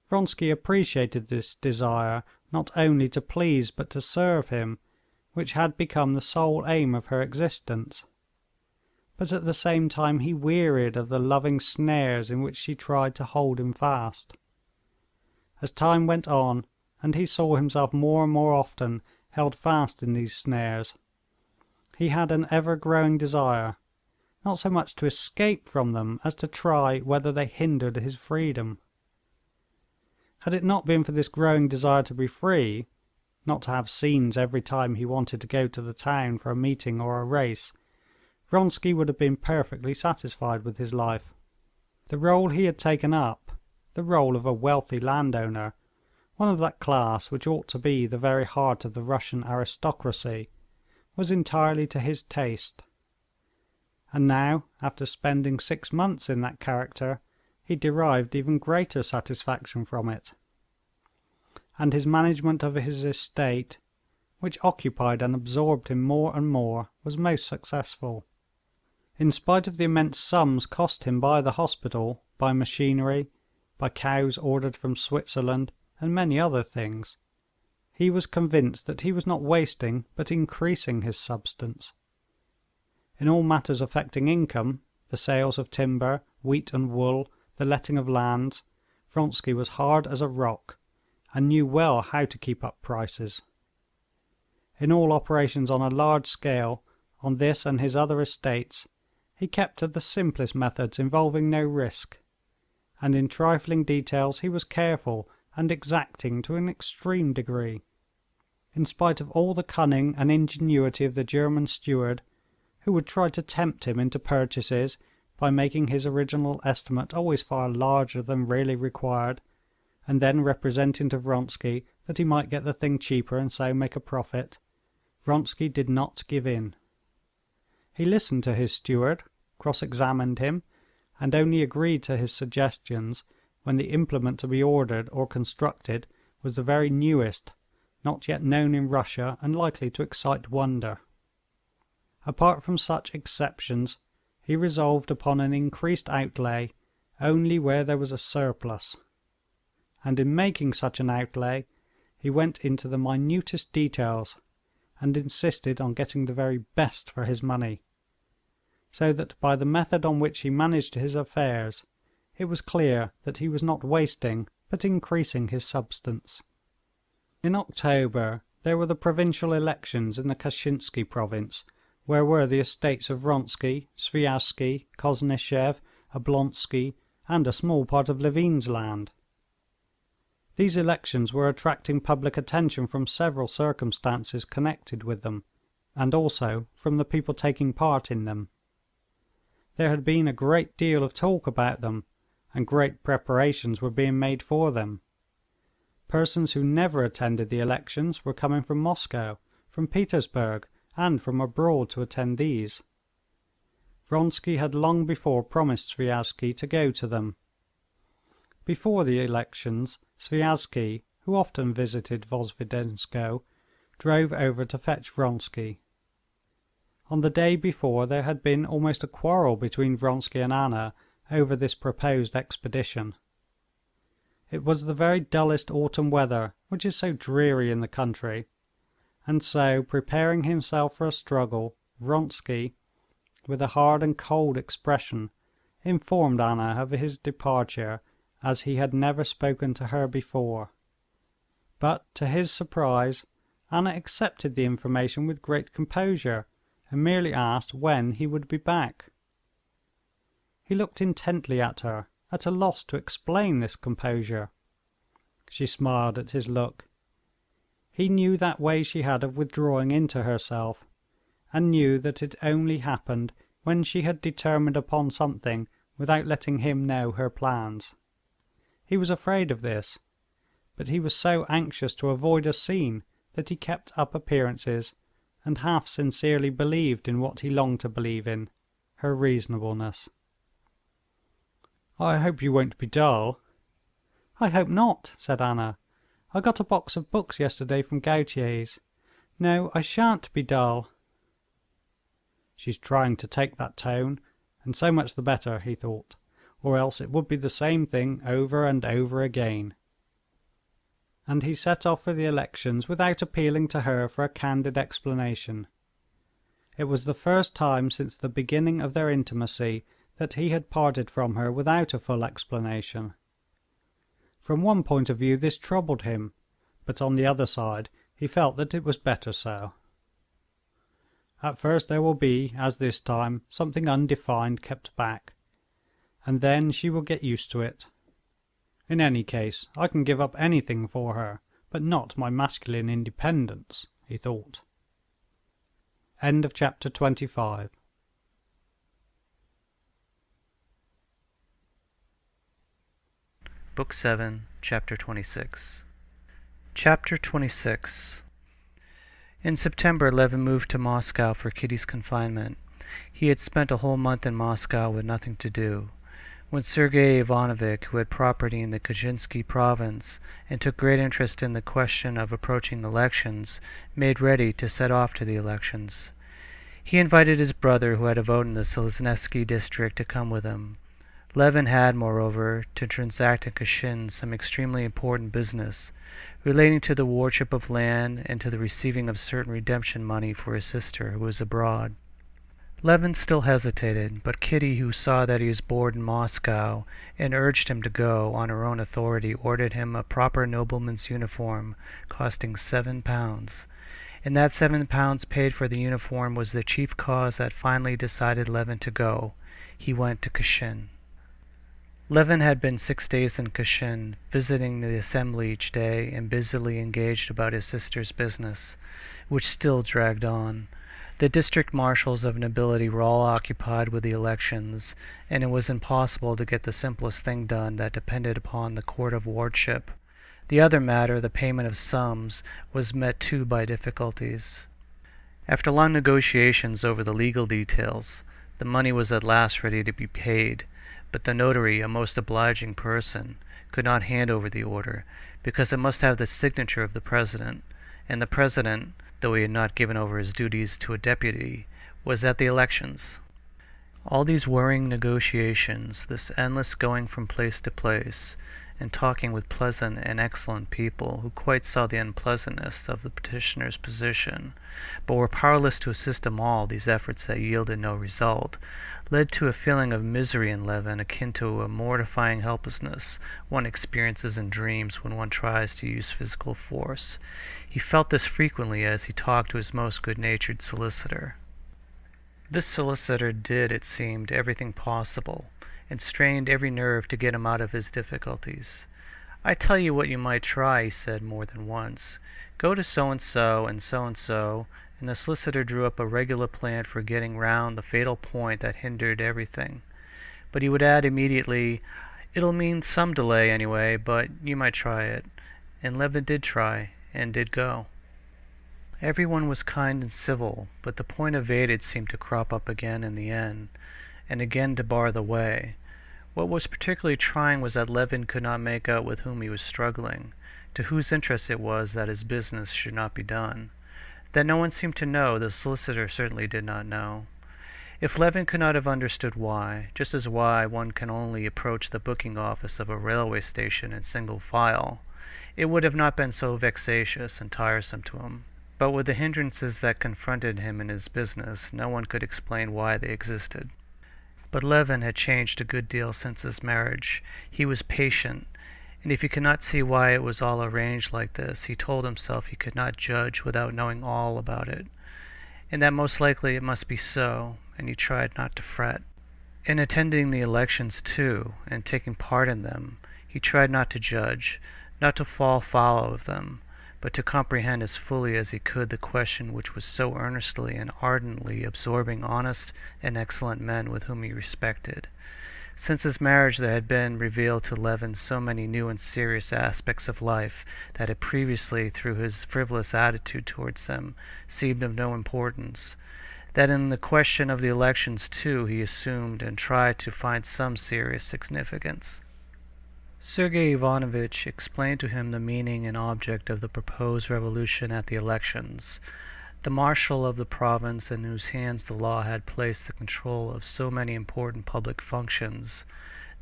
Vronsky appreciated this desire not only to please but to serve him, which had become the sole aim of her existence. But at the same time he wearied of the loving snares in which she tried to hold him fast. As time went on, and he saw himself more and more often held fast in these snares, he had an ever-growing desire, not so much to escape from them as to try whether they hindered his freedom. Had it not been for this growing desire to be free, not to have scenes every time he wanted to go to the town for a meeting or a race, Vronsky would have been perfectly satisfied with his life. The role he had taken up, the role of a wealthy landowner, one of that class which ought to be the very heart of the Russian aristocracy, was entirely to his taste. And now, after spending 6 months in that character, he derived even greater satisfaction from it. And his management of his estate, which occupied and absorbed him more and more, was most successful. In spite of the immense sums cost him by the hospital, by machinery, by cows ordered from Switzerland, and many other things, he was convinced that he was not wasting but increasing his substance. In all matters affecting income, the sales of timber, wheat and wool, the letting of lands, Vronsky was hard as a rock, and knew well how to keep up prices. In all operations on a large scale, on this and his other estates, he kept to the simplest methods involving no risk, and in trifling details he was careful and exacting to an extreme degree. In spite of all the cunning and ingenuity of the German steward, who would try to tempt him into purchases by making his original estimate always far larger than really required, and then representing to Vronsky that he might get the thing cheaper and so make a profit, Vronsky did not give in. He listened to his steward, cross-examined him, and only agreed to his suggestions when the implement to be ordered or constructed was the very newest, not yet known in Russia and likely to excite wonder. Apart from such exceptions, he resolved upon an increased outlay only where there was a surplus, and in making such an outlay he went into the minutest details and insisted on getting the very best for his money, so that by the method on which he managed his affairs it was clear that he was not wasting but increasing his substance. In October there were the provincial elections in the Kashinsky province, where were the estates of Vronsky, Sviazhsky, Koznishev, Oblonsky, and a small part of Levin's land. These elections were attracting public attention from several circumstances connected with them, and also from the people taking part in them. There had been a great deal of talk about them, and great preparations were being made for them. Persons who never attended the elections were coming from Moscow, from Petersburg, and from abroad to attend these. Vronsky had long before promised Sviazhsky to go to them. Before the elections, Sviazhsky, who often visited Vozvidenskoe, drove over to fetch Vronsky. On the day before there had been almost a quarrel between Vronsky and Anna over this proposed expedition. It was the very dullest autumn weather, which is so dreary in the country, and so, preparing himself for a struggle, Vronsky, with a hard and cold expression, informed Anna of his departure as he had never spoken to her before. But, to his surprise, Anna accepted the information with great composure, and merely asked when he would be back. He looked intently at her, at a loss to explain this composure. She smiled at his look. He knew that way she had of withdrawing into herself, and knew that it only happened when she had determined upon something without letting him know her plans. He was afraid of this, but he was so anxious to avoid a scene that he kept up appearances and half sincerely believed in what he longed to believe in, her reasonableness. "I hope you won't be dull." "I hope not," said Anna. "I got a box of books yesterday from Gautier's. No, I shan't be dull." "She's trying to take that tone, and so much the better," he thought, "or else it would be the same thing over and over again." And he set off for the elections without appealing to her for a candid explanation. It was the first time since the beginning of their intimacy that he had parted from her without a full explanation. From one point of view this troubled him, but on the other side he felt that it was better so. At first there will be, as this time, something undefined kept back, and then she will get used to it. In any case, I can give up anything for her, but not my masculine independence, he thought. End of chapter 25. Book 7, Chapter 26. Chapter 26. In September, Levin moved to Moscow for Kitty's confinement. He had spent a whole month in Moscow with nothing to do. When Sergei Ivanovich, who had property in the Kachinsky province and took great interest in the question of approaching elections, made ready to set off to the elections, he invited his brother, who had a vote in the Selezhnevsky district, to come with him. Levin had, moreover, to transact in Kashin some extremely important business, relating to the wardship of land and to the receiving of certain redemption money for his sister, who was abroad. Levin still hesitated, but Kitty, who saw that he was bored in Moscow and urged him to go on her own authority, ordered him a proper nobleman's uniform costing £7, and that £7 paid for the uniform was the chief cause that finally decided Levin to go. He went to Kashin. Levin had been 6 days in Kashin, visiting the assembly each day and busily engaged about his sister's business, which still dragged on. The district marshals of nobility were all occupied with the elections, and it was impossible to get the simplest thing done that depended upon the court of wardship. The other matter, the payment of sums, was met too by difficulties. After long negotiations over the legal details, the money was at last ready to be paid, but the notary, a most obliging person, could not hand over the order, because it must have the signature of the president, and the president, though he had not given over his duties to a deputy, was at the elections. All these worrying negotiations, this endless going from place to place, and talking with pleasant and excellent people who quite saw the unpleasantness of the petitioner's position, but were powerless to assist him all, these efforts that yielded no result, led to a feeling of misery in Levin akin to a mortifying helplessness one experiences in dreams when one tries to use physical force. He felt this frequently as he talked to his most good-natured solicitor. This solicitor did, it seemed, everything possible, and strained every nerve to get him out of his difficulties. "I tell you what you might try," he said more than once. "Go to so-and-so and so-and-so," and the solicitor drew up a regular plan for getting round the fatal point that hindered everything. But he would add immediately, "It'll mean some delay anyway, but you might try it." And Levin did try, and did go. Everyone was kind and civil, but the point evaded seemed to crop up again in the end, and again to bar the way. What was particularly trying was that Levin could not make out with whom he was struggling, to whose interest it was that his business should not be done. That no one seemed to know, the solicitor certainly did not know. If Levin could not have understood why, just as why one can only approach the booking office of a railway station in single file, it would have not been so vexatious and tiresome to him. But with the hindrances that confronted him in his business, no one could explain why they existed. But Levin had changed a good deal since his marriage. He was patient, and if he could not see why it was all arranged like this, he told himself he could not judge without knowing all about it, and that most likely it must be so, and he tried not to fret. In attending the elections, too, and taking part in them, he tried not to judge, not to fall foul of them, but to comprehend as fully as he could the question which was so earnestly and ardently absorbing honest and excellent men with whom he respected. Since his marriage there had been revealed to Levin so many new and serious aspects of life that had previously, through his frivolous attitude towards them, seemed of no importance, that in the question of the elections too he assumed and tried to find some serious significance. Sergei Ivanovitch explained to him the meaning and object of the proposed revolution at the elections. The marshal of the province, in whose hands the law had placed the control of so many important public functions,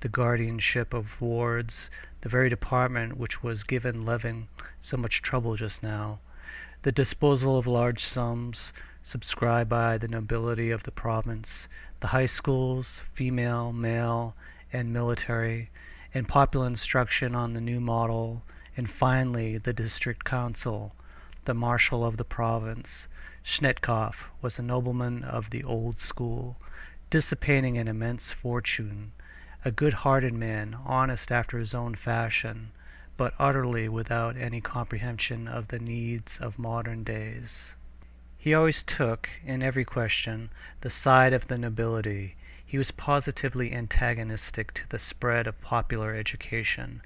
the guardianship of wards, the very department which was giving Levin so much trouble just now, the disposal of large sums subscribed by the nobility of the province, the high schools, female, male, and military, and popular instruction on the new model, and finally the district council, the marshal of the province. Snetkov was a nobleman of the old school, dissipating an immense fortune, a good-hearted man, honest after his own fashion, but utterly without any comprehension of the needs of modern days. He always took, in every question, the side of the nobility. He was positively antagonistic to the spread of popular education,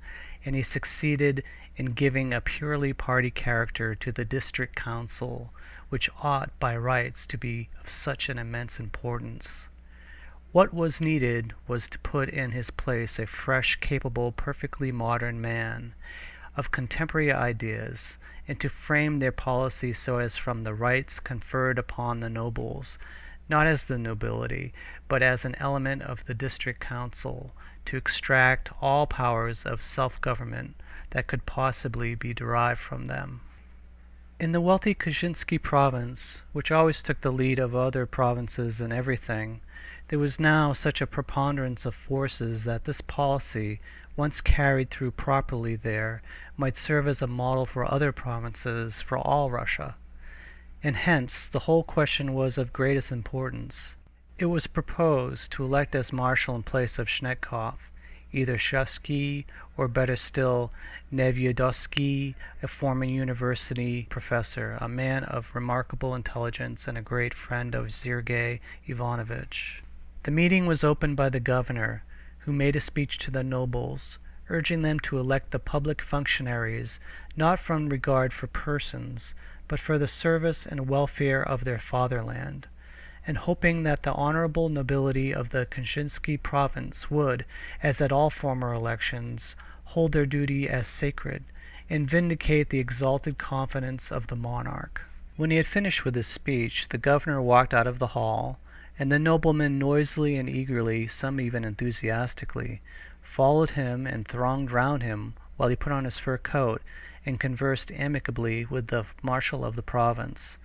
and he succeeded in giving a purely party character to the district council, which ought by rights to be of such an immense importance. What was needed was to put in his place a fresh, capable, perfectly modern man, of contemporary ideas, and to frame their policy so as from the rights conferred upon the nobles, not as the nobility, but as an element of the district council, to extract all powers of self-government that could possibly be derived from them. In the wealthy Kachinsky province, which always took the lead of other provinces in everything, there was now such a preponderance of forces that this policy, once carried through properly there, might serve as a model for other provinces, for all Russia. And hence the whole question was of greatest importance. It was proposed to elect as marshal in place of Snetkov either Shevsky or, better still, Nevyedovsky, a former university professor, a man of remarkable intelligence and a great friend of Sergei Ivanovitch. The meeting was opened by the governor, who made a speech to the nobles, urging them to elect the public functionaries not from regard for persons, but for the service and welfare of their fatherland, and hoping that the honorable nobility of the Kachinsky province would, as at all former elections, hold their duty as sacred, and vindicate the exalted confidence of the monarch. When he had finished with his speech, the governor walked out of the hall, and the noblemen noisily and eagerly, some even enthusiastically, followed him and thronged round him while he put on his fur coat and conversed amicably with the marshal of the province.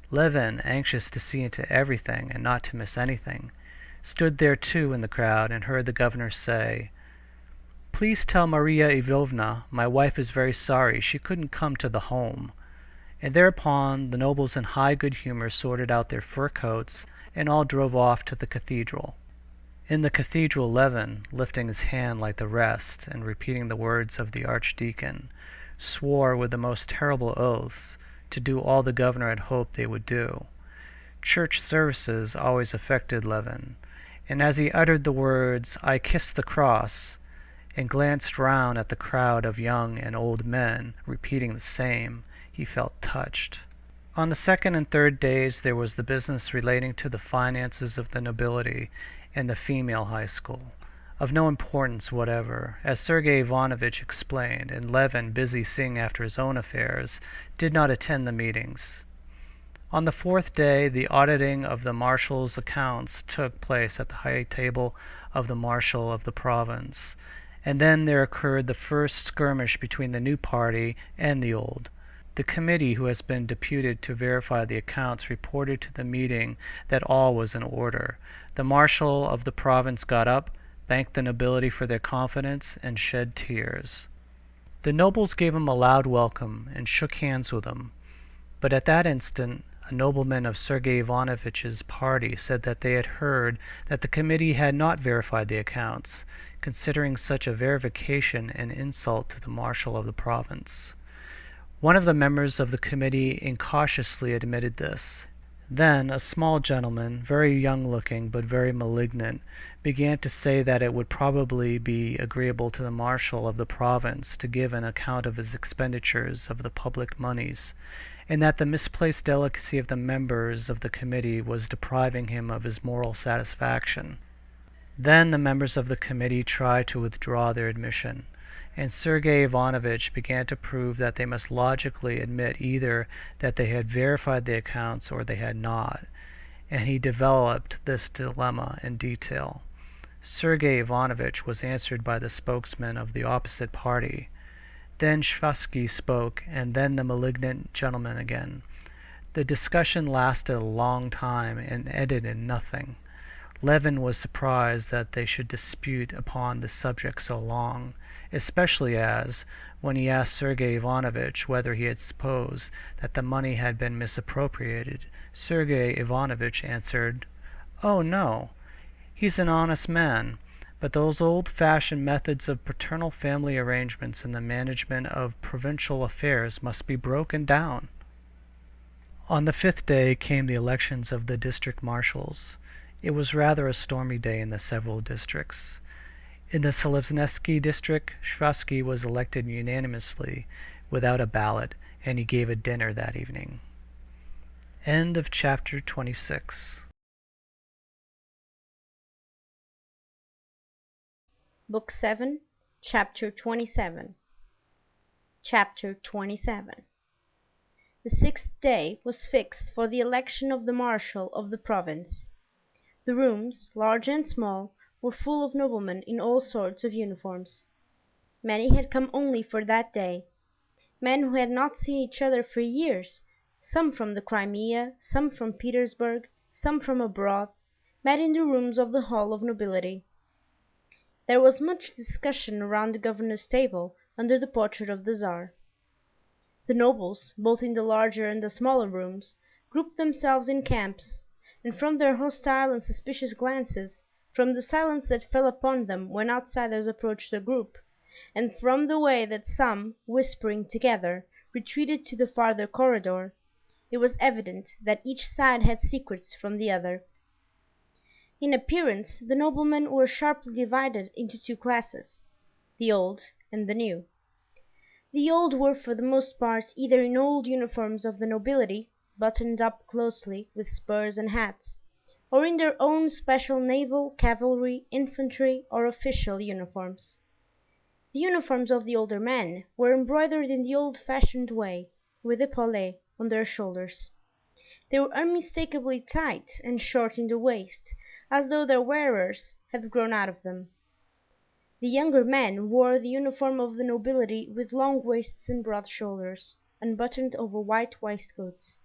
Levin, anxious to see into everything and not to miss anything, stood there too in the crowd and heard the governor say, "Please tell Maria Ivanovna my wife is very sorry she couldn't come to the home." And thereupon the nobles in high good humor sorted out their fur coats and all drove off to the cathedral. In the cathedral, Levin, lifting his hand like the rest and repeating the words of the archdeacon, swore with the most terrible oaths to do all the governor had hoped they would do. Church services always affected Levin, and as he uttered the words, "I kiss the cross," and glanced round at the crowd of young and old men repeating the same, he felt touched. On the second and third days there was the business relating to the finances of the nobility and the female high school, of no importance whatever, as Sergei Ivanovitch explained, and Levin, busy seeing after his own affairs, did not attend the meetings. On the fourth day the auditing of the marshal's accounts took place at the high table of the marshal of the province, and then there occurred the first skirmish between the new party and the old. The committee who has been deputed to verify the accounts reported to the meeting that all was in order. The marshal of the province got up, thanked the nobility for their confidence, and shed tears. The nobles gave him a loud welcome and shook hands with him, but at that instant a nobleman of Sergei Ivanovitch's party said that they had heard that the committee had not verified the accounts, considering such a verification an insult to the marshal of the province. One of the members of the committee incautiously admitted this. Then a small gentleman, very young-looking but very malignant, began to say that it would probably be agreeable to the marshal of the province to give an account of his expenditures of the public moneys, and that the misplaced delicacy of the members of the committee was depriving him of his moral satisfaction. Then the members of the committee tried to withdraw their admission, and Sergei Ivanovitch began to prove that they must logically admit either that they had verified the accounts or they had not, and he developed this dilemma in detail. Sergei Ivanovitch was answered by the spokesman of the opposite party. Then Shvasky spoke, and then the malignant gentleman again. The discussion lasted a long time and ended in nothing. Levin was surprised that they should dispute upon the subject so long, especially as, when he asked Sergei Ivanovitch whether he had supposed that the money had been misappropriated, Sergei Ivanovitch answered, "Oh, no, he's an honest man, but those old-fashioned methods of paternal family arrangements in the management of provincial affairs must be broken down." On the fifth day came the elections of the district marshals. It was rather a stormy day in the several districts. In the Seleznecky district, Shvasky was elected unanimously without a ballot, and he gave a dinner that evening. End of chapter 26. Book 7, Chapter 27. Chapter 27. The sixth day was fixed for the election of the marshal of the province. The rooms, large and small, were full of noblemen in all sorts of uniforms. Many had come only for that day, men who had not seen each other for years, some from the Crimea, some from Petersburg, some from abroad, met in the rooms of the Hall of Nobility. There was much discussion around the governor's table under the portrait of the Tsar. The nobles, both in the larger and the smaller rooms, grouped themselves in camps, and from their hostile and suspicious glances, from the silence that fell upon them when outsiders approached the group, and from the way that some, whispering together, retreated to the farther corridor, it was evident that each side had secrets from the other. In appearance the noblemen were sharply divided into two classes, the old and the new. The old were for the most part either in old uniforms of the nobility, buttoned up closely, with spurs and hats, or in their own special naval, cavalry, infantry, or official uniforms. The uniforms of the older men were embroidered in the old-fashioned way, with epaulettes on their shoulders. They were unmistakably tight and short in the waist, as though their wearers had grown out of them. The younger men wore the uniform of the nobility with long waists and broad shoulders, unbuttoned over white waistcoats,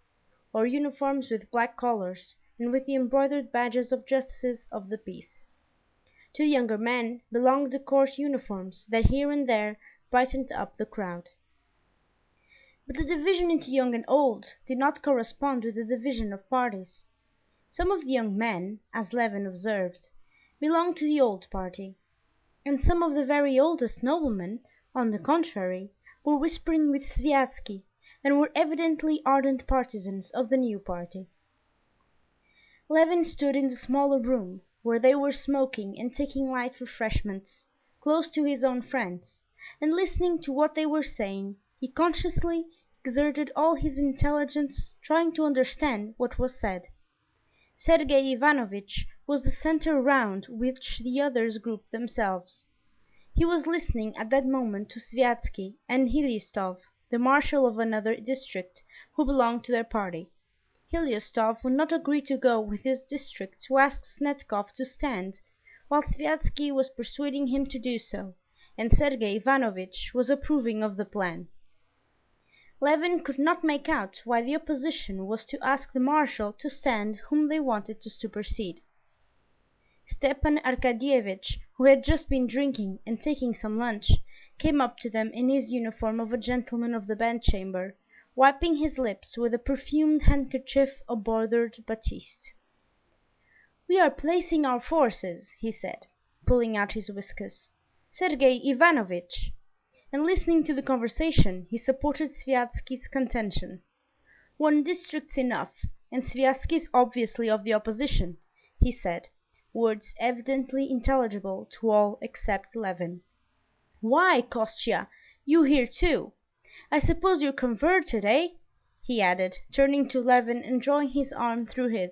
or uniforms with black collars and with the embroidered badges of justices of the peace. To the younger men belonged the court uniforms that here and there brightened up the crowd. But the division into young and old did not correspond with the division of parties. Some of the young men, as Levin observed, belonged to the old party, and some of the very oldest noblemen, on the contrary, were whispering with Sviazhsky, and were evidently ardent partisans of the new party. Levin stood in the smaller room, where they were smoking and taking light refreshments, close to his own friends, and listening to what they were saying, he consciously exerted all his intelligence trying to understand what was said. Sergei Ivanovitch was the center round which the others grouped themselves. He was listening at that moment to Sviazhsky and Heliostov, the marshal of another district, who belonged to their party. Heliostov would not agree to go with his district to ask Snetkov to stand, while Sviazhsky was persuading him to do so, and Sergei Ivanovitch was approving of the plan. Levin could not make out why the opposition was to ask the marshal to stand whom they wanted to supersede. Stepan Arkadyevitch, who had just been drinking and taking some lunch, came up to them in his uniform of a gentleman of the bedchamber, wiping his lips with a perfumed handkerchief of bordered batiste. "We are placing our forces," he said, pulling out his whiskers. "Sergei Ivanovitch!" And listening to the conversation he supported Sviazhsky's contention. "One district's enough. and Sviazhsky is obviously of the opposition," he said, words evidently intelligible to all except Levin. "Why, Kostya, you here too? I suppose you're converted, eh?" he added, turning to Levin and drawing his arm through his.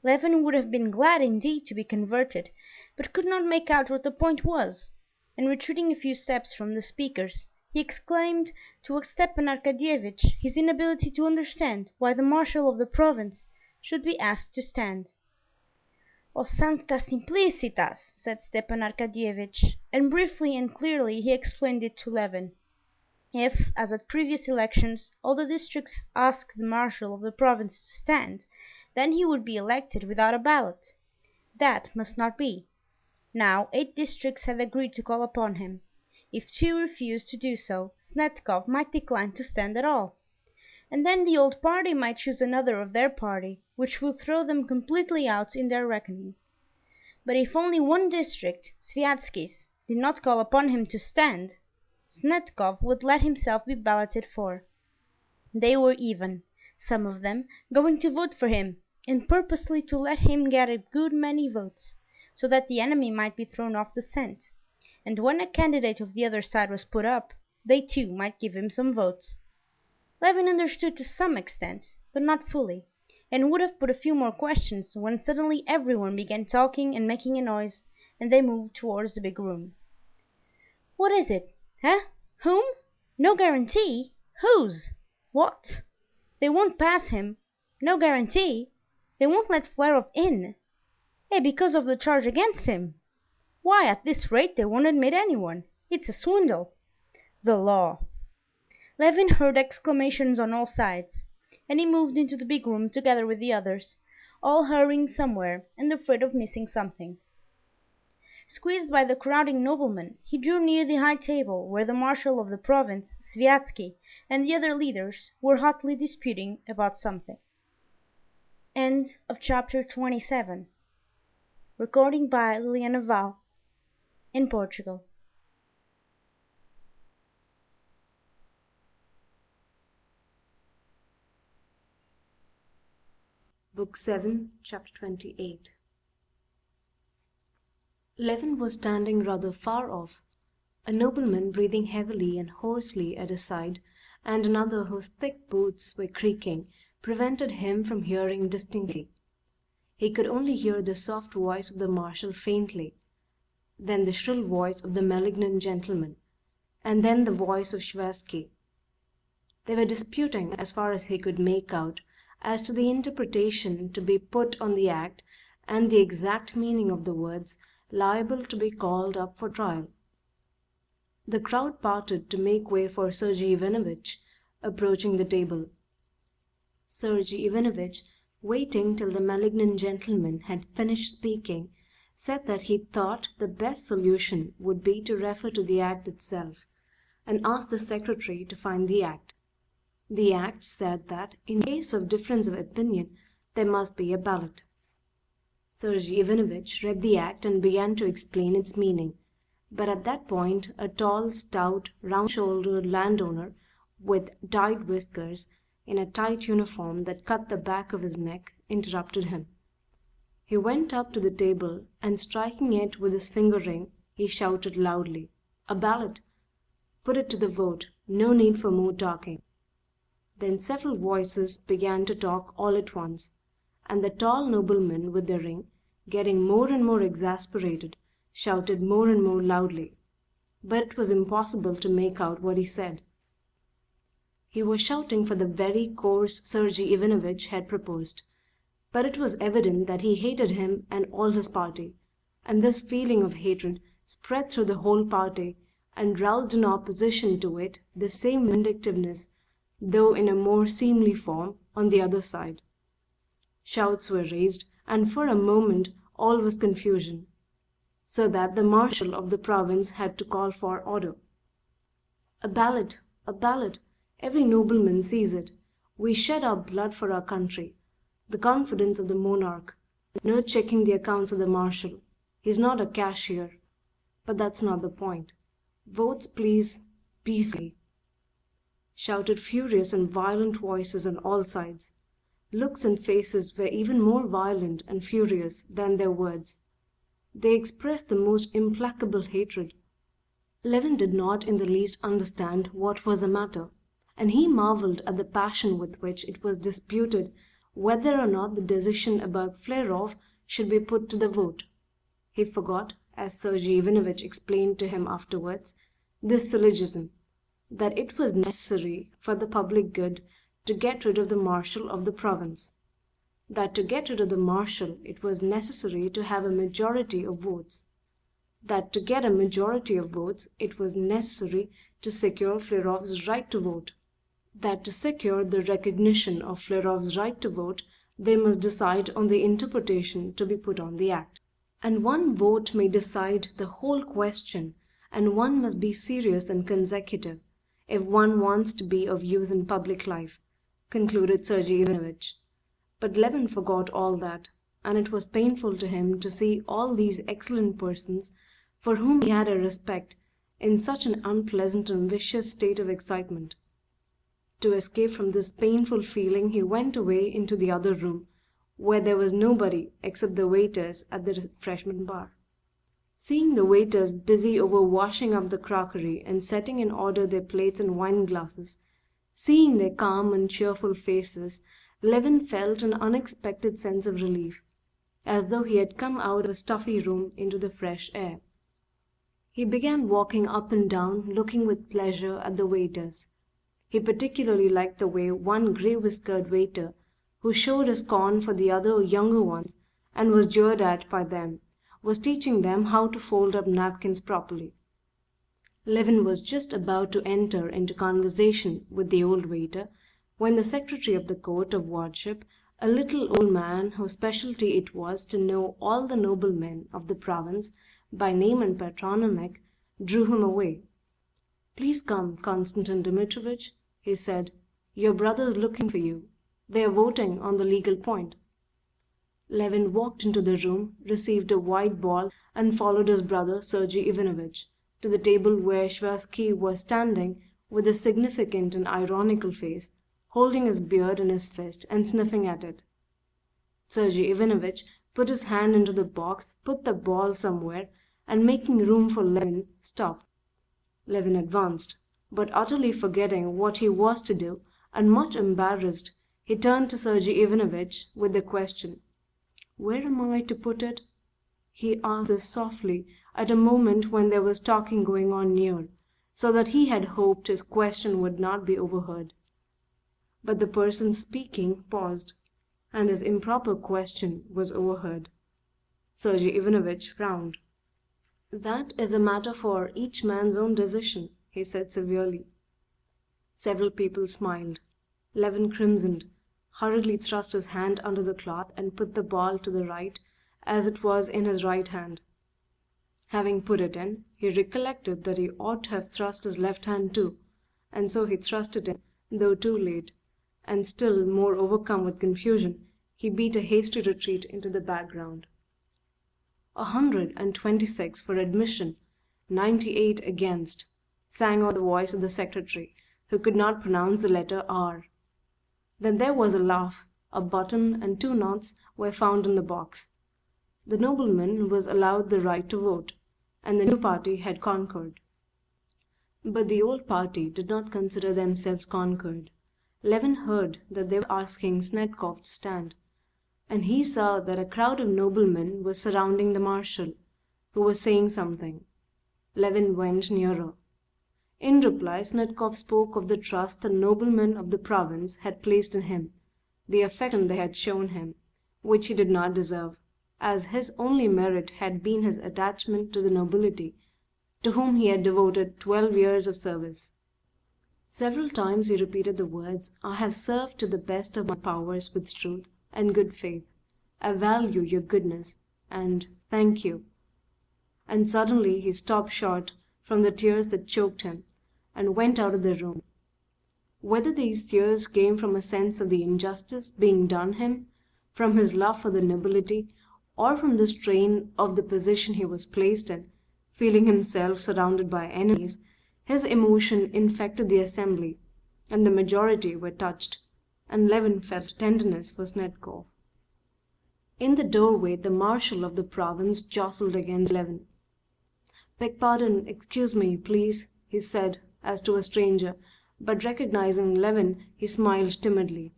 Levin would have been glad indeed to be converted, but could not make out what the point was, and retreating a few steps from the speakers, he exclaimed to Stepan Arkadyevitch his inability to understand why the marshal of the province should be asked to stand. "O sancta simplicitas!" said Stepan Arkadyevitch, and briefly and clearly he explained it to Levin. If, as at previous elections, all the districts asked the marshal of the province to stand, then he would be elected without a ballot. That must not be. Now 8 districts had agreed to call upon him. If 2 refused to do so, Snetkov might decline to stand at all. And then the old party might choose another of their party, which would throw them completely out in their reckoning. But if only 1 district, Sviazhsky's, did not call upon him to stand, Snetkov would let himself be balloted for. They were even, some of them, going to vote for him, and purposely to let him get a good many votes, so that the enemy might be thrown off the scent, and when a candidate of the other side was put up, they too might give him some votes. Levin understood to some extent, but not fully, and would have put a few more questions when suddenly everyone began talking and making a noise, and they moved towards the big room. "What is it? Eh? Whom? No guarantee? Whose? What? They won't pass him? No guarantee? They won't let Flerov in? Because of the charge against him? Why, at this rate they won't admit anyone. It's a swindle. The law." Levin heard exclamations on all sides, and he moved into the big room together with the others, all hurrying somewhere and afraid of missing something. Squeezed by the crowding noblemen, he drew near the high table where the marshal of the province, Sviazhsky, and the other leaders were hotly disputing about something. End of chapter 27. Recording by Liliana Val, in Portugal. Book 7, Chapter 28. Levin was standing rather far off, a nobleman breathing heavily and hoarsely at his side, and another whose thick boots were creaking prevented him from hearing distinctly. He could only hear the soft voice of the marshal faintly, then the shrill voice of the malignant gentleman, and then the voice of Sviazhsky. They were disputing, as far as he could make out, as to the interpretation to be put on the act and the exact meaning of the words liable to be called up for trial. The crowd parted to make way for Sergey Ivanovitch, approaching the table. Sergey Ivanovitch, waiting till the malignant gentleman had finished speaking, said that he thought the best solution would be to refer to the act itself, and ask the secretary to find the act. The act said that, in case of difference of opinion, there must be a ballot. Sergey Ivanovitch read the act and began to explain its meaning, but at that point a tall, stout, round-shouldered landowner with dyed whiskers, in a tight uniform that cut the back of his neck, interrupted him. He went up to the table, and striking it with his finger ring, he shouted loudly, "A ballot! Put it to the vote. No need for more talking." Then several voices began to talk all at once, and the tall nobleman with the ring, getting more and more exasperated, shouted more and more loudly, but it was impossible to make out what he said. He was shouting for the very course Sergey Ivanovitch had proposed, but it was evident that he hated him and all his party, and this feeling of hatred spread through the whole party and roused in opposition to it the same vindictiveness, though in a more seemly form, on the other side. Shouts were raised, and for a moment all was confusion, so that the marshal of the province had to call for order. "A ballot! A ballot! Every nobleman sees it. We shed our blood for our country. The confidence of the monarch. No checking the accounts of the marshal. He's not a cashier. But that's not the point. Votes, please, peacefully," shouted furious and violent voices on all sides. looks and faces were even more violent and furious than their words. They expressed the most implacable hatred. Levin did not in the least understand what was the matter, and he marveled at the passion with which it was disputed whether or not the decision about Flerov should be put to the vote. He forgot, as Sergei Ivanovitch explained to him afterwards, this syllogism, that it was necessary for the public good to get rid of the marshal of the province, that to get rid of the marshal it was necessary to have a majority of votes, that to get a majority of votes it was necessary to secure Flerov's right to vote, that to secure the recognition of Flerov's right to vote they must decide on the interpretation to be put on the act. And one vote may decide the whole question, and one must be serious and consecutive if one wants to be of use in public life, concluded Sergei Ivanovitch. But Levin forgot all that, and it was painful to him to see all these excellent persons, for whom he had a respect, in such an unpleasant and vicious state of excitement. To escape from this painful feeling he went away into the other room, where there was nobody except the waiters at the refreshment bar. Seeing the waiters busy over washing up the crockery and setting in order their plates and wine glasses, seeing their calm and cheerful faces, Levin felt an unexpected sense of relief, as though he had come out of a stuffy room into the fresh air. He began walking up and down, looking with pleasure at the waiters. He particularly liked the way one grey-whiskered waiter, who showed his scorn for the other younger ones and was jeered at by them, was teaching them how to fold up napkins properly. Levin was just about to enter into conversation with the old waiter when the secretary of the court of wardship, a little old man whose specialty it was to know all the noblemen of the province by name and patronymic, drew him away. "Please come, Konstantin Dmitrievitch," he said. "Your brother's looking for you. They are voting on the legal point." Levin walked into the room, received a white ball, and followed his brother Sergei Ivanovitch to the table where Shvarsky was standing with a significant and ironical face, holding his beard in his fist and sniffing at it. Sergei Ivanovitch put his hand into the box, put the ball somewhere, and making room for Levin, stopped. Levin advanced, but utterly forgetting what he was to do, and much embarrassed, he turned to Sergei Ivanovitch with the question, "Where am I to put it?" He asked this softly at a moment when there was talking going on near, so that he had hoped his question would not be overheard. But the person speaking paused, and his improper question was overheard. Sergei Ivanovitch frowned. "That is a matter for each man's own decision," he said severely. Several people smiled. Levin crimsoned, hurriedly thrust his hand under the cloth and put the ball to the right as it was in his right hand. Having put it in, he recollected that he ought to have thrust his left hand too, and so he thrust it in, though too late, and still more overcome with confusion, he beat a hasty retreat into the background. 126 for admission, 98 against, sang out the voice of the secretary, who could not pronounce the letter R. Then there was a laugh. A button and 2 knots were found in the box. The nobleman was allowed the right to vote, and the new party had conquered. But the old party did not consider themselves conquered. Levin heard that they were asking Snetkov to stand, and he saw that a crowd of noblemen was surrounding the marshal, who was saying something. Levin went nearer. In reply, Snetkov spoke of the trust the noblemen of the province had placed in him, the affection they had shown him, which he did not deserve, as his only merit had been his attachment to the nobility, to whom he had devoted 12 years of service. Several times he repeated the words, "I have served to the best of my powers with truth and good faith. I value your goodness," and "Thank you." And suddenly he stopped short from the tears that choked him, and went out of the room. Whether these tears came from a sense of the injustice being done him, from his love for the nobility, or from the strain of the position he was placed in, feeling himself surrounded by enemies, his emotion infected the assembly, and the majority were touched, and Levin felt tenderness for Snetkov. In the doorway the marshal of the province jostled against Levin. "Beg pardon, excuse me, please," he said, as to a stranger, but recognizing Levin he smiled timidly.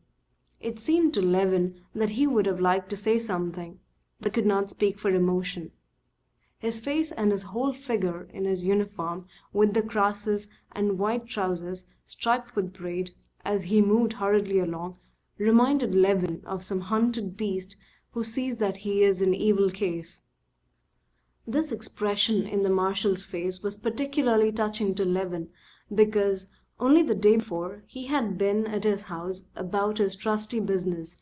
It seemed to Levin that he would have liked to say something, but could not speak for emotion. His face and his whole figure in his uniform, with the crosses and white trousers striped with braid, as he moved hurriedly along, reminded Levin of some hunted beast who sees that he is in evil case. This expression in the marshal's face was particularly touching to Levin, because only the day before he had been at his house about his trusty business,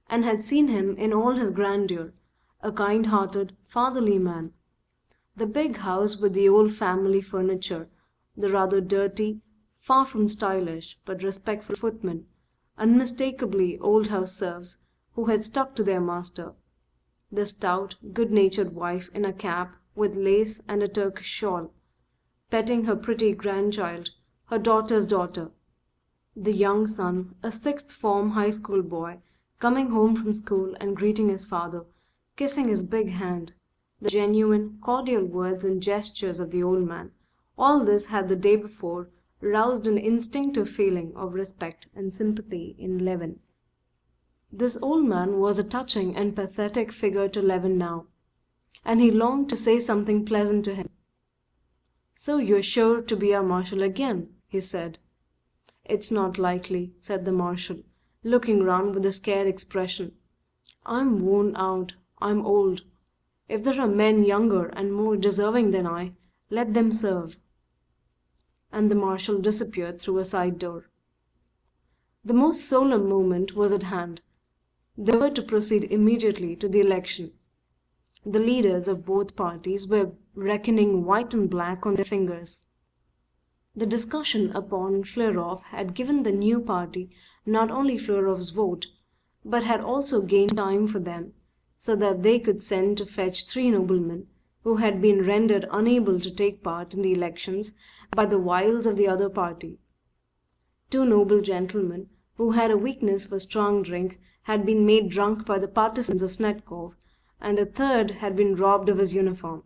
and had seen him in all his grandeur, a kind-hearted, fatherly man. The big house with the old family furniture, the rather dirty, far from stylish but respectful footmen, unmistakably old house serfs who had stuck to their master, the stout, good-natured wife in a cap with lace and a Turkish shawl, petting her pretty grandchild, her daughter's daughter, the young son, a sixth-form high-school boy, coming home from school and greeting his father, kissing his big hand, the genuine, cordial words and gestures of the old man, all this had the day before roused an instinctive feeling of respect and sympathy in Levin. This old man was a touching and pathetic figure to Levin now, and he longed to say something pleasant to him. "So you're sure to be our marshal again?" he said. "It's not likely," said the marshal, looking round with a scared expression. "I'm worn out. I'm old. If there are men younger and more deserving than I, let them serve." And the marshal disappeared through a side door. The most solemn moment was at hand. They were to proceed immediately to the election. The leaders of both parties were reckoning white and black on their fingers. The discussion upon Flerov had given the new party not only Flerov's vote, but had also gained time for them, so that they could send to fetch 3 noblemen who had been rendered unable to take part in the elections by the wiles of the other party. 2 noble gentlemen who had a weakness for strong drink had been made drunk by the partisans of Snetkov, and a third had been robbed of his uniform.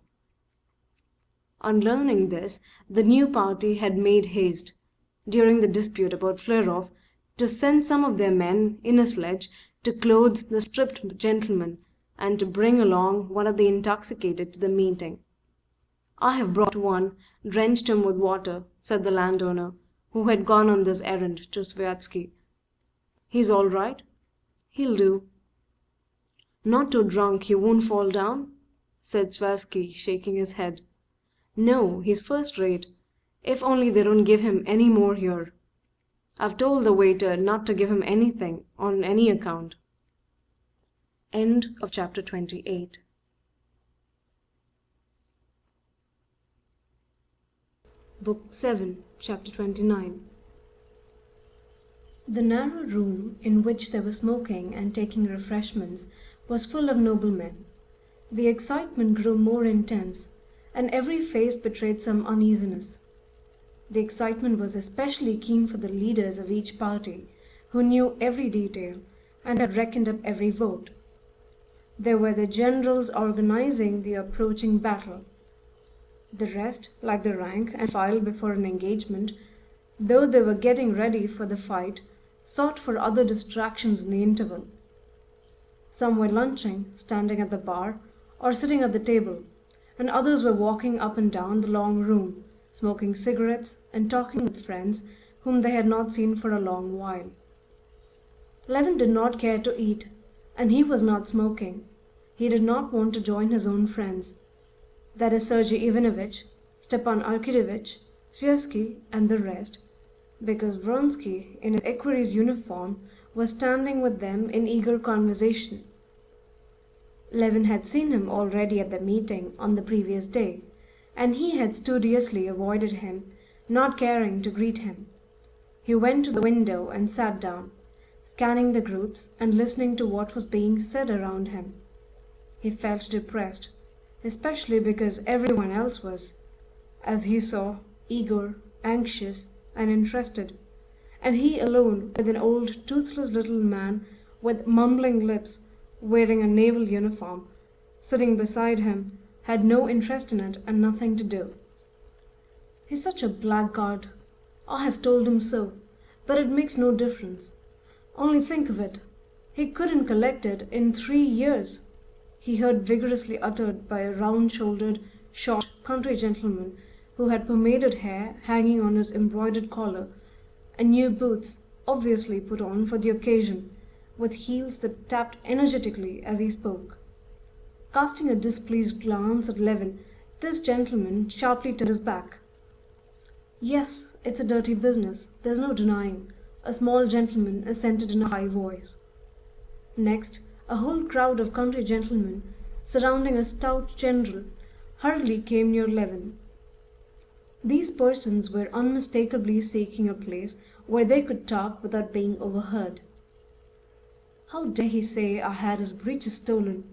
On learning this, the new party had made haste, during the dispute about Flerov, to send some of their men in a sledge to clothe the stripped gentlemen, and to bring along one of the intoxicated to the meeting. "I have brought one, drenched him with water," said the landowner, who had gone on this errand, to Sviatsky. "He's all right?" "He'll do." "Not too drunk he won't fall down?" said Sviatsky, shaking his head. "No, he's first-rate, if only they don't give him any more here. I've told the waiter not to give him anything on any account." End of chapter 28. Book 7, chapter 29. The narrow room in which they were smoking and taking refreshments was full of noblemen. The excitement grew more intense, and every face betrayed some uneasiness. The excitement was especially keen for the leaders of each party, who knew every detail and had reckoned up every vote. They were the generals organizing the approaching battle. The rest, like the rank and file before an engagement, though they were getting ready for the fight, sought for other distractions in the interval. Some were lunching, standing at the bar, or sitting at the table, and others were walking up and down the long room, smoking cigarettes and talking with friends whom they had not seen for a long while. Levin did not care to eat, and he was not smoking. He did not want to join his own friends, that is Sergei Ivanovitch, Stepan Arkadyevitch, Sviatsky, and the rest, because Vronsky, in his equerry's uniform, was standing with them in eager conversation. Levin had seen him already at the meeting on the previous day, and he had studiously avoided him, not caring to greet him. He went to the window and sat down, scanning the groups and listening to what was being said around him. He felt depressed, especially because everyone else was, as he saw, eager, anxious, and interested, and he alone, with an old toothless little man with mumbling lips, wearing a naval uniform, sitting beside him, had no interest in it and nothing to do. "He's such a blackguard. I have told him so, but it makes no difference. Only think of it, he couldn't collect it in 3 years," he heard vigorously uttered by a round-shouldered, short country gentleman who had pomaded hair hanging on his embroidered collar, and new boots, obviously put on for the occasion, with heels that tapped energetically as he spoke. Casting a displeased glance at Levin, this gentleman sharply turned his back. "Yes, it's a dirty business, there's no denying," a small gentleman assented in a high voice. Next, a whole crowd of country gentlemen, surrounding a stout general, hurriedly came near Levin. These persons were unmistakably seeking a place where they could talk without being overheard. "How dare he say I had his breeches stolen?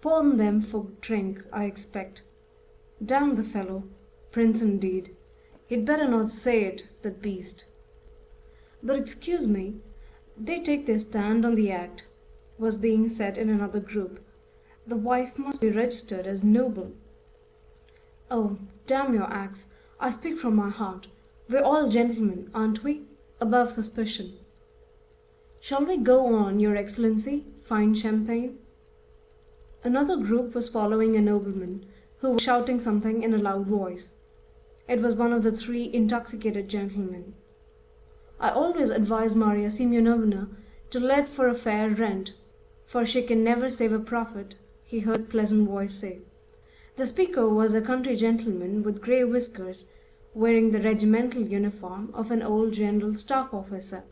Pawn them for drink, I expect. Damn the fellow! Prince indeed! He'd better not say it, the beast." "But excuse me, they take their stand on the act," was being said in another group. "The wife must be registered as noble." "Oh, damn your acts! I speak from my heart. We're all gentlemen, aren't we? Above suspicion." "Shall we go on, your Excellency? Fine champagne." Another group was following a nobleman, who was shouting something in a loud voice. It was one of the 3 intoxicated gentlemen. "I always advise Maria Semyonovna to let for a fair rent, for she can never save a profit," he heard a pleasant voice say. The speaker was a country gentleman with grey whiskers, wearing the regimental uniform of an old general staff officer.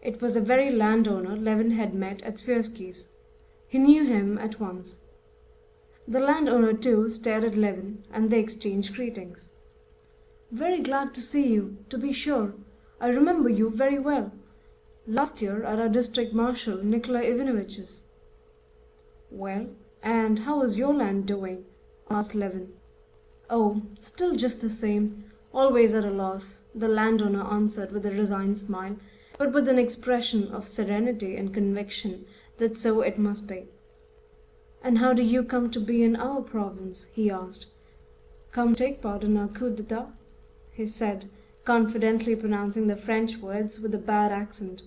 It was the very landowner Levin had met at Svirsky's. He knew him at once. The landowner too stared at Levin, and they exchanged greetings. "Very glad to see you, to be sure. I remember you very well. Last year at our district marshal Nikolai Ivanovitch's." "Well, and how is your land doing?" asked Levin. "Oh, still just the same, always at a loss," the landowner answered with a resigned smile, but with an expression of serenity and conviction that so it must be. "And how do you come to be in our province?" he asked. "Come take part in our coup d'etat?" he said, confidently pronouncing the French words with a bad accent.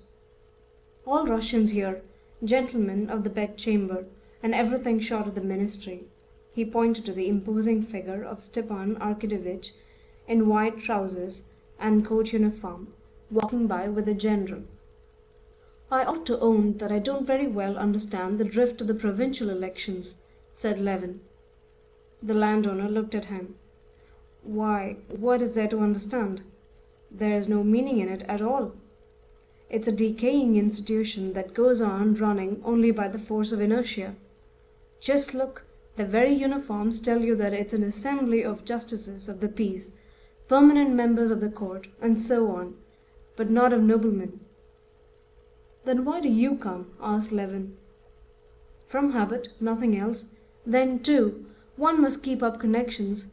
"All Russians here, gentlemen of the bedchamber, and everything short of the ministry." He pointed to the imposing figure of Stepan Arkadyevitch in white trousers and coat uniform, walking by with the general. "I ought to own that I don't very well understand the drift of the provincial elections," said Levin. The landowner looked at him. "Why, what is there to understand? There is no meaning in it at all. It's a decaying institution that goes on running only by the force of inertia. Just look, the very uniforms tell you that it's an assembly of justices of the peace, permanent members of the court, and so on, but not of noblemen." "Then why do you come?" asked Levin. "From habit, nothing else. Then, too, one must keep up connections.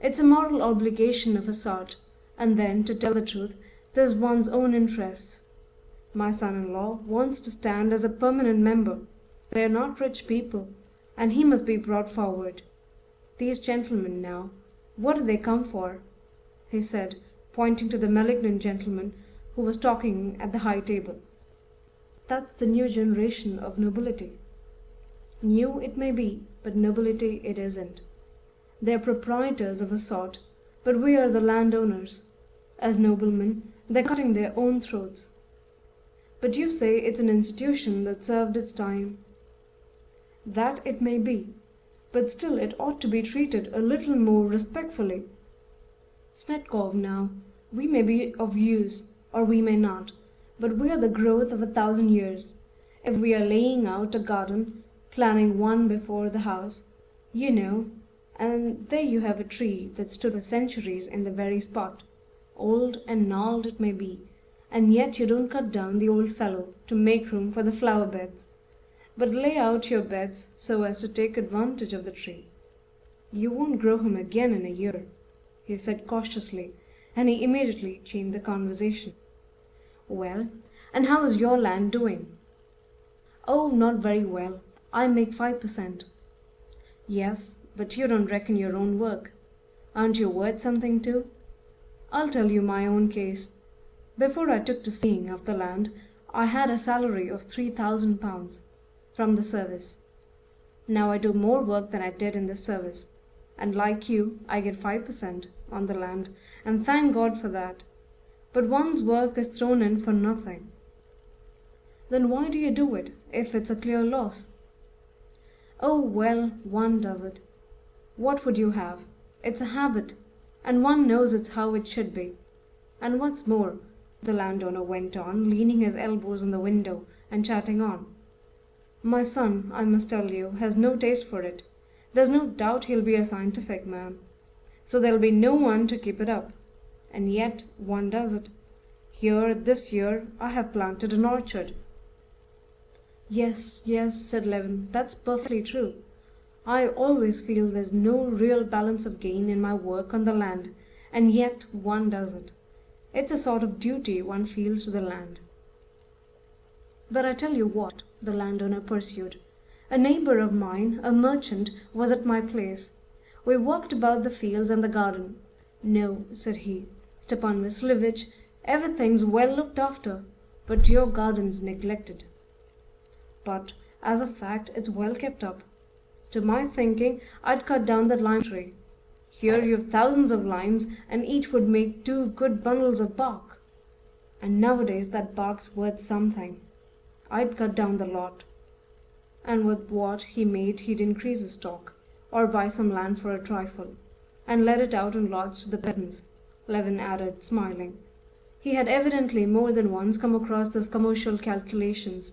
It's a moral obligation of a sort, and then, to tell the truth, there's one's own interests. My son-in-law wants to stand as a permanent member. They are not rich people, and he must be brought forward. These gentlemen now, what do they come for?" he said, pointing to the malignant gentleman who was talking at the high table. "That's the new generation of nobility. New it may be, but nobility it isn't. They're proprietors of a sort, but we are the landowners. As noblemen, they're cutting their own throats. But you say it's an institution that served its time. That it may be, but still it ought to be treated a little more respectfully. Snetkov now, we may be of use, or we may not, but we are the growth of 1,000 years. If we are laying out a garden, planting one before the house, you know, and there you have a tree that stood for centuries in the very spot, old and gnarled it may be, and yet you don't cut down the old fellow to make room for the flower beds, but lay out your beds so as to take advantage of the tree. You won't grow him again in a year," he said cautiously, and he immediately changed the conversation. Well, and how is your land doing? Oh, not very well. I make 5%. Yes, but you don't reckon your own work. Aren't you worth something too? I'll tell you my own case. Before I took to seeing of the land, I had a salary of £3,000 from the service. Now I do more work than I did in the service, and like you, I get 5% on the land, and thank God for that. But one's work is thrown in for nothing. Then why do you do it, if it's a clear loss? Oh, well, one does it. What would you have? It's a habit, and one knows it's how it should be. And what's more, the landowner went on, leaning his elbows on the window and chatting on, my son, I must tell you, has no taste for it. There's no doubt he'll be a scientific man. So there'll be no one to keep it up. And yet one does it. Here, this year, I have planted an orchard. Yes, yes, said Levin, that's perfectly true. I always feel there's no real balance of gain in my work on the land, and yet one does it. It's a sort of duty one feels to the land. But I tell you what, the landowner pursued. A neighbor of mine, a merchant, was at my place. We walked about the fields and the garden. No, said he, Stepan Vasilevich, everything's well looked after, but your garden's neglected. But, as a fact, it's well kept up. To my thinking, I'd cut down that lime tree. Here you've thousands of limes, and each would make 2 good bundles of bark. And nowadays that bark's worth something. I'd cut down the lot. And with what he made he'd increase his stock, or buy some land for a trifle, and let it out in lots to the peasants, Levin added, smiling. He had evidently more than once come across those commercial calculations,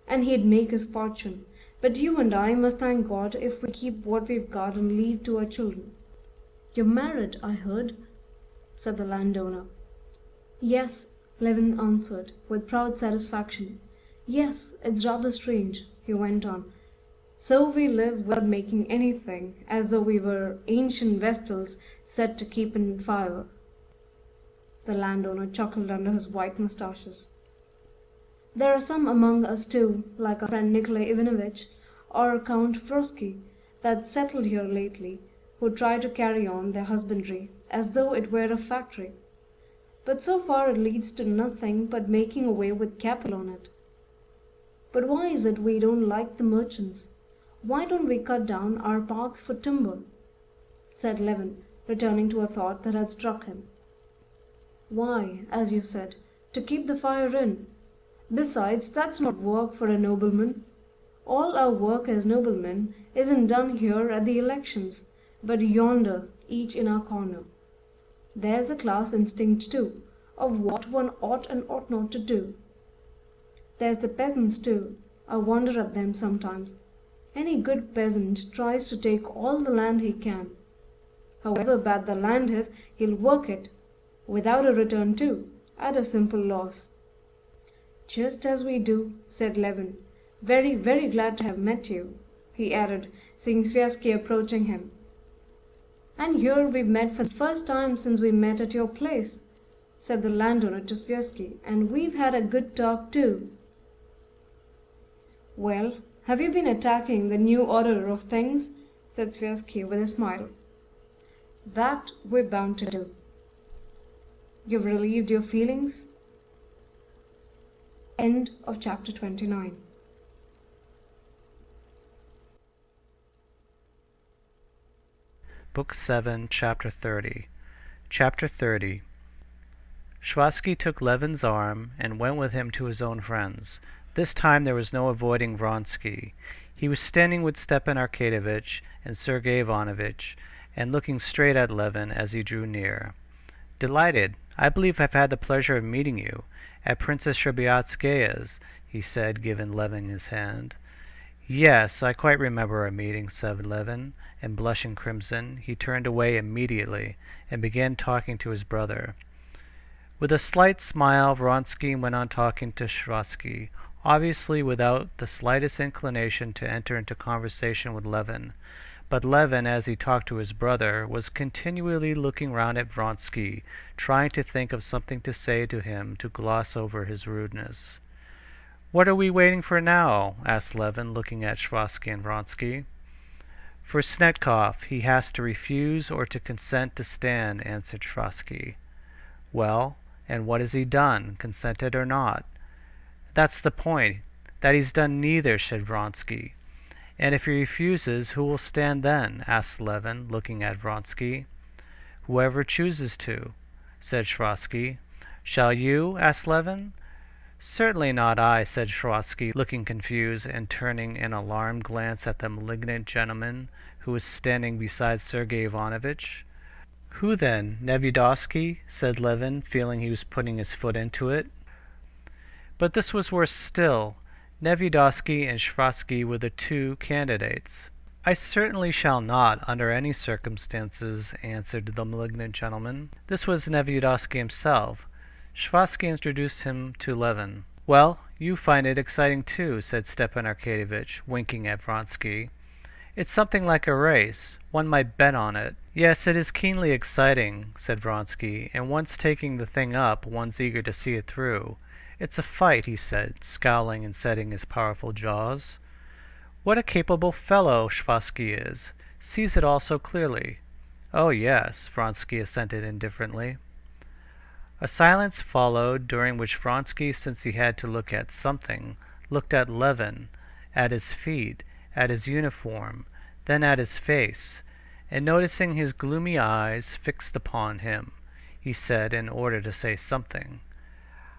and he'd make his fortune. But you and I must thank God if we keep what we've got and leave to our children. You're married, I heard, said the landowner. Yes, Levin answered, with proud satisfaction. Yes, it's rather strange, he went on. So we live without making anything, as though we were ancient vestals set to keep in fire. The landowner chuckled under his white moustaches. There are some among us too, like our friend Nikolai Ivanovich or Count Frosky, that settled here lately, who try to carry on their husbandry as though it were a factory. But so far it leads to nothing but making away with capital on it. But why is it we don't like the merchants? Why don't we cut down our parks for timber? Said Levin, returning to a thought that had struck him. Why, as you said, to keep the fire in. Besides, that's not work for a nobleman. All our work as noblemen isn't done here at the elections, but yonder, each in our corner. There's a class instinct too, of what one ought and ought not to do. There's the peasants too. I wonder at them sometimes. Any good peasant tries to take all the land he can. However bad the land is, he'll work it, without a return too, at a simple loss. Just as we do, said Levin. Very, very glad to have met you, he added, seeing Sviazhsky approaching him. And here we've met for the first time since we met at your place, said the landowner to Sviazhsky, and we've had a good talk too. Well, have you been attacking the new order of things? Said Sviazhsky with a smile. That we're bound to do. You've relieved your feelings? End of chapter 29. Book 7, Chapter 30. Chapter 30. Sviazhsky took Levin's arm and went with him to his own friends. This time there was no avoiding Vronsky. He was standing with Stepan Arkadyevitch and Sergey Ivanovitch, and looking straight at Levin as he drew near. Delighted. I believe I've had the pleasure of meeting you at Princess Shtcherbatskaya's, he said, giving Levin his hand. Yes, I quite remember our meeting, said Levin, and blushing crimson, he turned away immediately and began talking to his brother. With a slight smile, Vronsky went on talking to Sviazhsky, obviously without the slightest inclination to enter into conversation with Levin, But Levin, as he talked to his brother, was continually looking round at Vronsky, trying to think of something to say to him to gloss over his rudeness. "What are we waiting for now?" asked Levin, looking at Shvasky and Vronsky. "For Snetkov. He has to refuse or to consent to stand," answered Shvasky. "Well, and what has he done, consented or not?" "That's the point, that he's done neither," said Vronsky. "And if he refuses, who will stand then?" asked Levin, looking at Vronsky. "Whoever chooses to," said Shvasky. "Shall you?" asked Levin. "Certainly not I," said Shvasky, looking confused and turning an alarmed glance at the malignant gentleman who was standing beside Sergey Ivanovitch. "Who then? Nevyedovsky?" said Levin, feeling he was putting his foot into it. But this was worse still. Nevyedovsky and Shvasky were the two candidates. "I certainly shall not, under any circumstances," answered the malignant gentleman. This was Nevyedovsky himself. Shvasky introduced him to Levin. "Well, you find it exciting too," said Stepan Arkadyevitch, winking at Vronsky. "It's something like a race. One might bet on it." "Yes, it is keenly exciting," said Vronsky, "and once taking the thing up, one's eager to see it through. It's a fight," he said, scowling and setting his powerful jaws. "What a capable fellow Shvasky is! Sees it all so clearly." "Oh, yes," Vronsky assented indifferently. A silence followed, during which Vronsky, since he had to look at something, looked at Levin, at his feet, at his uniform, then at his face, and noticing his gloomy eyes fixed upon him, he said, in order to say something,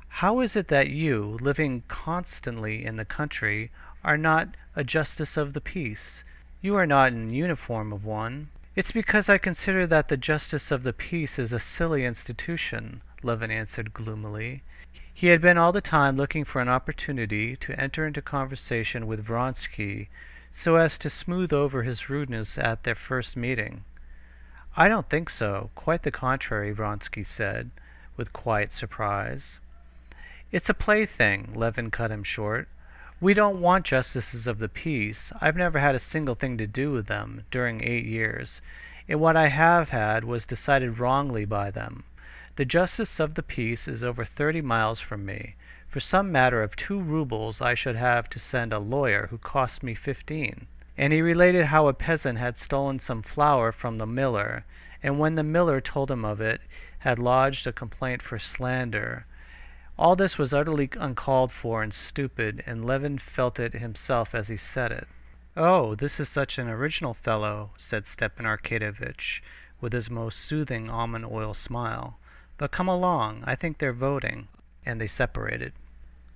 "How is it that you, living constantly in the country, are not a justice of the peace? You are not in uniform of one." "It's because I consider that the justice of the peace is a silly institution," Levin answered gloomily. He had been all the time looking for an opportunity to enter into conversation with Vronsky, so as to smooth over his rudeness at their first meeting. "I don't think so. Quite the contrary," Vronsky said, with quiet surprise. "It's a plaything," Levin cut him short. "We don't want justices of the peace. I've never had a single thing to do with them during 8 years, and what I have had was decided wrongly by them. The justice of the peace is over 30 miles from me. For some matter of 2 rubles I should have to send a lawyer who cost me 15. And he related how a peasant had stolen some flour from the miller, and when the miller told him of it, had lodged a complaint for slander. All this was utterly uncalled for and stupid, and Levin felt it himself as he said it. "Oh, this is such an original fellow," said Stepan Arkadyevitch, with his most soothing almond oil smile. "But come along, I think they're voting." And they separated.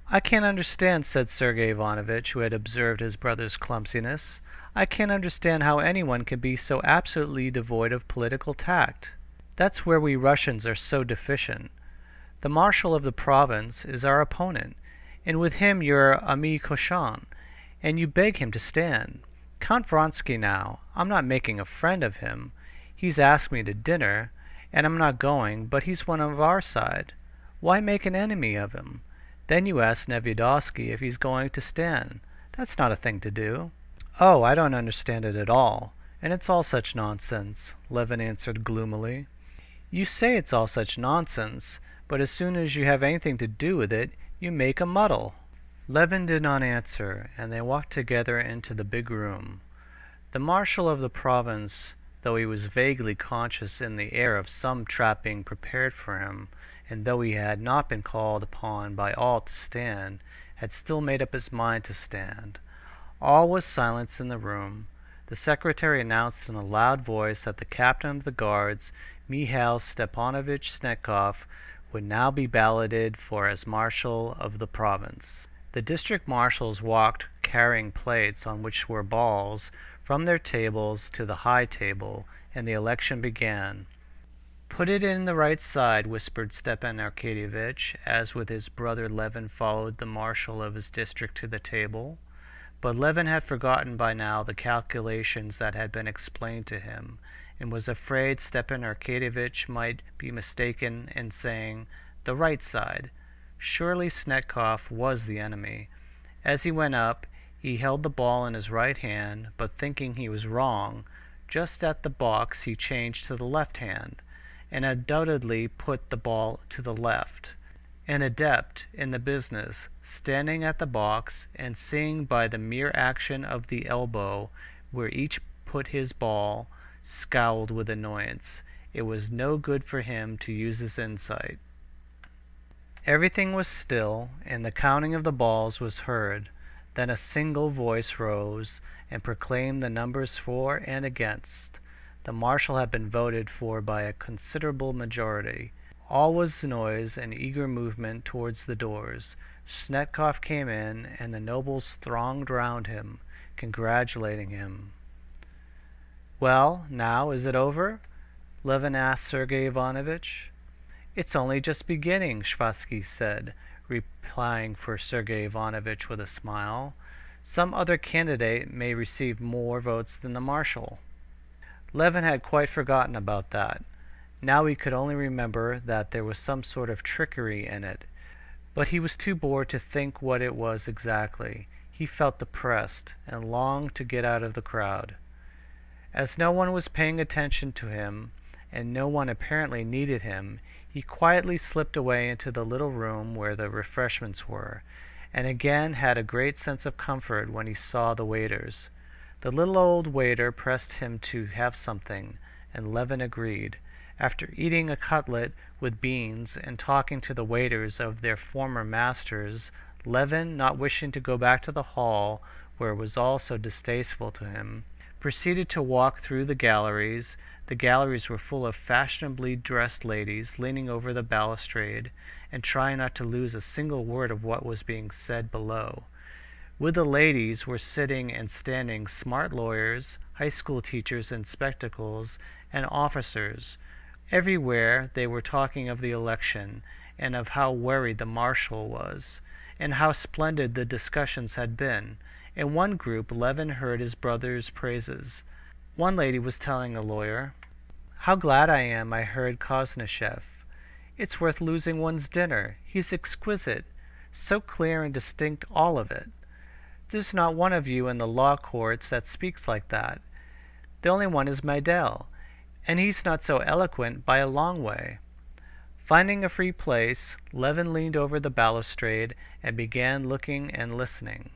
"I can't understand," said Sergey Ivanovitch, who had observed his brother's clumsiness. "I can't understand how anyone can be so absolutely devoid of political tact. That's where we Russians are so deficient. The marshal of the province is our opponent, and with him you're ami cochon, and you beg him to stand. Count Vronsky now, I'm not making a friend of him. He's asked me to dinner, and I'm not going, but he's one of our side. Why make an enemy of him? Then you ask Nevyedovsky if he's going to stand. That's not a thing to do." "Oh, I don't understand it at all, and it's all such nonsense," Levin answered gloomily. "You say it's all such nonsense, but as soon as you have anything to do with it, you make a muddle." Levin did not answer, and they walked together into the big room. The marshal of the province, though he was vaguely conscious in the air of some trap being prepared for him, and though he had not been called upon by all to stand, had still made up his mind to stand. All was silence in the room. The secretary announced in a loud voice that the captain of the guards, Mihail Stepanovitch Snetkov, would now be balloted for as marshal of the province. The district marshals walked, carrying plates on which were balls, from their tables to the high table, and the election began. "Put it in the right side," whispered Stepan Arkadyevitch, as with his brother Levin followed the marshal of his district to the table. But Levin had forgotten by now the calculations that had been explained to him, and was afraid Stepan Arkadyevitch might be mistaken in saying, "the right side." Surely Snetkov was the enemy. As he went up, he held the ball in his right hand, but thinking he was wrong, Just at the box he changed to the left hand, and undoubtedly put the ball to the left. An adept in the business, standing at the box and seeing by the mere action of the elbow where each put his ball, scowled with annoyance. It was no good for him to use his insight. Everything was still, and the counting of the balls was heard. Then a single voice rose and proclaimed the numbers for and against. The marshal had been voted for by a considerable majority. All was noise and eager movement towards the doors. Snetkov came in, and the nobles thronged round him, congratulating him. "Well, now, is it over?" Levin asked Sergey Ivanovitch. "It's only just beginning," Shvatsky said, replying for Sergey Ivanovitch with a smile. "Some other candidate may receive more votes than the marshal." Levin had quite forgotten about that. Now he could only remember that there was some sort of trickery in it, but he was too bored to think what it was exactly. He felt depressed and longed to get out of the crowd. As no one was paying attention to him, and no one apparently needed him, he quietly slipped away into the little room where the refreshments were, and again had a great sense of comfort when he saw the waiters. The little old waiter pressed him to have something, and Levin agreed. After eating a cutlet with beans and talking to the waiters of their former masters, Levin, not wishing to go back to the hall, where it was all so distasteful to him, proceeded to walk through the galleries. The galleries were full of fashionably dressed ladies leaning over the balustrade and trying not to lose a single word of what was being said below. With the ladies were sitting and standing smart lawyers, high school teachers in spectacles, and officers. Everywhere they were talking of the election, and of how worried the marshal was, and how splendid the discussions had been. In one group Levin heard his brother's praises. One lady was telling a lawyer, "How glad I am I heard Koznishev. It's worth losing one's dinner. He's exquisite. So clear and distinct, all of it. There's not one of you in the law courts that speaks like that. The only one is Meidel, and he's not so eloquent by a long way." Finding a free place, Levin leaned over the balustrade and began looking and listening.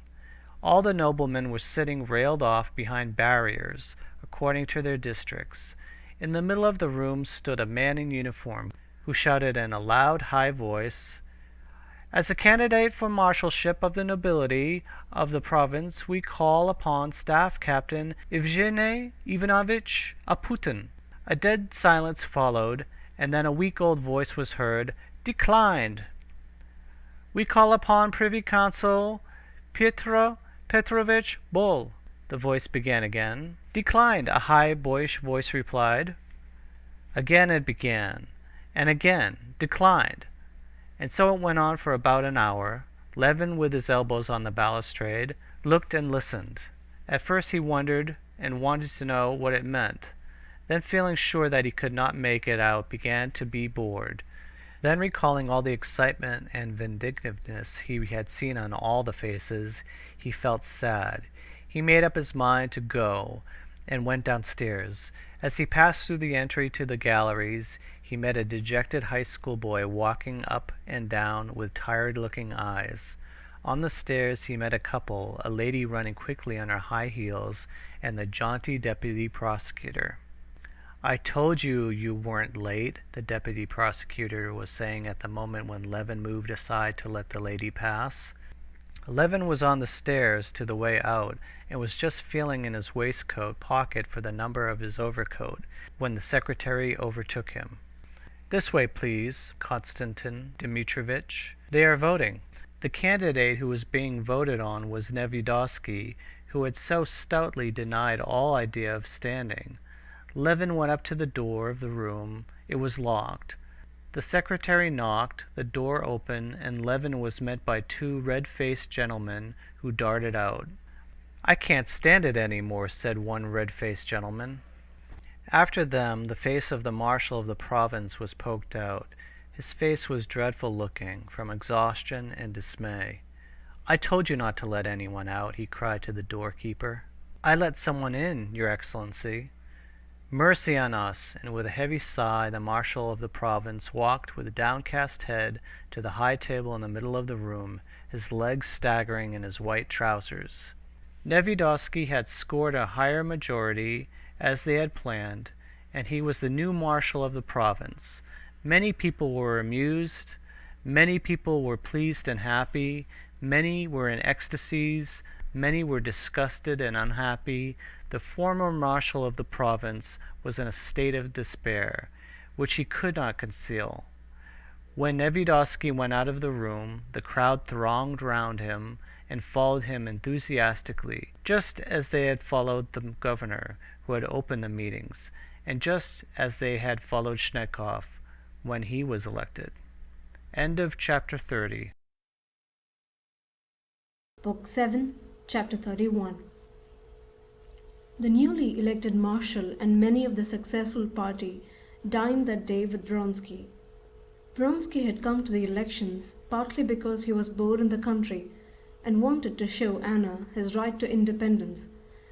All the noblemen were sitting railed off behind barriers, according to their districts. In the middle of the room stood a man in uniform, who shouted in a loud, high voice, "As a candidate for marshalship of the nobility of the province, we call upon Staff Captain Evgeny Ivanovitch Aputin." A dead silence followed, and then a weak-old voice was heard, "Declined." "We call upon Privy Council Pyotr Petrovitch Bol." The voice began again. "Declined," a high, boyish voice replied. Again it began, and again, "Declined." And so it went on for about an hour. Levin, with his elbows on the balustrade, looked and listened. At first he wondered and wanted to know what it meant. Then, feeling sure that he could not make it out, began to be bored. Then, recalling all the excitement and vindictiveness he had seen on all the faces, he felt sad. He made up his mind to go, and went downstairs. As he passed through the entry to the galleries, he met a dejected high school boy walking up and down with tired-looking eyes. On the stairs he met a couple, a lady running quickly on her high heels, and the jaunty deputy prosecutor. "I told you you weren't late," the deputy prosecutor was saying at the moment when Levin moved aside to let the lady pass. Levin was on the stairs to the way out, and was just feeling in his waistcoat pocket for the number of his overcoat, when the secretary overtook him. "This way, please, Konstantin Dmitrovitch. They are voting." The candidate who was being voted on was Nevyedovsky, who had so stoutly denied all idea of standing. Levin went up to the door of the room. It was locked. The secretary knocked, the door opened, and Levin was met by two red-faced gentlemen who darted out. "I can't stand it any more," said one red-faced gentleman. After them, the face of the marshal of the province was poked out. His face was dreadful looking, from exhaustion and dismay. "I told you not to let anyone out," he cried to the doorkeeper. "I let someone in, your Excellency." Mercy on us!" And with a heavy sigh the marshal of the province walked with a downcast head to the high table in the middle of the room, his legs staggering in his white trousers. Nevyedovsky had scored a higher majority, as they had planned, and he was the new marshal of the province. Many people were amused, many people were pleased and happy, many were in ecstasies, many were disgusted and unhappy. The former marshal of the province was in a state of despair, which he could not conceal. When Nevyedovsky went out of the room, the crowd thronged round him and followed him enthusiastically, just as they had followed the governor who had opened the meetings, and just as they had followed Snetkov when he was elected. End of chapter 30. Book 7, Chapter 31. The newly elected marshal and many of the successful party dined that day with Vronsky. Vronsky had come to the elections partly because he was bored in the country and wanted to show Anna his right to independence,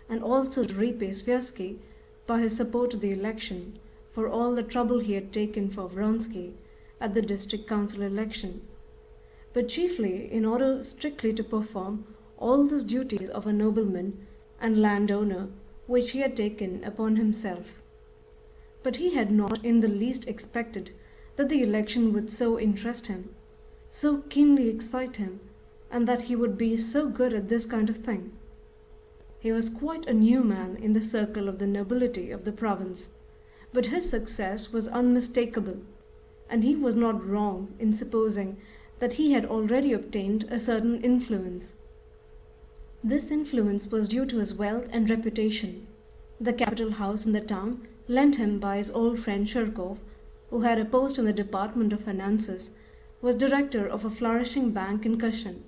and also to repay Svirsky by his support of the election for all the trouble he had taken for Vronsky at the district council election, but chiefly in order strictly to perform all those duties of a nobleman and landowner which he had taken upon himself. But he had not in the least expected that the election would so interest him, so keenly excite him, and that he would be so good at this kind of thing. He was quite a new man in the circle of the nobility of the province, but his success was unmistakable, and he was not wrong in supposing that he had already obtained a certain influence. This influence was due to his wealth and reputation. The capital house in the town, lent him by his old friend Shirkov, who had a post in the Department of Finances, was director of a flourishing bank in Kashin.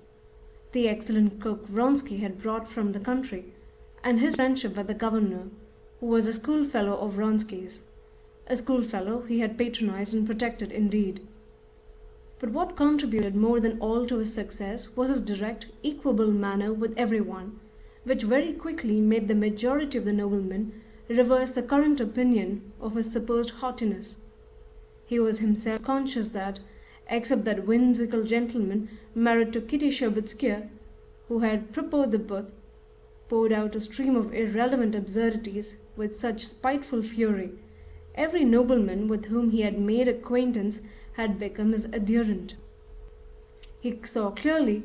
The excellent cook Vronsky had brought from the country, and his friendship with the governor, who was a schoolfellow of Vronsky's. A schoolfellow he had patronized and protected indeed. But what contributed more than all to his success was his direct, equable manner with everyone, which very quickly made the majority of the noblemen reverse the current opinion of his supposed haughtiness. He was himself conscious that, except that whimsical gentleman married to Kitty Shtcherbatskaya, who had proposed the book, poured out a stream of irrelevant absurdities with such spiteful fury, every nobleman with whom he had made acquaintance had become his adherent. He saw clearly,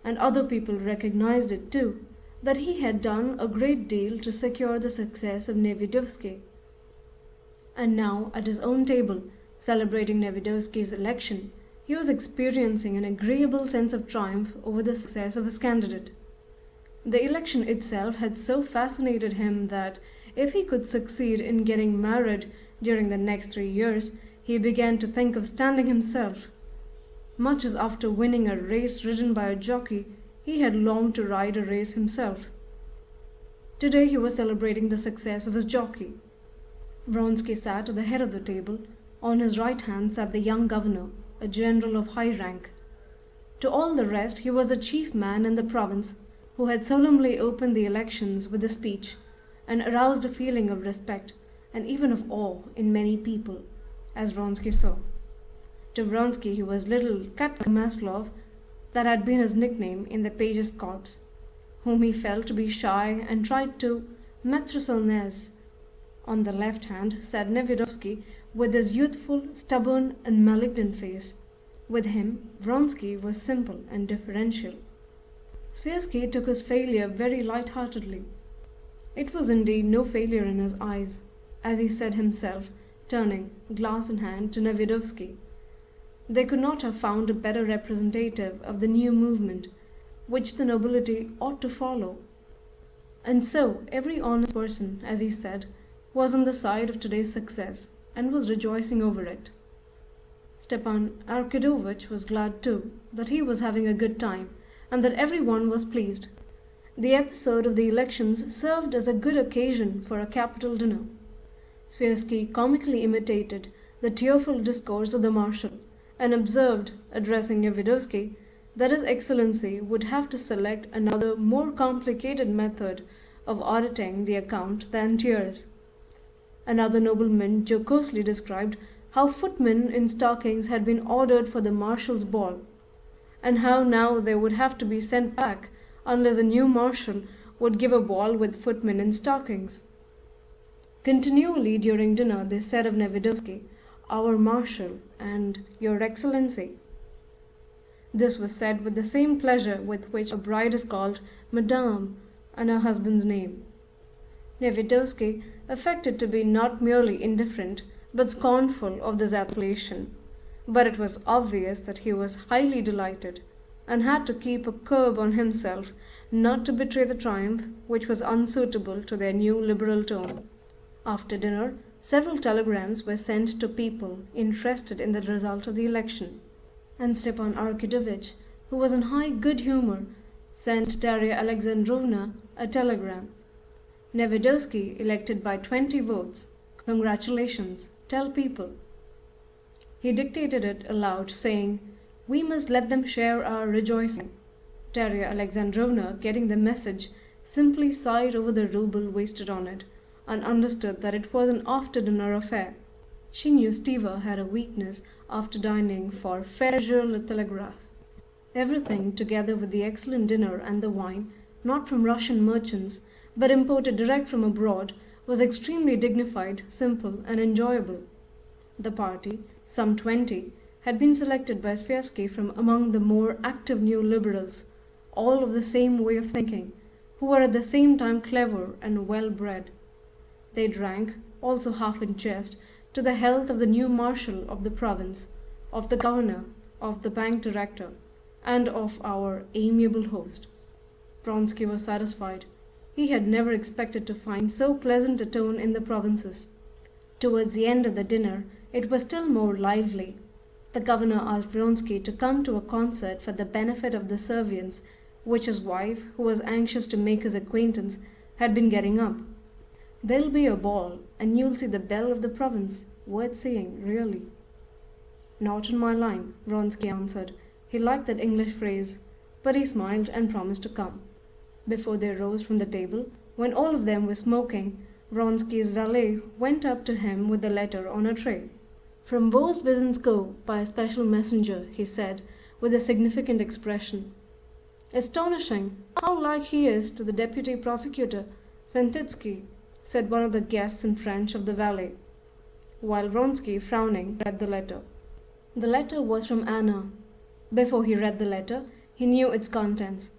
and other people recognized it too, that he had done a great deal to secure the success of Nevyedovsky. And now, at his own table, celebrating Nevyedovsky's election, he was experiencing an agreeable sense of triumph over the success of his candidate. The election itself had so fascinated him that, if he could succeed in getting married during the next 3 years, he began to think of standing himself. Much as after winning a race ridden by a jockey, he had longed to ride a race himself. Today he was celebrating the success of his jockey. Vronsky sat at the head of the table. On his right hand sat the young governor, a general of high rank. To all the rest he was the chief man in the province, who had solemnly opened the elections with a speech, and aroused a feeling of respect and even of awe in many people, as Vronsky saw. To Vronsky he was little Katka Maslov, that had been his nickname in the page's corps, whom he felt to be shy and tried to mettre son aise. On the left hand sat Nevyedovsky with his youthful, stubborn and malignant face. With him Vronsky was simple and deferential. Svirsky took his failure very light-heartedly. It was indeed no failure in his eyes, as he said himself, turning, glass in hand, to Nevyedovsky. They could not have found a better representative of the new movement, which the nobility ought to follow. And so every honest person, as he said, was on the side of today's success, and was rejoicing over it. Stepan Arkadyevitch was glad too, that he was having a good time, and that every one was pleased. The episode of the elections served as a good occasion for a capital dinner. Svirsky comically imitated the tearful discourse of the marshal, and observed, addressing Nevyedovsky, that His Excellency would have to select another more complicated method of auditing the account than tears. Another nobleman jocosely described how footmen in stockings had been ordered for the marshal's ball, and how now they would have to be sent back unless a new marshal would give a ball with footmen in stockings. Continually during dinner they said of Nevedovsky, "Our marshal," and "Your Excellency." This was said with the same pleasure with which a bride is called "Madame" and her husband's name. Nevedovsky affected to be not merely indifferent but scornful of this appellation, but it was obvious that he was highly delighted, and had to keep a curb on himself not to betray the triumph which was unsuitable to their new liberal tone. After dinner several telegrams were sent to people interested in the result of the election, and Stepan Arkadyevitch, who was in high good humour, sent Darya Alexandrovna a telegram. "Nevedovsky elected by 20 votes. Congratulations. Tell people." He dictated it aloud, saying, "We must let them share our rejoicing." Darya Alexandrovna, getting the message, simply sighed over the rouble wasted on it, and understood that it was an after-dinner affair. She knew Stiva had a weakness after dining for faire jouer le télégraphe. Everything, together with the excellent dinner and the wine, not from Russian merchants, but imported direct from abroad, was extremely dignified, simple, and enjoyable. The party, some 20, had been selected by Sviazhsky from among the more active new liberals, all of the same way of thinking, who were at the same time clever and well-bred. They drank, also half in jest, to the health of the new marshal of the province, of the governor, of the bank director, and of our amiable host. Vronsky was satisfied. He had never expected to find so pleasant a tone in the provinces. Towards the end of the dinner it was still more lively. The governor asked Vronsky to come to a concert for the benefit of the Servians, which his wife, who was anxious to make his acquaintance, had been getting up. "There'll be a ball, and you'll see the belle of the province. Worth seeing, really." "Not in my line," Vronsky answered. He liked that English phrase, but he smiled and promised to come. Before they rose from the table, when all of them were smoking, Vronsky's valet went up to him with a letter on a tray. "From Vozdvizhenskoe by a special messenger," he said, with a significant expression. "Astonishing! How like he is to the deputy prosecutor, Fentitsky," said one of the guests in French of the valet, while Vronsky, frowning, read the letter. The letter was from Anna. Before he read the letter, he knew its contents.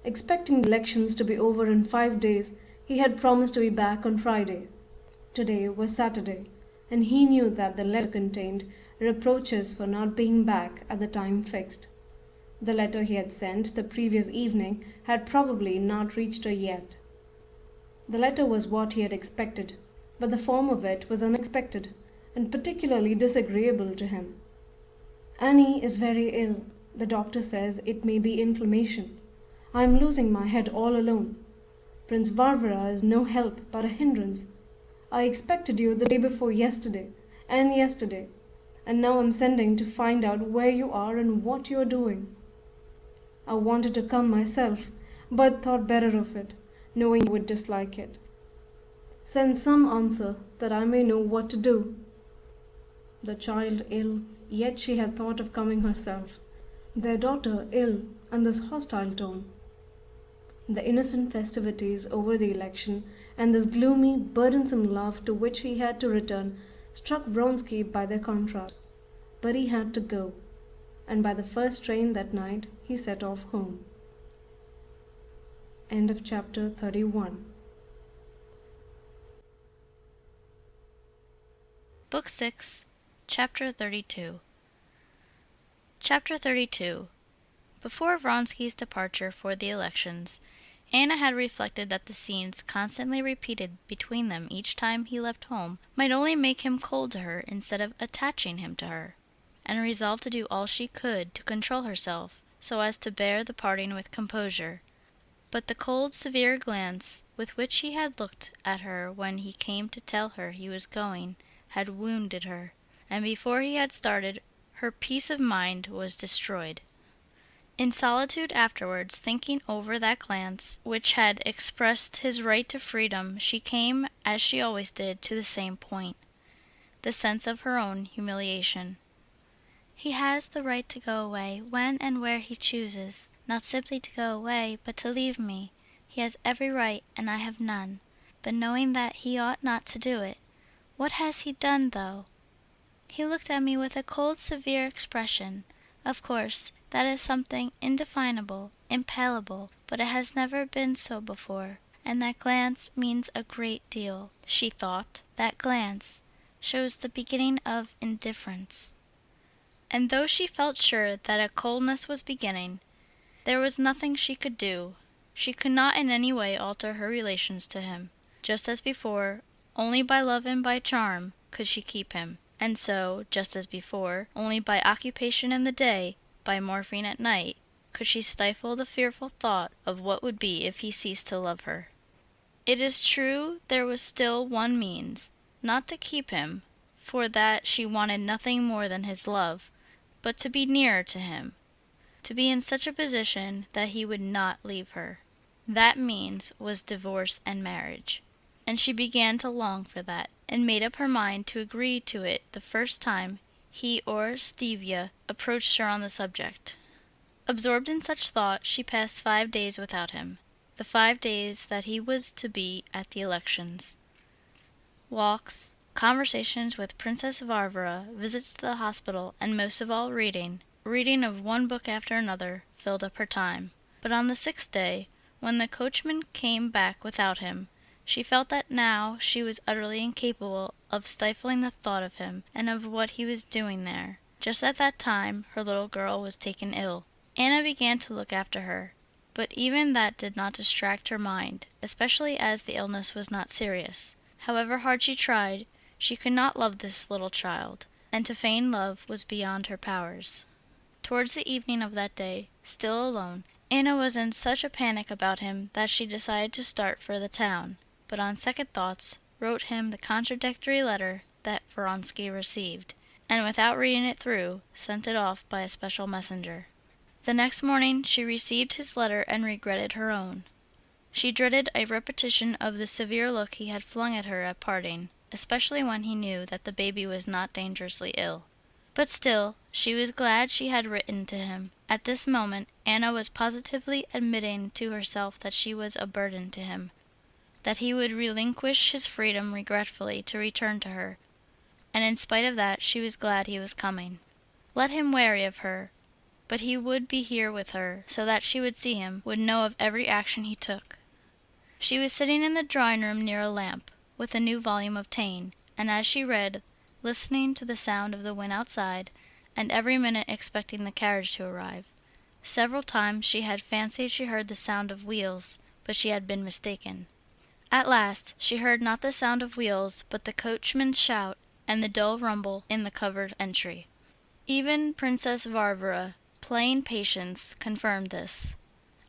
Expecting the elections to be over in 5 days, he had promised to be back on Friday. Today was Saturday, and he knew that the letter contained reproaches for not being back at the time fixed. The letter he had sent the previous evening had probably not reached her yet. The letter was what he had expected, but the form of it was unexpected, and particularly disagreeable to him. "Annie is very ill. The doctor says it may be inflammation. I am losing my head all alone. Prince Varvara is no help but a hindrance. I expected you the day before yesterday, and yesterday, and now I'm sending to find out where you are and what you are doing. I wanted to come myself, but thought better of it, knowing you would dislike it. Send some answer that I may know what to do." The child ill, yet she had thought of coming herself. Their daughter ill, and this hostile tone. The innocent festivities over the election, and this gloomy, burdensome love to which he had to return, struck Vronsky by their contrast. But he had to go, and by the first train that night he set off home. End of chapter 31. Book 6, Chapter 32. Chapter 32. Before Vronsky's departure for the elections, Anna had reflected that the scenes constantly repeated between them each time he left home might only make him cold to her instead of attaching him to her, and resolved to do all she could to control herself so as to bear the parting with composure. But the cold, severe glance with which he had looked at her when he came to tell her he was going had wounded her, and before he had started her peace of mind was destroyed. In solitude afterwards, thinking over that glance which had expressed his right to freedom, she came, as she always did, to the same point, the sense of her own humiliation. He has the right to go away when and where he chooses, not simply to go away, but to leave me. He has every right, and I have none. But knowing that he ought not to do it, what has he done, though? He looked at me with a cold, severe expression. Of course, that is something indefinable, impalpable, but it has never been so before, and that glance means a great deal, she thought. That glance shows the beginning of indifference. And though she felt sure that a coldness was beginning, there was nothing she could do. She could not in any way alter her relations to him. Just as before, only by love and by charm could she keep him. And so, just as before, only by occupation in the day, by morphine at night, could she stifle the fearful thought of what would be if he ceased to love her. It is true there was still one means, not to keep him, for that she wanted nothing more than his love, but to be nearer to him, to be in such a position that he would not leave her. That means was divorce and marriage, and she began to long for that, and made up her mind to agree to it the first time he or Stevia approached her on the subject. Absorbed in such thought, she passed 5 days without him, the 5 days that he was to be at the elections. Walks, conversations with Princess Varvara, visits to the hospital, and most of all reading of one book after another, filled up her time. But on the 6th day, when the coachman came back without him, she felt that now she was utterly incapable of stifling the thought of him and of what he was doing there. Just at that time her little girl was taken ill. Anna began to look after her, but even that did not distract her mind, especially as the illness was not serious. However hard she tried, she could not love this little child, and to feign love was beyond her powers. Towards the evening of that day, still alone, Anna was in such a panic about him that she decided to start for the town, but on second thoughts wrote him the contradictory letter that Vronsky received, and without reading it through, sent it off by a special messenger. The next morning she received his letter and regretted her own. She dreaded a repetition of the severe look he had flung at her at parting, especially when he knew that the baby was not dangerously ill. But still, she was glad she had written to him. At this moment, Anna was positively admitting to herself that she was a burden to him, that he would relinquish his freedom regretfully to return to her, and in spite of that she was glad he was coming. Let him weary of her, but he would be here with her, so that she would see him, would know of every action he took. She was sitting in the drawing-room near a lamp, with a new volume of Taine, and as she read, listening to the sound of the wind outside, and every minute expecting the carriage to arrive. Several times she had fancied she heard the sound of wheels, but she had been mistaken. At last she heard not the sound of wheels, but the coachman's shout and the dull rumble in the covered entry. Even Princess Varvara, playing patience, confirmed this,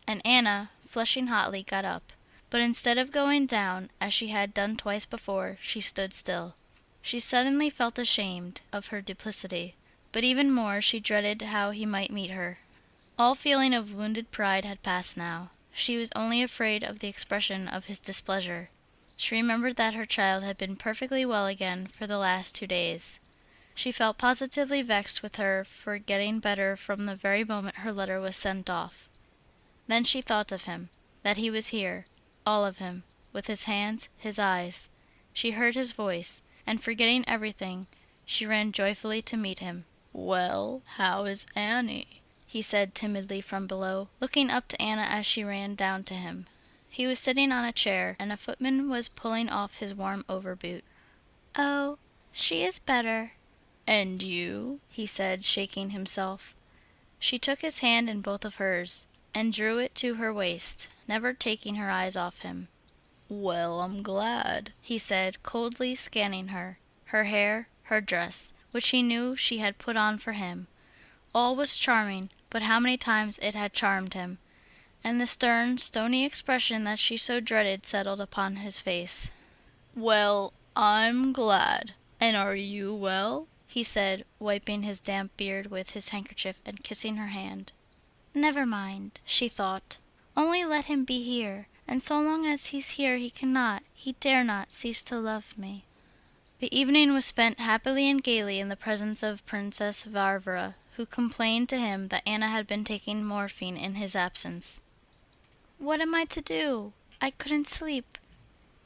and Anna, flushing hotly, got up. But instead of going down, as she had done twice before, she stood still. She suddenly felt ashamed of her duplicity, but even more she dreaded how he might meet her. All feeling of wounded pride had passed now. She was only afraid of the expression of his displeasure. She remembered that her child had been perfectly well again for the last 2 days. She felt positively vexed with her for getting better from the very moment her letter was sent off. Then she thought of him, that he was here, all of him, with his hands, his eyes. She heard his voice, and forgetting everything, she ran joyfully to meet him. "Well, how is Annie?" he said timidly from below, looking up to Anna as she ran down to him. He was sitting on a chair, and a footman was pulling off his warm overboot. "Oh, she is better." "And you?" he said, shaking himself. She took his hand in both of hers, and drew it to her waist, never taking her eyes off him. "Well, I'm glad," he said, coldly scanning her hair, her dress, which he knew she had put on for him. All was charming, but how many times it had charmed him, and the stern, stony expression that she so dreaded settled upon his face. "Well, I'm glad. And are you well?" he said, wiping his damp beard with his handkerchief and kissing her hand. Never mind, she thought. Only let him be here, and so long as he's here he dare not cease to love me. The evening was spent happily and gaily in the presence of Princess Varvara, who complained to him that Anna had been taking morphine in his absence. "What am I to do? I couldn't sleep.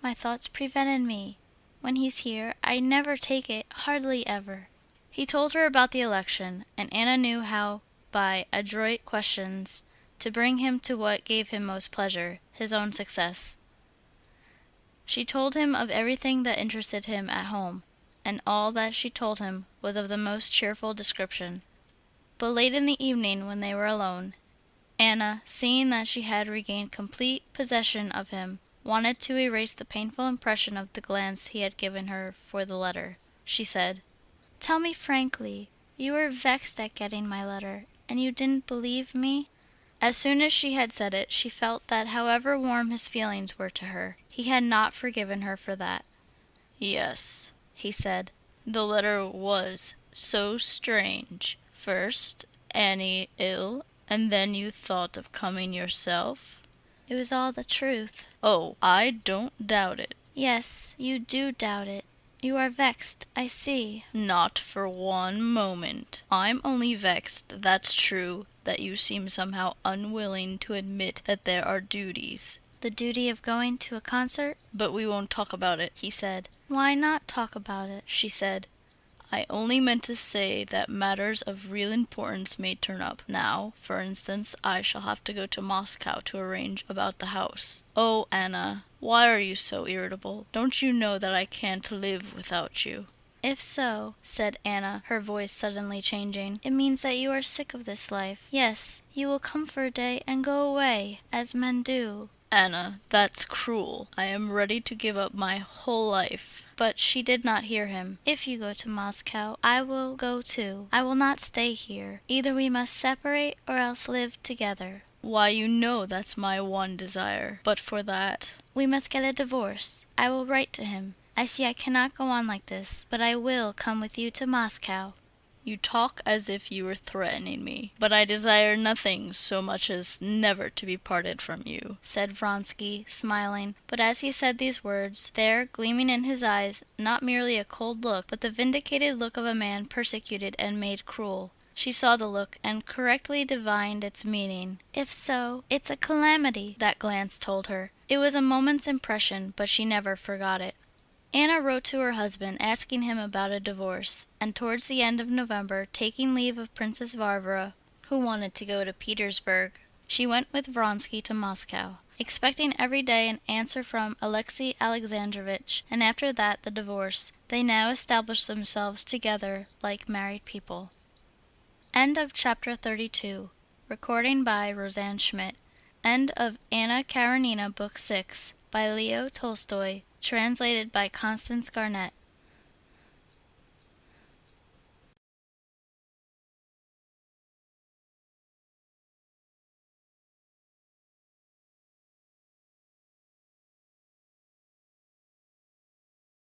My thoughts prevented me. When he's here, I never take it, hardly ever." He told her about the election, and Anna knew how, by adroit questions, to bring him to what gave him most pleasure, his own success. She told him of everything that interested him at home, and all that she told him was of the most cheerful description. But late in the evening, when they were alone, Anna, seeing that she had regained complete possession of him, wanted to erase the painful impression of the glance he had given her for the letter. She said, "Tell me frankly, you were vexed at getting my letter, and you didn't believe me?" As soon as she had said it, she felt that however warm his feelings were to her, he had not forgiven her for that. "Yes," he said, "the letter was so strange. First, Annie ill, and then you thought of coming yourself." "It was all the truth." "Oh, I don't doubt it." "Yes, you do doubt it. You are vexed, I see." "Not for one moment. I'm only vexed, that's true, that you seem somehow unwilling to admit that there are duties." "The duty of going to a concert?" "But we won't talk about it," he said. "Why not talk about it?" she said. "I only meant to say that matters of real importance may turn up. Now, for instance, I shall have to go to Moscow to arrange about the house." "Oh, Anna, why are you so irritable? Don't you know that I can't live without you?" "If so," said Anna, her voice suddenly changing, "it means that you are sick of this life. Yes, you will come for a day and go away, as men do." "Anna, that's cruel. I am ready to give up my whole life." But she did not hear him. "If you go to Moscow, I will go too. I will not stay here. Either we must separate or else live together." "Why, you know that's my one desire. But for that—" "We must get a divorce. I will write to him. I see I cannot go on like this, but I will come with you to Moscow." "You talk as if you were threatening me, but I desire nothing so much as never to be parted from you," said Vronsky, smiling. But as he said these words, there, gleaming in his eyes, not merely a cold look, but the vindicated look of a man persecuted and made cruel. She saw the look, and correctly divined its meaning. "If so, it's a calamity," that glance told her. It was a moment's impression, but she never forgot it. Anna wrote to her husband asking him about a divorce, and towards the end of November, taking leave of Princess Varvara, who wanted to go to Petersburg, she went with Vronsky to Moscow, expecting every day an answer from Alexey Alexandrovitch, and after that the divorce. They now established themselves together like married people. End of chapter 32. Recording by Roseanne Schmidt. End of Anna Karenina, Book 6, by Leo Tolstoy. Translated by Constance Garnett.